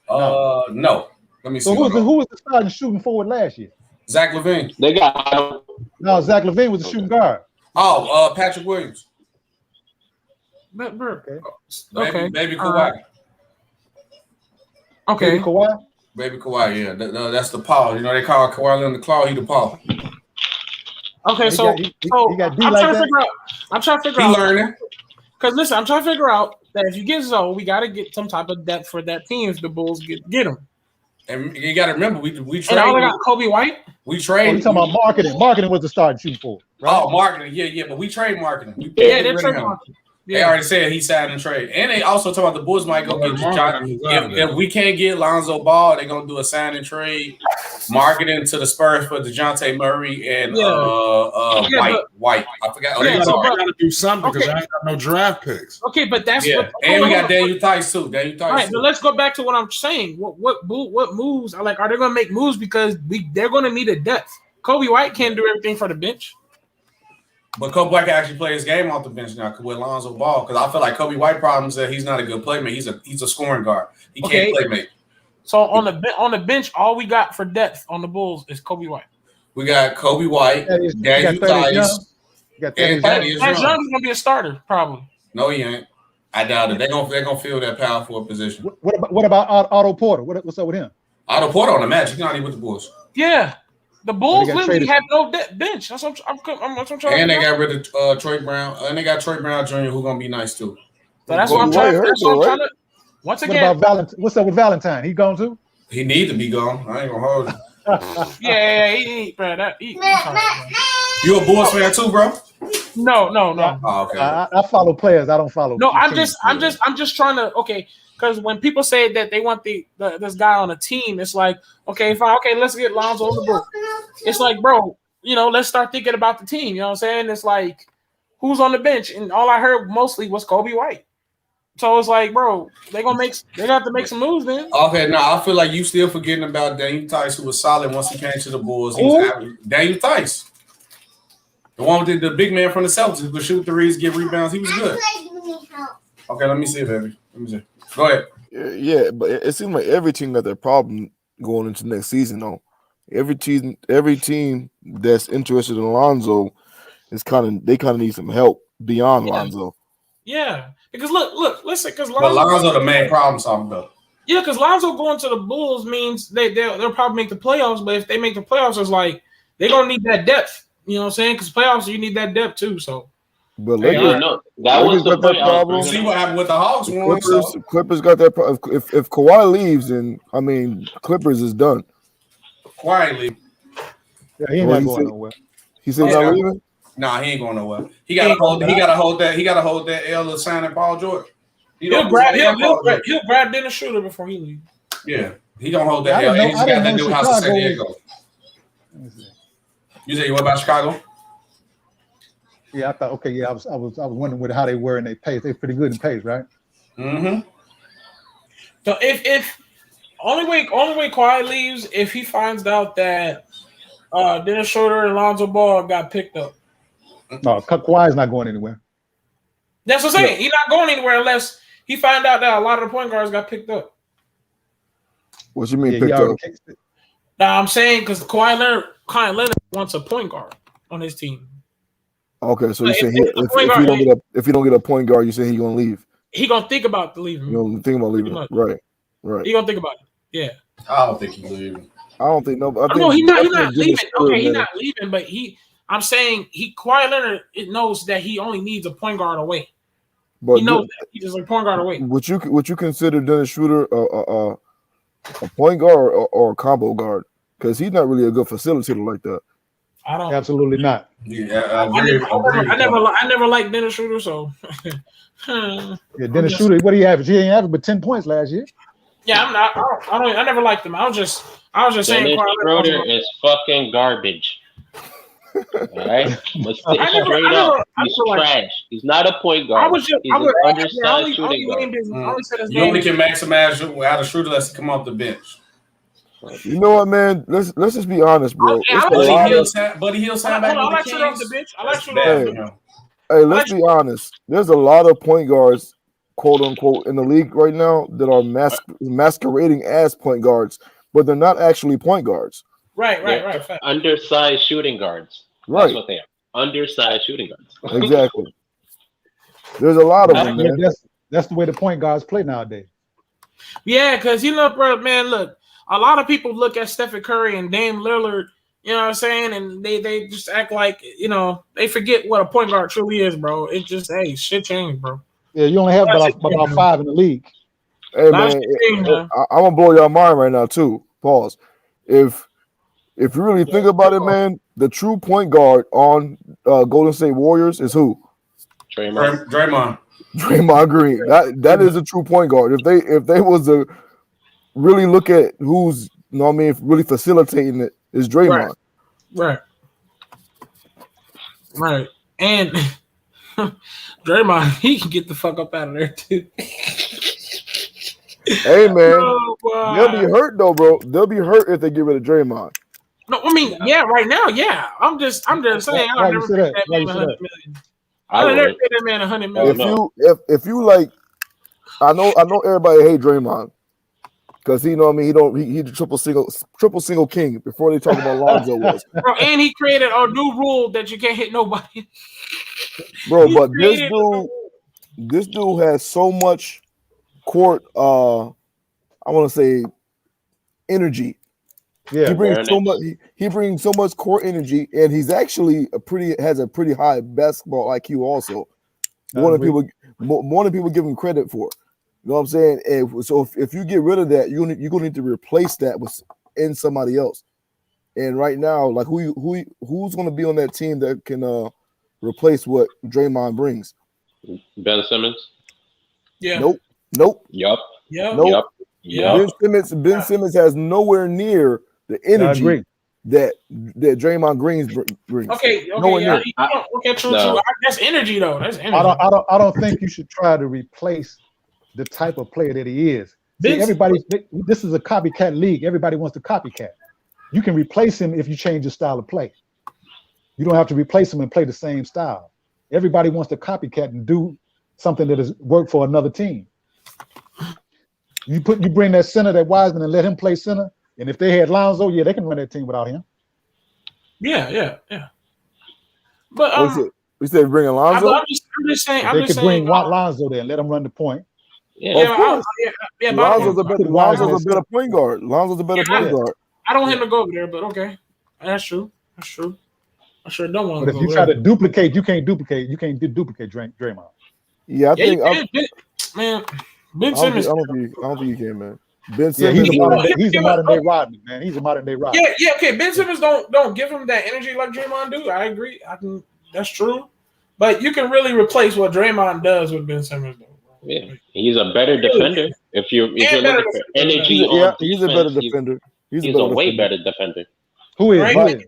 [SPEAKER 10] No. Let me see.
[SPEAKER 3] So who was the starting shooting forward last year?
[SPEAKER 10] Zach LaVine.
[SPEAKER 11] They got.
[SPEAKER 3] No, Zach LaVine was the shooting guard.
[SPEAKER 10] Oh, Patrick Williams.
[SPEAKER 13] Okay.
[SPEAKER 10] Baby Kawhi.
[SPEAKER 13] Okay.
[SPEAKER 10] Baby Kawhi, yeah. That's the Paul. You know, they call Kawhi Leonard the Claw, he the Paul.
[SPEAKER 13] Okay,
[SPEAKER 3] he got
[SPEAKER 13] I'm trying to figure out.
[SPEAKER 10] He learning.
[SPEAKER 13] Because listen, I'm trying to figure out that if you get Zoe, we got to get some type of depth for that team if the Bulls get him.
[SPEAKER 10] And you got to remember, we trade.
[SPEAKER 13] And I got Kobe White.
[SPEAKER 10] We trade.
[SPEAKER 3] You talking about marketing? Marketing was the starting shooting forward.
[SPEAKER 10] Right? Oh, marketing, yeah. But we trade marketing.
[SPEAKER 13] They trade marketing.
[SPEAKER 10] They already said he signed and trade. And they also talk about the Bulls might go get if we can't get Lonzo Ball, they're gonna do a sign and trade marketing to the Spurs for DeJounte Murray and White. I forgot.
[SPEAKER 1] They gotta do something because I ain't got no draft picks.
[SPEAKER 13] Okay, but that's
[SPEAKER 10] what and we got Daniel Tice too.
[SPEAKER 13] All right, but let's go back to what I'm saying. What moves are they gonna make moves because they're gonna need a depth. Kobe White can't do everything for the bench.
[SPEAKER 10] But Kobe White can actually play his game off the bench now with Lonzo Ball because I feel like Kobe White problem is that he's not a good playmaker. He's a scoring guard. He can't playmake.
[SPEAKER 13] So on the bench, all we got for depth on the Bulls is Kobe White.
[SPEAKER 10] We got Kobe White, Daniel Tice,
[SPEAKER 13] and Thaddeus Young is gonna be a starter probably.
[SPEAKER 10] No, he ain't. I doubt it. They're gonna fill that power forward position.
[SPEAKER 3] What about Otto Porter? What's up with him?
[SPEAKER 10] Otto Porter on the Magic. He's not even with the Bulls.
[SPEAKER 13] Yeah. The Bulls literally have no bench. That's what I'm trying.
[SPEAKER 10] And they got rid of Troy Brown. And they got Troy Brown Jr. who's gonna be nice too.
[SPEAKER 13] So that's what I'm trying. To. Once again,
[SPEAKER 3] what about what's up with Valentine? He gone too?
[SPEAKER 10] He need to be gone. I ain't gonna hold you.
[SPEAKER 13] Yeah, he bro.
[SPEAKER 10] You a Bulls fan too, bro?
[SPEAKER 13] No.
[SPEAKER 10] Oh, okay.
[SPEAKER 3] I follow players. I don't follow.
[SPEAKER 13] No, I'm just trying to. Okay. Because when people say that they want this guy on a team, it's like, okay, fine, let's get Lonzo on the book. It's like, bro, let's start thinking about the team. You know what I'm saying? It's like, who's on the bench? And all I heard mostly was Kobe White. So it's like, bro, they have to make some moves then.
[SPEAKER 10] Okay, now I feel like you still forgetting about Daniel Tice, who was solid once he came to the Bulls. Daniel Tice, the one with the big man from the Celtics who could shoot threes, give rebounds. He was good. Okay, let me see, baby. Let me see. Go ahead.
[SPEAKER 12] Yeah, but it seems like every team got their problem going into next season, though. Every team that's interested in Lonzo is kind of need some help beyond Lonzo.
[SPEAKER 13] Yeah, because look, listen, because
[SPEAKER 10] Lonzo the main problem solver though.
[SPEAKER 13] Yeah, because Lonzo going to the Bulls means they'll probably make the playoffs, but if they make the playoffs, it's like they're gonna need that depth. You know what I'm saying? Because playoffs, you need that depth too. So.
[SPEAKER 12] But that was the problem.
[SPEAKER 10] See what happened with the Hawks.
[SPEAKER 12] Clippers got that problem. If Kawhi leaves, then Clippers is done.
[SPEAKER 10] Kawhi leave.
[SPEAKER 3] Yeah, he ain't not going nowhere.
[SPEAKER 12] He said not leaving.
[SPEAKER 10] Nah, he ain't going nowhere. He gotta hold that L of signing Paul George.
[SPEAKER 13] He'll grab Dennis Schroeder before he leaves.
[SPEAKER 10] Yeah, he don't hold that L. He just got that new house in San Diego. You say you went about Chicago?
[SPEAKER 3] Yeah, I thought. Okay, yeah, I was wondering how they were in their pace. They're pretty good in pace, right?
[SPEAKER 10] Mm-hmm.
[SPEAKER 13] So if only way Kawhi leaves if he finds out that Dennis Schroeder and Lonzo Ball got picked up.
[SPEAKER 3] No, Kawhi's not going anywhere.
[SPEAKER 13] That's what I'm saying. He's not going anywhere unless he find out that a lot of the point guards got picked up.
[SPEAKER 12] What you mean picked up?
[SPEAKER 13] Now I'm saying because Kawhi Leonard wants a point guard on his team.
[SPEAKER 12] Okay, so you say if he don't get a point guard, you say he's gonna leave.
[SPEAKER 13] He gonna think about leaving.
[SPEAKER 12] You don't think about leaving, right?
[SPEAKER 13] He gonna think about it. Yeah.
[SPEAKER 10] I don't think he's leaving.
[SPEAKER 12] I don't think no.
[SPEAKER 13] He's not leaving. Okay, he's not leaving, but I'm saying Kawhi Leonard knows that he only needs a point guard away.
[SPEAKER 12] But
[SPEAKER 13] he knows that. He just like point guard away.
[SPEAKER 12] Would you consider Dennis Schroeder a point guard or a combo guard? Because he's not really a good facilitator like that.
[SPEAKER 13] I don't.
[SPEAKER 3] Absolutely not.
[SPEAKER 10] Yeah,
[SPEAKER 13] I never liked Dennis Schroeder, so.
[SPEAKER 3] Yeah, Dennis Schroeder, what he averaged? He ain't averaged but 10 points last year.
[SPEAKER 13] Yeah, I'm not. I never liked him. I was just saying.
[SPEAKER 11] Dennis Schroeder is fucking garbage. All right, but straight up, he's trash. He's not a point guard. He's an undersized shooting guard.
[SPEAKER 10] You only can maximize out of Schroeder unless he come off the bench.
[SPEAKER 12] You know what, man? Let's just be honest, bro.
[SPEAKER 10] Buddy Hield's back
[SPEAKER 13] I like Schroeder off the bench. I like Schroeder.
[SPEAKER 12] Hey, let's be honest. There's a lot of point guards, quote unquote, in the league right now that are masquerading as point guards, but they're not actually point guards.
[SPEAKER 13] Right.
[SPEAKER 11] Undersized shooting guards.
[SPEAKER 12] Right.
[SPEAKER 11] That's what they are. Undersized shooting guards.
[SPEAKER 12] Exactly. There's a lot of them, man.
[SPEAKER 3] That's the way the point guards play nowadays.
[SPEAKER 13] Yeah, because bro, man, look, a lot of people look at Stephen Curry and Dame Lillard, you know what I'm saying, and they just act like, they forget what a point guard truly is, bro. It just, hey, shit changed, bro.
[SPEAKER 3] Yeah, you only have about 5 in the league.
[SPEAKER 12] Hey, man, I'm gonna blow your mind right now too. Pause. If you really think about it, man, the true point guard on Golden State Warriors is who?
[SPEAKER 10] Draymond
[SPEAKER 12] Green. That is a true point guard. If they was to really look at who's, really facilitating it, is Draymond.
[SPEAKER 13] Right. And Draymond, he can get the fuck up out of there too.
[SPEAKER 12] Hey, man, they'll be hurt though, bro. They'll be hurt if they get rid of Draymond.
[SPEAKER 13] No, I mean, yeah, right now, yeah. I'm just saying. I'll never pay that man $100 million. I'll never pay that man $100 million.
[SPEAKER 12] If you like, I know everybody hate Draymond because he's the triple single king before they talk about Lonzo was.
[SPEAKER 13] Bro, and he created a new rule that you can't hit nobody.
[SPEAKER 12] Bro, but this dude has so much court, I want to say, energy.
[SPEAKER 3] Yeah,
[SPEAKER 12] he brings so much court energy, and he's actually has a pretty high basketball IQ also. More than people give him credit for. You know what I'm saying? And so if you get rid of that, you're gonna need to replace that in somebody else. And right now, like who's gonna be on that team that can replace what Draymond brings?
[SPEAKER 11] Ben Simmons.
[SPEAKER 13] Yeah.
[SPEAKER 12] Nope.
[SPEAKER 11] Yup.
[SPEAKER 12] Nope.
[SPEAKER 11] Yep.
[SPEAKER 12] Ben Simmons has nowhere near the energy that Draymond Green brings.
[SPEAKER 13] Okay, true. That's energy though. That's energy.
[SPEAKER 3] I don't think you should try to replace the type of player that he is. See, this is a copycat league. Everybody wants to copycat. You can replace him if you change your style of play. You don't have to replace him and play the same style. Everybody wants to copycat and do something that has worked for another team. You bring that center, that Wiseman, and let him play center. And if they had Lonzo, yeah, they can run that team without him.
[SPEAKER 13] Yeah. But
[SPEAKER 12] we said bring Lonzo.
[SPEAKER 13] I'm just saying.
[SPEAKER 3] They could bring Lonzo there and let him run the point.
[SPEAKER 12] Yeah, of course. Lonzo's a better point guard. Lonzo's a better point guard.
[SPEAKER 13] I don't want him to go over there, but okay, that's true. I sure don't want.
[SPEAKER 3] But if you try to duplicate, you can't duplicate Draymond.
[SPEAKER 12] Yeah, I think
[SPEAKER 13] Ben Simmons.
[SPEAKER 12] I don't think you can, man. Ben Simmons,
[SPEAKER 3] he's a modern day Rodman, man. He's a modern day Rodman.
[SPEAKER 13] Yeah. Okay, Ben Simmons don't give him that energy like Draymond do. I agree. That's true. But you can really replace what Draymond does with Ben Simmons, though.
[SPEAKER 11] Yeah, he's a better defender. If you're looking for energy,
[SPEAKER 12] he's a better defender.
[SPEAKER 11] He's a way better defender.
[SPEAKER 3] Who is?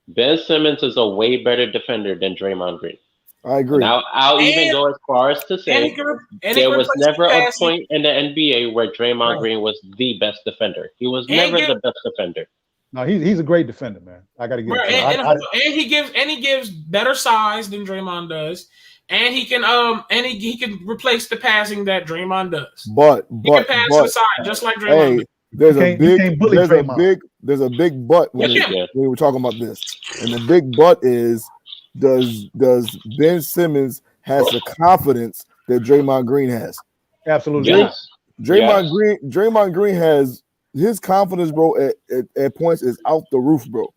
[SPEAKER 11] Ben Simmons is a way better defender than Draymond Green.
[SPEAKER 12] I agree.
[SPEAKER 11] Now, I'll even go as far as to say there was never a point in the NBA where Draymond Green was the best defender. He was never the best defender.
[SPEAKER 3] No, he's a great defender, man. I got to give it.
[SPEAKER 13] And he gives better size than Draymond does, and he can replace the passing that Draymond does.
[SPEAKER 12] But
[SPEAKER 13] he can pass to the side just like Draymond.
[SPEAKER 12] Hey, there's a big but when we were talking about this, and the big but is does Ben Simmons has the confidence that Draymond Green has?
[SPEAKER 3] Absolutely.
[SPEAKER 11] Yes.
[SPEAKER 12] Draymond Green has his confidence, bro. At points is out the roof, bro.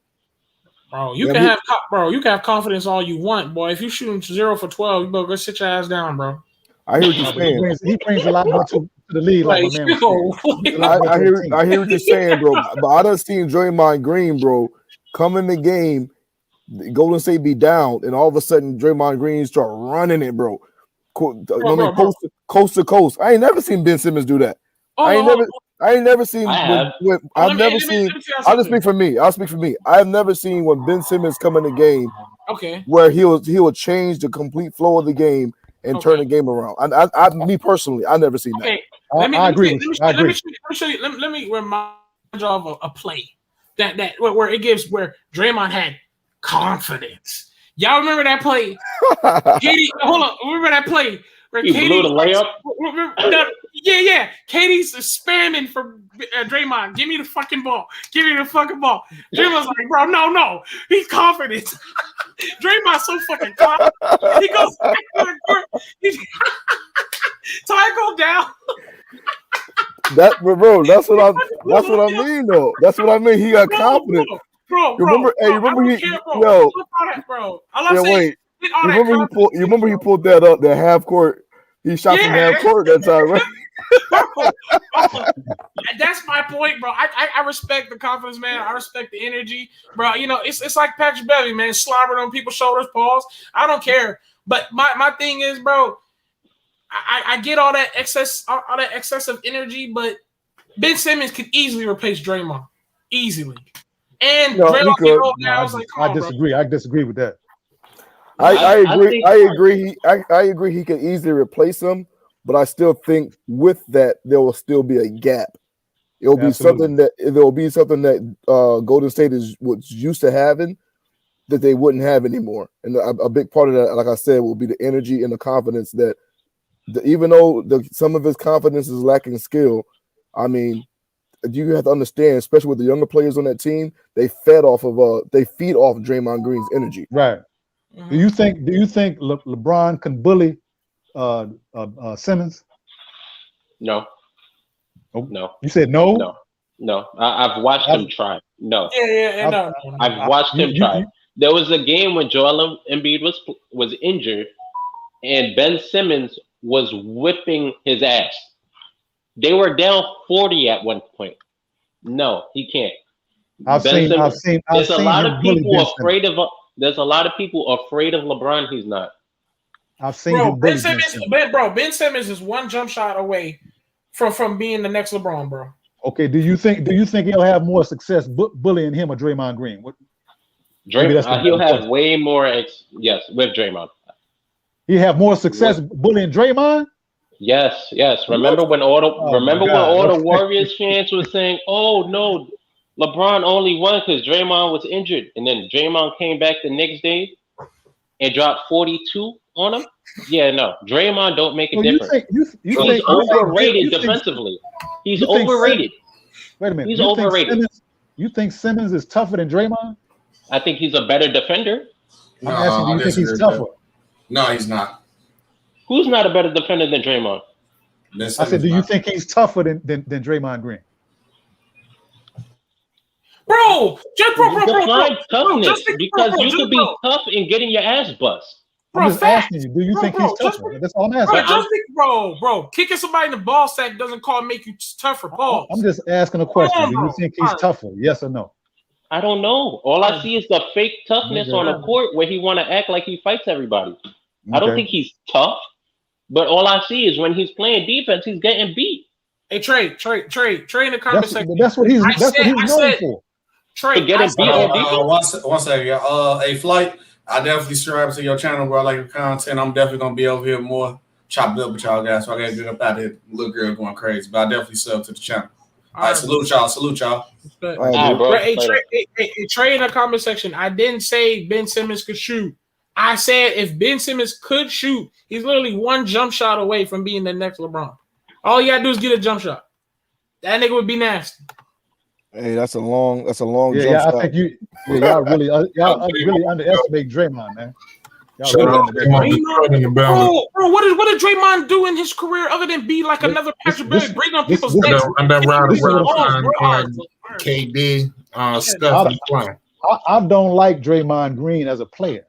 [SPEAKER 13] Bro, you can have confidence all you want, boy. If you shooting 0 for 12, you better go sit your ass down, bro.
[SPEAKER 12] I hear what you're saying.
[SPEAKER 3] He brings a lot more to the league, like my man was saying.
[SPEAKER 12] I hear what you're saying, bro. But I done seen Draymond Green, bro, come in the game, Golden State be down, and all of a sudden Draymond Green start running it, bro. Coast to coast. I ain't never seen Ben Simmons do that. I ain't never seen. I'll just speak for me. I'll speak for me. I've never seen when Ben Simmons come in the game, where he will change the complete flow of the game and turn the game around. Me personally, I never seen that.
[SPEAKER 3] I agree.
[SPEAKER 13] Let me show you. Let me remind you of a play that where Draymond had confidence. Y'all remember that play? Katie, hold on. Remember that play where
[SPEAKER 11] Katie blew the layup?
[SPEAKER 13] Yeah. Katie's spamming for Draymond. Give me the fucking ball. Give me the fucking ball. Draymond's like, bro, no. He's confident. Draymond's so fucking confident. He goes back to the court. Ty go down.
[SPEAKER 12] That's what I mean, though. That's what I mean. He got confidence.
[SPEAKER 13] Bro.
[SPEAKER 12] Remember he pulled that up, that half court. He shot from half court that time, right?
[SPEAKER 13] That's my point, bro. I respect the confidence, man. I respect the energy, bro. You know, it's like Patrick Beverly, man, slobbering on people's shoulders, paws. I don't care. But my thing is, bro, I get all that excessive energy, but Ben Simmons could easily replace Draymond. Easily. And Draymond can go down. I was like,
[SPEAKER 3] I disagree. I disagree with that.
[SPEAKER 12] I agree. He can easily replace him, but I still think with that there will still be a gap. There will be something that Golden State was used to having that they wouldn't have anymore. And a big part of that, like I said, will be the energy and the confidence that even though some of his confidence is lacking skill, I mean, you have to understand, especially with the younger players on that team, they feed off Draymond Green's energy.
[SPEAKER 3] Right.
[SPEAKER 13] Mm-hmm.
[SPEAKER 3] Do you think LeBron can bully Simmons?
[SPEAKER 11] No.
[SPEAKER 3] Oh,
[SPEAKER 11] no.
[SPEAKER 3] You said no?
[SPEAKER 11] No. I've watched him try. No.
[SPEAKER 13] Yeah. No.
[SPEAKER 11] I've watched him try. There was a game when Joel Embiid was injured, and Ben Simmons was whipping his ass. They were down 40 at one point. No, he can't. There's a lot of people afraid of LeBron. He's not.
[SPEAKER 3] I've seen him.
[SPEAKER 13] Ben Simmons is one jump shot away from being the next LeBron, bro.
[SPEAKER 3] Okay. Do you think he'll have more success bullying him or Draymond Green?
[SPEAKER 11] He'll have way more. With Draymond. He
[SPEAKER 3] have more success bullying Draymond.
[SPEAKER 11] Yes. Remember when all the Warriors fans were saying, "Oh no, LeBron only won because Draymond was injured," and then Draymond came back the next day and dropped 42 on him. Yeah, no, Draymond don't make a difference. He's overrated defensively. He's overrated.
[SPEAKER 3] Wait a minute.
[SPEAKER 11] He's overrated.
[SPEAKER 3] You think Simmons is tougher than Draymond?
[SPEAKER 11] I think he's a better defender.
[SPEAKER 3] I'm asking, do you think he's tougher?
[SPEAKER 14] No, he's not.
[SPEAKER 11] Who's not a better defender than Draymond?
[SPEAKER 3] I said, do you think he's tougher than Draymond Green?
[SPEAKER 13] Bro,
[SPEAKER 11] toughness, because you could be tough in getting your ass bust.
[SPEAKER 3] I'm just asking you, do you think he's tougher? That's all I'm asking.
[SPEAKER 13] Bro, kicking somebody in the ball sack doesn't make you tougher, Paul.
[SPEAKER 3] I'm just asking a question. Do you think he's tougher? Yes or no?
[SPEAKER 11] I don't know. All I see is the fake toughness on the court where he want to act like he fights everybody. Okay. I don't think he's tough, but all I see is when he's playing defense, he's getting beat.
[SPEAKER 13] Hey, Trey in the comment section.
[SPEAKER 3] That's what he's known for.
[SPEAKER 13] Trey,
[SPEAKER 11] getting beat on defense.
[SPEAKER 14] One second, y'all. A Flight, I definitely subscribe to your channel, bro. I like your content. I'm definitely gonna be over here more chopped up with y'all guys. So I gotta get up out of here. Little girl going crazy, but I definitely sub to the channel. All right, salute y'all.
[SPEAKER 13] Trey in the comment section. I didn't say Ben Simmons could shoot. I said if Ben Simmons could shoot, he's literally one jump shot away from being the next LeBron. All you gotta do is get a jump shot. That nigga would be nasty.
[SPEAKER 12] Hey, that's a long jump
[SPEAKER 3] shot.
[SPEAKER 12] I think
[SPEAKER 3] y'all really underestimate Draymond, man.
[SPEAKER 13] Bro, what did Draymond do in his career other than be like another Patrick Beverly, bring on people's necks?
[SPEAKER 1] And then round KD, Steph, and playing.
[SPEAKER 3] I don't like Draymond Green as a player.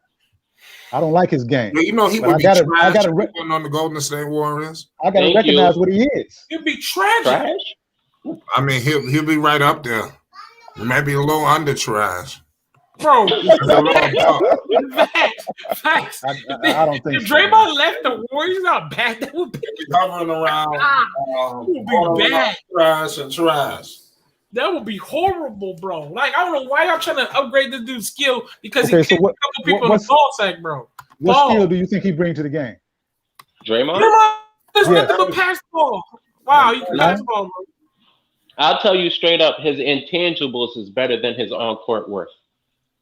[SPEAKER 3] I don't like his game.
[SPEAKER 1] Yeah, you know he
[SPEAKER 3] But
[SPEAKER 1] would
[SPEAKER 3] I
[SPEAKER 1] be
[SPEAKER 3] gotta
[SPEAKER 1] on the Golden State Warriors.
[SPEAKER 3] I gotta recognize what he is.
[SPEAKER 13] He'd be tragic.
[SPEAKER 1] I mean, he'll be right up there. Maybe a little under trash.
[SPEAKER 13] Bro, facts.
[SPEAKER 3] I don't think
[SPEAKER 13] if Draymond left the Warriors, not bad. That would be
[SPEAKER 1] hovering around.
[SPEAKER 13] Would be bad.
[SPEAKER 1] Trash and trash.
[SPEAKER 13] That would be horrible, bro. Like, I don't know why y'all trying to upgrade this dude's skill because
[SPEAKER 3] Okay,
[SPEAKER 13] he
[SPEAKER 3] so
[SPEAKER 13] kicked a couple people in the ball sack, bro.
[SPEAKER 3] What skill do you think he brings to the game?
[SPEAKER 11] Draymond?
[SPEAKER 13] There's nothing but pass ball. Wow, you can pass ball, bro.
[SPEAKER 11] I'll tell you straight up, his intangibles is better than his on-court worth.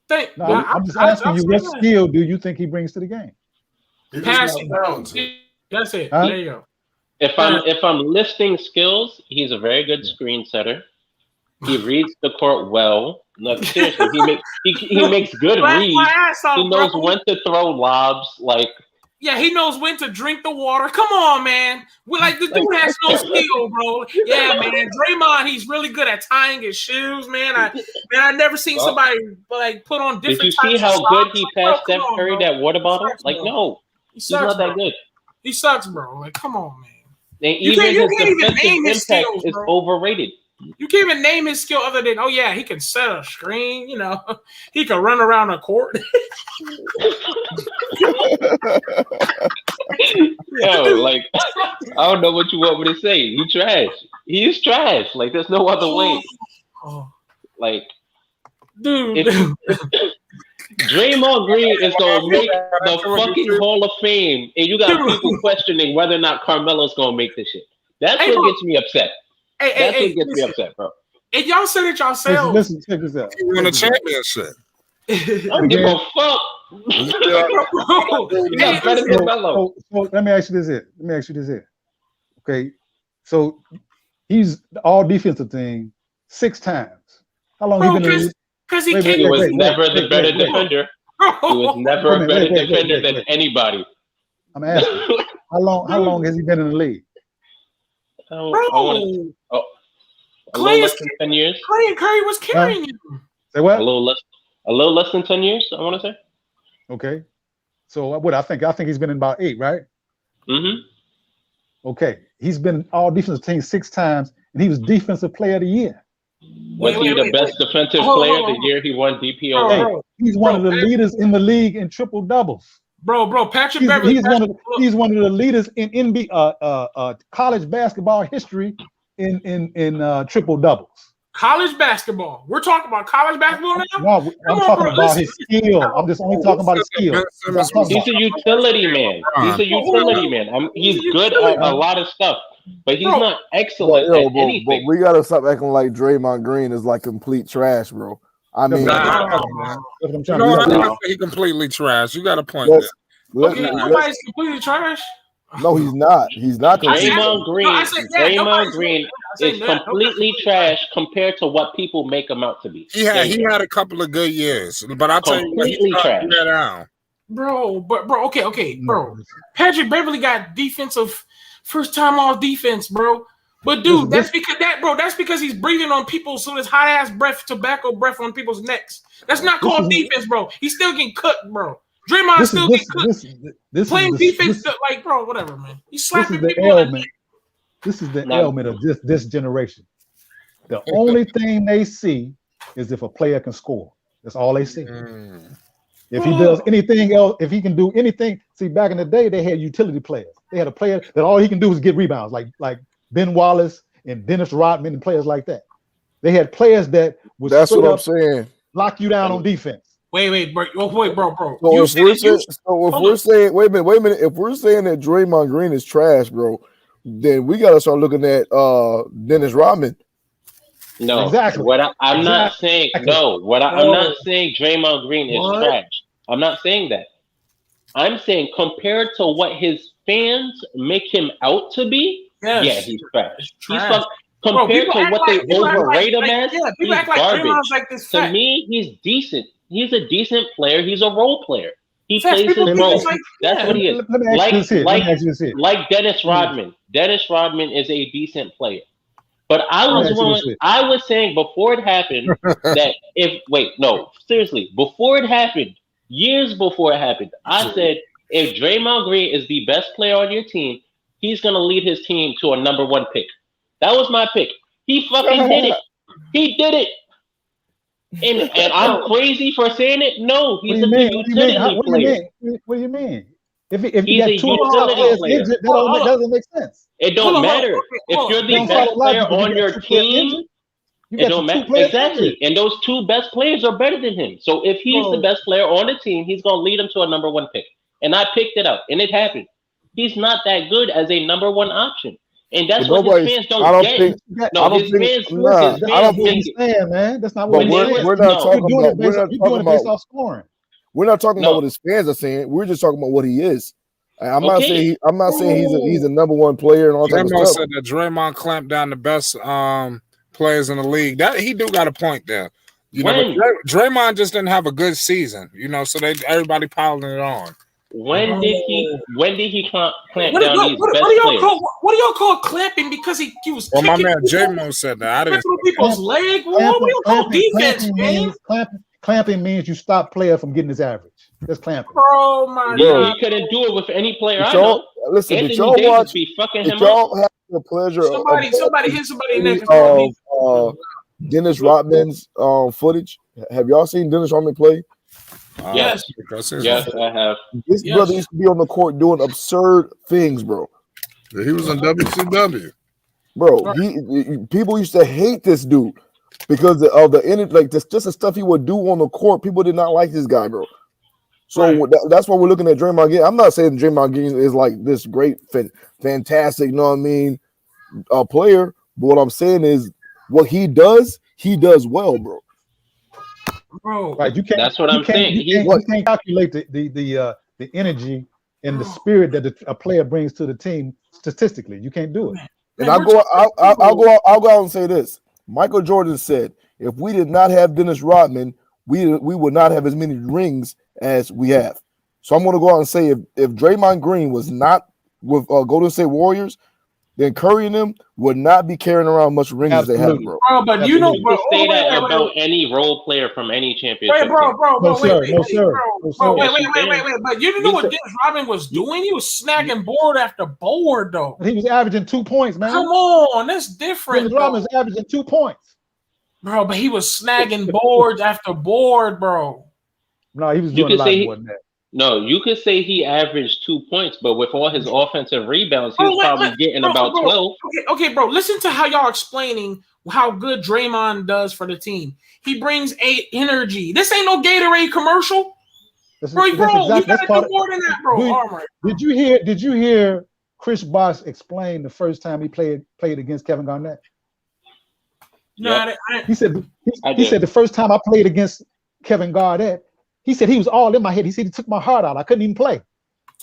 [SPEAKER 3] I'm just asking you, what skill do you think he brings to the game?
[SPEAKER 13] Passing. That's it.
[SPEAKER 3] Huh?
[SPEAKER 13] There you go.
[SPEAKER 11] If I'm listing skills, he's a very good screen setter. He reads the court well. No, seriously, he makes good reads. He knows when to throw lobs. Like,
[SPEAKER 13] yeah, he knows when to drink the water. Come on, man. We like the dude has no skill, bro. Yeah, man. Draymond, he's really good at tying his shoes, man. I never seen somebody like put on different.
[SPEAKER 11] Did you see how good he passed Steph Curry that water bottle? Like, no,
[SPEAKER 13] he's
[SPEAKER 11] not that good.
[SPEAKER 13] He sucks, bro. Like, come on, man.
[SPEAKER 11] And even his defensive impact is overrated.
[SPEAKER 13] You can't even name his skill other than, oh yeah, he can set a screen, you know, he can run around a court.
[SPEAKER 11] Yo, like, I don't know what you want me to say. He trash. He is trash. Like, there's no other way. Like,
[SPEAKER 13] dude,
[SPEAKER 11] Draymond Green is gonna make the fucking Hall of Fame, and you got people questioning whether or not Carmelo's gonna make this shit. That's what gets me upset. That's what gets me upset, bro.
[SPEAKER 13] If y'all said it yourselves,
[SPEAKER 3] listen, check this out.
[SPEAKER 1] He won a championship.
[SPEAKER 11] I don't give a fuck.
[SPEAKER 3] So let me ask you this here. Okay, so he's all defensive thing 6 times. How long he been in the league?
[SPEAKER 13] Because
[SPEAKER 11] he was never the better defender. He was never a better defender than anybody.
[SPEAKER 3] I'm asking, how long has he been in the league?
[SPEAKER 11] A little less than 10 years.
[SPEAKER 13] Clay and Curry was carrying him.
[SPEAKER 3] Say what?
[SPEAKER 11] A little less than 10 years, I want to say.
[SPEAKER 3] Okay. So what I think he's been in about 8, right?
[SPEAKER 11] Mm-hmm.
[SPEAKER 3] Okay. He's been all defensive team 6 times, and he was defensive player of the year.
[SPEAKER 11] Was he the best defensive player the year he won DPO?
[SPEAKER 3] He's one of the leaders in the league in triple doubles.
[SPEAKER 13] Bro, Patrick Beverly.
[SPEAKER 3] He's one of the leaders in NBA college basketball history in triple doubles.
[SPEAKER 13] College basketball. We're talking about college basketball now?
[SPEAKER 3] No, I'm talking about his skill. I'm just only talking about his skill.
[SPEAKER 11] He's a utility man. He's good at a lot of stuff, but he's not excellent at anything.
[SPEAKER 12] But we gotta stop acting like Draymond Green is like complete trash, bro. I mean,
[SPEAKER 1] he completely trash. You got a point
[SPEAKER 13] there. Okay, nobody's completely trash.
[SPEAKER 12] No, he's not. He's not.
[SPEAKER 11] Draymond Green is completely trash compared to what people make him out to be.
[SPEAKER 1] He had a couple of good years, but I'll tell you what, he's starting to get down.
[SPEAKER 13] Bro, okay, bro. Patrick Beverly got defensive first time all defense, bro. But dude, that's because he's breathing on people so his hot ass breath, tobacco breath on people's necks. That's not called defense, bro. He's still getting cooked, bro. Draymond still getting cooked. Playing defense, like, bro, whatever, man. He's slapping people.
[SPEAKER 3] This is the ailment of this generation. The only thing they see is if a player can score. That's all they see. If he does anything else, if he can do anything. See, back in the day, they had utility players. They had a player that all he can do is get rebounds, like Ben Wallace and Dennis Rodman and players like that. They had players that would lock you down on defense.
[SPEAKER 13] Wait, bro.
[SPEAKER 12] So if we're saying that Draymond Green is trash, bro, then we gotta start looking at Dennis Rodman.
[SPEAKER 11] No,
[SPEAKER 3] exactly.
[SPEAKER 11] I'm not saying Draymond Green is trash. I'm not saying that. I'm saying compared to what his fans make him out to be, yeah, he's trash. Compared to what they overrate him as, he's garbage. To me, he's decent. He's a decent player. He's a role player. He plays his role. That's what he is. Like Dennis Rodman. Dennis Rodman is a decent player. But I was saying before it happened that seriously, before it happened, years before it happened, I said if Draymond Green is the best player on your team, he's gonna lead his team to a number 1 pick. That was my pick. He fucking did it. He did it. And I'm crazy for saying it. No, he's a utility player.
[SPEAKER 3] What do you mean? If
[SPEAKER 11] He's
[SPEAKER 3] you got
[SPEAKER 11] a
[SPEAKER 3] 2
[SPEAKER 11] utility player.
[SPEAKER 3] injured, that doesn't make sense.
[SPEAKER 11] It don't matter. If you're the best player on your team, it don't matter. Exactly. And those 2 best players are better than him. So if he's the best player on the team, he's going to lead them to a number 1 pick. And I picked it up, and it happened. He's not that good as a number 1 option. And that's what his fans don't get. His fans
[SPEAKER 3] I don't think man. That's not what
[SPEAKER 12] we're not talking about.
[SPEAKER 3] You're doing it based off scoring.
[SPEAKER 12] We're not talking about what his fans are saying. We're just talking about what he is. I'm not saying he's a number 1 player and all that stuff.
[SPEAKER 1] Said that Draymond clamped down the best players in the league. That he do got a point there. You know, but Draymond just didn't have a good season. You know, so everybody piling it on.
[SPEAKER 11] When did he clamp down these best players?
[SPEAKER 13] What do y'all call clamping? Because he was.
[SPEAKER 1] Well, my man J-Mo said that. I didn't.
[SPEAKER 13] People's leg. What do you call defense, man?
[SPEAKER 3] Clamping means you stop player from getting his average. That's clamping.
[SPEAKER 13] Oh my God!
[SPEAKER 11] He couldn't do it with any player. I know.
[SPEAKER 12] Listen,
[SPEAKER 11] Anthony
[SPEAKER 12] did y'all
[SPEAKER 11] Davis
[SPEAKER 12] watch?
[SPEAKER 11] be fucking
[SPEAKER 12] Did
[SPEAKER 11] him
[SPEAKER 12] y'all
[SPEAKER 11] up?
[SPEAKER 12] have the pleasure
[SPEAKER 13] somebody hit somebody next?
[SPEAKER 12] Dennis Rodman's footage? Have y'all seen Dennis Rodman play?
[SPEAKER 11] Yes, I have.
[SPEAKER 12] This brother used to be on the court doing absurd things, bro.
[SPEAKER 1] He was in WCW,
[SPEAKER 12] bro. People used to hate this dude because of the energy, like just the stuff he would do on the court. People did not like this guy, bro. So that's why we're looking at Draymond Green. I'm not saying Draymond Green is like this great, fantastic, you know what I mean, player. But what I'm saying is what he does well, bro.
[SPEAKER 13] Bro,
[SPEAKER 3] right? You can't.
[SPEAKER 11] That's what I'm saying.
[SPEAKER 3] You can't calculate the energy and the spirit that a player brings to the team statistically. You can't do it.
[SPEAKER 12] And I'll go out and say this. Michael Jordan said, if we did not have Dennis Rodman, we would not have as many rings as we have. So I'm going to go out and say if Draymond Green was not with Golden State Warriors, then Curry and them would not be carrying around much rings as they have, bro.
[SPEAKER 13] But you know,
[SPEAKER 11] you can say that about any role player from any championship.
[SPEAKER 13] Bro, wait.
[SPEAKER 3] Wait.
[SPEAKER 13] But you know what Dennis Rodman was doing? He was snagging board after board, though.
[SPEAKER 3] He was averaging 2 points, man.
[SPEAKER 13] Come on, that's different.
[SPEAKER 3] Dennis Rodman was averaging 2 points.
[SPEAKER 13] Bro, but he was snagging boards after board, bro.
[SPEAKER 3] No, he was doing a lot more than that.
[SPEAKER 11] No, you could say he averaged 2 points, but with all his offensive rebounds, he was probably getting about 12.
[SPEAKER 13] Okay, bro. Listen to how y'all explaining how good Draymond does for the team. He brings energy. This ain't no Gatorade commercial. You gotta do more than that, bro.
[SPEAKER 3] Did you hear Chris Bosh explain the first time he played against Kevin Garnett?
[SPEAKER 13] No,
[SPEAKER 3] he said the first time I played against Kevin Garnett, he said he was all in my head. He said he took my heart out. I couldn't even play.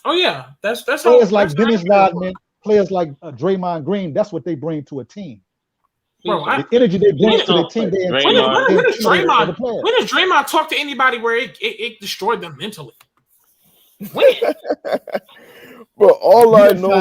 [SPEAKER 13] Oh yeah, that's
[SPEAKER 3] players like Dennis Rodman, players like Draymond Green. That's what they bring to a team.
[SPEAKER 13] Bro,
[SPEAKER 3] the energy they bring to the team.
[SPEAKER 13] When does Draymond talk to anybody where it destroyed them mentally? When?
[SPEAKER 12] Bro, all I know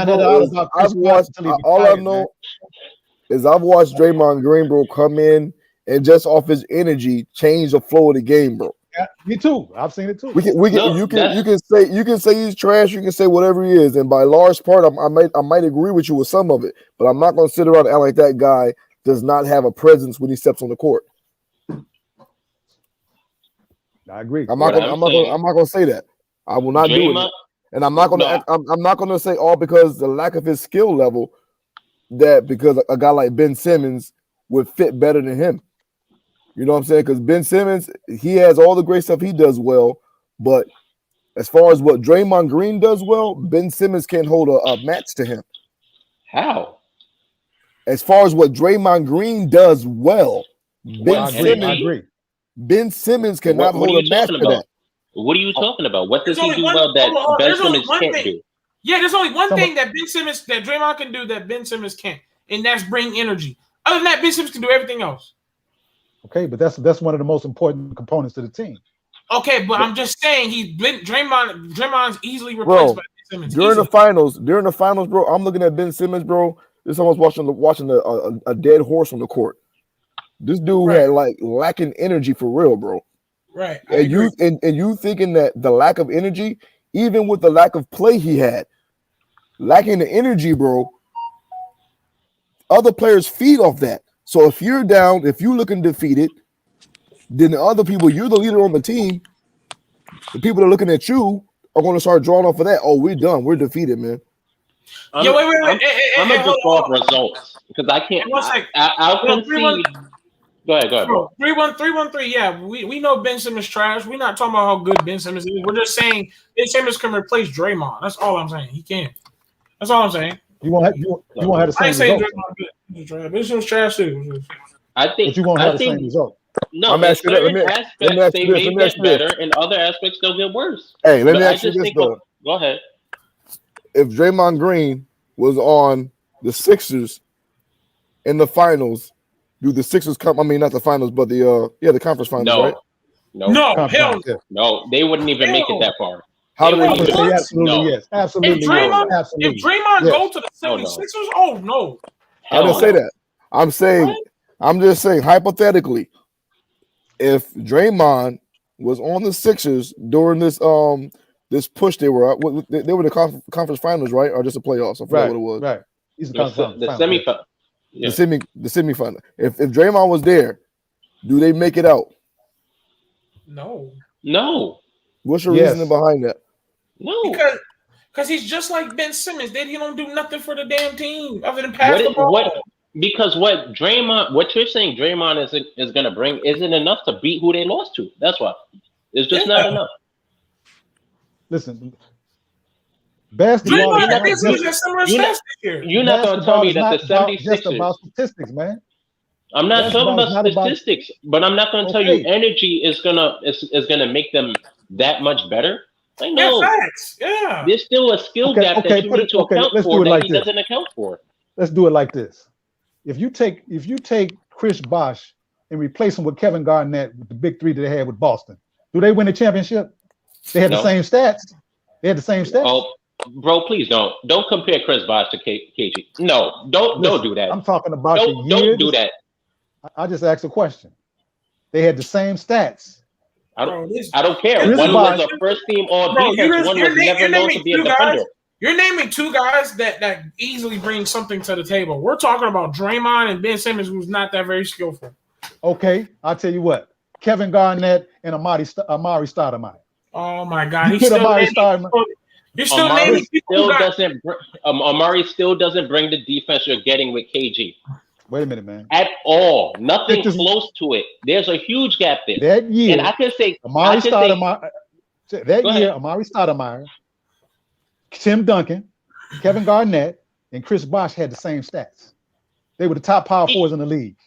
[SPEAKER 12] is I've watched Draymond Green, bro, come in and just off his energy change the flow of the game, bro.
[SPEAKER 3] Yeah, me too. I've seen it too.
[SPEAKER 12] You can say he's trash. You can say whatever he is, and by large part, I might agree with you with some of it, but I'm not going to sit around and act like that guy does not have a presence when he steps on the court.
[SPEAKER 3] I agree.
[SPEAKER 12] I'm not going to say that. I will not do it, and I'm not going to. I'm not going to say all because the lack of his skill level. That because a guy like Ben Simmons would fit better than him. You know what I'm saying? Because Ben Simmons, he has all the great stuff he does well, but as far as what Draymond Green does well, Ben Simmons can't hold a match to him.
[SPEAKER 11] How?
[SPEAKER 12] As far as what Draymond Green does well, Ben Simmons cannot hold a match to that.
[SPEAKER 11] What are you talking about? What does he do well that Ben Simmons can't do?
[SPEAKER 13] Yeah, there's only one thing that Draymond can do that Ben Simmons can't, and that's bring energy. Other than that, Ben Simmons can do everything else.
[SPEAKER 3] Okay, but that's one of the most important components to the team.
[SPEAKER 13] Okay, but I'm just saying Draymond's easily replaced by Ben Simmons.
[SPEAKER 12] During the finals, bro, I'm looking at Ben Simmons, bro. It's almost watching a dead horse on the court. This dude had like lacking energy for real, bro.
[SPEAKER 13] Right.
[SPEAKER 12] And you thinking that the lack of energy, even with the lack of play he had, lacking the energy, bro. Other players feed off that. So if you're down, if you're looking defeated, then the other people, you're the leader on the team. The people that are looking at you are going to start drawing off of that. Oh, we're done. We're defeated, man.
[SPEAKER 11] I'm gonna default results because I can't. I'll concede. Go ahead, bro.
[SPEAKER 13] 3-1-3-1-3. Yeah, we know Ben Simmons trash. We're not talking about how good Ben Simmons is. We're just saying Ben Simmons can replace Draymond. That's all I'm saying. He can. That's all I'm saying.
[SPEAKER 3] You won't have the same
[SPEAKER 13] I ain't saying
[SPEAKER 3] result.
[SPEAKER 13] Draymond good. Ben Simmons trash too.
[SPEAKER 11] I think.
[SPEAKER 3] But you won't have the same result.
[SPEAKER 11] No, in certain aspects they may get better. In other aspects, they'll get worse.
[SPEAKER 12] Hey, let me ask you this though.
[SPEAKER 11] Go ahead.
[SPEAKER 12] If Draymond Green was on the Sixers in the finals, do the Sixers come? I mean, not the finals, but the conference finals, right?
[SPEAKER 11] No, hell no. They wouldn't even make it that far.
[SPEAKER 12] How do they?
[SPEAKER 3] Absolutely, yes. Absolutely,
[SPEAKER 13] If Draymond go to the 76ers, oh no.
[SPEAKER 12] I didn't say that. I'm just saying hypothetically, if Draymond was on the Sixers during this this push they were the conference finals, right, or just the playoffs? I forgot what it was.
[SPEAKER 3] Right.
[SPEAKER 11] The semifinal. Yeah.
[SPEAKER 12] The semifinal. If Draymond was there, do they make it out?
[SPEAKER 13] No.
[SPEAKER 12] What's your reasoning behind that?
[SPEAKER 11] No.
[SPEAKER 13] Because he's just like Ben Simmons. He don't do nothing for the damn team other than pass the ball.
[SPEAKER 11] Because what you're saying Draymond is going to bring isn't enough to beat who they lost to. That's why. It's just not enough.
[SPEAKER 3] Listen, basketball
[SPEAKER 11] you're not going to tell me that the 76ers
[SPEAKER 3] just about statistics, man.
[SPEAKER 11] I'm not talking about statistics, but I'm not going to tell you energy is gonna make them that much better. I know.
[SPEAKER 13] Yeah, facts. Yeah.
[SPEAKER 11] There's still a skill gap that you need to account for that he doesn't account for.
[SPEAKER 3] Let's do it like this. If you take Chris Bosh and replace him with Kevin Garnett with the big three that they had with Boston, do they win the championship? They had the same stats. They had the same stats.
[SPEAKER 11] Oh, bro, please don't compare Chris Bosh to KG. No, don't do that.
[SPEAKER 3] I'm talking about
[SPEAKER 11] don't do that.
[SPEAKER 3] I just asked a question. They had the same stats.
[SPEAKER 11] I don't care. One was a first team all defense. One was never known to be a defender.
[SPEAKER 13] You're naming two guys that easily bring something to the table. We're talking about Draymond and Ben Simmons, who's not that very skillful.
[SPEAKER 3] Okay, I'll tell you what. Kevin Garnett and Amari Stoudemire.
[SPEAKER 13] Oh my God, you're still naming people.
[SPEAKER 11] Amari still doesn't bring the defense you're getting with KG.
[SPEAKER 3] Wait a minute, man.
[SPEAKER 11] At all. Nothing close to it. There's a huge gap there.
[SPEAKER 3] That year,
[SPEAKER 11] and I can say
[SPEAKER 3] Amari Stoudemire, Tim Duncan, Kevin Garnett, and Chris Bosh had the same stats. They were the top power forwards in the league.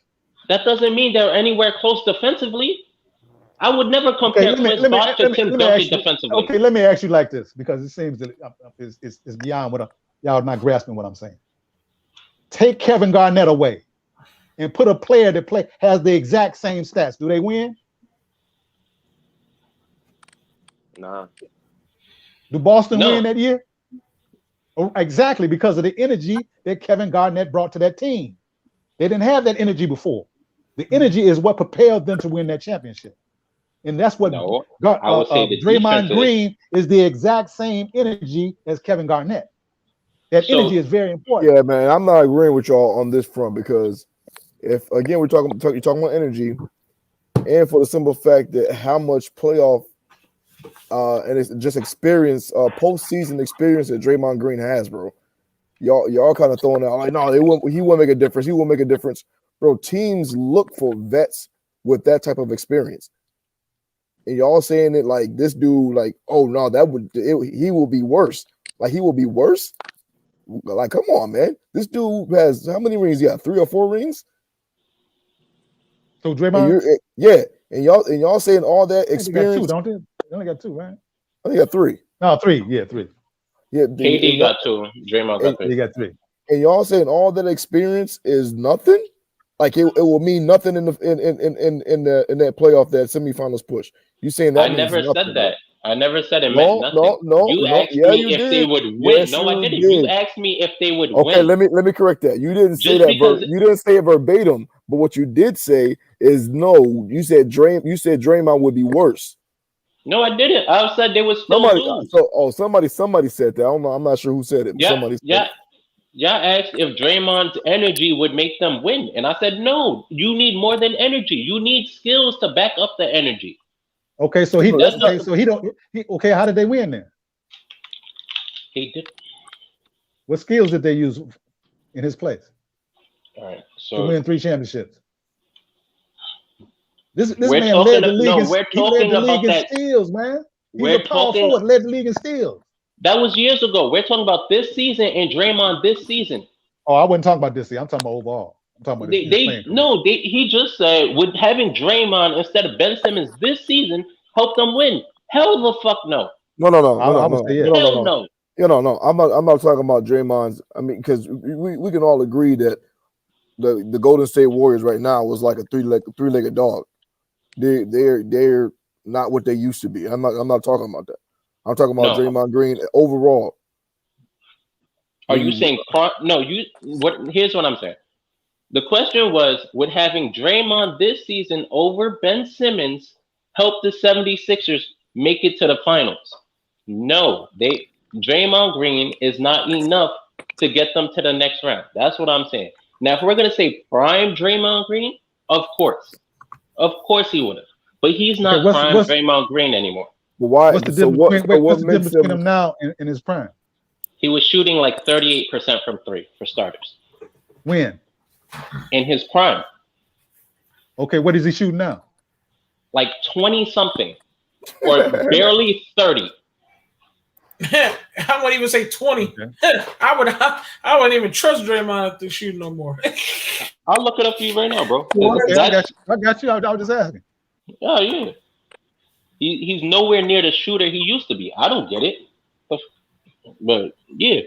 [SPEAKER 11] That doesn't mean they're anywhere close defensively. I would never compare Chris Bosh to Tim Duncan defensively.
[SPEAKER 3] Okay, let me ask you like this, because it seems that it's beyond what y'all not grasping what I'm saying. Take Kevin Garnett away and put a player that has the exact same stats. Do they win?
[SPEAKER 11] Nah.
[SPEAKER 3] Do Boston win that year? Oh, exactly, because of the energy that Kevin Garnett brought to that team. They didn't have that energy before. The energy is what propelled them to win that championship. And that's what Draymond Green is the exact same energy as Kevin Garnett. That energy is very important.
[SPEAKER 12] Yeah, man, I'm not agreeing with y'all on this front, because if again you're talking about energy, and for the simple fact that how much playoff and it's just experience, postseason experience that Draymond Green has, bro. Y'all kind of throwing out like, no, he won't make a difference. He won't make a difference, bro. Teams look for vets with that type of experience, and y'all saying it like this dude, like, oh no, he will be worse. Like he will be worse. Like, come on, man. This dude has how many rings? He got 3 or 4 rings.
[SPEAKER 3] So Draymond,
[SPEAKER 12] and y'all saying all that experience.
[SPEAKER 3] They got 2, don't they? They only got 2, right?
[SPEAKER 12] I think got 3.
[SPEAKER 3] No, 3. Yeah, 3.
[SPEAKER 12] Yeah,
[SPEAKER 11] KD got 2. Draymond got 3.
[SPEAKER 3] He got 3.
[SPEAKER 12] And y'all saying all that experience is nothing? Like it will mean nothing in that playoff, that semifinals push. You saying that?
[SPEAKER 11] I never said that. I never said it meant nothing. You asked me if they would win.
[SPEAKER 12] Yes,
[SPEAKER 11] No, I
[SPEAKER 12] you
[SPEAKER 11] didn't.
[SPEAKER 12] did.
[SPEAKER 11] You asked me if they would
[SPEAKER 12] Okay,
[SPEAKER 11] win.
[SPEAKER 12] let me correct that. You didn't say
[SPEAKER 11] Just
[SPEAKER 12] that.
[SPEAKER 11] because
[SPEAKER 12] You didn't say it verbatim. But what you did say is no. You said Draymond would be worse.
[SPEAKER 11] No, I didn't. I said they would still lose.
[SPEAKER 12] Somebody said that. I don't know. I'm not sure who said it. But somebody said it.
[SPEAKER 11] Y'all asked if Draymond's energy would make them win, and I said no. You need more than energy. You need skills to back up the energy.
[SPEAKER 3] Okay, so okay. How did they win then?
[SPEAKER 11] He did.
[SPEAKER 3] What skills did they use in his place?
[SPEAKER 11] All right,
[SPEAKER 3] to win 3 championships. This
[SPEAKER 11] we're
[SPEAKER 3] man
[SPEAKER 11] talking,
[SPEAKER 3] led the league.
[SPEAKER 11] no, we're talking about that.
[SPEAKER 3] Steals, man. He's
[SPEAKER 11] we're
[SPEAKER 3] a power
[SPEAKER 11] talking.
[SPEAKER 3] forward, led the league in steals.
[SPEAKER 11] That was years ago. We're talking about this season and Draymond this season.
[SPEAKER 3] Oh, I wasn't talking about this season. I'm talking about overall. I'm talking about
[SPEAKER 11] he just said would having Draymond instead of Ben Simmons this season help them win? Hell the fuck no.
[SPEAKER 12] No. I'm not talking about Draymond's. I mean, because we can all agree that the Golden State Warriors right now was like a three-legged dog. They're not what they used to be. I'm not talking about that. I'm talking about Draymond Green overall.
[SPEAKER 11] Are you saying here's what I'm saying. The question was, would having Draymond this season over Ben Simmons help the 76ers make it to the finals? No, Draymond Green is not enough to get them to the next round. That's what I'm saying. Now, if we're going to say prime Draymond Green, of course he would have. But he's not prime Draymond Green anymore.
[SPEAKER 12] But why?
[SPEAKER 3] What's the difference between him now in his prime?
[SPEAKER 11] He was shooting like 38% from 3 for starters.
[SPEAKER 3] When?
[SPEAKER 11] In his prime.
[SPEAKER 3] Okay, what is he shooting now?
[SPEAKER 11] Like 20 something, or barely 30.
[SPEAKER 13] I wouldn't even say 20. Okay. I wouldn't even trust Draymond to shoot no more.
[SPEAKER 11] I'll look it up for you right now, bro.
[SPEAKER 3] Okay, I got you. I was just asking.
[SPEAKER 11] Oh yeah. He's nowhere near the shooter he used to be. I don't get it. But yeah.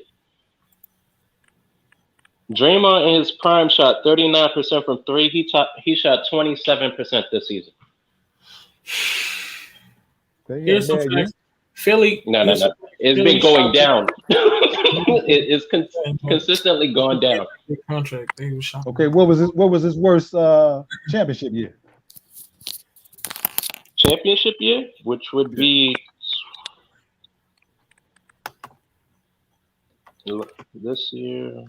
[SPEAKER 11] Draymond in his prime shot 39% from 3. He shot 27% this season.
[SPEAKER 13] Here's some facts. Philly.
[SPEAKER 11] No. It's been going down. It's consistently gone down.
[SPEAKER 13] Contract.
[SPEAKER 3] Okay, what was his worst championship year?
[SPEAKER 11] Championship year, which would be this year.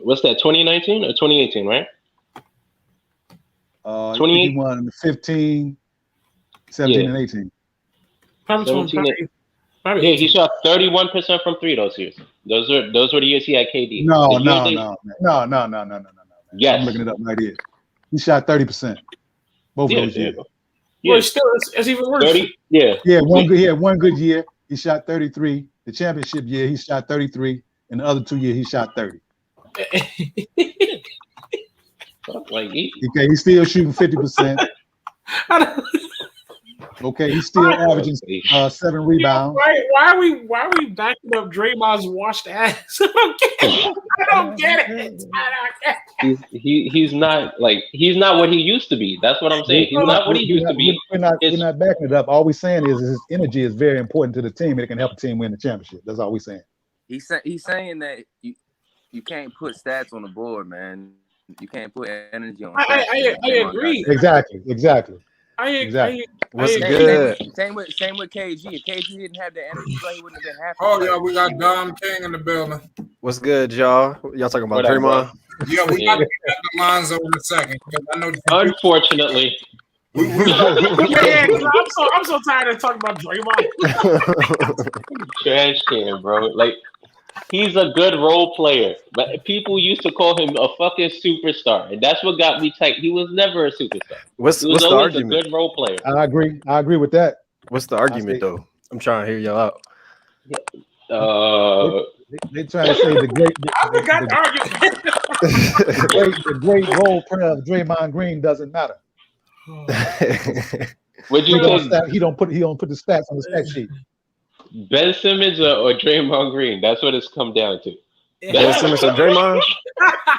[SPEAKER 11] What's that? 2019 or 2018, right?
[SPEAKER 3] 21, 15, 17, and 18.
[SPEAKER 11] Yeah, he shot 31% from 3 those years. Those were the years he had KD.
[SPEAKER 3] No.
[SPEAKER 11] Yes,
[SPEAKER 3] I'm looking it up right here. He shot 30%. Both of those years.
[SPEAKER 13] Well, still, it's even worse.
[SPEAKER 11] 30? Yeah.
[SPEAKER 3] Yeah, one good year. He shot 33. The championship year, he shot 33. And the other 2 years, he shot 30.
[SPEAKER 11] Okay,
[SPEAKER 3] he's still shooting 50%. Okay, he's still averaging 7 rebounds.
[SPEAKER 13] Why are we backing up Draymond's washed ass? I don't get it.
[SPEAKER 11] He's not what he used to be. That's what I'm saying. He's not what he used to be.
[SPEAKER 3] We're not backing it up. All we're saying is his energy is very important to the team, and it can help the team win the championship. That's all we're saying.
[SPEAKER 15] He's saying that you can't put stats on the board, man. You can't put energy on.
[SPEAKER 13] I agree.
[SPEAKER 3] Exactly.
[SPEAKER 15] What's good? Same with KG. If KG didn't have the energy, he wouldn't have been happy.
[SPEAKER 16] Oh yeah, we got Dom King in the building.
[SPEAKER 17] What's good, y'all? Y'all talking about Draymond?
[SPEAKER 16] Yeah, we got to get the Lonzo in a second. I know.
[SPEAKER 11] Unfortunately.
[SPEAKER 13] I'm so tired of talking about Draymond.
[SPEAKER 11] Trash can, bro. Like, he's a good role player, but people used to call him a fucking superstar, and that's what got me tight. He was never a superstar.
[SPEAKER 17] What's the argument?
[SPEAKER 11] A good role player.
[SPEAKER 3] I agree with that.
[SPEAKER 17] What's the argument though? I'm trying to hear y'all out.
[SPEAKER 3] They try to say the great role player of Draymond Green doesn't matter. He don't put the stats on the stat sheet.
[SPEAKER 11] Ben Simmons or Draymond Green? That's what it's come down to.
[SPEAKER 17] Ben Simmons or Draymond?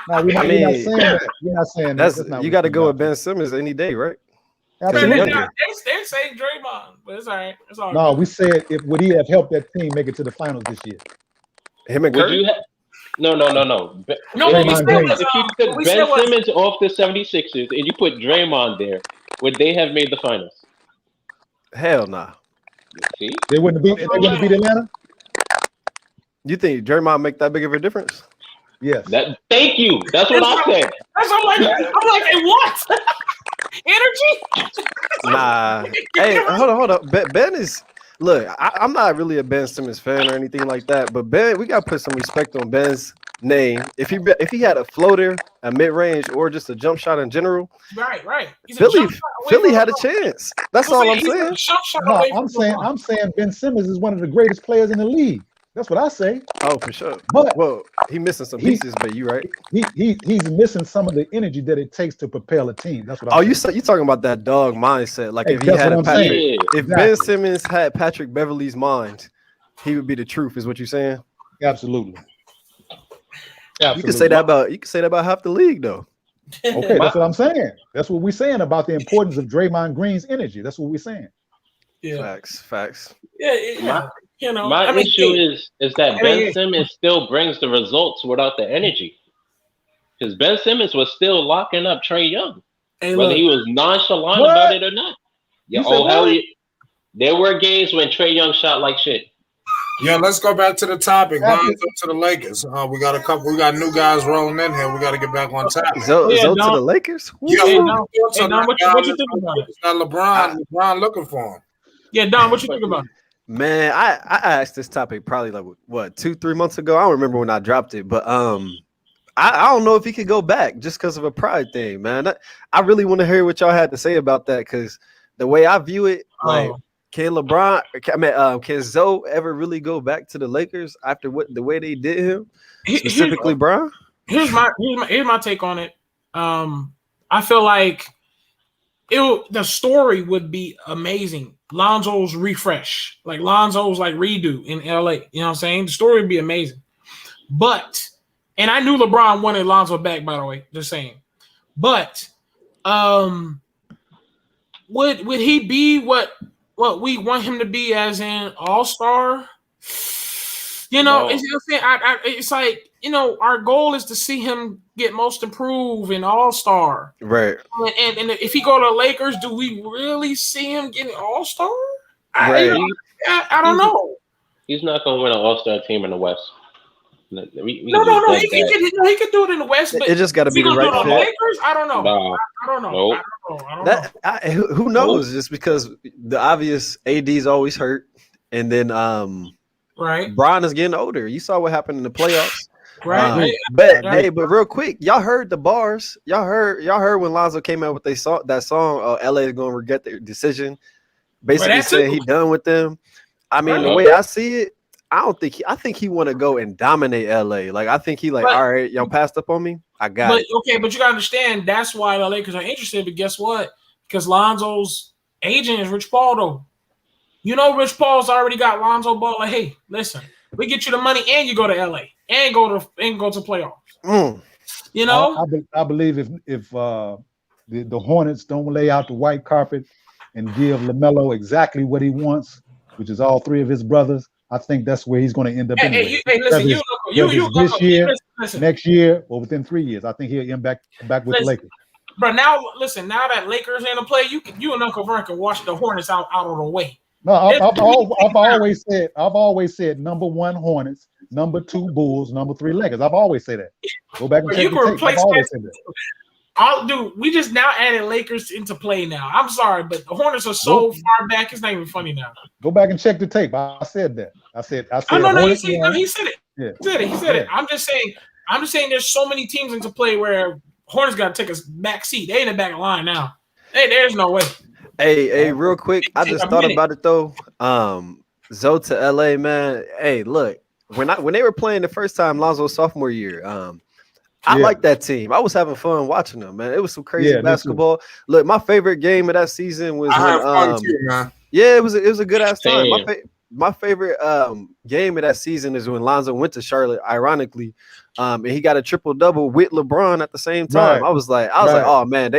[SPEAKER 3] No, we're not saying that. We're not saying
[SPEAKER 17] that. You got to go with Ben Simmons any day, right?
[SPEAKER 3] Absolutely.
[SPEAKER 13] They're saying Draymond, but it's all right. It's all
[SPEAKER 3] No,
[SPEAKER 13] good.
[SPEAKER 3] we said would he have helped that team make it to the finals this year?
[SPEAKER 17] Him and
[SPEAKER 11] Would
[SPEAKER 17] Curry?
[SPEAKER 11] you no.
[SPEAKER 13] No, what we said was
[SPEAKER 11] If you
[SPEAKER 13] what
[SPEAKER 11] took
[SPEAKER 13] we
[SPEAKER 11] Ben
[SPEAKER 13] said was
[SPEAKER 11] Simmons off the 76ers and you put Draymond there, would they have made the finals?
[SPEAKER 17] Hell nah.
[SPEAKER 11] See?
[SPEAKER 3] They wouldn't beat Atlanta?
[SPEAKER 17] You think Draymond make that big of a difference?
[SPEAKER 3] Yes.
[SPEAKER 11] Thank you. That's what I said.
[SPEAKER 13] I'm like, hey, what? Energy?
[SPEAKER 17] Nah. Hey, hold on. Ben is look. I'm not really a Ben Simmons fan or anything like that, but Ben, we got to put some respect on Ben's name. If he had a floater, a mid range, or just a jump shot in general,
[SPEAKER 13] Right. He's
[SPEAKER 17] Philly had a chance. That's all I'm saying.
[SPEAKER 3] No, I'm saying Ben Simmons is one of the greatest players in the league. That's what I say.
[SPEAKER 17] Oh, for sure.
[SPEAKER 3] But
[SPEAKER 17] well, he missing some pieces, but you right.
[SPEAKER 3] He's missing some of the energy that it takes to propel a team. That's what I'm saying.
[SPEAKER 17] You talking about that dog mindset? Like if he
[SPEAKER 3] that's
[SPEAKER 17] had
[SPEAKER 3] what
[SPEAKER 17] a
[SPEAKER 3] I'm
[SPEAKER 17] Patrick,
[SPEAKER 3] saying.
[SPEAKER 17] if
[SPEAKER 3] Exactly.
[SPEAKER 17] Ben Simmons had Patrick Beverly's mind, he would be the truth. Is what you're saying?
[SPEAKER 3] Absolutely.
[SPEAKER 17] You can say that about half the league, though.
[SPEAKER 3] Okay, that's what I'm saying. That's what we're saying about the importance of Draymond Green's energy. That's what we're saying.
[SPEAKER 13] Yeah.
[SPEAKER 17] Facts.
[SPEAKER 13] Yeah.
[SPEAKER 11] My issue is that Ben Simmons still brings the results without the energy. Because Ben Simmons was still locking up Trae Young, whether he was nonchalant about it or not. Yeah, hell yeah. There were games when Trae Young shot like shit.
[SPEAKER 16] Yeah, let's go back to the topic. Lonzo to the Lakers. We got new guys rolling in here. We got to get back on topic.
[SPEAKER 17] Zo to the Lakers?
[SPEAKER 16] Yeah,
[SPEAKER 13] Don, what you think about it?
[SPEAKER 16] It's not LeBron. LeBron looking for him.
[SPEAKER 13] Yeah, Don, what you think about it?
[SPEAKER 17] Man, I asked this topic probably like what 2-3 months ago. I don't remember when I dropped it, but I don't know if he could go back just because of a pride thing, man. I really want to hear what y'all had to say about that because the way I view it, like, can Zoe ever really go back to the Lakers after the way they did him, specifically Bron?
[SPEAKER 13] Here's my take on it. I feel like the story would be amazing. Lonzo's refresh, like Lonzo's like redo in LA. You know what I'm saying? The story would be amazing. But and I knew LeBron wanted Lonzo back, by the way, just saying. But would he be what we want him to be as an all-star? You know, it's like, you know, our goal is to see him get most improved and all-star.
[SPEAKER 17] Right.
[SPEAKER 13] And if he go to the Lakers, do we really see him getting all-star?
[SPEAKER 17] Right.
[SPEAKER 13] I don't know.
[SPEAKER 11] He's not going to win an all-star team in the West.
[SPEAKER 13] No. He could do it in the West, but
[SPEAKER 17] it just got to be the right fit.
[SPEAKER 13] Lakers? I don't know.
[SPEAKER 11] Nah.
[SPEAKER 13] I don't know.
[SPEAKER 11] Nope.
[SPEAKER 13] I don't know.
[SPEAKER 17] Who knows? Just because the obvious AD's always hurt, and then
[SPEAKER 13] right,
[SPEAKER 17] Bron is getting older. You saw what happened in the playoffs.
[SPEAKER 13] Right.
[SPEAKER 17] But real quick, y'all heard the bars. Y'all heard when Lonzo came out with that song, LA is gonna regret their decision. Basically saying he done with them. I mean, the way I see it, I think he want to go and dominate LA. Like, I think he all right, y'all passed up on me. I got it.
[SPEAKER 13] Okay, but you gotta understand that's why the Lakers are interested. But guess what? Because Lonzo's agent is Rich Paul, though. You know, Rich Paul's already got Lonzo Ball. Like, hey, listen, we get you the money and you go to LA and go to playoffs. You know,
[SPEAKER 3] I believe if the Hornets don't lay out the white carpet and give LaMelo exactly what he wants, which is all three of his brothers, I think that's where he's going to end up.
[SPEAKER 13] Hey, listen,
[SPEAKER 3] this year, next year, or within 3 years, I think he'll end back with the Lakers.
[SPEAKER 13] But now, listen, now that Lakers in the play, you and Uncle Vern can watch the Hornets out of the way.
[SPEAKER 3] No, I've always said number 1 Hornets, number 2 Bulls, number 3 Lakers. I've always said that. Go back and check the tape. I've always said that.
[SPEAKER 13] We just now added Lakers into play now. I'm sorry, but the Hornets are so far back, it's not even funny now.
[SPEAKER 3] Go back and check the tape. I said that. I said.
[SPEAKER 13] No, he said it. Yeah. He said it. I'm just saying there's so many teams into play where Hornets got to take a back seat. They in the back line now. Hey, there's no way.
[SPEAKER 17] Hey, real quick, I just thought about it though. Zoe to LA, man. Hey, look, when they were playing the first time, Lonzo's sophomore year, I like that team. I was having fun watching them, man. It was some crazy basketball. Look, my favorite game of that season was it was a good ass time. My favorite game of that season is when Lonzo went to Charlotte, ironically, and he got a triple-double with LeBron at the same time. Right. I was like, oh man,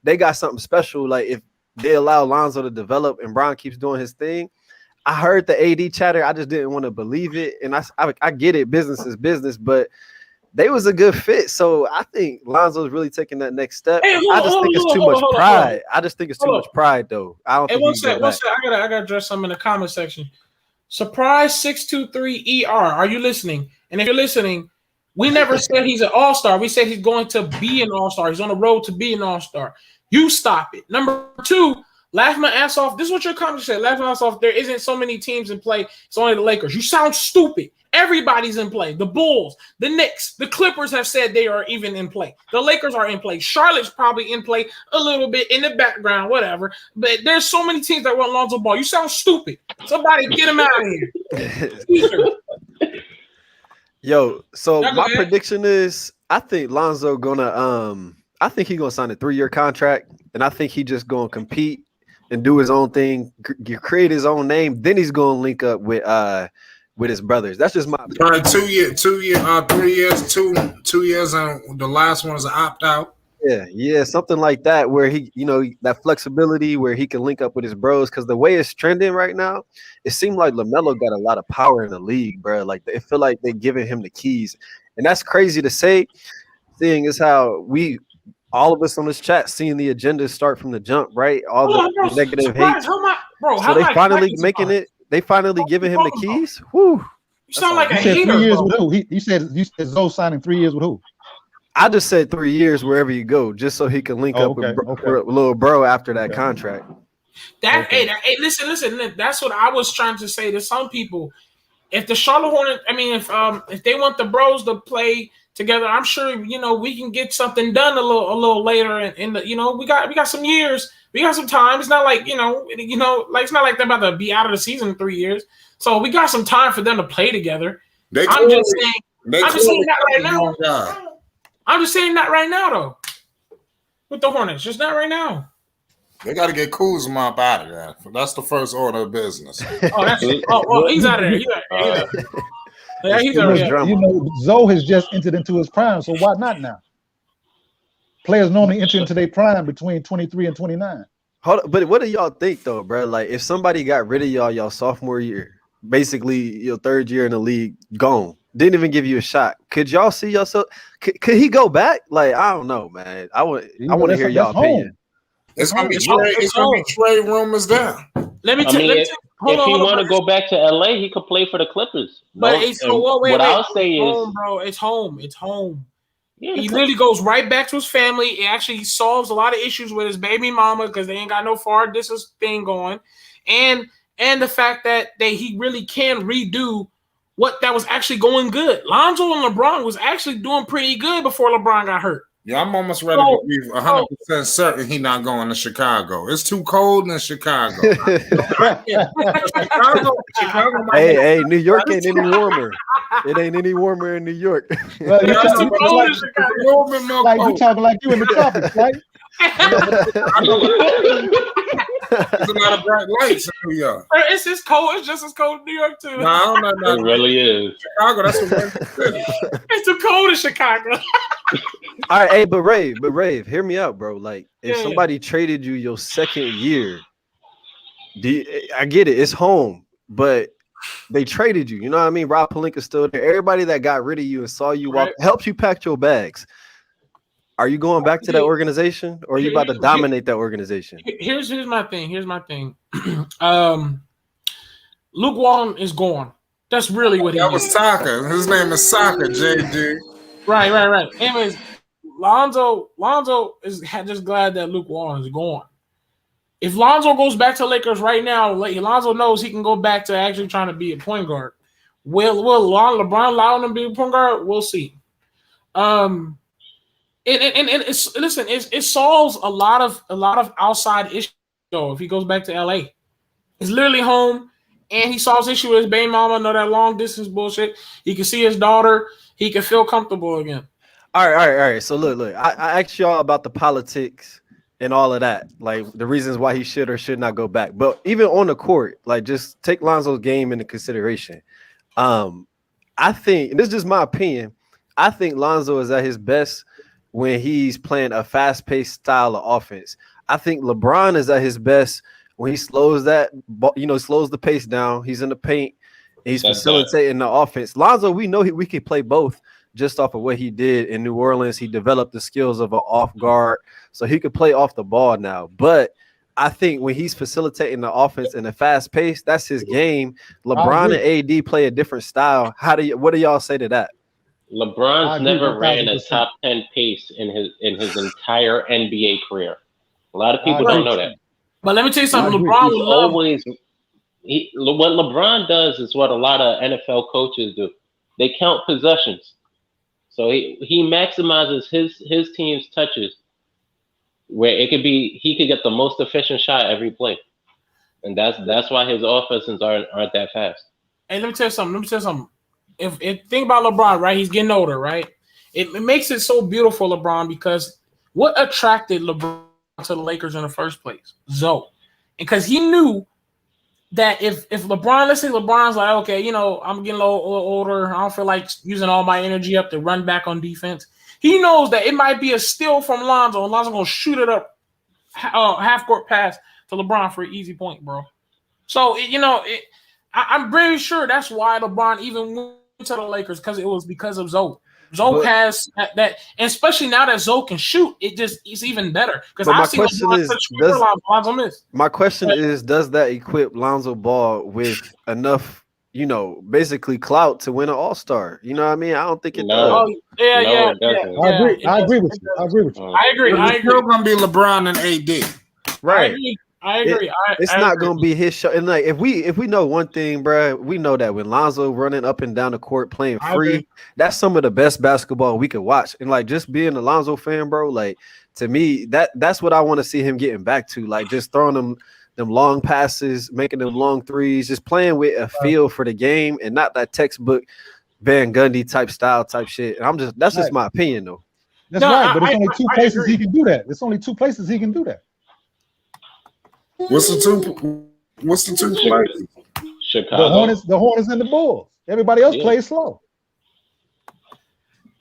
[SPEAKER 17] they got something special. Like they allow Lonzo to develop and Bron keeps doing his thing. I heard the AD chatter. I just didn't want to believe it. And I get it. Business is business, but they was a good fit. So I think Lonzo's really taking that next step.
[SPEAKER 13] Hey,
[SPEAKER 17] I just think it's too much pride. I just think it's too much pride, though. I don't think
[SPEAKER 13] one
[SPEAKER 17] he can
[SPEAKER 13] sec,
[SPEAKER 17] go
[SPEAKER 13] one
[SPEAKER 17] back.
[SPEAKER 13] sec. I gotta address something in the comment section. Surprise 623ER. Are you listening? And if you're listening, we never said he's an all-star. We said he's going to be an all-star. He's on the road to be an all-star. You stop it. Number 2, laugh my ass off. This is what your comment said. Laugh my ass off. There isn't so many teams in play. It's only the Lakers. You sound stupid. Everybody's in play. The Bulls, the Knicks, the Clippers have said they are even in play. The Lakers are in play. Charlotte's probably in play a little bit in the background, whatever. But there's so many teams that want Lonzo Ball. You sound stupid. Somebody get him out of here.
[SPEAKER 17] Yo, so my prediction is I think Lonzo I think he's gonna sign a 3-year contract, and I think he just gonna compete and do his own thing, create his own name. Then he's gonna link up with his brothers. That's just my
[SPEAKER 16] 2 years, 3 years, 2 years, and the last one is an opt out.
[SPEAKER 17] Yeah, something like that, where he, that flexibility where he can link up with his bros. Because the way it's trending right now, it seems like LaMelo got a lot of power in the league, bro. Like it feel like they're giving him the keys, and that's crazy to say. Seeing is how all of us on this chat, seeing the agenda start from the jump, right? All the negative hate. So they finally making it. They finally giving him the keys. Whew.
[SPEAKER 13] You sound like a
[SPEAKER 3] hater. 3 years
[SPEAKER 13] bro.
[SPEAKER 3] with who? You said Zoe signing 3 years with who?
[SPEAKER 17] I just said 3 years wherever you go, just so he can link up with little bro after that contract.
[SPEAKER 13] Hey, listen. That's what I was trying to say to some people. If the Charlotte Hornets, if they want the bros to play together, I'm sure we can get something done a little later. In the we got some years, we got some time. It's not like like it's not like they're about to be out of the season in 3 years. So we got some time for them to play together. I'm just saying that right now. I'm just saying that right now, though. With the Hornets, just not right now.
[SPEAKER 16] They got to get Kuzma up out of there. That's the first order of business.
[SPEAKER 13] He's out of there. He's out of there.
[SPEAKER 3] Zoe has just entered into his prime, so why not now? Players normally enter into their prime between 23 and 29.
[SPEAKER 17] But what do y'all think, though, bro? Like, if somebody got rid of y'all sophomore year, basically your 3rd year in the league, gone, didn't even give you a shot, could y'all see yourself? Could he go back? Like, I don't know, man. I want to hear y'all opinion.
[SPEAKER 16] It's gonna be trade rumors there.
[SPEAKER 11] Let me tell you. If he want to go back to LA, he could play for the Clippers.
[SPEAKER 13] But
[SPEAKER 11] I'll say is,
[SPEAKER 13] bro, it's home. It's home. Yeah, he literally goes right back to his family. It actually solves a lot of issues with his baby mama because they ain't got no far distance thing going, and the fact that he really can redo what that was actually going good. Lonzo and LeBron was actually doing pretty good before LeBron got hurt.
[SPEAKER 16] Yeah, I'm almost ready to be 100% certain he's not going to Chicago. It's too cold in Chicago.
[SPEAKER 17] Hey, New York ain't any warmer. It ain't any warmer in New York.
[SPEAKER 3] Well, you talking like you in the tropics, right?
[SPEAKER 16] There's a lot of bright lights in New York.
[SPEAKER 13] It's just cold. It's just as cold in New York too.
[SPEAKER 16] No,
[SPEAKER 11] it really is.
[SPEAKER 16] Chicago, that's what
[SPEAKER 13] it's too cold in Chicago.
[SPEAKER 17] All right, hey, but Rave, hear me out, bro. Like, if somebody traded you your 2nd year, I get it, it's home, but they traded you. You know what I mean? Rob Pelinka's still there. Everybody that got rid of you and saw you walk helped you pack your bags. Are you going back to that organization, or are you about to dominate that organization?
[SPEAKER 13] Here's my thing. Luke Walton is gone. That's really what he is.
[SPEAKER 16] That was Saka. His name is Saka, JG.
[SPEAKER 13] Right. Anyways, Lonzo is just glad that Luke Walton is gone. If Lonzo goes back to Lakers right now, Lonzo knows he can go back to actually trying to be a point guard. Will LeBron allow him to be a point guard? We'll see. It solves a lot of outside issues though if he goes back to LA. It's literally home, and he solves issue with his baby mama, know that long distance bullshit. He can see his daughter. He can feel comfortable again.
[SPEAKER 17] All right. So look. I asked y'all about the politics and all of that, like the reasons why he should or should not go back. But even on the court, like just take Lonzo's game into consideration. I think, and this is just my opinion, I think Lonzo is at his best when he's playing a fast-paced style of offense. I think LeBron is at his best when he slows slows the pace down. He's in the paint. He's facilitating the offense. Lonzo, we know we can play both just off of what he did in New Orleans. He developed the skills of an off guard, so he could play off the ball now. But I think when he's facilitating the offense in a fast pace, that's his game. LeBron and AD play a different style. What do y'all say to that?
[SPEAKER 11] LeBron's never ran a top 10 pace in his entire NBA career. A lot of people don't know that.
[SPEAKER 13] But let me tell you something.
[SPEAKER 11] What LeBron does is what a lot of NFL coaches do. They count possessions. So he maximizes his team's touches where he could get the most efficient shot every play. And that's why his offenses aren't that fast.
[SPEAKER 13] Hey, let me tell you something. If think about LeBron, right? He's getting older, right? It makes it so beautiful, LeBron, because what attracted LeBron to the Lakers in the first place? Zoe. Because he knew that if LeBron, let's say LeBron's like, okay, I'm getting a little older. I don't feel like using all my energy up to run back on defense. He knows that it might be a steal from Lonzo, and Lonzo going to shoot it up half-court pass to LeBron for an easy point, bro. So, I'm very sure that's why LeBron even went to the Lakers, because it was because of Zoe. Zoe has that, and especially now that Zoe can shoot, it's even better. Because
[SPEAKER 17] my question is, does that equip Lonzo Ball with enough, basically clout to win an All-Star? You know what I mean? I don't think it does.
[SPEAKER 13] Oh, yeah.
[SPEAKER 3] I agree with you. I agree.
[SPEAKER 16] It's still gonna be LeBron and AD.
[SPEAKER 17] Right.
[SPEAKER 13] I agree.
[SPEAKER 17] It's not gonna be his show. And like, if we know one thing, bro, we know that when Lonzo running up and down the court playing free, that's some of the best basketball we could watch. And like, just being a Lonzo fan, bro, like, to me, that's what I want to see him getting back to. Like, just throwing them long passes, making them long threes, just playing with a feel for the game and not that textbook Van Gundy type style type shit. And that's just my opinion, though.
[SPEAKER 3] That's right, but it's only two places he can do that. It's only two places he can do that.
[SPEAKER 1] What's the two places?
[SPEAKER 11] Chicago.
[SPEAKER 3] The Hornets and the Bulls. Everybody else plays slow.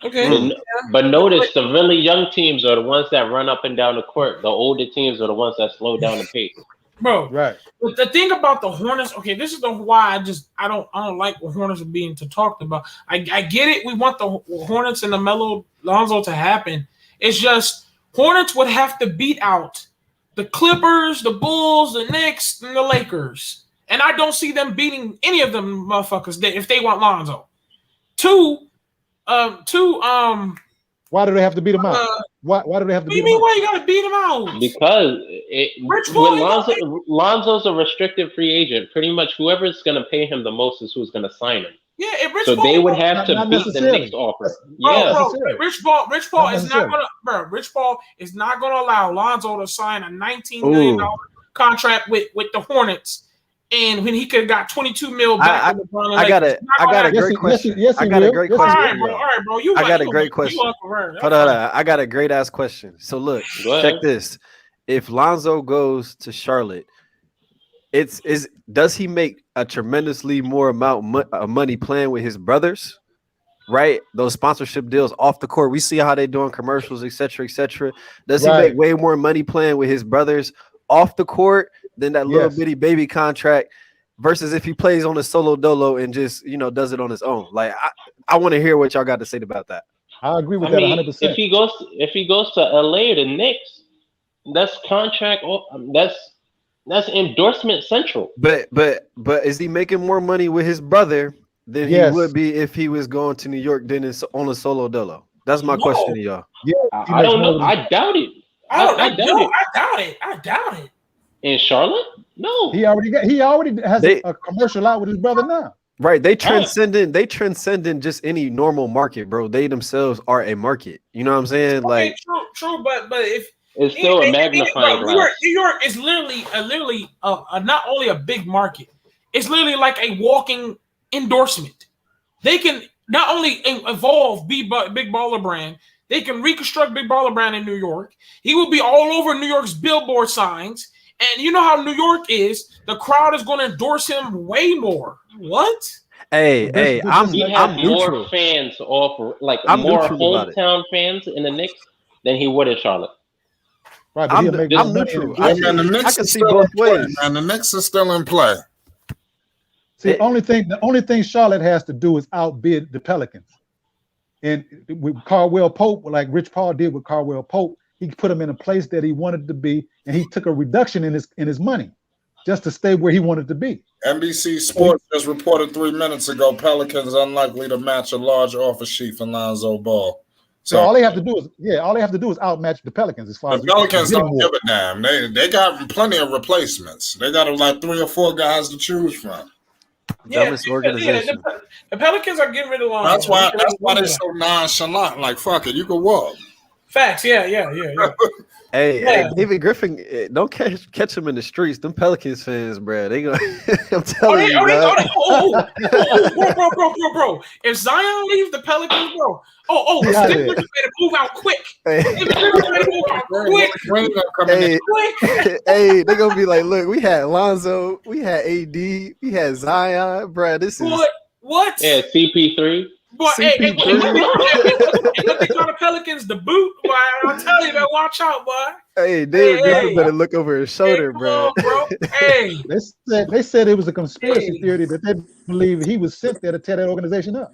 [SPEAKER 13] Okay.
[SPEAKER 11] But notice the really young teams are the ones that run up and down the court. The older teams are the ones that slow down the pace.
[SPEAKER 13] Bro,
[SPEAKER 3] right.
[SPEAKER 13] But the thing about the Hornets, okay, this is why I don't like what Hornets are being talked about. I get it. We want the Hornets and the Melo Lonzo to happen. It's just Hornets would have to beat out the Clippers, the Bulls, the Knicks, and the Lakers. And I don't see them beating any of them motherfuckers if they want Lonzo. Two,
[SPEAKER 3] why do they have to beat him out? Why do they have to beat him out?
[SPEAKER 13] Why you gotta beat him out?
[SPEAKER 11] Because Lonzo's a restricted free agent. Pretty much whoever's gonna pay him the most is who's gonna sign him.
[SPEAKER 13] Yeah,
[SPEAKER 11] so they would have to beat the Knicks offer.
[SPEAKER 13] Rich Paul is not gonna. Rich Paul is not gonna allow Lonzo to sign a $19 million contract with the Hornets, and when he could have got $22 million back.
[SPEAKER 17] I got a great question. I got a great question.
[SPEAKER 13] All right, bro.
[SPEAKER 17] I got a great question. Hold on. I got a great ass question. So look, check this. If Lonzo goes to Charlotte, does he make a tremendously more amount of money playing with his brothers? Right, those sponsorship deals off the court. We see how they doing commercials, etc., etc. Does he make way more money playing with his brothers off the court than that little bitty baby contract? Versus if he plays on a solo dolo and just does it on his own. Like I want to hear what y'all got to say about that.
[SPEAKER 3] I agree with that 100%.
[SPEAKER 11] If he goes to LA to Knicks, that's contract. That's endorsement central.
[SPEAKER 17] But is he making more money with his brother than he would be if he was going to New York than on a solo dolo? That's my question to y'all.
[SPEAKER 3] Yeah,
[SPEAKER 11] I don't know. I doubt it. I
[SPEAKER 13] doubt it.
[SPEAKER 11] In Charlotte? No.
[SPEAKER 3] He already has a commercial out with his brother now.
[SPEAKER 17] Right. They transcending just any normal market, bro. They themselves are a market. You know what I'm saying?
[SPEAKER 13] Okay,
[SPEAKER 17] like
[SPEAKER 13] true, but if
[SPEAKER 11] it's still a magnifying glass.
[SPEAKER 13] New York is literally not only a big market, it's literally like a walking endorsement. They can not only evolve Big Baller Brand, they can reconstruct Big Baller Brand in New York. He will be all over New York's billboard signs. And you know how New York is, the crowd is going to endorse him way more. What?
[SPEAKER 17] Hey, I'm neutral.
[SPEAKER 11] More fans more hometown fans in the Knicks than he would in Charlotte.
[SPEAKER 3] Right, but he'll make more
[SPEAKER 17] I'm
[SPEAKER 3] money.
[SPEAKER 17] neutral.
[SPEAKER 1] Yeah, man, the Knicks
[SPEAKER 17] can
[SPEAKER 1] is
[SPEAKER 17] see
[SPEAKER 1] still
[SPEAKER 17] both
[SPEAKER 1] in play,
[SPEAKER 17] ways.
[SPEAKER 1] man. The Knicks is still in play.
[SPEAKER 3] See, the only thing Charlotte has to do is outbid the Pelicans. And with Caldwell Pope, like Rich Paul did with Caldwell Pope, he put him in a place that he wanted to be, and he took a reduction in his money just to stay where he wanted to be.
[SPEAKER 1] NBC Sports just reported 3 minutes ago Pelicans unlikely to match a large offer sheet for Lonzo Ball.
[SPEAKER 3] So all they have to do is outmatch the Pelicans as far as
[SPEAKER 1] the Pelicans
[SPEAKER 3] getting
[SPEAKER 1] don't
[SPEAKER 3] more.
[SPEAKER 1] give a damn. They got plenty of replacements. They got like 3 or 4 guys to choose from.
[SPEAKER 17] Dumbest organization.
[SPEAKER 13] The Pelicans are getting rid of Lonzo.
[SPEAKER 1] That's why they're so nonchalant. Like, fuck it, you can walk.
[SPEAKER 13] Facts. Yeah.
[SPEAKER 17] Hey, David Griffin, don't catch him in the streets. Them Pelicans fans, bro. They gonna. I'm telling you,
[SPEAKER 13] bro. If Zion leaves the Pelicans, bro. David Griffin better move out quick.
[SPEAKER 17] Hey, they're gonna be like, look, we had Lonzo, we had AD, we had Zion, bro. This is
[SPEAKER 13] what?
[SPEAKER 11] Yeah, CP3.
[SPEAKER 13] Boy, hey, they call the Pelicans the boot, boy. I'll tell you, man, watch out, boy.
[SPEAKER 17] Hey, David Griffin better look over his shoulder, bro.
[SPEAKER 13] Hey,
[SPEAKER 3] they said it was a conspiracy theory that they believe he was sent there to tear that organization up.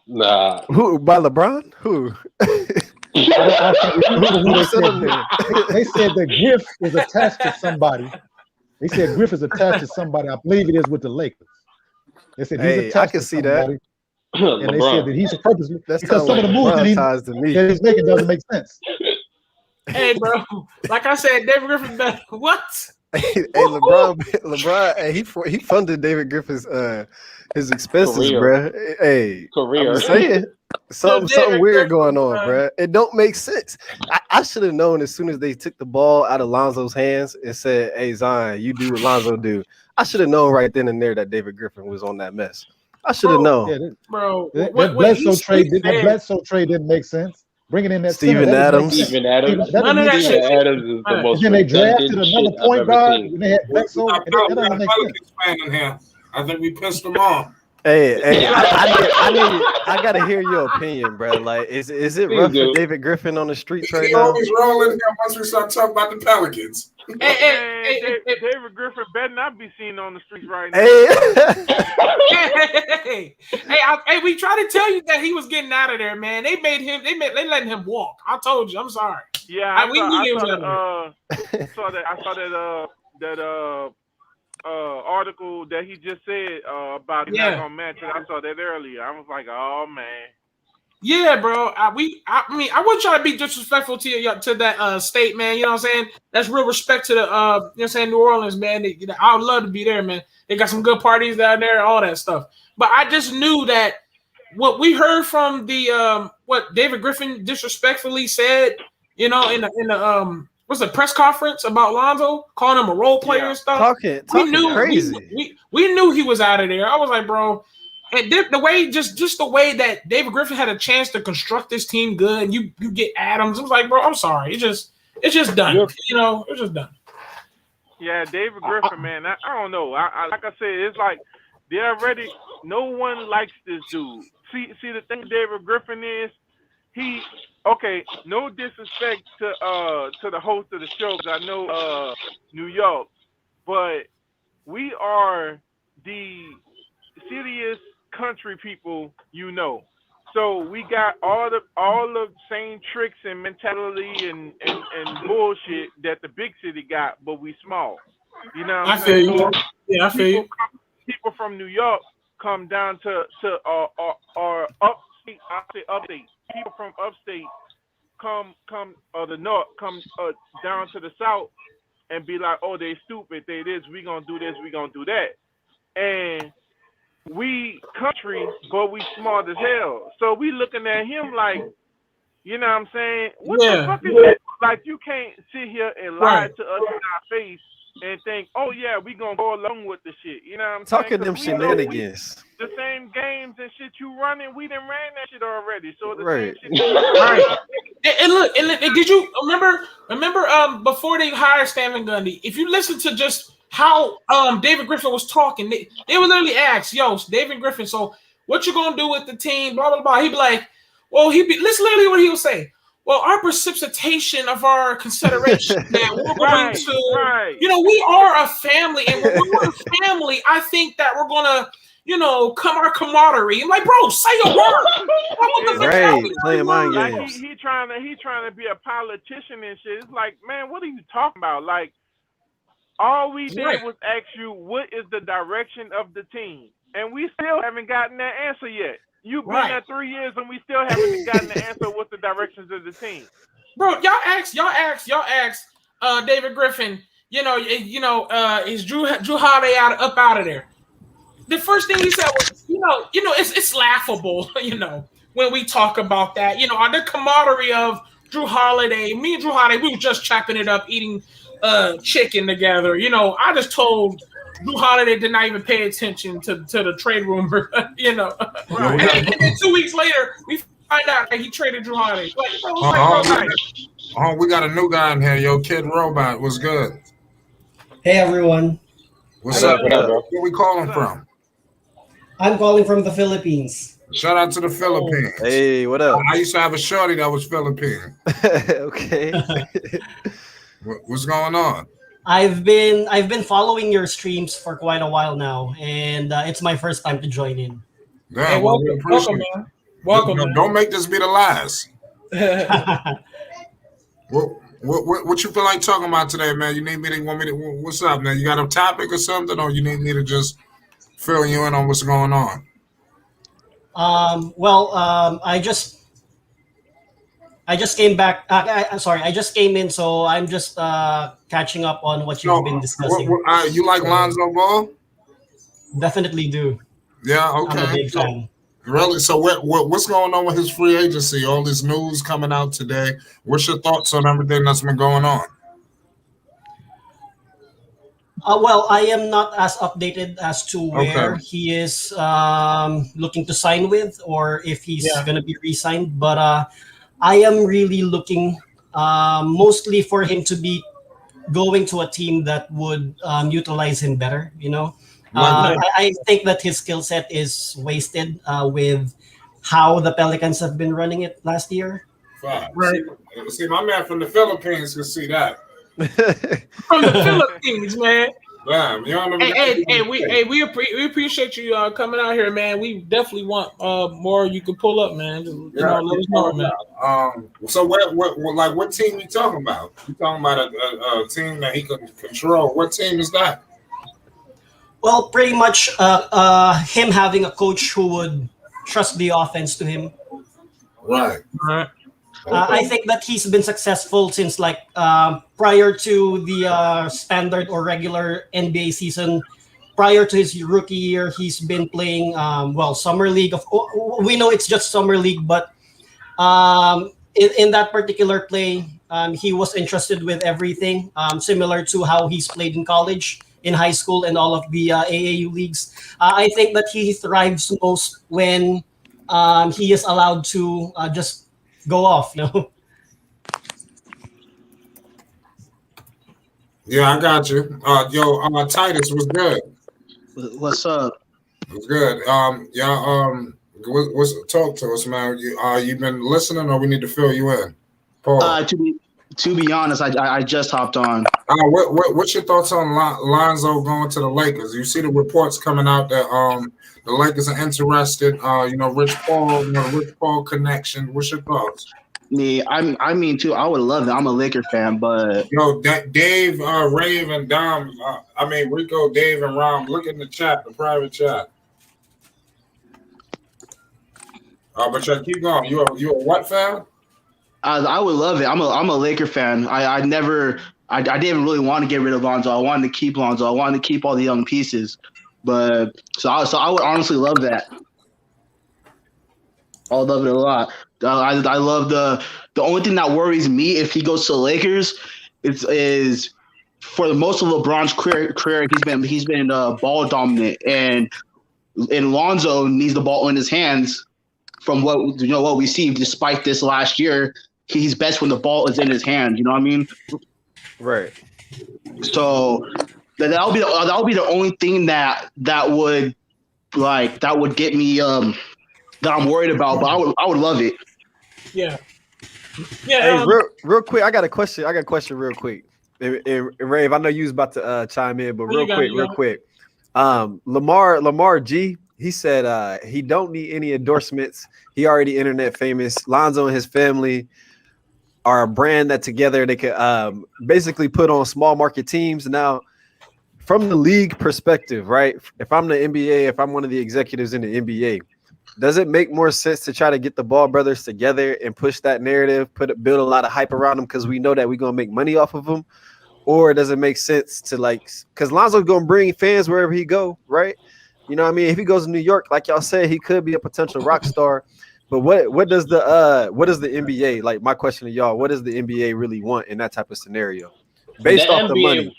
[SPEAKER 11] Nah.
[SPEAKER 17] Who, by LeBron? Who?
[SPEAKER 3] They said that Griff is attached to somebody. They said Griff is attached to somebody. I believe it is with the Lakers. They said he's attached
[SPEAKER 17] I can
[SPEAKER 3] to
[SPEAKER 17] see
[SPEAKER 3] somebody.
[SPEAKER 17] that.
[SPEAKER 3] And they said that he's purposely because some
[SPEAKER 17] like
[SPEAKER 3] of the moves that he's making doesn't make sense.
[SPEAKER 13] Hey, bro. Like I said, David Griffin better. What?
[SPEAKER 17] Hey, LeBron, hey, he funded David Griffin's his expenses, bro. Hey,
[SPEAKER 11] career.
[SPEAKER 17] I'm saying something weird going on, bro. It don't make sense. I should have known as soon as they took the ball out of Lonzo's hands and said, "Hey, Zion, you do what Lonzo do." I should have known right then and there that David Griffin was on that mess. I should have known,
[SPEAKER 3] that Bledsoe trade didn't make sense. Bringing in that
[SPEAKER 17] Steven Adams.
[SPEAKER 11] None of that shit. Adams is the most.
[SPEAKER 3] And then they drafted another point guard when they had Bledsoe. That doesn't make sense.
[SPEAKER 16] I think we pissed them off.
[SPEAKER 17] Hey, I gotta hear your opinion, bro. Like, is it rough for David Griffin on the streets right now?
[SPEAKER 16] He's rolling here once we start talking about the Pelicans.
[SPEAKER 18] David Griffin better not be seen on the streets right now.
[SPEAKER 13] Hey, we tried to tell you that he was getting out of there, man. They letting him walk. I told you. I'm sorry.
[SPEAKER 18] Yeah, I saw that article that he just said about he's not gonna match it. I saw that earlier. I was like, oh man.
[SPEAKER 13] Yeah, bro. I mean, I wouldn't try to be disrespectful to that state, man. You know what I'm saying? That's real respect to the you know what I'm saying, New Orleans, man. I would love to be there, man. They got some good parties down there, all that stuff. But I just knew that what we heard from the what David Griffin disrespectfully said, you know, in the what's the press conference about Lonzo, calling him a role player and stuff.
[SPEAKER 17] Talking crazy.
[SPEAKER 13] We knew he was out of there. I was like, bro. And the way, just the way that David Griffin had a chance to construct this team good, and you get Adams. I was like, bro, I'm sorry. It's just done. You know, it's just done.
[SPEAKER 18] Yeah, David Griffin, man. I don't know. I like I said, it's like they already. No one likes this dude. See, the thing with David Griffin is no disrespect to the host of the show, because I know New York, but we are the serious country people, you know. So we got all the same tricks and mentality and bullshit that the big city got, but we small. You know what I'm saying?
[SPEAKER 13] I feel you. Yeah, I feel you.
[SPEAKER 18] People from New York come down to our upstate. I say upstate. People from upstate come the north come down to the south and be like, oh, they stupid, they this, we gonna do this, we gonna do that, and we country, but we smart as hell. So we looking at him like, you know what I'm saying? What the fuck is that? Like, you can't sit here and lie to us in our face and think, oh yeah, we gonna go along with the shit. You know what I'm
[SPEAKER 17] talking
[SPEAKER 18] saying?
[SPEAKER 17] them shenanigans.
[SPEAKER 18] The same games and shit you running, we done ran that shit already. So the
[SPEAKER 17] right.
[SPEAKER 18] same shit.
[SPEAKER 13] Right. And look, did you remember before they hired Stan Van Gundy, if you listen to just how David Griffin was talking, they would literally ask, yo, David Griffin, so what you gonna do with the team? Blah blah blah. He'd be like, well, listen literally what he would say. well, our precipitation of our consideration that we're going to,
[SPEAKER 18] right.
[SPEAKER 13] We are a family, and when we're a family, I think that we're gonna, come our camaraderie. I'm like, bro, say a word.
[SPEAKER 17] Right, playing mind
[SPEAKER 18] like
[SPEAKER 17] games.
[SPEAKER 18] he trying to be a politician and shit. It's like, man, what are you talking about? Like, all we did was ask you what is the direction of the team, and we still haven't gotten that answer yet. You've been there 3 years, and we still haven't gotten the answer. What's the directions of the team,
[SPEAKER 13] bro? Y'all asked David Griffin. Is Drew Holiday up out of there? The first thing he said was, it's laughable, when we talk about that. The camaraderie of Drew Holiday. Me and Drew Holiday, we were just chopping it up, eating chicken together. I just told Drew Holiday did not even pay attention to the trade rumor, And then 2 weeks later, we find out that he traded Drew Holiday.
[SPEAKER 16] We got a new guy in here, yo, Kid Robot. What's good?
[SPEAKER 19] Hey everyone.
[SPEAKER 16] What's up, bro? Where we calling from?
[SPEAKER 19] I'm calling from the Philippines.
[SPEAKER 16] Shout out to the Philippines.
[SPEAKER 17] Hey, what up?
[SPEAKER 16] I used to have a shorty that was Filipino.
[SPEAKER 17] Okay.
[SPEAKER 16] What's going on?
[SPEAKER 19] I've been following your streams for quite a while now, and it's my first time to join in.
[SPEAKER 16] Yeah, hey, welcome, man. Welcome. Don't make this be the last. What you feel like talking about today, man? You need me to what's up, man? You got a topic or something, or you need me to just fill you in on what's going on?
[SPEAKER 19] I just came back. I just came in, so I'm just catching up on what you've been discussing.
[SPEAKER 16] You like Lonzo Ball?
[SPEAKER 19] Definitely do.
[SPEAKER 16] Yeah, okay.
[SPEAKER 19] I'm a big fan.
[SPEAKER 16] Really? So what's going on with his free agency? All this news coming out today. What's your thoughts on everything that's been going on?
[SPEAKER 19] I am not as updated as to where he is looking to sign with, or if he's going to be re-signed. But I am really looking mostly for him to be going to a team that would utilize him better. I think that his skill set is wasted with how the Pelicans have been running it last year.
[SPEAKER 16] Right. See, my man from the Philippines can see that.
[SPEAKER 13] From the Philippines, man.
[SPEAKER 16] Damn,
[SPEAKER 13] we appreciate you coming out here, man. We definitely want more you can pull up, man. Let us know, man.
[SPEAKER 16] So what team you talking about? You talking about a team that he can control? What team is that?
[SPEAKER 19] Well, pretty much him having a coach who would trust the offense to him.
[SPEAKER 16] Right.
[SPEAKER 19] I think that he's been successful since prior to the standard or regular NBA season. Prior to his rookie year, he's been playing summer league. We know it's just summer league, but in that particular play, he was entrusted with everything, similar to how he's played in college, in high school, and all of the AAU leagues. I think that he thrives most when he is allowed to just go off, no?
[SPEAKER 16] Yeah, I got you. Titus was good.
[SPEAKER 20] What's up?
[SPEAKER 16] What's good? What's talk to us, man? You been listening, or we need to fill you in? Paul.
[SPEAKER 20] To be honest, I just hopped on.
[SPEAKER 16] What's your thoughts on Lonzo going to the Lakers? You see the reports coming out that the Lakers are interested. Rich Paul connection. What's your thoughts?
[SPEAKER 20] Me, I mean too. I would love it. I'm a Laker fan, but
[SPEAKER 16] Dave, Rave, and Dom. Rico, Dave, and Rom. Look in the chat, the private chat. But keep going. You a what fan?
[SPEAKER 20] I would love it. I'm a Laker fan. I didn't really want to get rid of Lonzo. I wanted to keep Lonzo. I wanted to keep all the young pieces. But so I would honestly love that. I would love it a lot. I love the only thing that worries me if he goes to the Lakers is for the most of LeBron's career he's been ball dominant, and Lonzo needs the ball in his hands. From what we see, despite this last year, he's best when the ball is in his hand. You know what I mean?
[SPEAKER 17] Right.
[SPEAKER 20] So that'll be the only thing that would get me that I'm worried about. But I would love it.
[SPEAKER 13] Yeah.
[SPEAKER 17] Hey, real quick, I got a question. Real quick. And Rave, I know you was about to chime in, but real quick. Lamar G, he said he don't need any endorsements. He already internet famous. Lonzo and his family are a brand that together they could basically put on small market teams. Now, from the league perspective, right? If I'm the NBA, if I'm one of the executives in the NBA, does it make more sense to try to get the Ball brothers together and push that narrative, build a lot of hype around them because we know that we're gonna make money off of them? Or does it make sense to because Lonzo's gonna bring fans wherever he go, right? You know what I mean? If he goes to New York, like y'all said, he could be a potential rock star. But what does the NBA, like my question to y'all, what does the NBA really want in that type of scenario? Based off the money.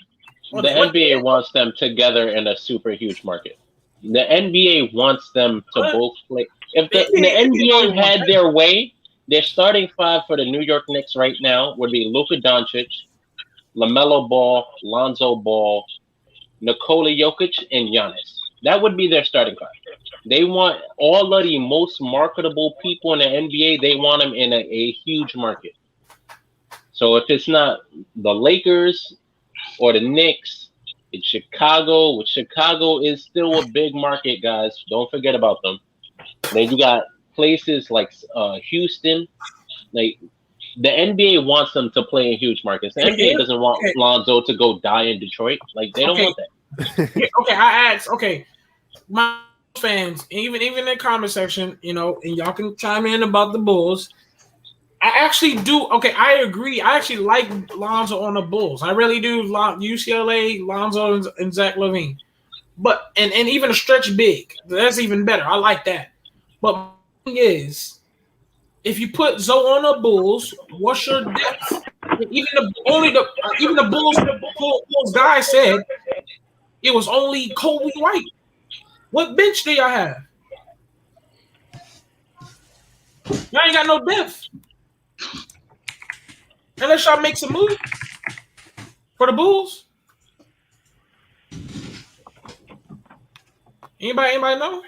[SPEAKER 11] The NBA wants them together in a super huge market. The NBA wants them to both play. If the NBA had their way, their starting five for the New York Knicks right now would be Luka Doncic, LaMelo Ball, Lonzo Ball, Nikola Jokic, and Giannis. That would be their starting five. They want all of the most marketable people in the NBA. They want them in a huge market. So if it's not the Lakers or the Knicks, it's Chicago, which Chicago is still a big market, guys. Don't forget about them. Then you got places like Houston. Like the NBA wants them to play in huge markets. The NBA doesn't want Lonzo to go die in Detroit. Like they don't want that.
[SPEAKER 13] I asked. My fans, even in the comment section, and y'all can chime in about the Bulls. I actually do. Okay, I agree. I actually like Lonzo on the Bulls. I really do. UCLA, Lonzo, and Zach LaVine. But and even a stretch big. That's even better. I like that. But my thing is, if you put Zoe on the Bulls, what's your depth? Even the Bulls guy said it was only Kobe White. What bench do y'all have? Y'all ain't got no depth. Unless y'all make some move for the Bulls. Anybody know?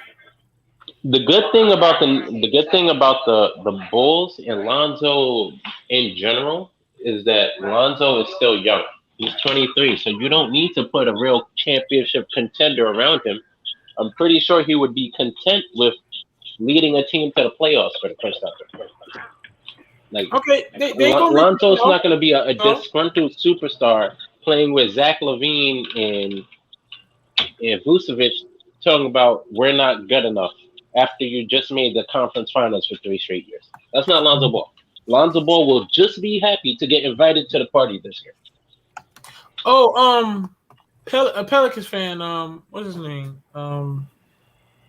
[SPEAKER 11] The good thing about the Bulls and Lonzo in general is that Lonzo is still young. He's 23, so you don't need to put a real championship contender around him. I'm pretty sure he would be content with leading a team to the playoffs for the first time. Like, Lonzo's not going to be a disgruntled superstar playing with Zach LaVine and Vucevic talking about we're not good enough after you just made the conference finals for 3 straight years. That's not Lonzo Ball. Lonzo Ball will just be happy to get invited to the party this year.
[SPEAKER 13] Oh, a Pelicans fan. What's his name?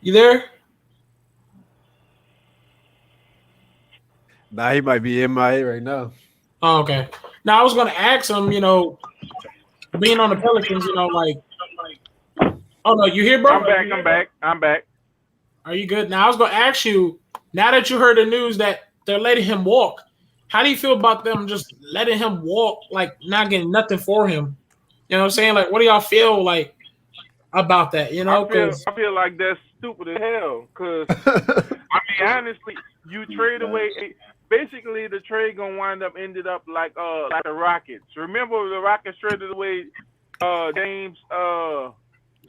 [SPEAKER 13] You there?
[SPEAKER 17] Nah, he might be MIA right now.
[SPEAKER 13] Oh, okay. Now I was gonna ask him, being on the Pelicans, oh no, you here, bro?
[SPEAKER 18] I'm back.
[SPEAKER 13] Are you good? Now I was gonna ask you, now that you heard the news that they're letting him walk, how do you feel about them just letting him walk, like not getting nothing for him? You know what I'm saying? Like, what do y'all feel like about that?
[SPEAKER 18] I feel like that's stupid as hell. Cause honestly, you trade away. Basically, the trade gonna ended up like the Rockets. Remember the Rockets traded away James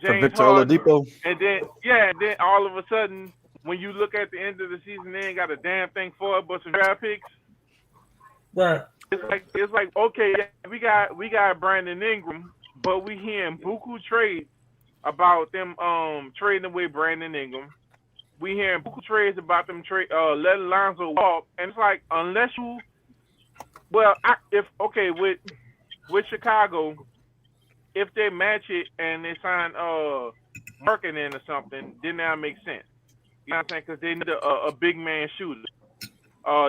[SPEAKER 17] Victor Oladipo.
[SPEAKER 18] And then all of a sudden, when you look at the end of the season, they ain't got a damn thing for it but some draft picks.
[SPEAKER 13] Right.
[SPEAKER 18] It's like okay, we got Brandon Ingram, but we hearing buku trades about them trading away Brandon Ingram. We hearing buku trades about them letting Lonzo walk, and it's like unless you, with Chicago, if they match it and they sign Markkanen or something, then that makes sense. You know what I'm saying? Because they need a big man shooter.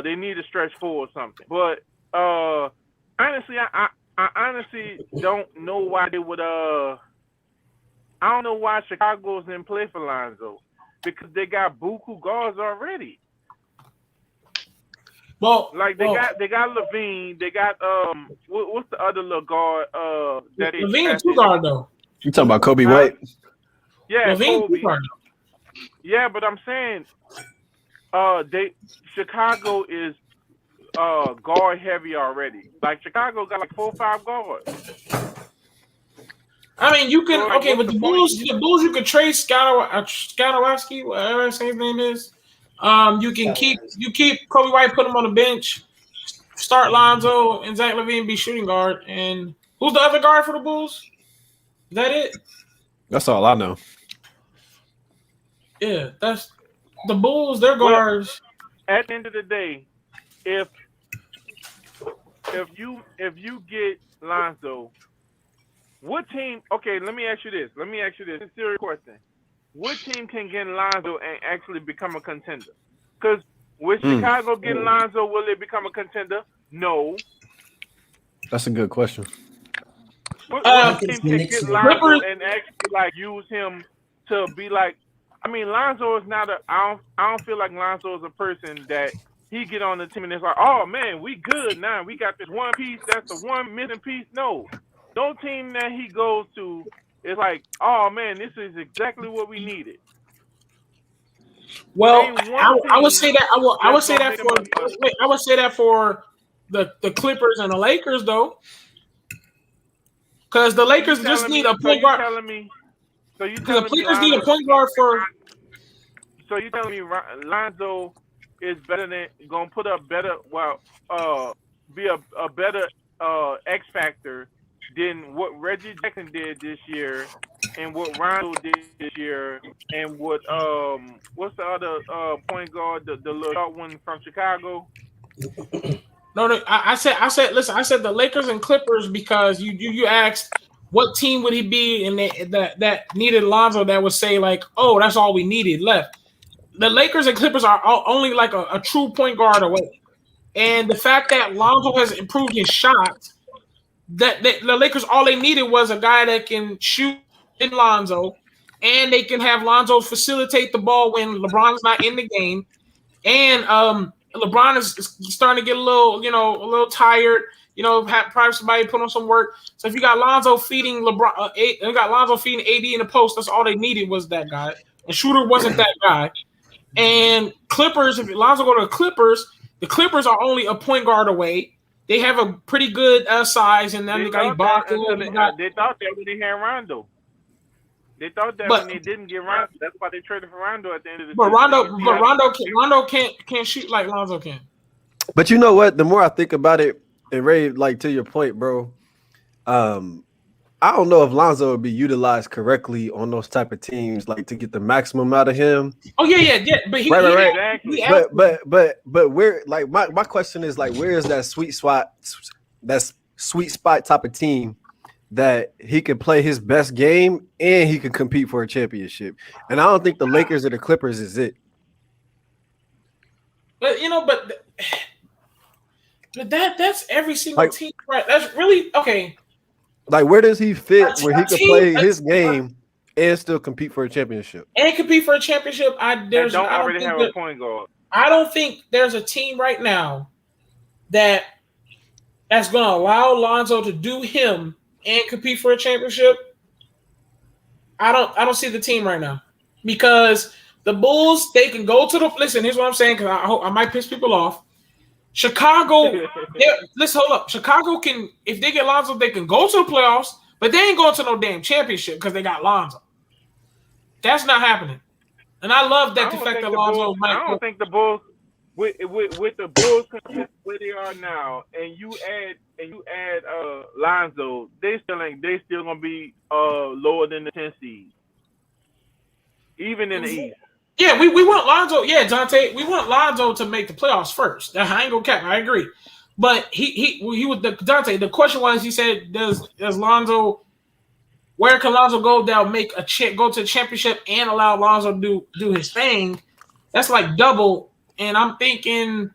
[SPEAKER 18] They need a stretch forward or something. But honestly, I honestly don't know why they would. I don't know why Chicago's didn't play for Lonzo because they got buku guards already.
[SPEAKER 13] Well,
[SPEAKER 18] they got Levine, they got what's the other little guard that is
[SPEAKER 13] Levine's two guard though.
[SPEAKER 17] You talking about Kobe White?
[SPEAKER 18] Yeah,
[SPEAKER 13] Levine
[SPEAKER 18] Kobe.
[SPEAKER 13] two guard.
[SPEAKER 18] Yeah, but I'm saying Chicago is guard heavy already. Like Chicago got like 4 or 5 guards.
[SPEAKER 13] I mean, you can
[SPEAKER 18] So, like,
[SPEAKER 13] with the Bulls, you could trade Skadowski, whatever his name is. You can keep Kobe White, put him on the bench, start Lonzo and Zach LaVine be shooting guard. And who's the other guard for the Bulls? Is that it?
[SPEAKER 2] That's all I know.
[SPEAKER 13] Yeah, that's the Bulls. Their guards.
[SPEAKER 18] At the end of the day, if you get Lonzo, what team? Okay, let me ask you this. It's a serious question. What team can get Lonzo and actually become a contender? Because with Chicago getting Lonzo, will it become a contender? No.
[SPEAKER 2] That's a good question.
[SPEAKER 18] What team can get Lonzo and actually like use him to be like? I mean, Lonzo is not a. I don't feel like Lonzo is a person that he get on the team and it's like, oh man, we good now. We got this one piece. That's the one missing piece. No team that he goes to is like, oh man, this is exactly what we needed.
[SPEAKER 13] Well, I would say that. I would say that for the Clippers and the Lakers though, because the Lakers just need a point guard.
[SPEAKER 18] So you
[SPEAKER 13] the Clippers need a point guard for.
[SPEAKER 18] So you telling me Lonzo is better than gonna put up better? Well, be a better X factor than what Reggie Jackson did this year, and what Rondo did this year, and what what's the other point guard, the little short one from Chicago?
[SPEAKER 13] No, I said, listen, I said the Lakers and Clippers because you asked what team would he be and that needed Lonzo that would say like, oh, that's all we needed left. The Lakers and Clippers are only like a true point guard away, and the fact that Lonzo has improved his shot. That the Lakers, all they needed was a guy that can shoot in Lonzo, and they can have Lonzo facilitate the ball when LeBron's not in the game. And LeBron is starting to get a little tired. Probably somebody put on some work. So if you got Lonzo feeding LeBron, you got Lonzo feeding AD in the post. That's all they needed was that guy. And Shooter wasn't that guy. And Clippers, if Lonzo go to the Clippers are only a point guard away. They have a pretty good size, and then they got Ibaka.
[SPEAKER 18] They thought that when they had Rondo. They thought that when they didn't get Rondo, that's why they traded for Rondo at the end of the season.
[SPEAKER 13] Rondo can't shoot like Lonzo can.
[SPEAKER 17] But you know what? The more I think about it, and Ray, like to your point, bro, I don't know if Lonzo would be utilized correctly on those type of teams, like to get the maximum out of him.
[SPEAKER 13] Oh yeah. But
[SPEAKER 17] right. But where, like, my question is like, where is that sweet spot type of team that he can play his best game and he can compete for a championship? And I don't think the Lakers or the Clippers is it.
[SPEAKER 13] But that's every single team, right? That's really okay.
[SPEAKER 17] Like, where does he fit where he can play his game and still compete for a championship?
[SPEAKER 13] And compete for a championship.
[SPEAKER 18] Have a point guard.
[SPEAKER 13] I don't think there's a team right now that's going to allow Lonzo to do him and compete for a championship. I don't see the team right now because the Bulls, they can go to the – listen, here's what I'm saying because I might piss people off. Chicago, let's hold up. Chicago can, if they get Lonzo, they can go to the playoffs, but they ain't going to no damn championship because they got Lonzo. That's not happening. And I love that the fact that Lonzo might.
[SPEAKER 18] I don't think the Bulls, with the Bulls where they are now, and you add Lonzo, they still gonna be lower than the 10 seed, even in the East.
[SPEAKER 13] Yeah, we want Lonzo. Yeah, Dante, we want Lonzo to make the playoffs first. I ain't gonna cap. I agree, but he was Dante. The question was, he said, does Lonzo? Where can Lonzo go that'll make go to the championship and allow Lonzo to do his thing? That's like double. And I'm thinking,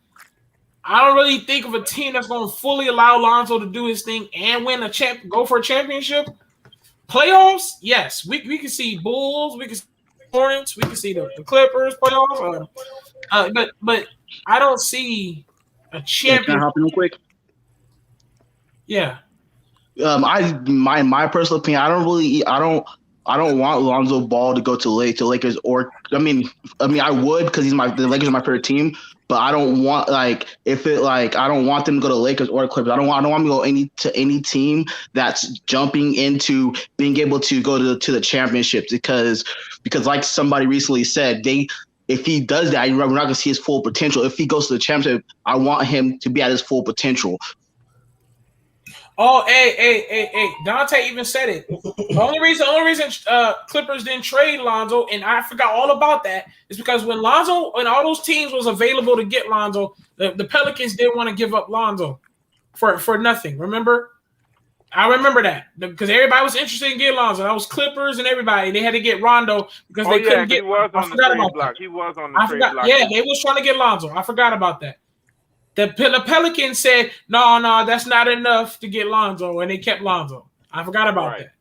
[SPEAKER 13] I don't really think of a team that's going to fully allow Lonzo to do his thing and win go for a championship. Playoffs, yes, we can see Bulls, we can see Hornets, we can see the Clippers playoffs, but I don't see a champion.
[SPEAKER 20] Can I hop in real quick?
[SPEAKER 13] Yeah.
[SPEAKER 20] My personal opinion, I don't I don't want Lonzo Ball to go to Lakers, or I mean, I would because the Lakers are my favorite team. But I don't want I don't want them to go to Lakers or Clippers. I don't want them to go to any team that's jumping into being able to go to the championships because like somebody recently said, if he does that, we're not gonna see his full potential. If he goes to the championship, I want him to be at his full potential.
[SPEAKER 13] Oh, hey, Dante even said it. The only reason Clippers didn't trade Lonzo, and I forgot all about that, is because when Lonzo and all those teams was available to get Lonzo, the Pelicans didn't want to give up Lonzo for nothing. Remember? I remember that because everybody was interested in getting Lonzo. That was Clippers and everybody. They had to get Rondo because they couldn't get.
[SPEAKER 18] He was on the trade block. He was on the trade block.
[SPEAKER 13] Yeah, they was trying to get Lonzo. I forgot about that. The Pelicans said, no, that's not enough to get Lonzo, and they kept Lonzo. I forgot about that.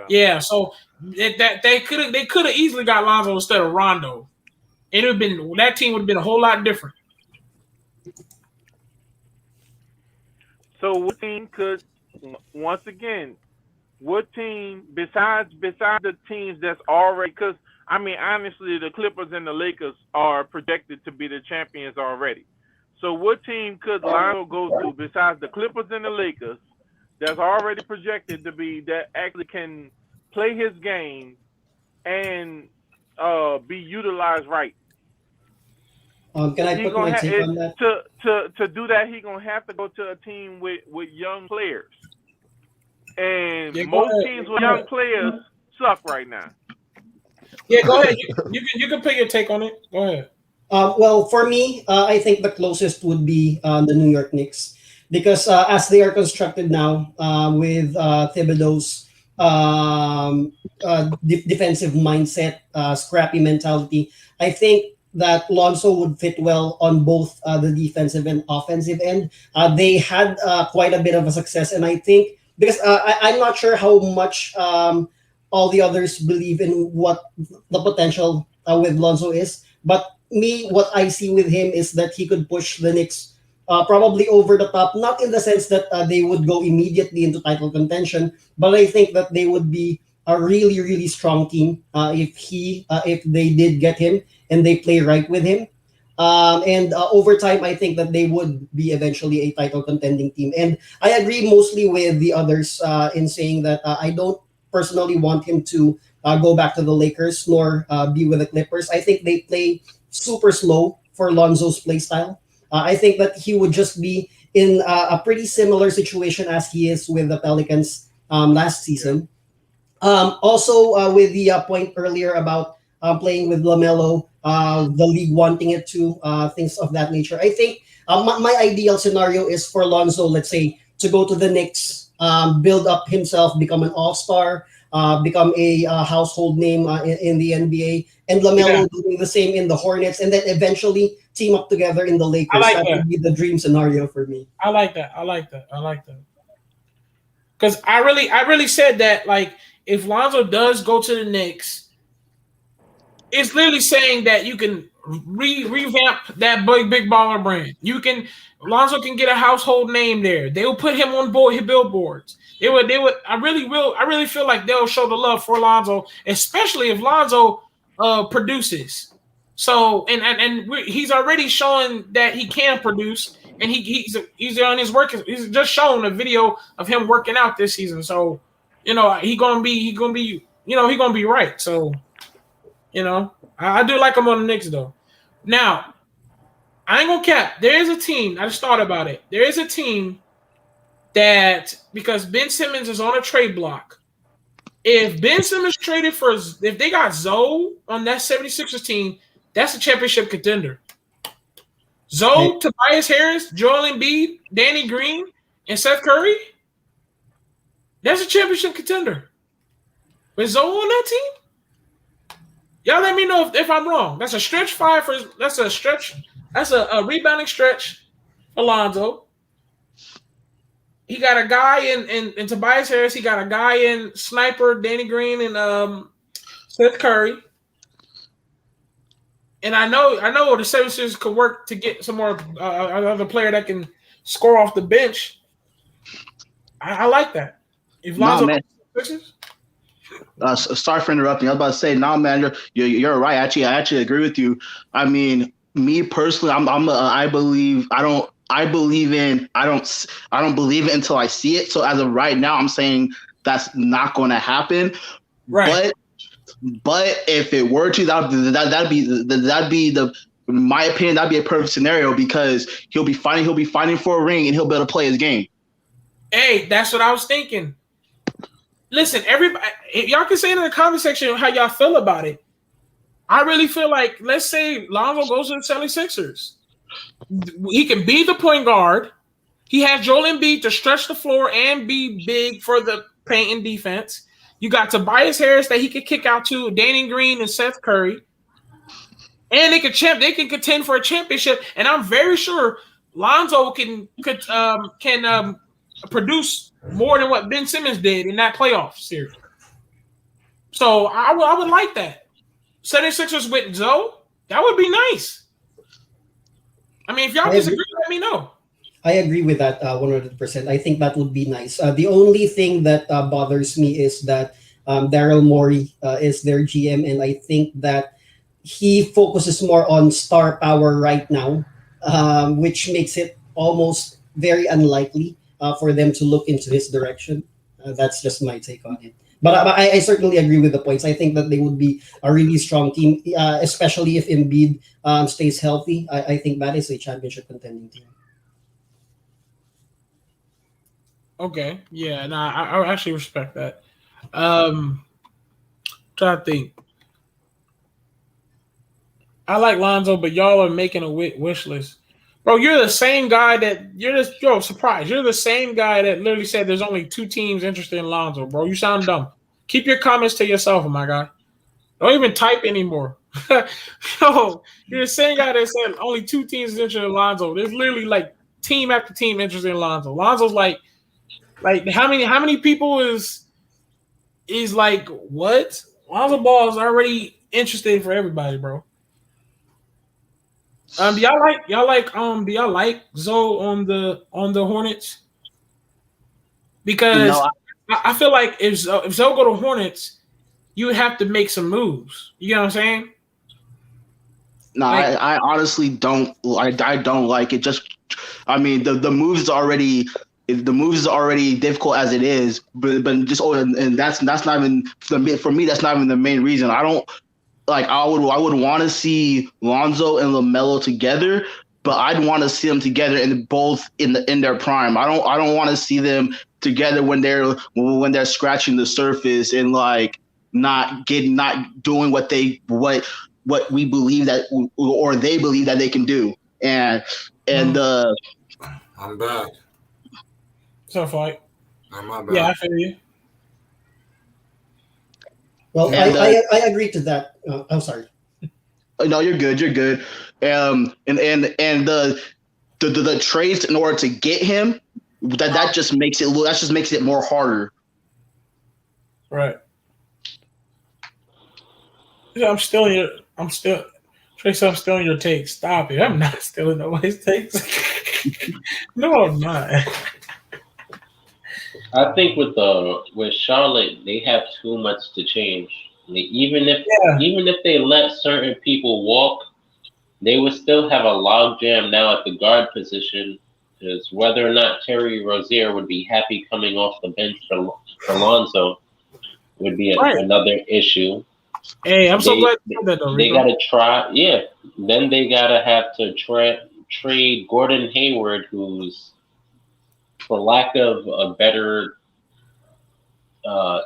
[SPEAKER 13] Yeah. So they could have easily got Lonzo instead of Rondo. It would have been that team would have been a whole lot different.
[SPEAKER 18] So what team could, once again, what team besides the teams that's already? Because I mean, honestly, the Clippers and the Lakers are projected to be the champions already. So what team could Lonzo go to besides the Clippers and the Lakers that's already projected to be that actually can play his game and be utilized right?
[SPEAKER 19] Can I put my take on that?
[SPEAKER 18] To do that, he's gonna have to go to a team with young players, and most teams with young players suck right now.
[SPEAKER 13] Yeah, go ahead. You can put your take on it. Go ahead.
[SPEAKER 19] Well, for me, I think the closest would be the New York Knicks because as they are constructed now with Thibodeau's defensive mindset, scrappy mentality, I think that Lonzo would fit well on both the defensive and offensive end. They had quite a bit of a success, and I think because I'm not sure how much all the others believe in what the potential with Lonzo is, but what I see with him is that he could push the Knicks probably over the top, not in the sense that they would go immediately into title contention, but I think that they would be a really, really strong team if they did get him and they play right with him. And over time, I think that they would be eventually a title contending team. And I agree mostly with the others in saying that I don't personally want him to go back to the Lakers nor be with the Clippers. I think they play super slow for Lonzo's play style. I think that he would just be in a pretty similar situation as he is with the Pelicans last season. Also, with the point earlier about playing with LaMelo, the league wanting it to, things of that nature. I think my ideal scenario is for Lonzo, let's say, to go to the Knicks, build up himself, become an all-star, become a household name in the NBA, and LaMelo doing the same in the Hornets, and then eventually team up together in the Lakers. That would be the dream scenario for me.
[SPEAKER 13] I like that. Because I really said that, like, if Lonzo does go to the Knicks, it's literally saying that you can revamp that big baller brand. Lonzo can get a household name there. They will put him on billboards. They would. I really feel like they'll show the love for Lonzo, especially if Lonzo produces. So he's already showing that he can produce, and he's on his work. He's just shown a video of him working out this season. So, he's gonna be right. So, I do like him on the Knicks though. Now, I ain't gonna cap. There is a team. I just thought about it. There is a team that, because Ben Simmons is on a trade block, if Ben Simmons traded if they got Zoe on that 76ers team, that's a championship contender. Zoe, Tobias Harris, Joel Embiid, Danny Green, and Seth Curry, that's a championship contender. With Zoe on that team, y'all let me know if I'm wrong. That's a stretch five that's a rebounding stretch for Lonzo. He got a guy in Tobias Harris. He got a guy in sniper Danny Green and Seth Curry. And I know the 76ers could work to get some more another player that can score off the bench. I like that. If Lonzo
[SPEAKER 20] Sorry for interrupting. I was about to say, nah, man, you're right. I actually agree with you. I mean, me personally, I believe I don't believe it until I see it. So as of right now, I'm saying that's not going to happen.
[SPEAKER 13] Right.
[SPEAKER 20] But if it were to, that'd be the in my opinion, that'd be a perfect scenario because he'll be fighting for a ring and he'll be able to play his game.
[SPEAKER 13] Hey, that's what I was thinking. Listen, everybody, y'all can say in the comment section how y'all feel about it. I really feel like, let's say Lonzo goes to the 76ers. He can be the point guard. He has Joel Embiid to stretch the floor and be big for the paint and defense. You got Tobias Harris that he could kick out to, Danny Green and Seth Curry. And they can contend for a championship. And I'm very sure Lonzo can produce more than what Ben Simmons did in that playoff series. So I would like that. 76ers with Zoe, that would be nice. I mean, if y'all disagree, let me know.
[SPEAKER 19] I agree with that 100%. I think that would be nice. The only thing that bothers me is that Daryl Morey is their GM, and I think that he focuses more on star power right now, which makes it almost very unlikely for them to look into his direction. That's just my take on it. But I certainly agree with the points. I think that they would be a really strong team, especially if Embiid stays healthy. I think that is a championship contending team.
[SPEAKER 13] Okay, yeah, I actually respect that. Trying to think. I like Lonzo, but y'all are making a wish list. Bro, you're the same guy surprised. You're the same guy that literally said there's only 2 teams interested in Lonzo, bro. You sound dumb. Keep your comments to yourself, my guy. Don't even type anymore. Yo, you're the same guy that said only 2 teams interested in Lonzo. There's literally like team after team interested in Lonzo. Lonzo's like how many people is like what? Lonzo Ball is already interested for everybody, bro. Do y'all like Zoe on the Hornets? Because I feel like if Zoe go to Hornets, you would have to make some moves. You know what I'm saying?
[SPEAKER 20] No, I honestly don't. I don't like it. Just, I mean, the moves is already difficult as it is. But just and that's not even for me. That's not even the main reason. I don't like. I would want to see Lonzo and LaMelo together, but I'd want to see them together in their prime. I don't want to see them together when they're scratching the surface and like not doing what we believe that or they believe that they can do. And
[SPEAKER 16] I'm back.
[SPEAKER 13] So fight.
[SPEAKER 16] I'm back.
[SPEAKER 13] Yeah, I feel you.
[SPEAKER 19] Well, I agree to that. I'm sorry.
[SPEAKER 20] No, you're good. You're good. And the trades in order to get him, that just makes it more harder.
[SPEAKER 13] Right. Yeah, I'm still in your takes. Stop it. I'm not stealing nobody's takes. No, I'm not.
[SPEAKER 11] I think with Charlotte, they have too much to change. Even if they let certain people walk, they would still have a logjam now at the guard position. Because whether or not Terry Rozier would be happy coming off the bench for Lonzo would be another issue.
[SPEAKER 13] Hey, I'm so glad you said that though.
[SPEAKER 11] They gotta try, yeah. Then they gotta have to trade Gordon Hayward, who's, for lack of a better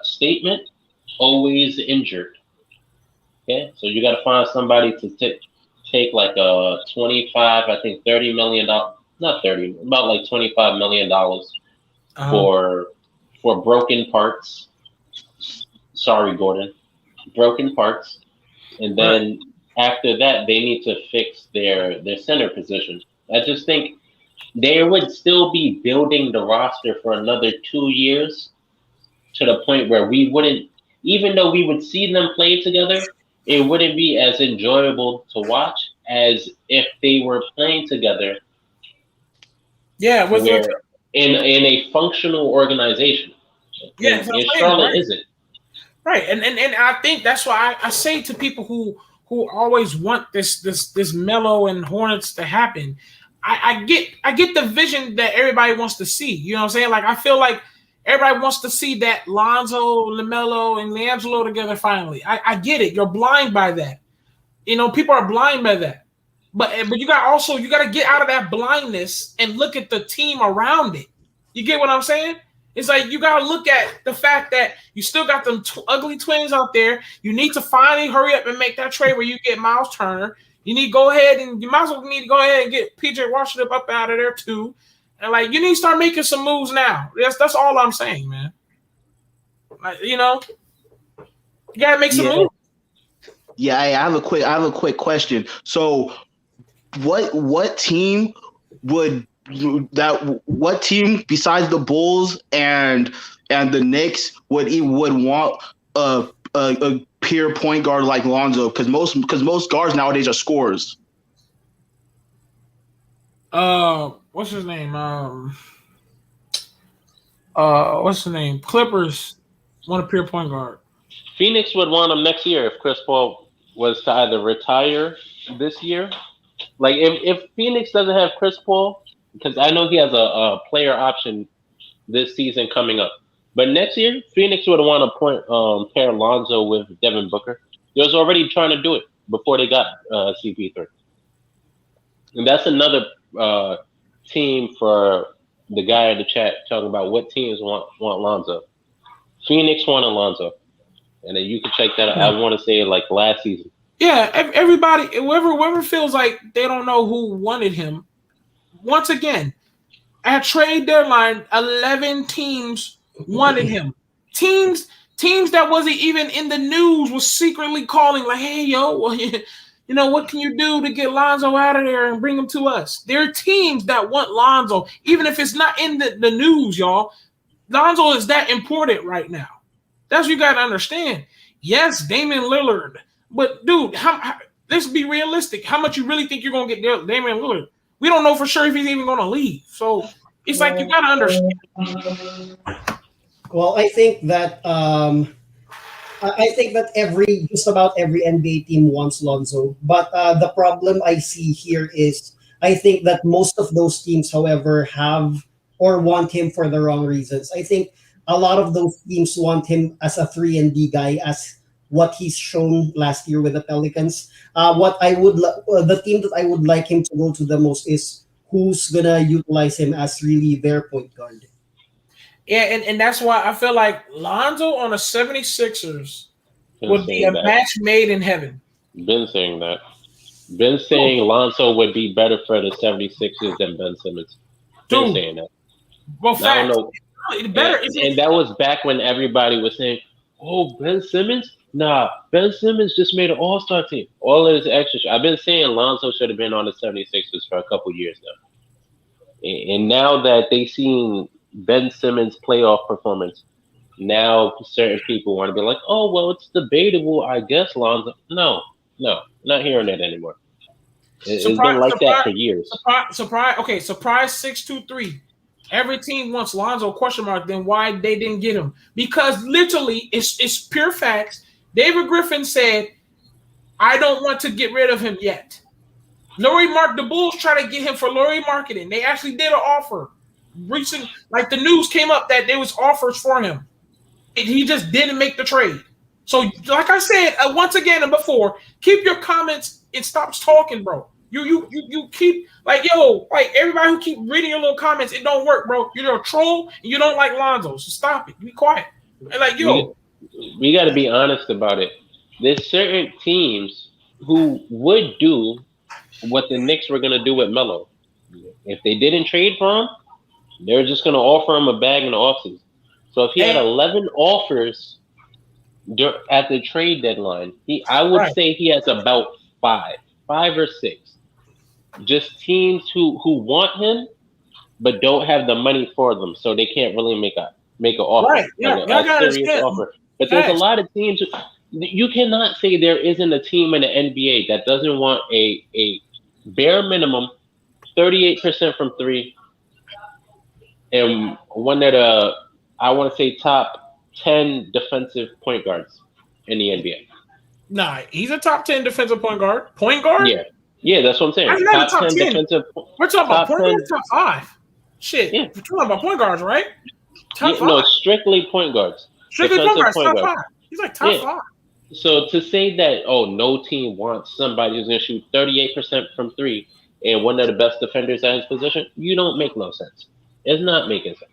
[SPEAKER 11] statement, always injured. Okay, so you gotta find somebody to take like a $25, I think $30 million, not 30, about like $25 million for broken parts. Sorry, Gordon. Broken parts, and then after that they need to fix their center position. I just think they would still be building the roster for another 2 years to the point where we wouldn't, even though we would see them play together, it wouldn't be as enjoyable to watch as if they were playing together.
[SPEAKER 13] Yeah,
[SPEAKER 11] in a functional organization.
[SPEAKER 13] Yeah,
[SPEAKER 11] and Charlotte isn't.
[SPEAKER 13] Right, and I think that's why I say to people who always want this Melo and Hornets to happen, I get the vision that everybody wants to see. You know what I'm saying? Like I feel like everybody wants to see that Lonzo, LaMelo, and LiAngelo together finally. I get it. You're blind by that. You know, people are blind by that. But you got to get out of that blindness and look at the team around it. You get what I'm saying? It's like you got to look at the fact that you still got them ugly twins out there. You need to finally hurry up and make that trade where you get Miles Turner. You need to go ahead and you might as well need to go ahead and get PJ Washington up out of there too. And like you need to start making some moves now. That's all I'm saying, man. Like, you know, you got to make some moves.
[SPEAKER 20] Yeah, I have a quick question. So, what team what team besides the Bulls and the Knicks would want a pure point guard like Lonzo? Because most guards nowadays are scorers.
[SPEAKER 13] What's his name? What's the name? Clippers want a pure point guard.
[SPEAKER 11] Phoenix would want him next year if Chris Paul was to either retire this year. Like if Phoenix doesn't have Chris Paul, because I know he has a player option this season coming up. But next year, Phoenix would want to pair Lonzo with Devin Booker. They was already trying to do it before they got CP3. And that's another team for the guy in the chat talking about what teams want Lonzo. Phoenix wanted Lonzo. And then you can check that out. I want to say like last season.
[SPEAKER 13] Yeah, everybody, whoever feels like they don't know who wanted him. Once again, at trade deadline, 11 teams wanted him. Teams that wasn't even in the news was secretly calling like, "Hey, yo, well, you know what can you do to get Lonzo out of there and bring him to us?" There are teams that want Lonzo, even if it's not in the news, y'all. Lonzo is that important right now. That's what you got to understand. Yes, Damian Lillard. But, dude, let's be realistic. How much you really think you're going to get Damian Lillard? We don't know for sure if he's even going to leave. So, it's like you got to understand.
[SPEAKER 19] Well, I think that just about every NBA team wants Lonzo. But the problem I see here is I think that most of those teams, however, have or want him for the wrong reasons. I think a lot of those teams want him as a 3-and-D guy, as what he's shown last year with the Pelicans. The team that I would like him to go to the most is who's gonna utilize him as really their point guard.
[SPEAKER 13] Yeah, and that's why I feel like Lonzo on the 76ers would be a match made in heaven.
[SPEAKER 11] Been saying that. Been saying Lonzo would be better for the 76ers than Ben Simmons. Been saying that.
[SPEAKER 13] Well,
[SPEAKER 11] I don't know. And that was back when everybody was saying, "Oh, Ben Simmons? Nah, Ben Simmons just made an all-star team." All of this extra. I've been saying Lonzo should have been on the 76ers for a couple years now. And now that they've seen Ben Simmons' playoff performance, now certain people want to be like, "Oh, well, it's debatable, I guess, Lonzo." No, not hearing that anymore. It's been like that for years.
[SPEAKER 13] Surprise 623. Every team wants Lonzo ? Then why they didn't get him? Because literally, it's pure facts. David Griffin said, "I don't want to get rid of him yet." The Bulls tried to get him for Laurie marketing. They actually did an offer. Like the news came up that there was offers for him. He just didn't make the trade. So, like I said once again and before, keep your comments and stop talking, bro. You keep like everybody who keep reading your little comments, it don't work, bro. You're a troll and you don't like Lonzo, so stop it. Be quiet.
[SPEAKER 11] We got to be honest about it. There's certain teams who would do what the Knicks were gonna do with Melo. If they didn't trade for him, they're just gonna offer him a bag in the offseason. So if he had 11 offers at the trade deadline, I would say he has about five or six. Just teams who want him, but don't have the money for them, so they can't really make an offer,
[SPEAKER 13] right? Yeah,
[SPEAKER 11] a serious offer. But there's a lot of teams. You cannot say there isn't a team in the NBA that doesn't want a bare minimum 38% from three, and one that I want to say top 10 defensive point guards in the NBA.
[SPEAKER 13] Nah, he's a top 10 defensive point guard. Point guard?
[SPEAKER 11] Yeah, that's what I'm saying.
[SPEAKER 13] That's not a
[SPEAKER 11] Top
[SPEAKER 13] top
[SPEAKER 11] 10
[SPEAKER 13] 10.
[SPEAKER 11] defensive.
[SPEAKER 13] We're talking about
[SPEAKER 11] top
[SPEAKER 13] point
[SPEAKER 11] 10.
[SPEAKER 13] guards, top 5. Shit.
[SPEAKER 11] Yeah.
[SPEAKER 13] We're talking about point guards, right? Top 5.
[SPEAKER 11] No, strictly point guards.
[SPEAKER 13] Strictly point
[SPEAKER 11] Defensive
[SPEAKER 13] guards, top 5. He's like top 5.
[SPEAKER 11] So to say that, no team wants somebody who's going to shoot 38% from 3 and one of the best defenders at his position, you don't make no sense. It's not making sense.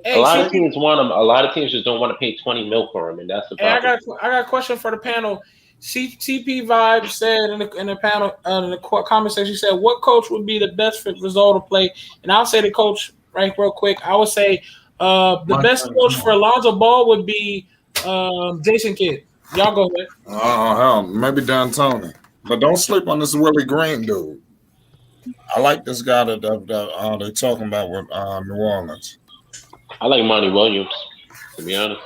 [SPEAKER 13] Hey,
[SPEAKER 11] a lot of teams want him. A lot of teams just don't want to pay $20 million for him, and that's the
[SPEAKER 13] Hey,
[SPEAKER 11] problem.
[SPEAKER 13] I got a question for the panel. CP Vibe said in the panel in the comment section, she said, "What coach would be the best fit for Zoe to play?" And I'll say the coach right real quick. I would say the best coach for Lonzo Ball would be Jason Kidd. Y'all go ahead.
[SPEAKER 1] Oh hell, maybe D'Antoni, but don't sleep on this Willie Green dude. I like this guy that they're talking about with New Orleans.
[SPEAKER 11] I like Monty Williams, to be honest.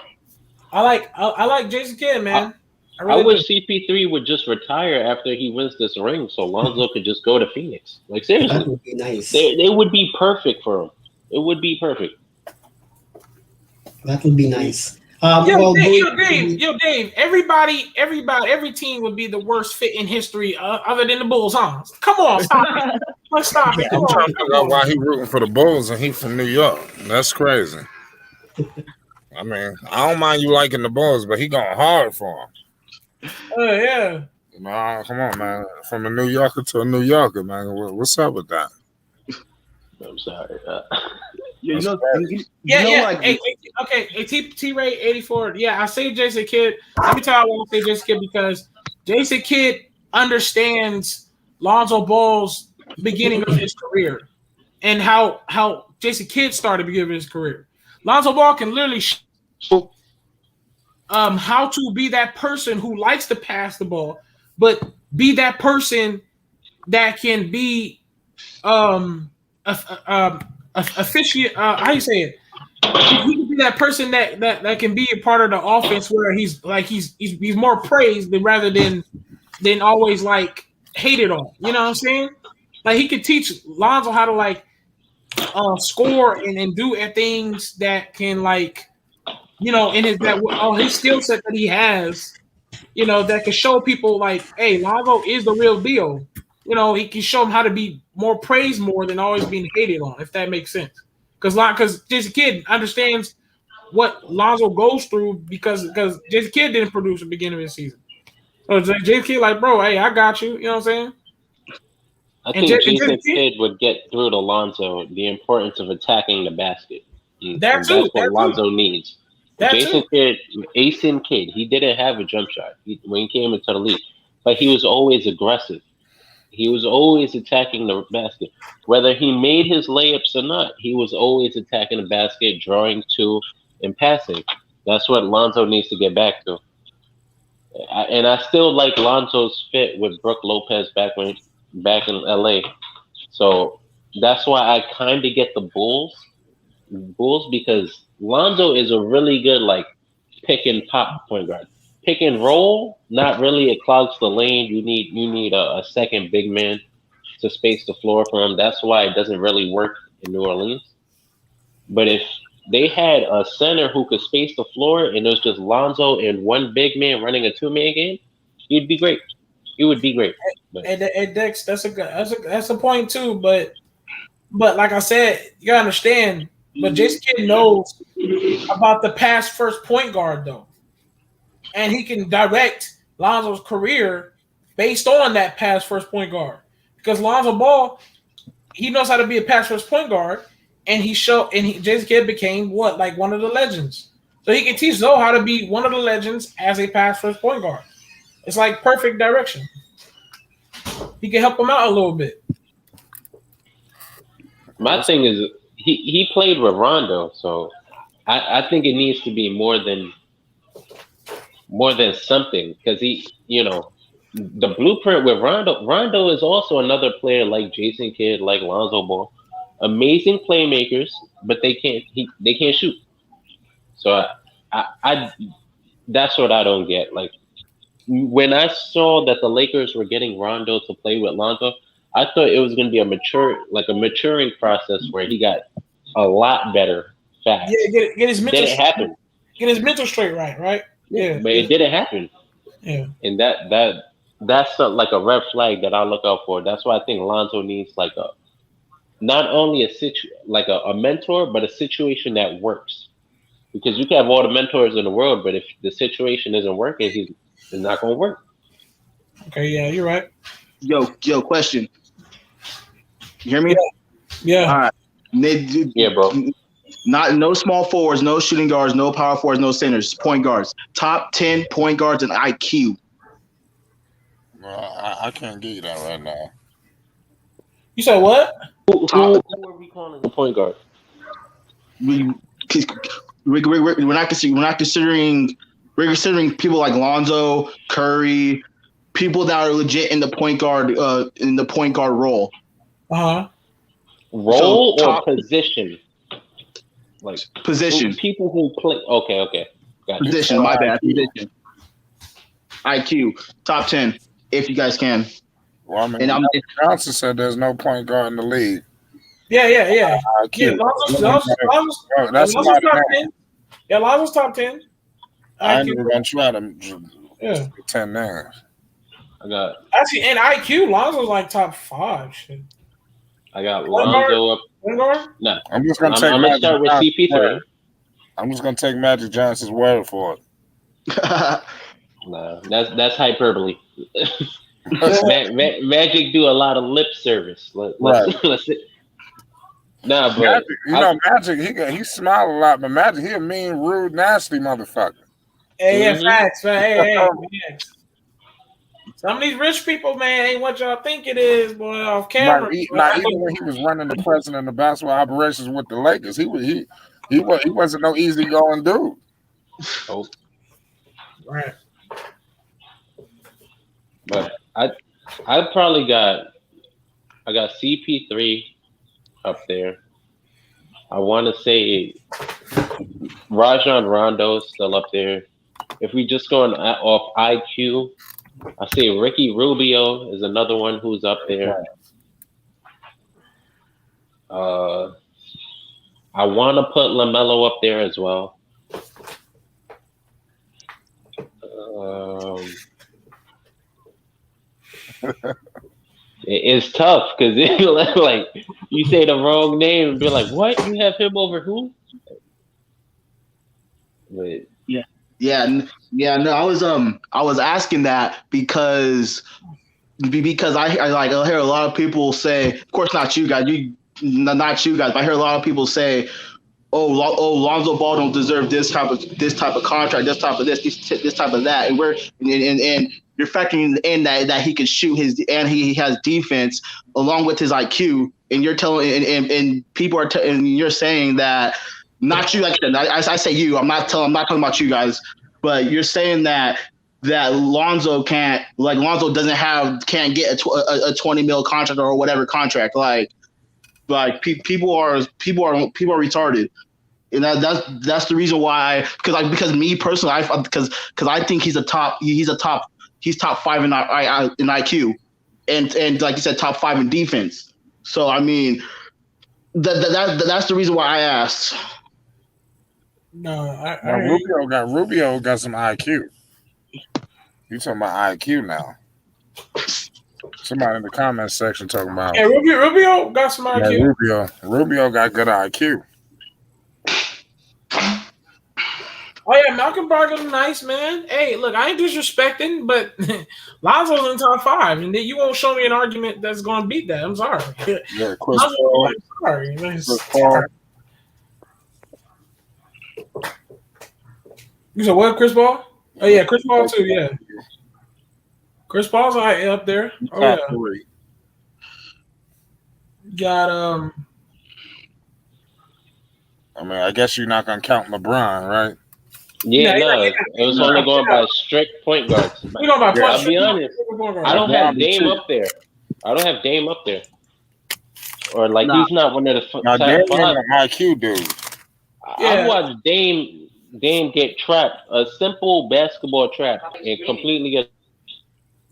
[SPEAKER 13] I like Jason Kidd, man.
[SPEAKER 11] I wish CP3 would just retire after he wins this ring, so Lonzo could just go to Phoenix. Like seriously,
[SPEAKER 19] that would be nice.
[SPEAKER 11] They would be perfect for him. It would be perfect.
[SPEAKER 19] That would be nice.
[SPEAKER 13] Dave. Every team would be the worst fit in history, other than the Bulls, huh? Come on, stop it. Let's stop it.
[SPEAKER 1] I'm trying to figure out why he rooting for the Bulls and he from New York. That's crazy. I mean, I don't mind you liking the Bulls, but he going hard for him.
[SPEAKER 13] Yeah.
[SPEAKER 1] Nah, come on, man. From a New Yorker to a New Yorker, man. What's up with that?
[SPEAKER 11] I'm sorry.
[SPEAKER 13] T Ray 84. Yeah, I say Jason Kidd. Let me tell you why I say Jason Kidd, because Jason Kidd understands Lonzo Ball's beginning of his career and how Jason Kidd started the beginning of his career. Lonzo Ball can literally show how to be that person who likes to pass the ball, but be that person that can be officiate. How you say it? He can be that person that can be a part of the offense where he's more praised rather than always like hated on. You know what I'm saying? Like he could teach Lonzo how to like score and do things that can in his skill set that he has, that can show people like, hey, Lonzo is the real deal. He can show them how to be more praised more than always being hated on, if that makes sense. Because Jason Kidd understands what Lonzo goes through because Jason Kidd didn't produce at the beginning of the season. So Jason Kidd like, bro, hey, I got you. You know what I'm saying?
[SPEAKER 11] I think Jason Kidd would get through to Lonzo the importance of attacking the basket. That's what Lonzo needs. Jason Kidd, Asin Kidd, he didn't have a jump shot when he came into the league, but he was always aggressive. He was always attacking the basket. Whether he made his layups or not, he was always attacking the basket, drawing to, and passing. That's what Lonzo needs to get back to. And I still like Lonzo's fit with Brook Lopez back in LA. So that's why I kind of get the Bulls because Lonzo is a really good pick and pop point guard. Pick and roll, not really. It clogs the lane. You need a second big man to space the floor for him. That's why it doesn't really work in New Orleans. But if they had a center who could space the floor and it was just Lonzo and one big man running a 2-man game, it'd be great. It would be great.
[SPEAKER 13] And Dex, that's a point too. But like I said, you gotta understand. But Jason Kidd knows about the pass first point guard though. And he can direct Lonzo's career based on that pass first point guard. Because Lonzo Ball, he knows how to be a pass first point guard, and Jason Kidd became one of the legends. So he can teach Zoe how to be one of the legends as a pass first point guard. It's like perfect direction. He can help him out a little bit.
[SPEAKER 11] My thing is he played with Rondo, so I think it needs to be more than something, because the blueprint with Rondo is also another player like Jason Kidd, like Lonzo Ball, amazing playmakers, but they can't shoot. So I that's what I don't get. Like when I saw that the Lakers were getting Rondo to play with Lonzo, I thought it was going to be a maturing process where he got a lot better fast.
[SPEAKER 13] Yeah, get his mental.
[SPEAKER 11] Didn't happen.
[SPEAKER 13] get his mental straight right? Yeah.
[SPEAKER 11] But it didn't happen.
[SPEAKER 13] Yeah.
[SPEAKER 11] And that's like a red flag that I look out for. That's why I think Lonzo needs like a not only a mentor, but a situation that works. Because you can have all the mentors in the world, but if the situation isn't working, it's not going to work.
[SPEAKER 13] Okay, yeah, you're right.
[SPEAKER 20] Yo, question. You hear me?
[SPEAKER 13] Yeah.
[SPEAKER 20] All right.
[SPEAKER 11] Yeah, bro.
[SPEAKER 20] No small forwards, no shooting guards, no power forwards, no centers, point guards. Top 10 point guards in IQ.
[SPEAKER 1] I can't get you that right now.
[SPEAKER 13] You said what?
[SPEAKER 11] Who are we calling the point guard?
[SPEAKER 20] We're not considering people like Lonzo, Curry, people that are legit in the point guard role.
[SPEAKER 11] Role or position? Like
[SPEAKER 20] position.
[SPEAKER 11] People who play. Okay. Gotcha.
[SPEAKER 20] Position. My bad. Position. IQ top 10 if you guys can.
[SPEAKER 1] Well, I mean, Johnson said there's no point guard in the league.
[SPEAKER 13] Yeah. Yeah,
[SPEAKER 1] That's
[SPEAKER 13] Lonzo's top 10. Yeah, Lonzo's top 10.
[SPEAKER 1] I ain't even gonna try to 10 names.
[SPEAKER 11] I got
[SPEAKER 13] actually in IQ, Lonzo's like top 5. Shit.
[SPEAKER 11] I got Lonzo up. No,
[SPEAKER 1] I'm just gonna
[SPEAKER 11] I'm gonna start with CP3.
[SPEAKER 1] I'm just gonna take Magic Johnson's word for it.
[SPEAKER 11] No, that's hyperbole. Magic do a lot of lip service. Let's see. Nah, but
[SPEAKER 1] Magic, he smile a lot, but Magic, he a mean, rude, nasty motherfucker.
[SPEAKER 13] Hey, facts. Hey. Some of these rich people, man, ain't what y'all think it is, boy. Off camera.
[SPEAKER 1] Even when he was running the president of basketball operations with the Lakers, he wasn't no easygoing dude.
[SPEAKER 11] Oh,
[SPEAKER 13] right.
[SPEAKER 11] But I probably got CP3 up there. I want to say Rajon Rondo is still up there. If we just going off IQ, I say Ricky Rubio is another one who's up there. I want to put LaMelo up there as well. It's tough because like you say the wrong name and be like, "What? You have him over who?" But,
[SPEAKER 20] no. I was asking that because I hear a lot of people say, of course not you guys, but I hear a lot of people say, oh, Lonzo Ball don't deserve this type of contract, this type of this type of that, and you're factoring in that he can shoot and he has defense along with his IQ, and you're telling and people are and you're saying that not you, like I say you, I'm not talking about you guys, but you're saying that Lonzo can't get a 20 mil contract or whatever contract, like people are retarded. And that's the reason why, because me personally, because I think he's top 5 in IQ, and like you said, top 5 in defense. So I mean, that's the reason why I asked.
[SPEAKER 13] No,
[SPEAKER 1] Rubio got some IQ. You talking about IQ now? Somebody in the comment section talking about.
[SPEAKER 13] Yeah, Rubio got some IQ.
[SPEAKER 1] Rubio got good IQ.
[SPEAKER 13] Oh yeah, Malcolm Brogdon, nice man. Hey, look, I ain't disrespecting, but Lonzo's in top 5, and then you won't show me an argument that's going to beat that. I'm sorry.
[SPEAKER 1] Yeah, Chris Paul.
[SPEAKER 13] Sorry,
[SPEAKER 1] Chris Paul.
[SPEAKER 13] You said what, Chris Paul? Oh yeah, Chris Paul too. Yeah, Chris Paul's up there. Oh yeah.
[SPEAKER 1] 3.
[SPEAKER 13] Got
[SPEAKER 1] I mean, I guess you're not gonna count LeBron, right?
[SPEAKER 11] Yeah, it was only going by strict point guards. I'll be honest. I don't have Dame up there. Or like he's not one of the top 5.
[SPEAKER 1] IQ dude.
[SPEAKER 11] I watched Dame get trapped, a simple basketball trap, and completely get.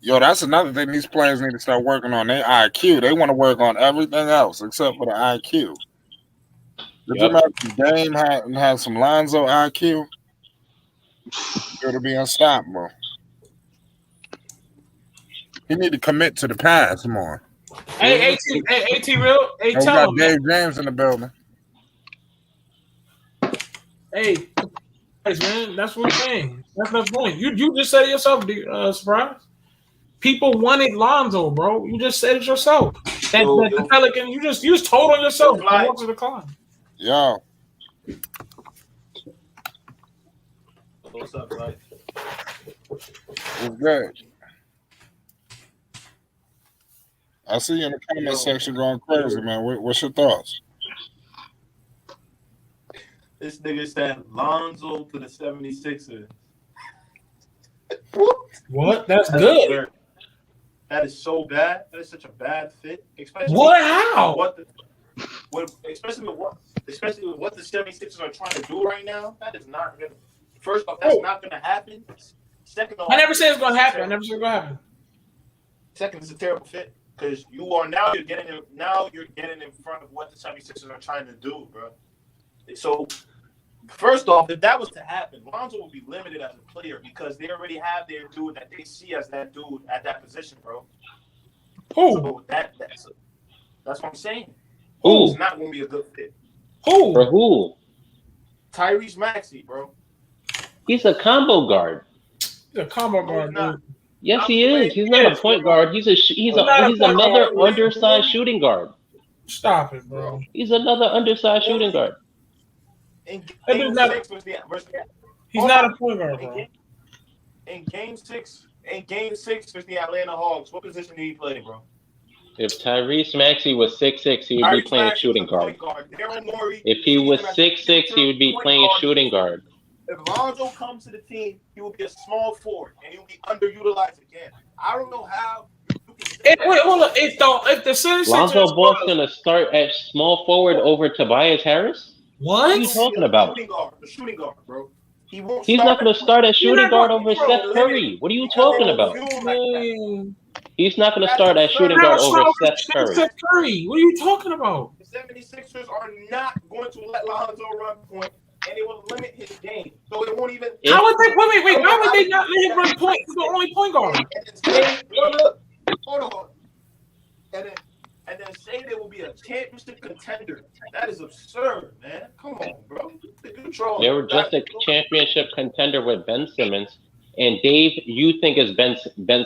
[SPEAKER 1] Yo, that's another thing these players need to start working on. Their IQ. They want to work on everything else except for the IQ. Did you imagine Dame had some Lonzo IQ? It'll be unstoppable. He need to commit to the pass more.
[SPEAKER 13] Hey, AT real. Hey,
[SPEAKER 1] We
[SPEAKER 13] tell
[SPEAKER 1] got
[SPEAKER 13] him.
[SPEAKER 1] Dave James in the building.
[SPEAKER 13] Hey, man, that's one thing. That's the point. You just said it yourself, Surprise. People wanted Lonzo, bro. You just said it yourself. That the Pelican, you just told on yourself. What's the decline?
[SPEAKER 1] Yo.
[SPEAKER 21] What's up, Mike?
[SPEAKER 1] What's good? I see you in the comment section going crazy, man. What's your thoughts?
[SPEAKER 21] This nigga said Lonzo to the 76ers.
[SPEAKER 13] What? That's good.
[SPEAKER 21] That is so bad. That is such a bad fit. Especially
[SPEAKER 13] what? How?
[SPEAKER 21] Especially with what the 76ers are trying to do right now. That is not gonna. First off, that's not gonna happen. Second off,
[SPEAKER 13] I never said it's gonna happen. I never said it's gonna happen.
[SPEAKER 21] Second, it's a terrible fit because you're getting in front of what the 76ers are trying to do, bro. So. First off, if that was to happen, Lonzo will be limited as a player because they already have their dude that they see as that dude at that position, bro.
[SPEAKER 13] Who?
[SPEAKER 21] So that's what I'm saying.
[SPEAKER 11] Who?
[SPEAKER 21] It's not going to be a good fit.
[SPEAKER 13] Who?
[SPEAKER 11] For who?
[SPEAKER 21] Tyrese Maxey, bro.
[SPEAKER 11] He's a combo guard.
[SPEAKER 13] He's a combo guard, dude.
[SPEAKER 11] Yes, he is. He's not a point guard. He's another undersized shooting guard.
[SPEAKER 13] Stop it, bro.
[SPEAKER 11] He's another undersized shooting guard.
[SPEAKER 21] He's
[SPEAKER 13] not a point guard, bro.
[SPEAKER 21] In game six versus the Atlanta Hawks, what position did he play, bro?
[SPEAKER 11] If Tyrese Maxey was 6'6", he would be playing shooting guard. If he was 6'6", he would be playing shooting guard.
[SPEAKER 21] If Lonzo comes to the team, he will be a small forward and he will be underutilized again. I don't know how.
[SPEAKER 13] Wait, hold on. If the Sixers
[SPEAKER 11] Lonzo Ball's gonna start at small forward over Tobias Harris.
[SPEAKER 13] What
[SPEAKER 11] are you talking about?
[SPEAKER 21] The shooting guard, bro.
[SPEAKER 11] He's not going to start at shooting guard over Seth Curry. What are you talking about? He's not going to start at shooting guard over Seth Curry.
[SPEAKER 13] What are you talking about?
[SPEAKER 21] The 76ers are not going to let Lonzo run point, and they will limit his game. So it won't even.
[SPEAKER 13] How would they? Wait. Why would they not let him run point? He's the only point guard.
[SPEAKER 21] Look, hold on. And then say they will be a championship contender. That is absurd, man. Come on, bro.
[SPEAKER 11] They were just a championship contender with Ben Simmons. And Dave, you think Ben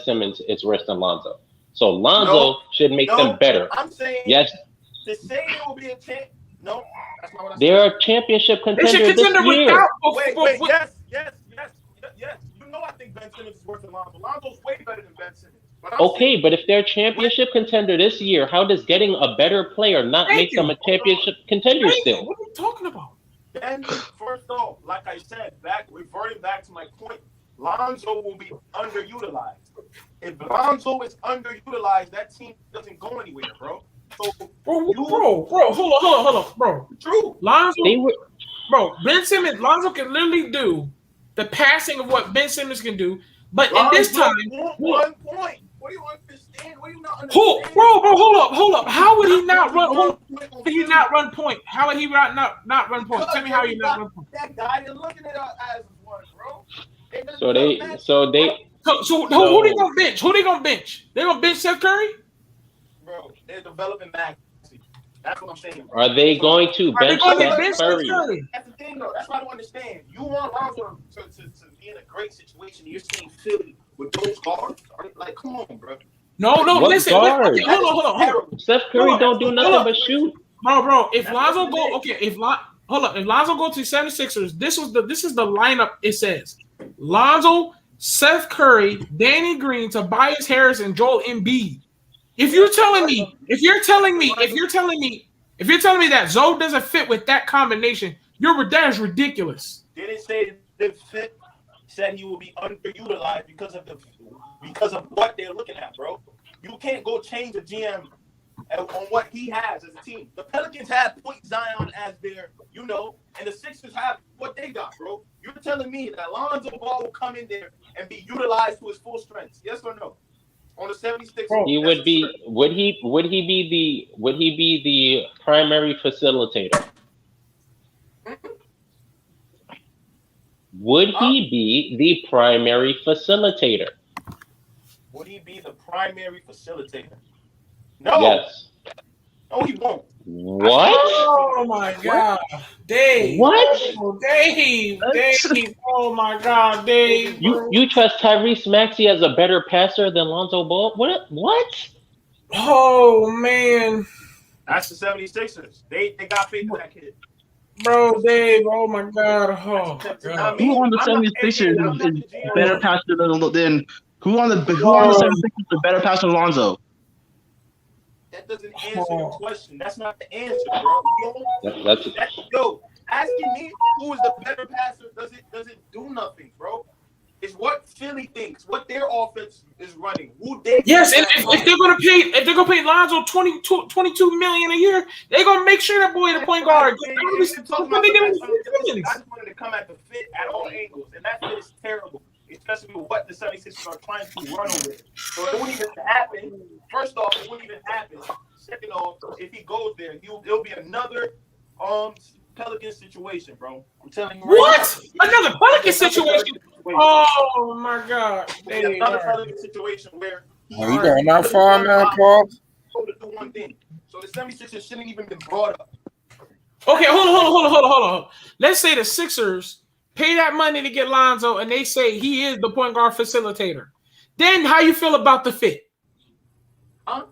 [SPEAKER 11] Simmons is worse than Lonzo. So Lonzo should make them better.
[SPEAKER 21] I'm saying
[SPEAKER 11] yes.
[SPEAKER 21] To say they will be a champ. No, that's not what I said.
[SPEAKER 11] They're a championship contender this year.
[SPEAKER 21] Wait, yes. You know I think Ben Simmons is worse than Lonzo. Lonzo's way better than Ben Simmons.
[SPEAKER 11] Okay, but if they're a championship contender this year, how does getting a better player not make them a championship contender still?
[SPEAKER 13] What are you talking about?
[SPEAKER 21] Then, first off, like I said, reverting back to my point, Lonzo will be underutilized. If Lonzo is underutilized, that team doesn't go anywhere, bro. So,
[SPEAKER 13] bro, hold on, bro.
[SPEAKER 21] True.
[SPEAKER 13] Lonzo, Ben Simmons, Lonzo can literally do the passing of what Ben Simmons can do, but in this time,
[SPEAKER 21] 1 point. What do you understand? What do you not understand?
[SPEAKER 13] Bro, hold up. How would he not run? Did he not run point? How would he not run point? Tell me how he not run point.
[SPEAKER 21] That guy is looking at us as one, bro.
[SPEAKER 13] So who they gonna bench? Who they gonna bench? They gonna bench Seth Curry?
[SPEAKER 21] Bro, they're developing Maxey. That's what I'm saying. Bro.
[SPEAKER 11] Are they going to bench Seth Curry?
[SPEAKER 21] That's the thing, though. That's what I don't understand. You want Lonzo to be in a great situation. You're seeing Philly with those guards. Like, come on, bro.
[SPEAKER 13] No, listen. Hold on.
[SPEAKER 11] Steph Curry don't do nothing but shoot.
[SPEAKER 13] Bro. If Lonzo go, if Lonzo go to 76ers, this is the lineup. It says Lonzo, Seth Curry, Danny Green, Tobias Harris, and Joel Embiid. If you're telling me that Zoe doesn't fit with that combination, that is ridiculous.
[SPEAKER 21] Didn't say it didn't fit. Said he will be underutilized because of what they're looking at, bro. You can't go change the GM on what he has as a team. The Pelicans have Point Zion as their, and the Sixers have what they got, bro. You're telling me that Lonzo Ball will come in there and be utilized to his full strength? Yes or no? On the 76ers,
[SPEAKER 11] he would be. Would he be the primary facilitator? Would he be the primary facilitator?
[SPEAKER 21] Would he be the primary facilitator? No.
[SPEAKER 11] Yes.
[SPEAKER 21] No, he won't.
[SPEAKER 11] What?
[SPEAKER 13] Oh my God, Dave!
[SPEAKER 11] What?
[SPEAKER 13] Oh, Dave! Oh my God, Dave!
[SPEAKER 11] You trust Tyrese Maxey as a better passer than Lonzo Ball? What?
[SPEAKER 13] Oh man,
[SPEAKER 21] That's the 76ers. They got faith in that kid.
[SPEAKER 13] Bro, Dave! Oh my God! Oh my God!
[SPEAKER 20] Who on the 76ers is better passer than who on the 76ers is better passer than Lonzo?
[SPEAKER 21] That doesn't answer your question. That's not the answer, bro. Yo, asking me who is the better passer doesn't do nothing, bro. It's what Philly thinks, what their offense is running. Who they
[SPEAKER 13] Yes, and if they're gonna pay Lonzo 22 million a year, they're gonna make sure that boy the point guard.
[SPEAKER 21] I just wanted to come at the fit at all angles, and that fit is terrible, especially with what the 76ers are trying to run over. So it wouldn't even happen. First off, it wouldn't even happen. Second off, if he goes there, it'll be another Pelican situation, bro. I'm telling you.
[SPEAKER 13] What? Another Pelican situation? Oh my God!
[SPEAKER 21] Another Pelican situation where
[SPEAKER 1] Are you going that far now, Paul?
[SPEAKER 21] to do one thing. So the 76ers shouldn't even been brought up.
[SPEAKER 13] Okay, hold on. Let's say the Sixers pay that money to get Lonzo, and they say he is the point guard facilitator. Then how you feel about the fit?
[SPEAKER 21] Huh?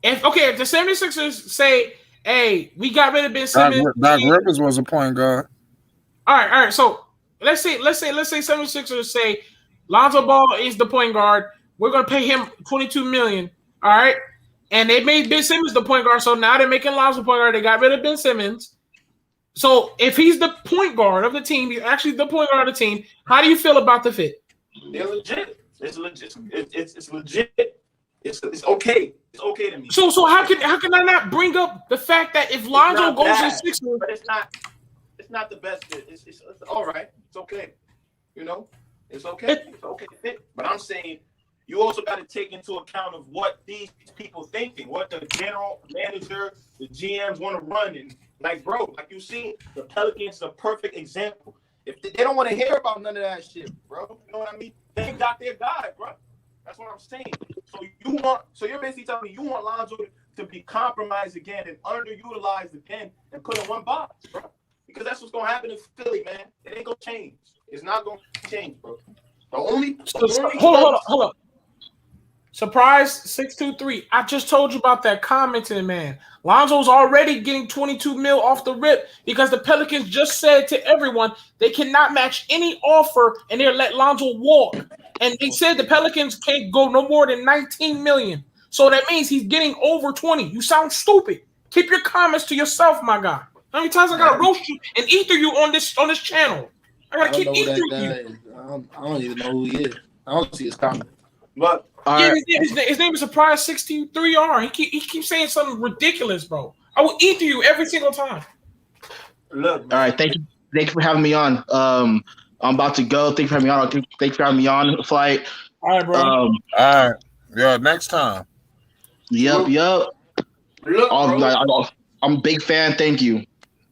[SPEAKER 13] If the 76ers say, hey, we got rid of Ben Simmons.
[SPEAKER 1] Doc Rivers was a point guard.
[SPEAKER 13] All right. So let's say 76ers say Lonzo Ball is the point guard. We're gonna pay him $22 million. All right. And they made Ben Simmons the point guard. So now they're making Lonzo point guard. They got rid of Ben Simmons. So if he's the point guard of the team, he's actually the point guard of the team. How do you feel about the fit?
[SPEAKER 21] They're legit. It's legit. It's legit. It's okay. It's okay to me.
[SPEAKER 13] So how can I not bring up the fact that if Lonzo goes to Sixers,
[SPEAKER 21] but it's not the best fit. It's all right. It's okay. You know, it's okay. It's okay fit. But I'm saying you also got to take into account of what these people thinking, what the general manager, the GMs want to run, and like you see, the Pelicans is a perfect example. If they don't want to hear about none of that shit, bro, you know what I mean? They got their guy, bro. That's what I'm saying. So you're basically telling me you want Lonzo to be compromised again and underutilized again and put in one box, bro. Because that's what's gonna happen in Philly, man. It ain't gonna change. It's not gonna change, bro.
[SPEAKER 13] Hold on. Surprise 623. I just told you about that commenting, man. Lonzo's already getting 22 mil off the rip because the Pelicans just said to everyone they cannot match any offer and they'll let Lonzo walk. And they said the Pelicans can't go no more than 19 million. So that means he's getting over 20. You sound stupid. Keep your comments to yourself, my guy. How many times I gotta roast you and ether you on this channel? I gotta keep ethering you.
[SPEAKER 2] I don't even know who he is. I don't see his comment.
[SPEAKER 21] But
[SPEAKER 13] his name is Surprise 623R. He keeps saying something ridiculous, bro. I will ether you every single time.
[SPEAKER 21] Look,
[SPEAKER 20] all right, thank you for having me on. I'm about to go. Thank you for having me on. Thank you for having me on the flight.
[SPEAKER 13] All right, bro.
[SPEAKER 1] All right. Yeah, next time.
[SPEAKER 20] Yep. I'm a big fan. Thank you.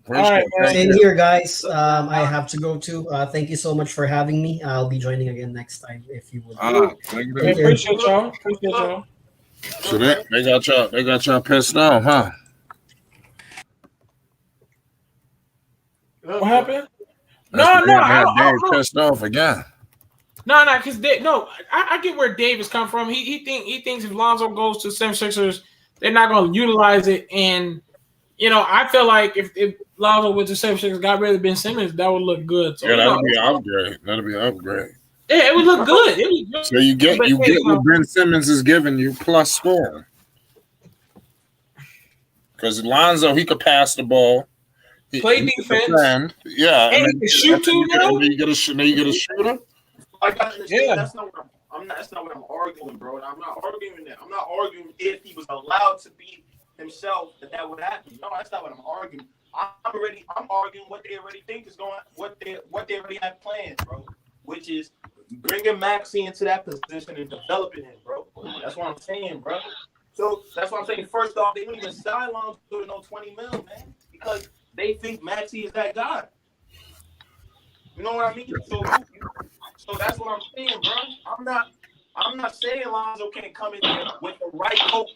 [SPEAKER 19] All right, same here, guys. I have to go too. Thank you so much for having me. I'll be joining again next time if you would.
[SPEAKER 1] Thank you.
[SPEAKER 13] Appreciate y'all.
[SPEAKER 1] So they got y'all pissed off, huh?
[SPEAKER 13] What happened?
[SPEAKER 1] Dave pissed off again.
[SPEAKER 13] No, because I get where Dave is coming from. He thinks if Lonzo goes to 76ers, they're not going to utilize it. And I feel like if Lonzo went to 76ers, got rid of Ben Simmons, that would look good. So,
[SPEAKER 1] that'll be an upgrade.
[SPEAKER 13] Yeah, it would look good.
[SPEAKER 1] So you get what Ben Simmons is giving you plus scoring. Because Lonzo, he could pass the ball.
[SPEAKER 13] Play defense.
[SPEAKER 1] And he
[SPEAKER 13] can shoot too now.
[SPEAKER 1] You get a shooter.
[SPEAKER 21] I got to understand. That's not what I'm arguing, bro. I'm not arguing that. I'm not arguing if he was allowed to be himself that would happen. No, that's not what I'm arguing. I'm arguing what they already think is going, what they already have planned, bro. Which is bringing Maxey into that position and developing him, bro. That's what I'm saying, bro. So that's what I'm saying. First off, they don't even sign Lonzo to no 20 mil, man, because they think Maxey is that guy. You know what I mean? So that's what I'm saying, bro. I'm not saying Lonzo can't come in there with the right coach,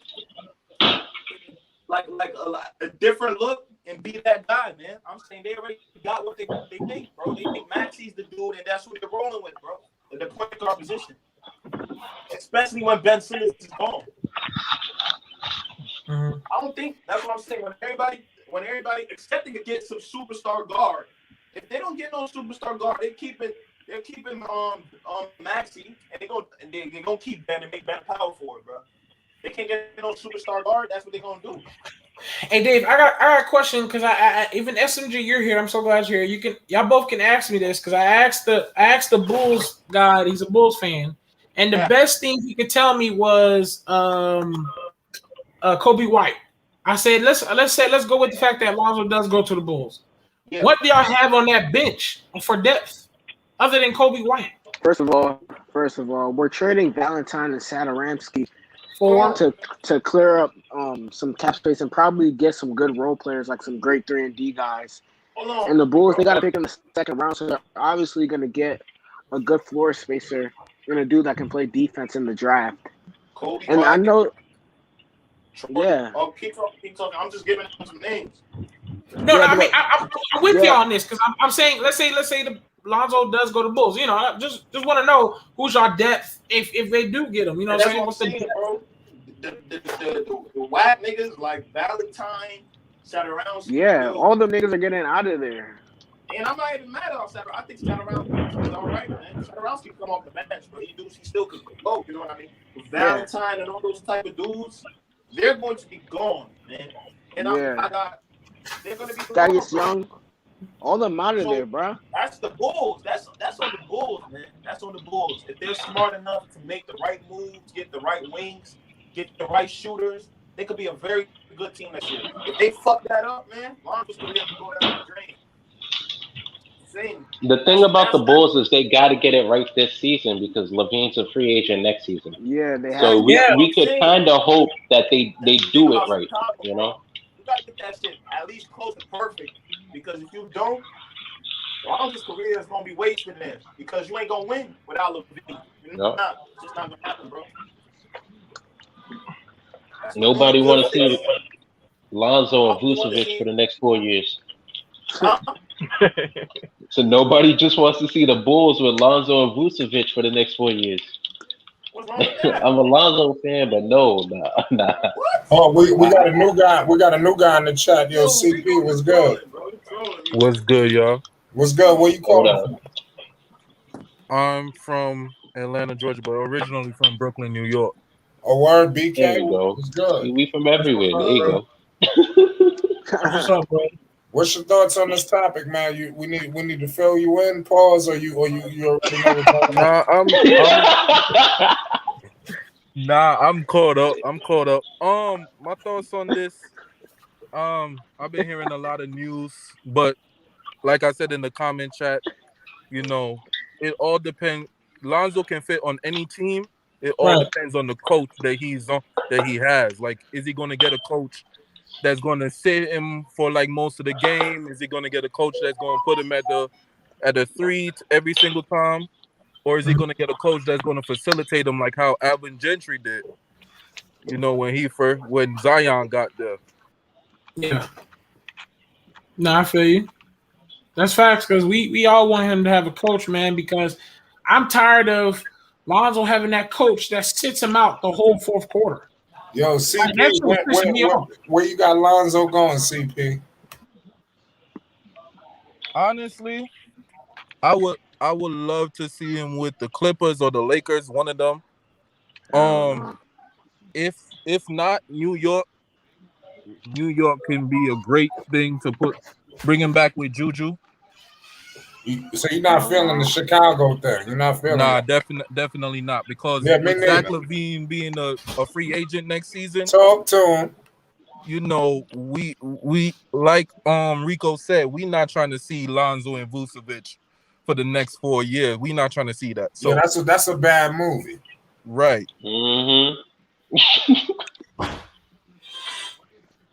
[SPEAKER 21] like a different look and be that guy, man. I'm saying they already got what they think, bro. They think Maxi's the dude, and that's who they're rolling with, bro. In the point guard position, especially when Ben Simmons is gone. I don't think that's what I'm saying. When everybody except they could get some superstar guard, if they don't get no superstar guard, they're keeping Maxi, and they gonna keep Ben and make Ben power forward, bro. They can't get no superstar guard. That's what they're gonna do.
[SPEAKER 13] Hey Dave, I got a question because I even SMG, you're here. I'm so glad you're here. Y'all both can ask me this because I asked the Bulls guy. He's a Bulls fan, and the best thing he could tell me was Kobe White. I said let's go with the fact that Lonzo does go to the Bulls. Yeah. What do y'all have on that bench for depth other than Kobe White?
[SPEAKER 6] First of all, we're trading Valentine and Satoransky to clear up some cap space and probably get some good role players like some great 3-and-D guys. And the Bulls, they got to pick in the second round, so they're obviously going to get a good floor spacer and a dude that can play defense in the draft.
[SPEAKER 21] Kobe
[SPEAKER 6] and
[SPEAKER 21] White.
[SPEAKER 6] I know,
[SPEAKER 21] yeah. Oh, keep talking. I'm just giving them some names.
[SPEAKER 13] No, I mean I'm with you on this because I'm saying let's say the Lonzo does go to Bulls. You know, I just want to know who's our depth if they do get him. You know,
[SPEAKER 21] what I'm saying, bro. The whack niggas like Valentine, Satoransky.
[SPEAKER 6] Yeah, all the niggas are getting out of there.
[SPEAKER 21] And I'm not even mad at Satoransky. I think Satoransky is all right, man. Satoransky come off the bench, but he still could go. You know what I mean? Valentine and all those type of dudes, they're going to be gone, man. And they're going to be
[SPEAKER 6] Thaddeus Young. All them out of there, bro.
[SPEAKER 21] That's the Bulls. That's on the Bulls, man. That's on the Bulls. If they're smart enough to make the right moves, get the right wings, get the right shooters, they could be a very good team next year. If they fuck that up, man, Lonzo's going to have to go down the drain.
[SPEAKER 11] The thing about the Bulls is they got to get it right this season because LaVine's a free agent next season.
[SPEAKER 6] Yeah, they have.
[SPEAKER 11] So we could kind of hope that they do it right, you know?
[SPEAKER 21] You got to get that shit at least close to perfect because if you don't, Lonzo's career is going to be wasted there because you ain't going to win without LaVine. It's just not going to happen, bro.
[SPEAKER 11] Nobody want to see Lonzo and Vucevic for the next 4 years. So nobody just wants to see the Bulls with Lonzo and Vucevic for the next 4 years. I'm a Lonzo fan, but nah.
[SPEAKER 16] Oh, we got a new guy. We got a new guy in the chat. Yo, CP, what's good?
[SPEAKER 22] What's good, y'all?
[SPEAKER 16] What's good? Where you calling
[SPEAKER 22] from? I'm from Atlanta, Georgia, but originally from Brooklyn, New York.
[SPEAKER 16] A word, BK.
[SPEAKER 11] There you go.
[SPEAKER 16] What's good?
[SPEAKER 11] We from everywhere. There you go.
[SPEAKER 16] What's up, bro? What's your thoughts on this topic, man? We need to fill you in, pause, or you already know what's going on?
[SPEAKER 22] I'm caught up. My thoughts on this. I've been hearing a lot of news, but like I said in the comment chat, you know, it all depends. Lonzo can fit on any team. It all depends on the coach that he has. Like, is he going to get a coach that's going to sit him for like most of the game? Is he going to get a coach that's going to put him at the 3 every single time? Or is he going to get a coach that's going to facilitate him like how Alvin Gentry did? You know, when Zion got there.
[SPEAKER 13] Yeah. No, I feel you. That's facts because we all want him to have a coach, man, because I'm tired of Lonzo having that coach that sits him out the whole fourth quarter.
[SPEAKER 16] Yo, CP, where you got Lonzo going, CP?
[SPEAKER 22] Honestly, I would love to see him with the Clippers or the Lakers, one of them. If not, New York can be a great thing to bring him back with Juju.
[SPEAKER 16] So you're not feeling the Chicago thing? You're not feeling?
[SPEAKER 22] Nah, definitely not. Because with Zach LaVine being a free agent next season,
[SPEAKER 16] talk to him.
[SPEAKER 22] You know, we like Rico said, we not trying to see Lonzo and Vucevic for the next 4 years. We not trying to see that. So
[SPEAKER 16] yeah, that's a bad movie,
[SPEAKER 22] right?
[SPEAKER 11] Mm-hmm.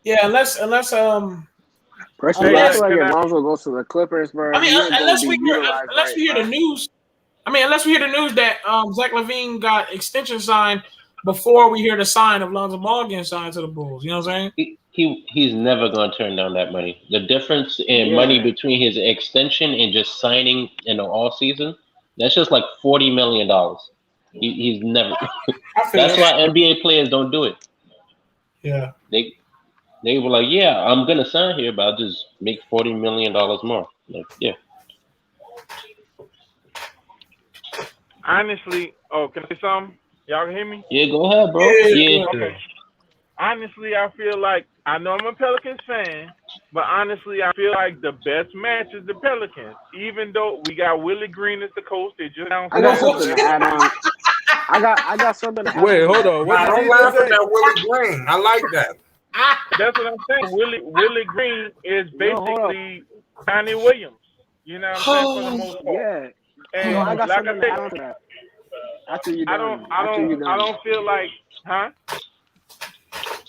[SPEAKER 13] Yeah, unless
[SPEAKER 6] Personally, I feel like if Lonzo goes to the Clippers, bro,
[SPEAKER 13] I mean,
[SPEAKER 6] he ain't
[SPEAKER 13] unless
[SPEAKER 6] gonna
[SPEAKER 13] we
[SPEAKER 6] be
[SPEAKER 13] hear
[SPEAKER 6] utilized
[SPEAKER 13] the news. I mean, unless we hear the news that Zach LaVine got extension signed before we hear the sign of Lonzo Ball getting signed to the Bulls. You know what I'm saying?
[SPEAKER 11] He's never going to turn down that money. The difference in money between his extension and just signing in the all season, that's just like $40 million. He's never. That's why NBA players don't do it.
[SPEAKER 13] Yeah.
[SPEAKER 11] They were like, yeah, I'm gonna sign here, but I'll just make $40 million more. Like, yeah.
[SPEAKER 18] Honestly, can I say something? Y'all can hear me?
[SPEAKER 11] Yeah, go ahead, bro. Yeah.
[SPEAKER 18] Okay. Honestly, I feel like I know I'm a Pelicans fan, but honestly, I feel like the best match is the Pelicans. Even though we got Willie Green as the coach, they just announced.
[SPEAKER 6] I got something to add on. I got something to add.
[SPEAKER 22] Wait, hold on.
[SPEAKER 16] Nah, don't laugh at that Willie Green. I like that.
[SPEAKER 18] That's what I'm saying. Willie Green is basically Tiny Williams. You know what I'm saying, for the most part.
[SPEAKER 6] Yeah.
[SPEAKER 18] And
[SPEAKER 6] I got
[SPEAKER 18] like
[SPEAKER 6] something to add on to that. After you done.
[SPEAKER 18] I don't feel like, huh?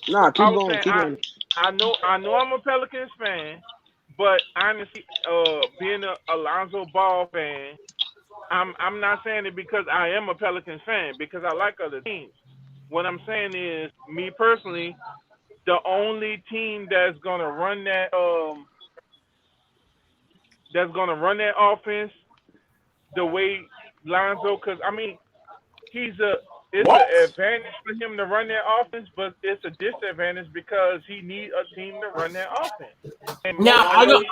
[SPEAKER 6] Nah, keep going. Keep going.
[SPEAKER 18] I know I'm a Pelicans fan, but honestly, being a Lonzo Ball fan, I'm not saying it because I am a Pelicans fan, because I like other teams. What I'm saying is, me personally, the only team that's gonna run that offense the way Lonzo, because I mean, it's an advantage for him to run that offense, but it's a disadvantage because he needs a team to run that offense. And
[SPEAKER 13] now I know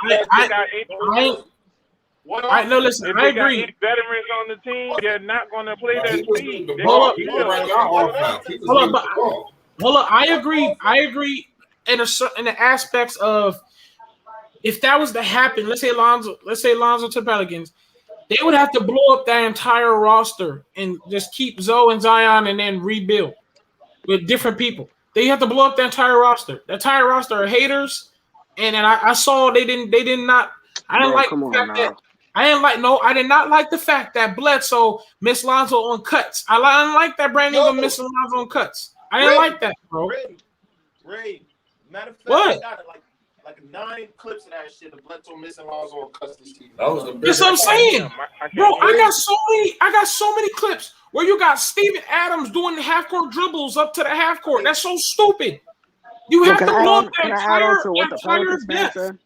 [SPEAKER 13] listen,
[SPEAKER 18] if
[SPEAKER 13] I
[SPEAKER 18] they
[SPEAKER 13] agree.
[SPEAKER 18] got 8 veterans on the team, they're not going to play that speed.
[SPEAKER 13] Hold up. I agree in the aspects of, if that was to happen, let's say Lonzo to Pelicans, they would have to blow up that entire roster and just keep Zoe and Zion and then rebuild with different people. They have to blow up the entire roster. The entire roster are haters, and I saw they did not. I did not like the fact that Bledsoe missed Lonzo on cuts. I didn't like that Brandon was missing Lonzo on cuts. I didn't like that, bro.
[SPEAKER 21] Ray, matter of fact,
[SPEAKER 13] What?
[SPEAKER 21] I got it like 9 clips of that shit. The Bledsoe missing Lonzo on cuts this season.
[SPEAKER 13] That's what I'm saying, bro. I got so many clips where you got Steven Adams doing the half court dribbles up to the half court. That's so stupid. You have to blow up the entire depth.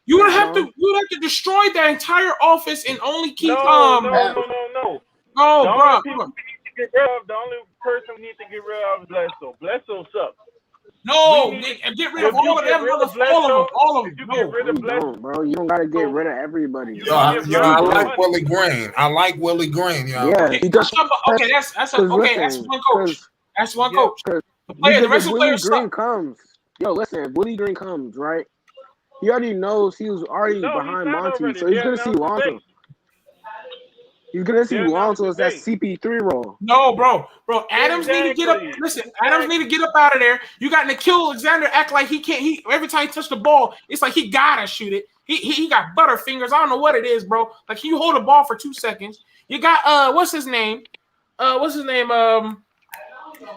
[SPEAKER 13] You would have to destroy that entire office and only keep
[SPEAKER 18] No.
[SPEAKER 13] No,
[SPEAKER 18] The
[SPEAKER 13] bro.
[SPEAKER 18] only person we need to get rid of is Bledsoe. Bledsoe sucks.
[SPEAKER 13] No, get rid of all of them. All of them.
[SPEAKER 18] You get rid of Bledsoe,
[SPEAKER 6] bro. You don't gotta get rid of everybody.
[SPEAKER 16] I like Willie Green.
[SPEAKER 6] Yeah, because
[SPEAKER 13] that's one coach. That's one coach. The rest of the players suck.
[SPEAKER 6] Listen, if Willie Green comes, right? He already knows he was already behind Monty, so he's gonna see Lonzo. He's gonna see Lonzo as that CP3 role.
[SPEAKER 13] No, bro. Adams need to get up. Listen, Adams need to get up out of there. You got Nikhil Alexander act like he can't. Every time he touch the ball, it's like he gotta shoot it. He got butterfingers. I don't know what it is, bro. Like, you hold the ball for 2 seconds. You got what's his name?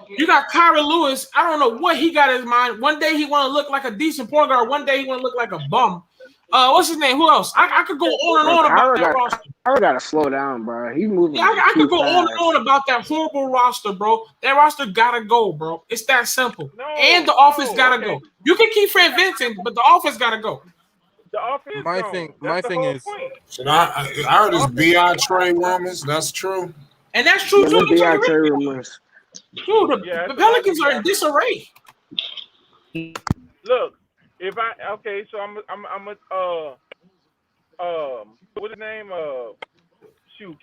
[SPEAKER 13] You got Kyra Lewis. I don't know what he got in his mind. One day he want to look like a decent point guard. One day he want to look like a bum. What's his name? Who else? I could go on and on about that roster.
[SPEAKER 6] Kyra gotta slow down, bro. He's moving.
[SPEAKER 13] Yeah, I could go on and on about that horrible roster, bro. That roster gotta go, bro. It's that simple. And the offense gotta go. You can keep Fred Vincent, but the offense gotta go.
[SPEAKER 18] The offense.
[SPEAKER 22] My thing is.
[SPEAKER 16] I heard this B.I. trade rumors. That's true.
[SPEAKER 13] And that's true too.
[SPEAKER 6] B.I. trade rumors.
[SPEAKER 13] Dude, the Pelicans are in disarray.
[SPEAKER 18] Look, so I'm what's his name?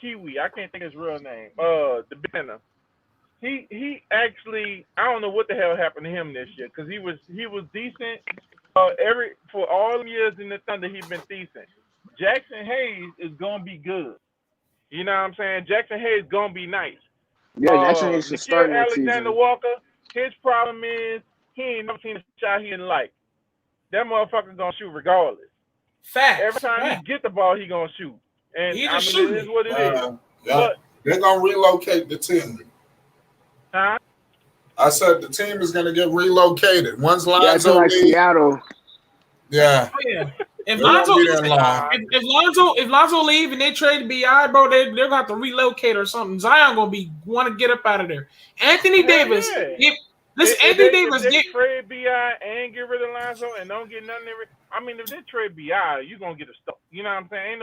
[SPEAKER 18] Kiwi. I can't think of his real name. The banner. He actually, I don't know what the hell happened to him this year, because he was decent. For all years in the Thunder, he's been decent. Jackson Hayes is gonna be good. You know what I'm saying? Jackson Hayes gonna be nice.
[SPEAKER 6] Yeah, Jackson Hayes should start next season.
[SPEAKER 18] Alexander Walker, his problem is he ain't never seen a shot he didn't like. That motherfucker's gonna shoot regardless.
[SPEAKER 13] Fact.
[SPEAKER 18] Every time he get the ball, he gonna shoot. And
[SPEAKER 13] it
[SPEAKER 18] is what it is. But
[SPEAKER 16] they're gonna relocate the team.
[SPEAKER 18] Huh?
[SPEAKER 16] I said the team is gonna get relocated. Once Lonzo
[SPEAKER 6] like Seattle.
[SPEAKER 16] Yeah.
[SPEAKER 13] Oh, yeah. If
[SPEAKER 16] They won't
[SPEAKER 13] Lonzo,
[SPEAKER 16] be there long.
[SPEAKER 13] if Lonzo leave and they trade Bi, bro, they're gonna have to relocate or something. Zion gonna want to get up out of there. Anthony Davis, Anthony Davis,
[SPEAKER 18] if they trade Bi and get rid of Lonzo and don't get nothing, I mean, if they trade Bi, you gonna get a stuff. You know what I'm saying?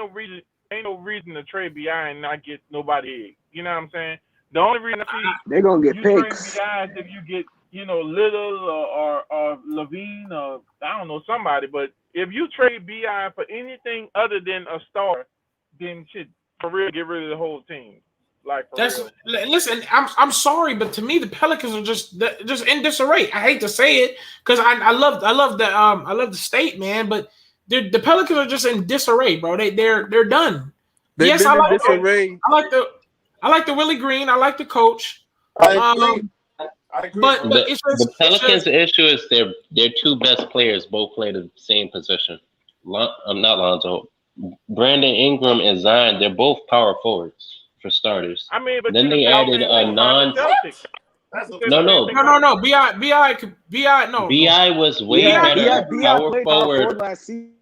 [SPEAKER 18] Ain't no reason to trade Bi and not get nobody. You know what I'm saying? The only reason I see
[SPEAKER 6] they're gonna get
[SPEAKER 18] you
[SPEAKER 6] picks.
[SPEAKER 18] trade Bi is if you get Little or Levine or I don't know somebody, but if you trade Bi for anything other than a star, then shit for real, get rid of the whole team. Like for real.
[SPEAKER 13] Listen. I'm sorry, but to me the Pelicans are just in disarray. I hate to say it because I love the state, man, but the Pelicans are just in disarray, bro. They're done.
[SPEAKER 22] They've been in disarray.
[SPEAKER 13] I like the Willie Green. I like the coach.
[SPEAKER 18] I agree.
[SPEAKER 13] But it's just,
[SPEAKER 11] the Pelicans' issue is their two best players both play the same position. Not Lonzo, Brandon Ingram and Zion. They're both power forwards for starters.
[SPEAKER 18] I mean, but
[SPEAKER 11] then they added a non. No. Bi was way better power forward
[SPEAKER 6] last season.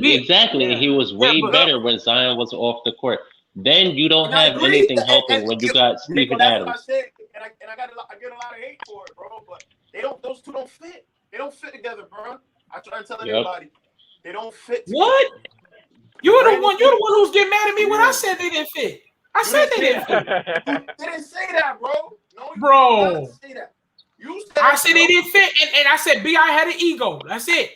[SPEAKER 11] He was way better when Zion was off the court. Then you don't have anything helping when you got Steven Adams.
[SPEAKER 21] And I get a lot of hate for it, bro. But those two don't fit. They don't fit together, bro. I try to tell everybody they don't fit together.
[SPEAKER 13] What? You're the one who's getting mad at me when I said they didn't fit. I said they didn't fit.
[SPEAKER 21] They didn't say that, bro. No,
[SPEAKER 13] bro.
[SPEAKER 21] Say that.
[SPEAKER 13] I said they didn't fit, and I said Bi had an ego. That's it.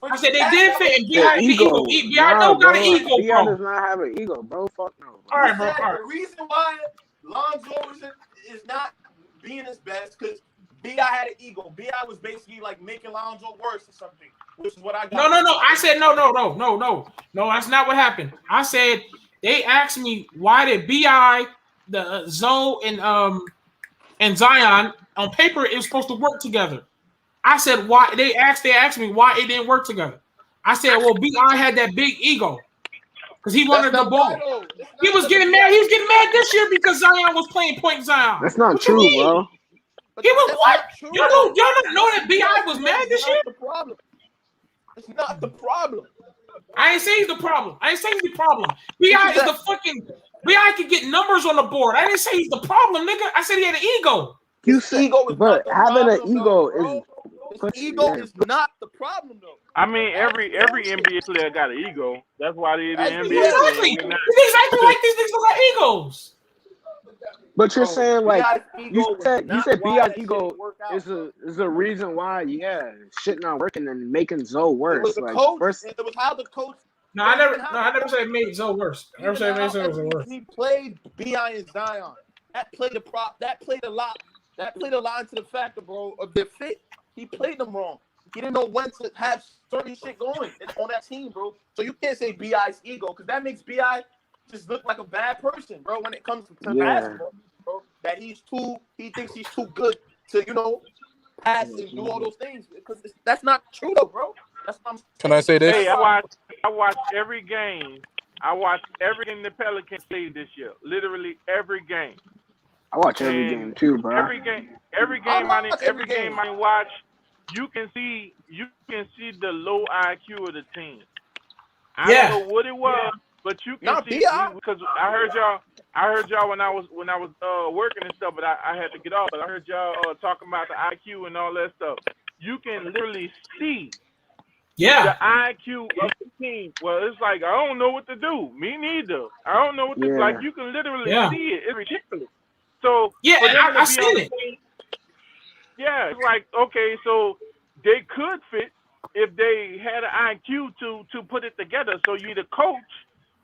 [SPEAKER 13] I said they did fit, and Bi had an ego. Bi don't got an ego, bro.
[SPEAKER 6] Bi does not have an ego, bro. Fuck no.
[SPEAKER 13] All right, bro.
[SPEAKER 21] The reason why Lonzo is not being his best because Bi had an ego. Bi was basically like making Lonzo worse or something, which is what I got.
[SPEAKER 13] No. I said no. That's not what happened. I said they asked me why did Bi, the Zoe, and Zion on paper it was supposed to work together. I said why they asked me why it didn't work together. I said well Bi had that big ego because he wanted the ball. He was getting mad. He was getting mad this year because Zion was playing point Zion.
[SPEAKER 6] That's not true, bro.
[SPEAKER 13] He was what? Y'all don't know that Bi was mad this year?
[SPEAKER 21] It's not the problem.
[SPEAKER 13] I ain't saying he's the problem. Bi is the fucking. Bi could get numbers on the board. I didn't say he's the problem, nigga. I said he had an ego.
[SPEAKER 6] You said ego, but having an ego is.
[SPEAKER 21] Ego is not the problem, though.
[SPEAKER 18] I mean, every NBA player got an ego. That's why they the NBA.
[SPEAKER 13] Exactly. These niggas acting like these niggas don't got egos.
[SPEAKER 6] But you're saying like you said Bi's ego is a reason why shit not working and making Zoe worse.
[SPEAKER 21] It was the coach. It was how the coach.
[SPEAKER 13] No, I never said it made Zoe worse. I never said it made Zoe worse.
[SPEAKER 21] He played Bi and Zion. That played a lot. That played a lot into the factor, bro, of their fit. He played them wrong. He didn't know when to have certain shit going on that team, bro. So you can't say Bi's ego because that makes Bi just look like a bad person, bro. When it comes to basketball, bro, that he thinks he's too good to, pass and do all those things because that's not true, though, bro. That's what I'm saying.
[SPEAKER 22] Can I say this?
[SPEAKER 18] Hey, I watched every game. I watched every game the Pelicans played this year. Literally every game.
[SPEAKER 6] I watch every game too, bro.
[SPEAKER 18] Every game I watch, you can see the low IQ of the team. I don't know what it was, but you can see because I heard y'all when I was working and stuff, but I had to get off. But I heard y'all talking about the IQ and all that stuff. You can literally see the IQ of the team. Well, it's like I don't know what to do. Me neither. I don't know what to like. You can literally see it. It's ridiculous. So
[SPEAKER 13] I seen it.
[SPEAKER 18] Yeah, it's like okay, so they could fit if they had an IQ to put it together. So you need a coach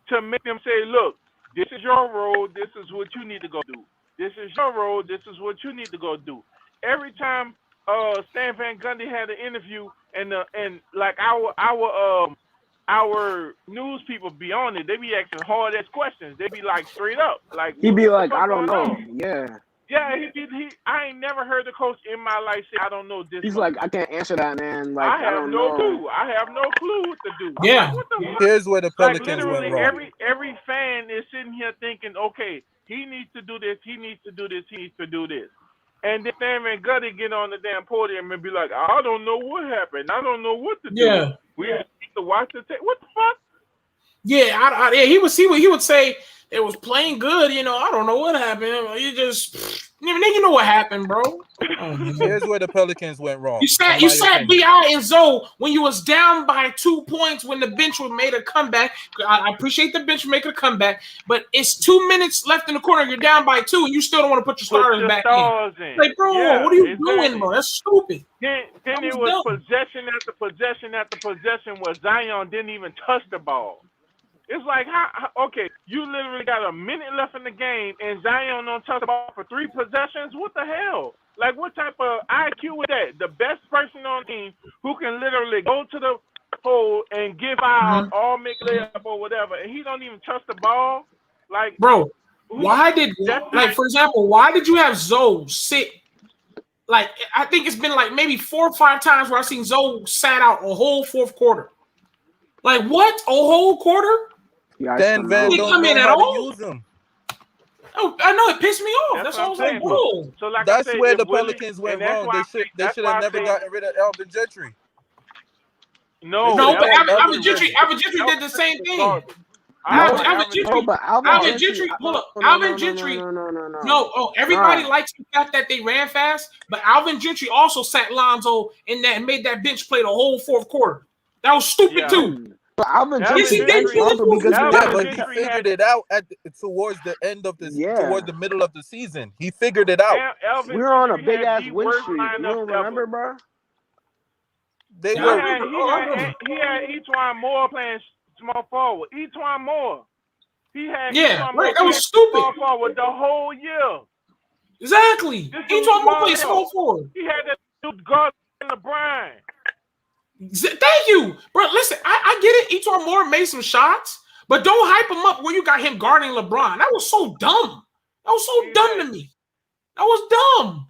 [SPEAKER 18] to make them say, look, this is your role. This is what you need to go do. This is your role. This is what you need to go do. Every time Stan Van Gundy had an interview and like our news people be on it, they be asking hard ass questions. They be like straight up, like
[SPEAKER 6] he'd be like, I don't know.
[SPEAKER 18] Yeah, I ain't never heard the coach in my life say I don't know this.
[SPEAKER 6] He's like, I can't answer that, man. Like
[SPEAKER 18] I have no clue. I have no clue what to do.
[SPEAKER 13] Yeah.
[SPEAKER 18] Like, what the
[SPEAKER 22] Here's where the Pelicans
[SPEAKER 18] literally
[SPEAKER 22] went wrong.
[SPEAKER 18] every fan is sitting here thinking, okay, he needs to do this. He needs to do this. He needs to do this. And then Stan Van Gundy get on the damn podium and be like, I don't know what happened. I don't know what to do.
[SPEAKER 13] Yeah.
[SPEAKER 18] We have to watch the tape. What the fuck?
[SPEAKER 13] Yeah, he would say it was playing good. You know, I don't know what happened. You just, you know what happened, bro. Oh,
[SPEAKER 22] here's where the Pelicans went wrong.
[SPEAKER 13] You sat Bi and Zoe when you was down by 2 points when the bench was made a comeback. I appreciate the bench making a comeback, but it's 2 minutes left in the corner. You're down by 2, and you still don't want to put your starters back in. Like, bro, what are you doing, bro? That's stupid.
[SPEAKER 18] Then it was possession after possession after possession where Zion didn't even touch the ball. It's like, okay, you literally got a minute left in the game, and Zion don't touch the ball for 3 possessions? What the hell? Like, what type of IQ is that? The best person on the team who can literally go to the hole and give out all make layup or whatever, and he don't even touch the ball? Like,
[SPEAKER 13] bro, for example, why did you have Zoe sit? Like, I think it's been like maybe 4 or 5 times where I've seen Zoe sat out a whole fourth quarter. Like, what? A whole quarter?
[SPEAKER 18] Yeah,
[SPEAKER 22] Dan Van
[SPEAKER 13] didn't come in at all.
[SPEAKER 22] Use them.
[SPEAKER 13] Oh, I know, it pissed me off. That's what I was like, whoa.
[SPEAKER 18] So like
[SPEAKER 22] that's
[SPEAKER 18] I said,
[SPEAKER 22] where the Pelicans went wrong. They should have never
[SPEAKER 18] gotten
[SPEAKER 22] gotten rid of Alvin Gentry.
[SPEAKER 18] No,
[SPEAKER 13] but Alvin Gentry did the same thing. Alvin Gentry. Everybody likes the fact that they ran fast, but Alvin Gentry also sat Lonzo in that and made that bench play the whole fourth quarter. That was stupid too.
[SPEAKER 6] But Alvin Gentry
[SPEAKER 22] figured it out towards the end of towards the middle of the season. He figured it out.
[SPEAKER 6] We were on a big ass win streak. You don't remember, bro?
[SPEAKER 18] He had Etwan Moore playing small forward. Etwan Moore. He had
[SPEAKER 13] that was stupid.
[SPEAKER 18] Small forward the whole year.
[SPEAKER 13] Exactly. Etwan Moore played small forward.
[SPEAKER 18] He had that dude guard LeBron.
[SPEAKER 13] Thank you, bro. Listen, I get it. Etwan Moore made some shots, but don't hype him up when you got him guarding LeBron. That was so dumb. That was so dumb to me. That was dumb.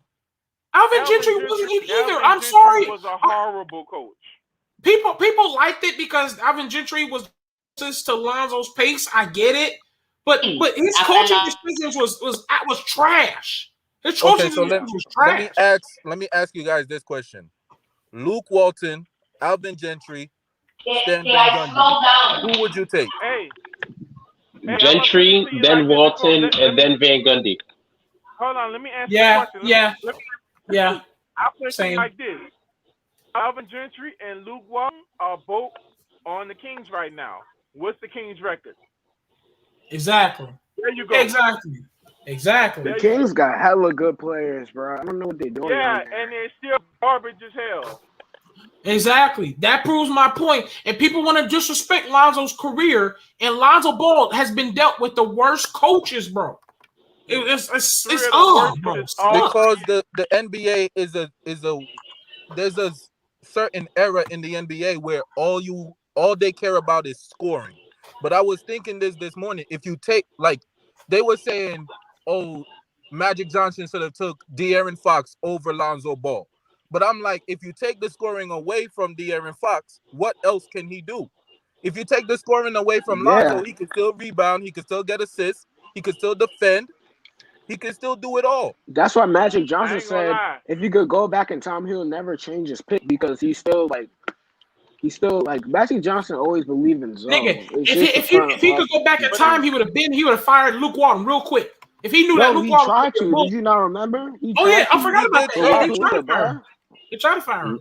[SPEAKER 13] Alvin Gentry wasn't it either. I'm sorry.
[SPEAKER 18] He was a horrible coach.
[SPEAKER 13] People liked it because Alvin Gentry was to Lonzo's pace. I get it, but his coaching decisions was trash. His coaching decisions was trash.
[SPEAKER 22] Let me ask you guys this question: Luke Walton, Alvin Gentry, Stan Van Gundy. Who would you take?
[SPEAKER 11] Gentry, then Walton, and then Van Gundy.
[SPEAKER 18] Hold on, let me ask you a question.
[SPEAKER 13] Yeah.
[SPEAKER 18] I'll put it like this. Alvin Gentry and Luke Walton are both on the Kings right now. What's the Kings record?
[SPEAKER 13] Exactly.
[SPEAKER 18] There you go.
[SPEAKER 13] Exactly.
[SPEAKER 6] The Kings got hella good players, bro. I don't know what they're doing.
[SPEAKER 18] Yeah, and they're still garbage as hell.
[SPEAKER 13] Exactly. That proves my point. And people want to disrespect Lonzo's career, and Lonzo Ball has been dealt with the worst coaches, bro. It's bro.
[SPEAKER 22] Because the NBA is a there's a certain era in the NBA where all they care about is scoring. But I was thinking this morning, if you take, like, they were saying, oh, Magic Johnson should have took De'Aaron Fox over Lonzo Ball. But I'm like, if you take the scoring away from De'Aaron Fox, what else can he do? If you take the scoring away from Lonzo, he can still rebound, he can still get assists, he can still defend, he can still do it all.
[SPEAKER 6] That's why Magic Johnson said, if you could go back in time, he'll never change his pick because he's still like Magic Johnson always believed in zone.
[SPEAKER 13] Nigga, if he could go back in time, he would have fired Luke Walton real quick. If he knew that Luke Walton
[SPEAKER 6] tried to. Did you not remember?
[SPEAKER 13] I forgot about that. He tried to fire him. He tried to fire him.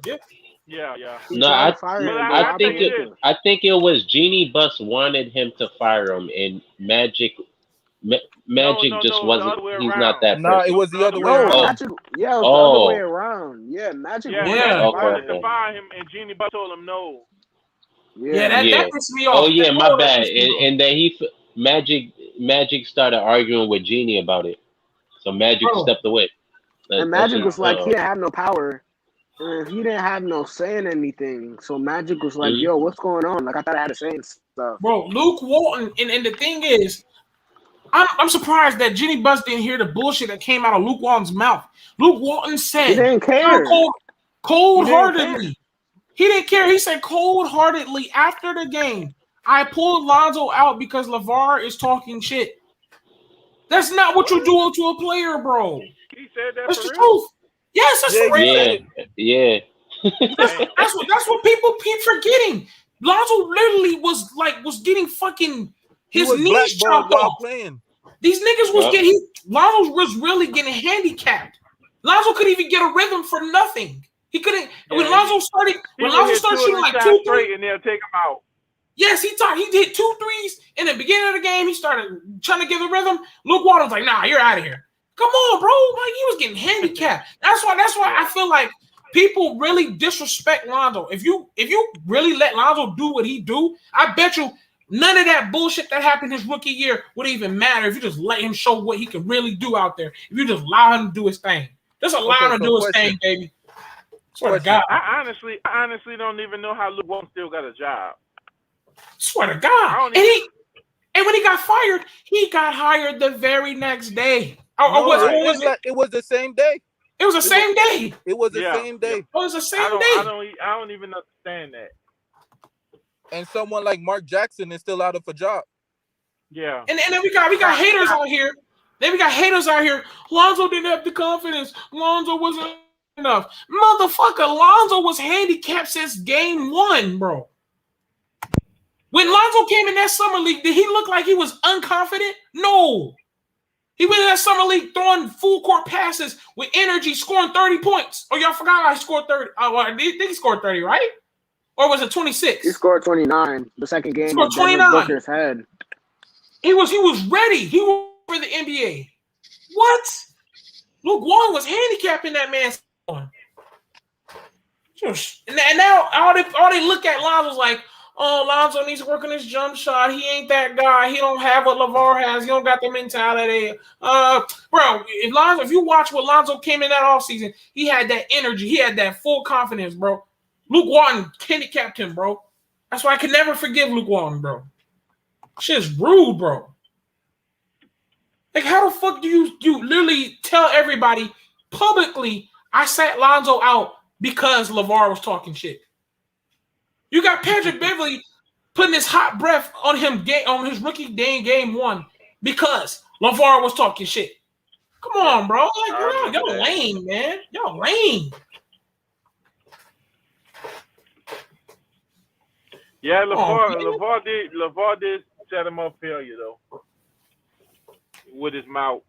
[SPEAKER 18] Yeah.
[SPEAKER 11] No, I think it was Jeannie Buss wanted him to fire him, and Magic just wasn't. He's not that.
[SPEAKER 22] No, it was the other way around.
[SPEAKER 6] Magic, it was the other way around. Yeah, Magic
[SPEAKER 18] wanted to fire him, and Jeannie Buss told him no.
[SPEAKER 13] That pissed me off.
[SPEAKER 11] Oh yeah, my bad. And then Magic started arguing with Jeannie about it, so Magic stepped away.
[SPEAKER 6] And Magic was like, he didn't have no power. And he didn't have no say in anything. So Magic was like, yo, what's going on? Like, I thought I had to say stuff.
[SPEAKER 13] Bro, Luke Walton, and the thing is, I'm surprised that Jeannie Buss didn't hear the bullshit that came out of Luke Walton's mouth. Luke Walton said,
[SPEAKER 6] he didn't care.
[SPEAKER 13] Cold-heartedly. He didn't care. He said cold-heartedly after the game, I pulled Lonzo out because LeVar is talking shit. That's not what you're doing to a player, bro.
[SPEAKER 18] He said that
[SPEAKER 13] That's
[SPEAKER 18] for
[SPEAKER 13] the
[SPEAKER 18] real.
[SPEAKER 13] truth. Yes, that's for real.
[SPEAKER 11] Yeah.
[SPEAKER 13] That's what people keep forgetting. Lonzo literally was getting fucking his
[SPEAKER 22] was
[SPEAKER 13] knees
[SPEAKER 22] blackballed
[SPEAKER 13] chopped
[SPEAKER 22] while
[SPEAKER 13] off.
[SPEAKER 22] playing.
[SPEAKER 13] These niggas was
[SPEAKER 11] Yep.
[SPEAKER 13] getting Lonzo was really getting handicapped. Lonzo couldn't even get a rhythm for nothing. He couldn't. When Lonzo started
[SPEAKER 18] He would hit two
[SPEAKER 13] shooting
[SPEAKER 18] of
[SPEAKER 13] like
[SPEAKER 18] the
[SPEAKER 13] 2
[SPEAKER 18] shots
[SPEAKER 13] 3,
[SPEAKER 18] straight, and they'll take him out.
[SPEAKER 13] yes, he hit 2 threes in the beginning of the game. He started trying to give a rhythm. Luke Walton's like, nah, you're out of here. Come on, bro. Like he was getting handicapped. That's why I feel like people really disrespect Lonzo. If you really let Lonzo do what he do, I bet you none of that bullshit that happened his rookie year would even matter if you just let him show what he can really do out there. If you just allow him to do his thing. Just allow him to do his thing, baby. Swear to God.
[SPEAKER 18] I honestly don't even know how Luke Walton still got a job.
[SPEAKER 13] Swear to God. And when he got fired, he got hired the very next day.
[SPEAKER 22] It was the same day.
[SPEAKER 13] It was the same day.
[SPEAKER 22] It was the same day.
[SPEAKER 13] It was the same day.
[SPEAKER 18] I don't even understand that.
[SPEAKER 22] And someone like Mark Jackson is still out of a job.
[SPEAKER 18] Yeah.
[SPEAKER 13] And then we got haters out here. Then we got haters out here. Lonzo didn't have the confidence. Lonzo wasn't enough. Motherfucker, Lonzo was handicapped since game 1, bro. When Lonzo came in that summer league, did he look like he was unconfident? No. He went in that summer league throwing full court passes with energy, scoring 30 points. Oh, y'all forgot I scored 30. I think he scored 30, right? Or was it 26?
[SPEAKER 6] He scored 29 the second game.
[SPEAKER 13] He scored 29.
[SPEAKER 6] Booker's head.
[SPEAKER 13] He was ready. He was for the NBA. What? Luke Walton was handicapping that man's on. And now all they look at Lonzo's like, oh, Lonzo needs to work on his jump shot. He ain't that guy. He don't have what LeVar has. He don't got the mentality. Bro, if you watch what Lonzo came in that offseason, he had that energy. He had that full confidence, bro. Luke Walton handicapped him, bro. That's why I can never forgive Luke Walton, bro. Shit's rude, bro. Like, how the fuck do you literally tell everybody publicly I sat Lonzo out because LeVar was talking shit? You got Patrick Beverly putting his hot breath on him on his rookie day in game 1 because LeVar was talking shit. Come on, bro. Like, y'all lame, man. Y'all lame.
[SPEAKER 18] Yeah, LeVar did set him up failure though. With his mouth.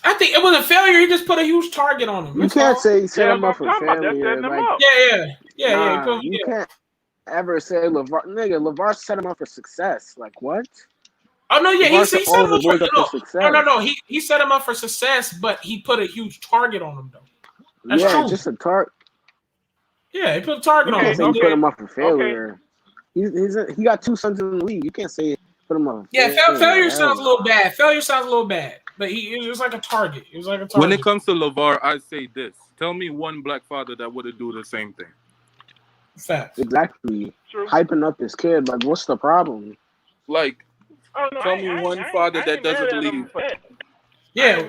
[SPEAKER 13] I think it was a failure. He just put a huge target on him.
[SPEAKER 6] You can't say he set him up for failure.
[SPEAKER 13] You
[SPEAKER 6] can't ever say LeVar set him up for success. Like what?
[SPEAKER 13] Oh no, yeah, he set him up for
[SPEAKER 6] success.
[SPEAKER 13] No. He set him up for success, but he put a huge target on him though. That's true.
[SPEAKER 6] Just a target.
[SPEAKER 13] Yeah, he put a target on him.
[SPEAKER 6] He put him up for failure. He got 2 sons in the league. You can't say put him up.
[SPEAKER 13] Yeah, failure sounds a little bad. Failure sounds a little bad, but it was like a target. It was like a target.
[SPEAKER 22] When it comes to LeVar, I say this: tell me one black father that would do the same thing.
[SPEAKER 13] Fact.
[SPEAKER 6] Exactly. True. Hyping up his kid. Like, what's the problem?
[SPEAKER 22] Like, tell me one father that doesn't leave.
[SPEAKER 13] Yeah.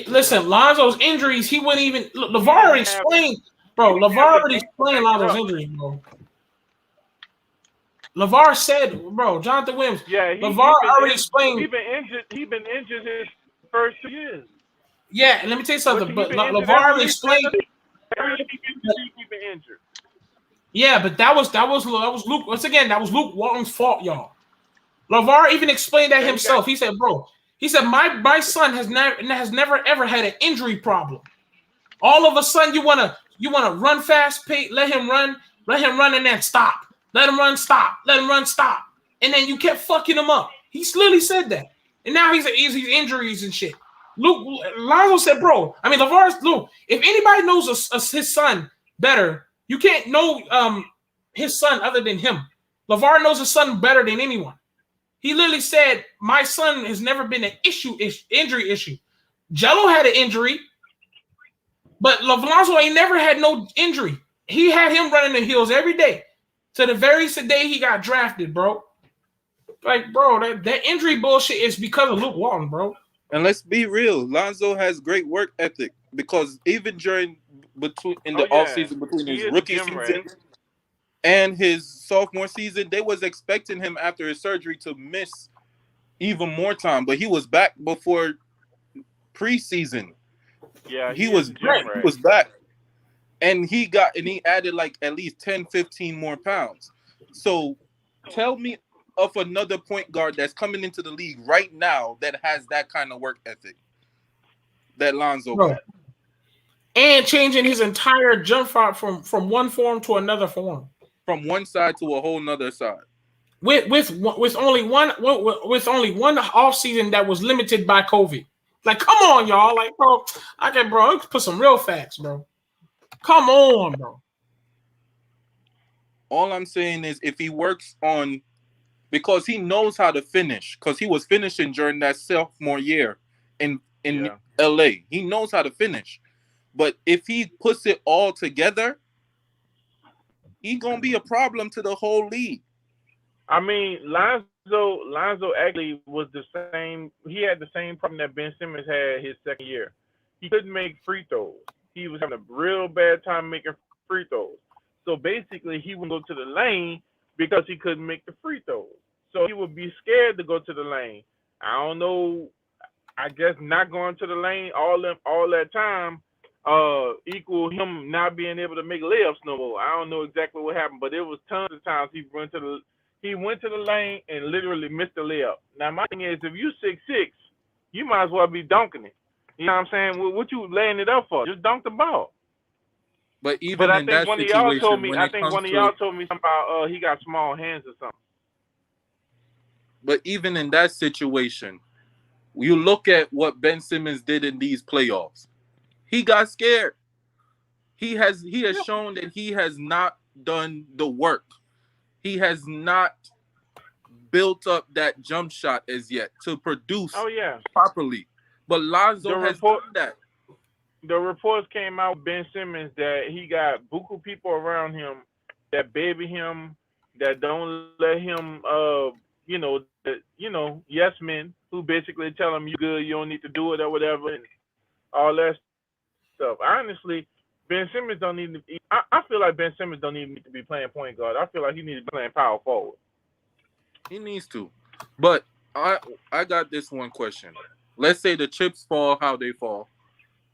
[SPEAKER 13] Listen, Lonzo's injuries, he wouldn't even. LeVar already explained, bro. LeVar already explained Lonzo's injuries, bro. LeVar said, bro, Jonathan Williams.
[SPEAKER 18] Yeah,
[SPEAKER 13] LeVar already explained.
[SPEAKER 18] He's been injured his first 2 years.
[SPEAKER 13] Yeah, and let me tell you something. But LeVar already explained.
[SPEAKER 18] He's been injured.
[SPEAKER 13] Yeah, but that was Luke. Once again, that was Luke Walton's fault, y'all. LeVar even explained that himself. He said, bro. He said, my son has never ever had an injury problem. All of a sudden, you wanna run fast, let him run, and then stop. Let him run, stop. Let him run, stop. And then you kept fucking him up. He literally said that. And now he's injuries and shit. Lonzo said, bro. I mean, Luke. If anybody knows his son better, you can't know his son other than him. LeVar knows his son better than anyone. He literally said, my son has never been an injury issue. Jello had an injury, but Lonzo ain't never had no injury. He had him running the hills every day to the very day he got drafted, bro. Like, bro, that injury bullshit is because of Luke Walton, bro.
[SPEAKER 22] And let's be real, Lonzo has great work ethic because even in the offseason between his rookie season and his sophomore season, they was expecting him after his surgery to miss even more time, but he was back before preseason.
[SPEAKER 18] Yeah,
[SPEAKER 22] He
[SPEAKER 18] he is
[SPEAKER 22] was
[SPEAKER 18] a gym rat.
[SPEAKER 22] back, and he added like at least 10, 15 more pounds. So tell me of another point guard that's coming into the league right now that has that kind of work ethic that Lonzo got.
[SPEAKER 13] And changing his entire jump shot from one form to another form,
[SPEAKER 22] from one side to a whole nother side,
[SPEAKER 13] with only one off season that was limited by COVID. Like, come on, y'all. Like, bro, let's put some real facts, bro. Come on, bro.
[SPEAKER 22] All I'm saying is if he works on, because he knows how to finish, because he was finishing during that sophomore year in LA. He knows how to finish. But if he puts it all together, he's gonna be a problem to the whole league.
[SPEAKER 18] I mean, Lonzo actually was the same. He had the same problem that Ben Simmons had his second year. He couldn't make free throws. He was having a real bad time making free throws. So basically, he would go to the lane because he couldn't make the free throws. So he would be scared to go to the lane. I don't know. I guess not going to the lane all that time equal him not being able to make layups no more. I don't know exactly what happened, but it was tons of times he went to the lane and literally missed the layup. Now my thing is, if you 6'6", you might as well be dunking it. You know what I'm saying? What you laying it up for? Just dunk the ball.
[SPEAKER 22] But even
[SPEAKER 18] I
[SPEAKER 22] in
[SPEAKER 18] think
[SPEAKER 22] that
[SPEAKER 18] one of
[SPEAKER 22] situation,
[SPEAKER 18] y'all told me.
[SPEAKER 22] when
[SPEAKER 18] I
[SPEAKER 22] it
[SPEAKER 18] think
[SPEAKER 22] comes
[SPEAKER 18] one of
[SPEAKER 22] to,
[SPEAKER 18] y'all told me something about he got small hands or something.
[SPEAKER 22] but even in that situation, you look at what Ben Simmons did in these playoffs. He got scared. He has shown that he has not done the work. He has not built up that jump shot as yet to produce properly. But Lonzo has done that.
[SPEAKER 18] The reports came out with Ben Simmons that he got buku people around him that baby him, that don't let him yes men who basically tell him you good, you don't need to do it or whatever, and all that stuff. Honestly, Ben Simmons don't need to. I feel like Ben Simmons don't even need to be playing point guard. I feel like he needs to be playing power forward.
[SPEAKER 22] He needs to. But I got this one question. Let's say the chips fall how they fall.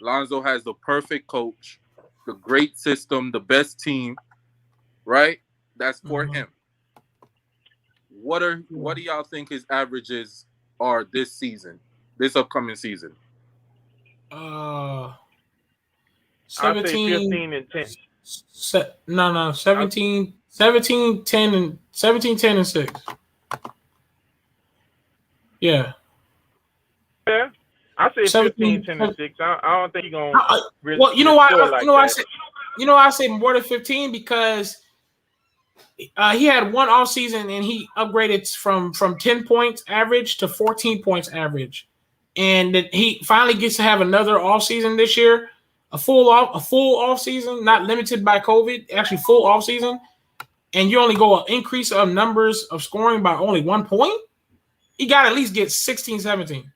[SPEAKER 22] Lonzo has the perfect coach, the great system, the best team, right? That's for him. What do y'all think his averages are this season, this upcoming season?
[SPEAKER 13] 17,
[SPEAKER 18] 15 and 10.
[SPEAKER 13] 17, 10 and 6. Yeah.
[SPEAKER 18] Yeah. I say 15, 10 and 6. I don't think he's gonna really
[SPEAKER 13] well, you know why I say more than 15 because he had one off season and he upgraded from 10 points average to 14 points average. And then he finally gets to have another off season this year, a full off season, not limited by COVID, actually full off season. And you only go an increase of numbers of scoring by only 1 point. He got to at least get 16, 17.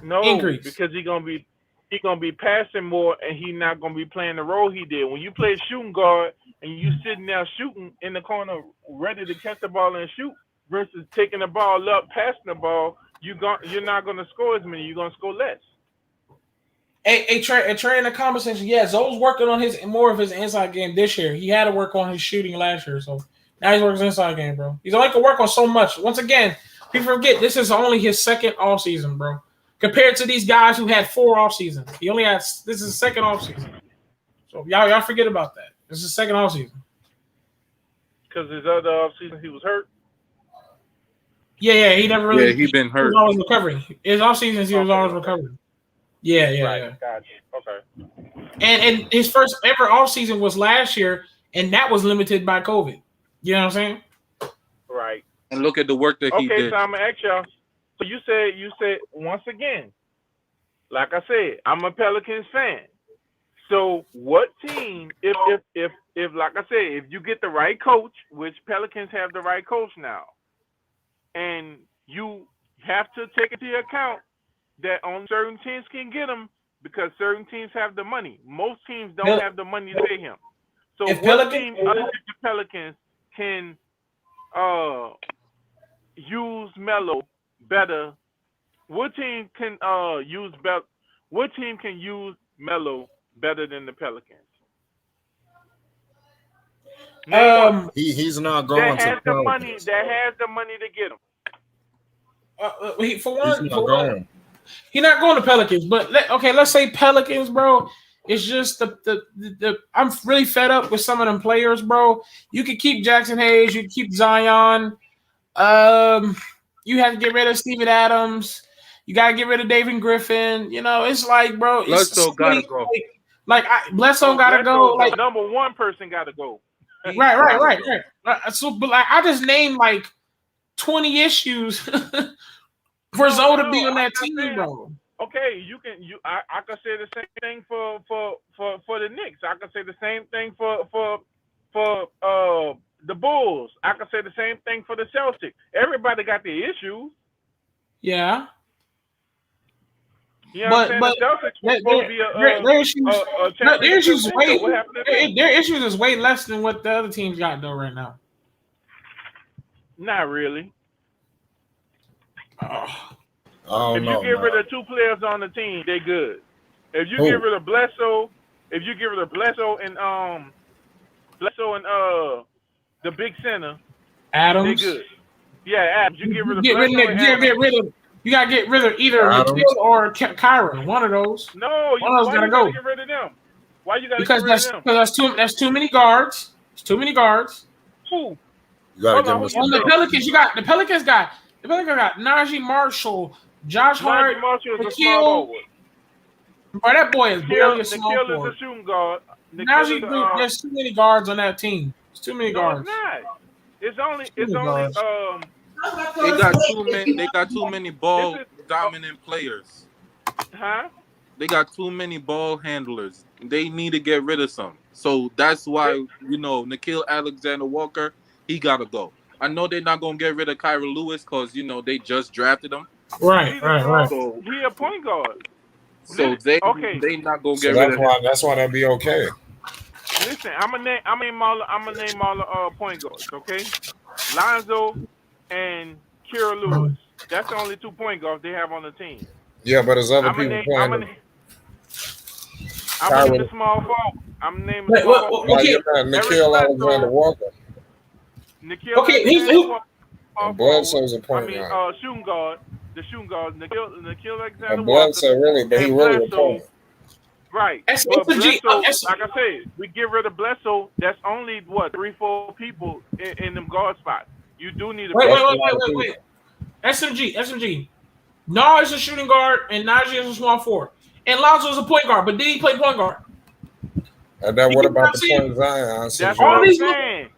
[SPEAKER 18] No,
[SPEAKER 13] increase.
[SPEAKER 18] Because he's gonna be passing more, and he's not gonna be playing the role he did. When you play shooting guard and you sitting there shooting in the corner, ready to catch the ball and shoot, versus taking the ball up, passing the ball, you're not gonna score as many. You're gonna score less.
[SPEAKER 13] Trey in the comment section, yeah, Zoe's working on more of his inside game this year. He had to work on his shooting last year, so now he's working his inside game, bro. He's only can work on so much. Once again, people forget this is only his second off season, bro. Compared to these guys who had 4 off seasons, this is his second off season. So y'all forget about that. This is his second off season.
[SPEAKER 18] Because his other off season he was hurt.
[SPEAKER 13] Yeah, he never really.
[SPEAKER 22] Yeah, he been hurt.
[SPEAKER 13] He was always recovering. His off seasons, he was always recovering. Yeah.
[SPEAKER 18] Right, gotcha. Okay.
[SPEAKER 13] And his first ever off season was last year, and that was limited by COVID. You know what I'm saying?
[SPEAKER 18] Right.
[SPEAKER 22] And look at the work that he did.
[SPEAKER 18] Okay, so I'm gonna ask y'all. So you said once again, like I said, I'm a Pelicans fan. So what team, if like I said, if you get the right coach, which Pelicans have the right coach now, and you have to take into account that only certain teams can get him because certain teams have the money. Most teams don't have the money to pay him. So
[SPEAKER 13] If
[SPEAKER 18] what
[SPEAKER 13] Pelicans,
[SPEAKER 18] team other than the Pelicans can use Melo better? What team can use better? What team can use Melo better than the Pelicans? Name one.
[SPEAKER 1] He's not
[SPEAKER 18] That
[SPEAKER 1] going to
[SPEAKER 18] has
[SPEAKER 1] the
[SPEAKER 18] the money.
[SPEAKER 1] Pelicans.
[SPEAKER 18] That has the money to get him.
[SPEAKER 1] He's not going.
[SPEAKER 13] He's not going to Pelicans. But let's say Pelicans, bro. It's just the I'm really fed up with some of them players, bro. You can keep Jackson Hayes, you can keep Zion. You have to get rid of Steven Adams. You gotta get rid of David Griffin. You know, it's like, bro,
[SPEAKER 22] Bledsoe gotta go.
[SPEAKER 13] Bledsoe gotta go.
[SPEAKER 18] Bledsoe's
[SPEAKER 13] Like
[SPEAKER 18] the number one person gotta go.
[SPEAKER 13] right. So, but like, I just named like 20 issues for Zoe to be on that team, bro.
[SPEAKER 18] Okay, I could say the same thing for the Knicks. I could say the same thing for the Bulls. I could say the same thing for the Celtics. Everybody got their issues.
[SPEAKER 13] Yeah.
[SPEAKER 18] You know what I'm saying? The Celtics were supposed to be
[SPEAKER 13] their issues is way less than what the other teams got though right now.
[SPEAKER 18] Not really.
[SPEAKER 1] Oh,
[SPEAKER 18] if you get rid of two players on the team, they good. If you get rid of Bledsoe, and the big center,
[SPEAKER 13] Adams,
[SPEAKER 18] they good. Yeah, Adams. You get rid of
[SPEAKER 13] You gotta get rid of either Nikhil or Kyron. One of those.
[SPEAKER 18] No,
[SPEAKER 13] one of those gotta go.
[SPEAKER 18] Get rid of them? Why you gotta
[SPEAKER 13] because
[SPEAKER 18] get rid of them?
[SPEAKER 13] Because that's too many guards. It's too many guards.
[SPEAKER 18] Who?
[SPEAKER 1] You gotta
[SPEAKER 13] on the Pelicans, the Pelicans got Najee Marshall, Josh Hart,
[SPEAKER 18] Marshall is a small forward.
[SPEAKER 13] But that boy is barely a small
[SPEAKER 18] Nikhil
[SPEAKER 13] forward.
[SPEAKER 18] is a shooting guard.
[SPEAKER 13] There's too many guards on that team. It's too many guards.
[SPEAKER 18] It's only
[SPEAKER 22] They got too many ball dominant players.
[SPEAKER 18] Huh?
[SPEAKER 22] They got too many ball handlers. They need to get rid of some. So that's why, Nikhil Alexander-Walker, he gotta go. I know they're not gonna get rid of Kyra Lewis because they just drafted him.
[SPEAKER 13] Right.
[SPEAKER 18] So he a point guard.
[SPEAKER 22] So they not gonna get rid of him.
[SPEAKER 1] That's why that'd be okay.
[SPEAKER 18] Listen, I'm gonna name all the point guards. Okay, Lonzo and Kira Lewis. That's the only 2 point guards they have on the team.
[SPEAKER 1] Yeah, but there's other people playing.
[SPEAKER 18] I'm gonna name the small forward. I'm naming the small forward.
[SPEAKER 1] Okay, Nikhil Alexander-Walker.
[SPEAKER 18] Nikhil
[SPEAKER 1] and Bledsoe's a point guard.
[SPEAKER 18] Shooting guard. The shooting guard. Nikhil Alexander-Walker.
[SPEAKER 1] And Bledsoe really, but he really a point.
[SPEAKER 18] Right. But Bledsoe, like I said, we get rid of Bledsoe. That's only 3-4 people in them guard spots. You do need a
[SPEAKER 13] wait. SMG. No, is a shooting guard, and Najee is a small forward. And Lonzo is a point guard, but did he play point guard?
[SPEAKER 1] And then what about the point Zion?
[SPEAKER 18] That's what I'm saying.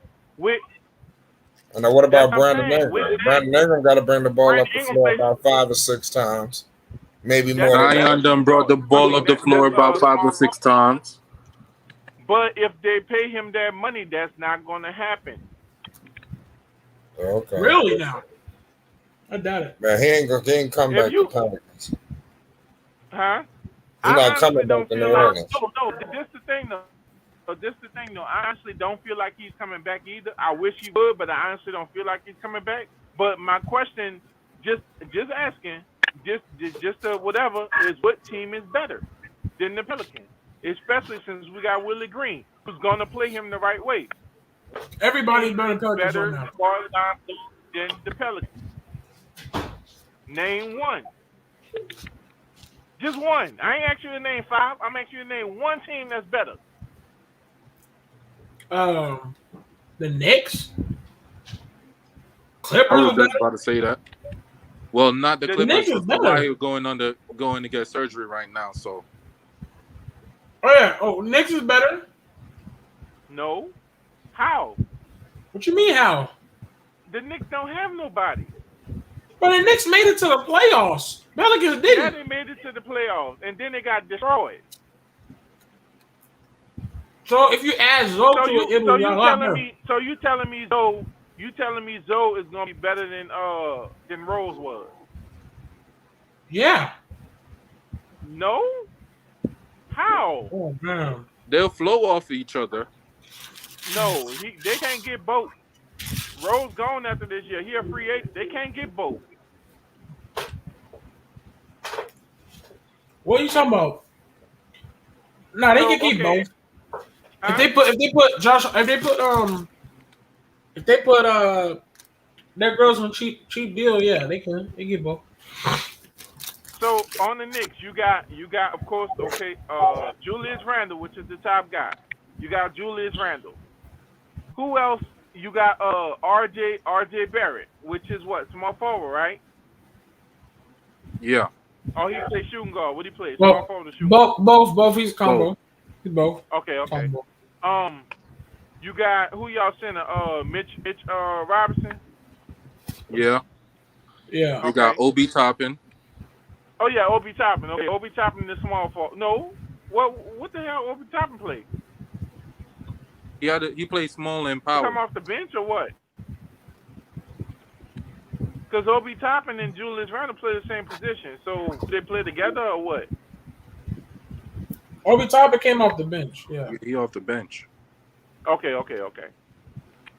[SPEAKER 1] And then what about Brandon Ingram? Brandon Ingram got to bring the ball up the floor about 5 or 6 times. Maybe more.
[SPEAKER 22] Zion done brought the ball up the floor about 5 or 6 times.
[SPEAKER 18] But if they pay him that money, that's not going to happen.
[SPEAKER 1] Okay.
[SPEAKER 13] Really now? I doubt it.
[SPEAKER 1] Man, he ain't come back to Pelicans.
[SPEAKER 18] Huh?
[SPEAKER 1] He's not coming back to New Orleans.
[SPEAKER 18] No, this the thing though. I honestly don't feel like he's coming back either. I wish he would, but I honestly don't feel like he's coming back. But my question, just asking, just whatever, is what team is better than the Pelicans? Especially since we got Willie Green, who's going to play him the right way.
[SPEAKER 13] Everybody's better than
[SPEAKER 18] the Pelicans. Name one. Just one. I ain't asking you to name 5. I'm asking you to name one team that's better.
[SPEAKER 13] The Knicks. Clippers.
[SPEAKER 22] I was just about to say that. Well, not the Clippers. Kawhi going to get surgery right now. So.
[SPEAKER 13] Oh yeah. Oh, Knicks is better.
[SPEAKER 18] No. How?
[SPEAKER 13] What you mean how?
[SPEAKER 18] The Knicks don't have nobody.
[SPEAKER 13] But the Knicks made it to the playoffs. Pelicans didn't.
[SPEAKER 18] Yeah, they made it to the playoffs, and then they got destroyed.
[SPEAKER 13] So if you add Zoe to it, it will be a lot better.
[SPEAKER 18] So you telling me Zoe is gonna be better than Rose was?
[SPEAKER 13] Yeah.
[SPEAKER 18] No. How?
[SPEAKER 13] Oh man.
[SPEAKER 22] They'll flow off each other.
[SPEAKER 18] No, they can't get both. Rose gone after this year. He a free agent. They can't get both.
[SPEAKER 13] What are you talking about? No, they can keep both. If they put their girls on cheap deal, yeah, they can. They get both.
[SPEAKER 18] So on the Knicks, you got of course, Julius Randle, which is the top guy. You got Julius Randle. Who else? You got RJ Barrett, which is what, small forward, right?
[SPEAKER 22] Yeah.
[SPEAKER 18] Oh, he plays shooting guard. What do he play? Small forward or shooting guard?
[SPEAKER 13] Both. He's combo. He's both.
[SPEAKER 18] Okay.
[SPEAKER 13] Combo.
[SPEAKER 18] You got who y'all center? Mitch Robinson.
[SPEAKER 22] Yeah.
[SPEAKER 13] Yeah.
[SPEAKER 22] We got Obi Toppin.
[SPEAKER 18] Oh yeah, Obi Toppin. Okay, Obi Toppin is small forward. No, what the hell? Obi Toppin play?
[SPEAKER 22] He played small and power.
[SPEAKER 18] Come off the bench or what? Because Obi Toppin and Julius Randle play the same position, so they play together or what?
[SPEAKER 13] Obi Toppin came off the bench. Yeah.
[SPEAKER 22] He off the bench.
[SPEAKER 18] Okay.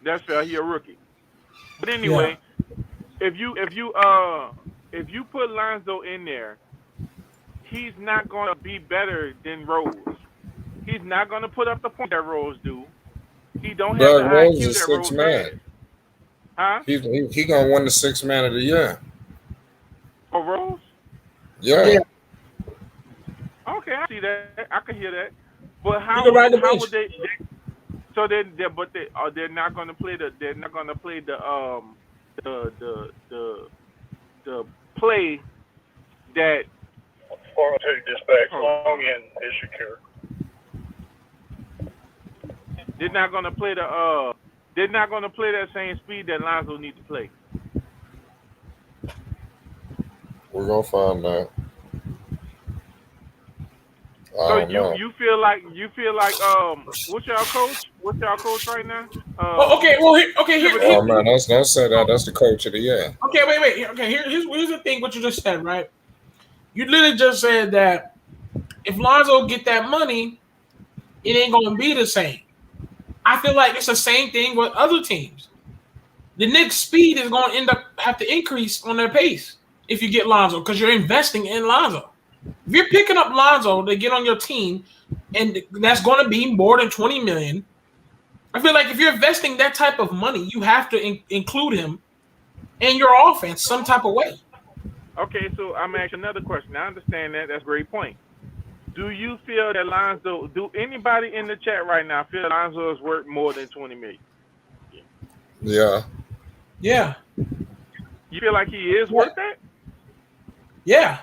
[SPEAKER 18] That's fair. He a rookie. But anyway, if you put Lonzo in there, he's not going to be better than Rose. He's not going to put up the point that Rose do. He don't have the
[SPEAKER 1] Rose
[SPEAKER 18] IQ
[SPEAKER 1] is
[SPEAKER 18] that Rose
[SPEAKER 1] sixth man.
[SPEAKER 18] Huh?
[SPEAKER 1] He gonna win the sixth man of the year.
[SPEAKER 18] For Rose?
[SPEAKER 1] Yeah.
[SPEAKER 18] Okay, I see that. I can hear that. But how would they? So they're not going to play the play that.
[SPEAKER 4] Or I'll take this back. Long and is secure.
[SPEAKER 18] They're not going to play the. They're not going to play that same speed that Lonzo needs to play.
[SPEAKER 1] We're gonna find that.
[SPEAKER 18] So you feel like what's y'all coach? What's y'all coach right now?
[SPEAKER 13] Okay. Here.
[SPEAKER 1] Oh man, don't say that. That's the coach of the year.
[SPEAKER 13] Okay, wait. Okay, here's the thing. What you just said, right? You literally just said that if Lonzo get that money, it ain't gonna be the same. I feel like it's the same thing with other teams. The Knicks' speed is going to have to increase on their pace if you get Lonzo because you're investing in Lonzo. If you're picking up Lonzo to get on your team, and that's going to be more than $20 million, I feel like if you're investing that type of money, you have to include him in your offense some type of way.
[SPEAKER 18] Okay, so I'm asking another question. I understand that. That's a great point. Do you feel that Lonzo? Do anybody in the chat right now feel Lonzo is worth more than $20 million?
[SPEAKER 1] Yeah.
[SPEAKER 13] Yeah.
[SPEAKER 18] You feel like he is worth that?
[SPEAKER 13] Yeah.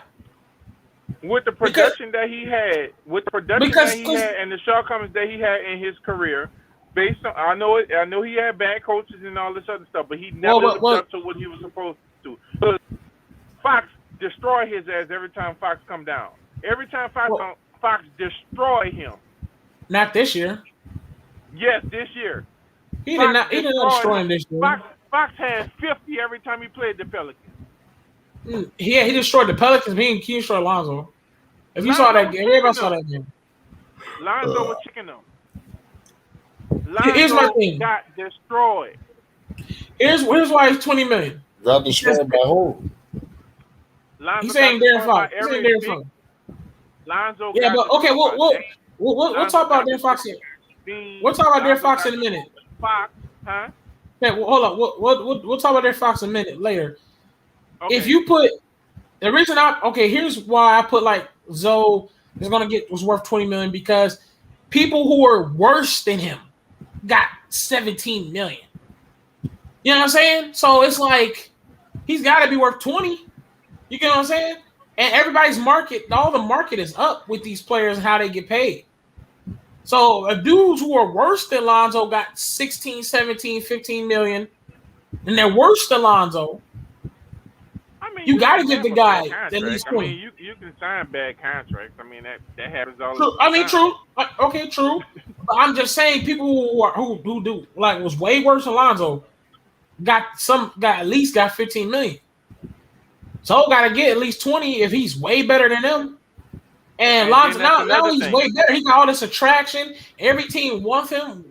[SPEAKER 18] With the production that he had, and the shortcomings that he had in his career, based on I know he had bad coaches and all this other stuff, but he never lived up to what he was supposed to. But Fox destroy his ass every time Fox come down. Every time Fox destroy him.
[SPEAKER 13] Not this year.
[SPEAKER 18] Yes, this year.
[SPEAKER 13] He did not destroy him this year.
[SPEAKER 18] Fox had 50 every time he played the Pelicans.
[SPEAKER 13] Yeah, he destroyed the Pelicans. He destroyed Lonzo. If you saw that game, everybody saw that game.
[SPEAKER 18] Lonzo was kicking them.
[SPEAKER 13] Here's my thing.
[SPEAKER 18] Got destroyed.
[SPEAKER 13] Here's why he's $20 million.
[SPEAKER 1] Got destroyed by who?
[SPEAKER 13] He's saying Darren Fox. He's saying Darren Fox.
[SPEAKER 18] Lonzo.
[SPEAKER 13] Yeah, but okay, we'll talk about Darren Fox here. We'll talk about Darren Fox in a minute.
[SPEAKER 18] Fox, huh?
[SPEAKER 13] Okay, well, hold on. We'll talk about Darren Fox in a minute later. Okay. If you put the reason here's why I put like Zoe was worth $20 million because people who were worse than him got $17 million. You know what I'm saying? So it's like he's got to be worth 20. You get what I'm saying? And everybody's all the market is up with these players and how they get paid. So dudes who are worse than Lonzo got 16, 17, 15 million, and they're worse than Lonzo.
[SPEAKER 18] I mean,
[SPEAKER 13] you got to give the guy at least 20.
[SPEAKER 18] I mean, you can sign bad contracts. I mean, that happens all
[SPEAKER 13] true.
[SPEAKER 18] the time.
[SPEAKER 13] I mean, true. Okay, true. But I'm just saying, people who do like was way worse than Lonzo got at least 15 million. So got to get at least 20 if he's way better than them. And Lonzo now he's way better. He got all this attraction. Every team wants him.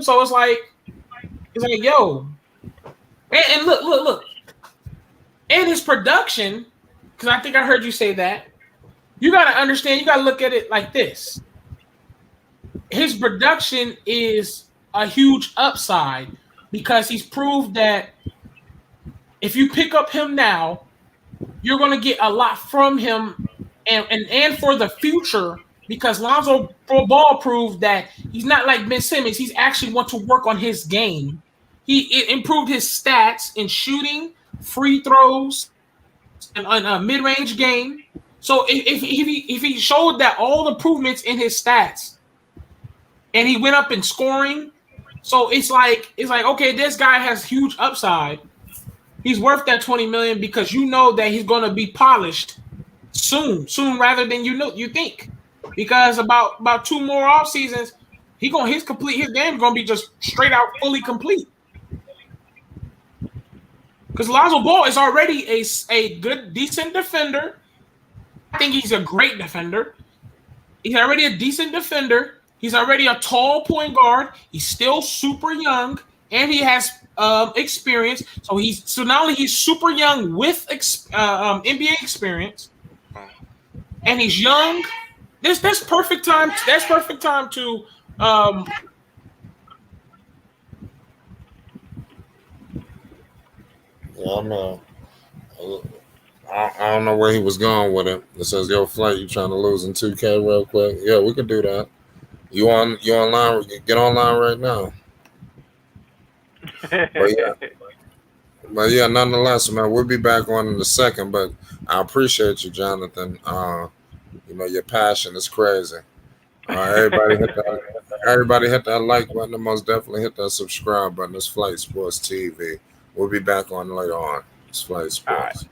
[SPEAKER 13] So it's like yo. And look. And his production, because I think I heard you say that. You got to understand. You got to look at it like this. His production is a huge upside because he's proved that if you pick up him now, you're going to get a lot from him and for the future, because Lonzo Ball proved that he's not like Ben Simmons. He's actually want to work on his game. He improved his stats in shooting, free throws, and a mid-range game. So if he showed that all the improvements in his stats, and he went up in scoring, so it's like okay, this guy has huge upside. He's worth that $20 million because you know that he's going to be polished soon rather than you think. Because about 2 more off seasons, his game going to be just straight out fully complete. Because Lonzo Ball is already a good, decent defender. I think he's a great defender. He's already a decent defender. He's already a tall point guard. He's still super young, and he has experience. So not only he's super young with NBA experience, and he's young. That's perfect time. That's perfect time to
[SPEAKER 1] Yeah, I don't know where he was going with it. It says, "Yo, Flight, you trying to lose in 2K real quick?" Yeah, we could do that. You online? Get online right now. But yeah, nonetheless, man, we'll be back on in a second. But I appreciate you, Jonathan. Your passion is crazy. Everybody hit that like button, and most definitely hit that subscribe button. It's Flight Sports TV. We'll be back on later on. It's Flight Sports.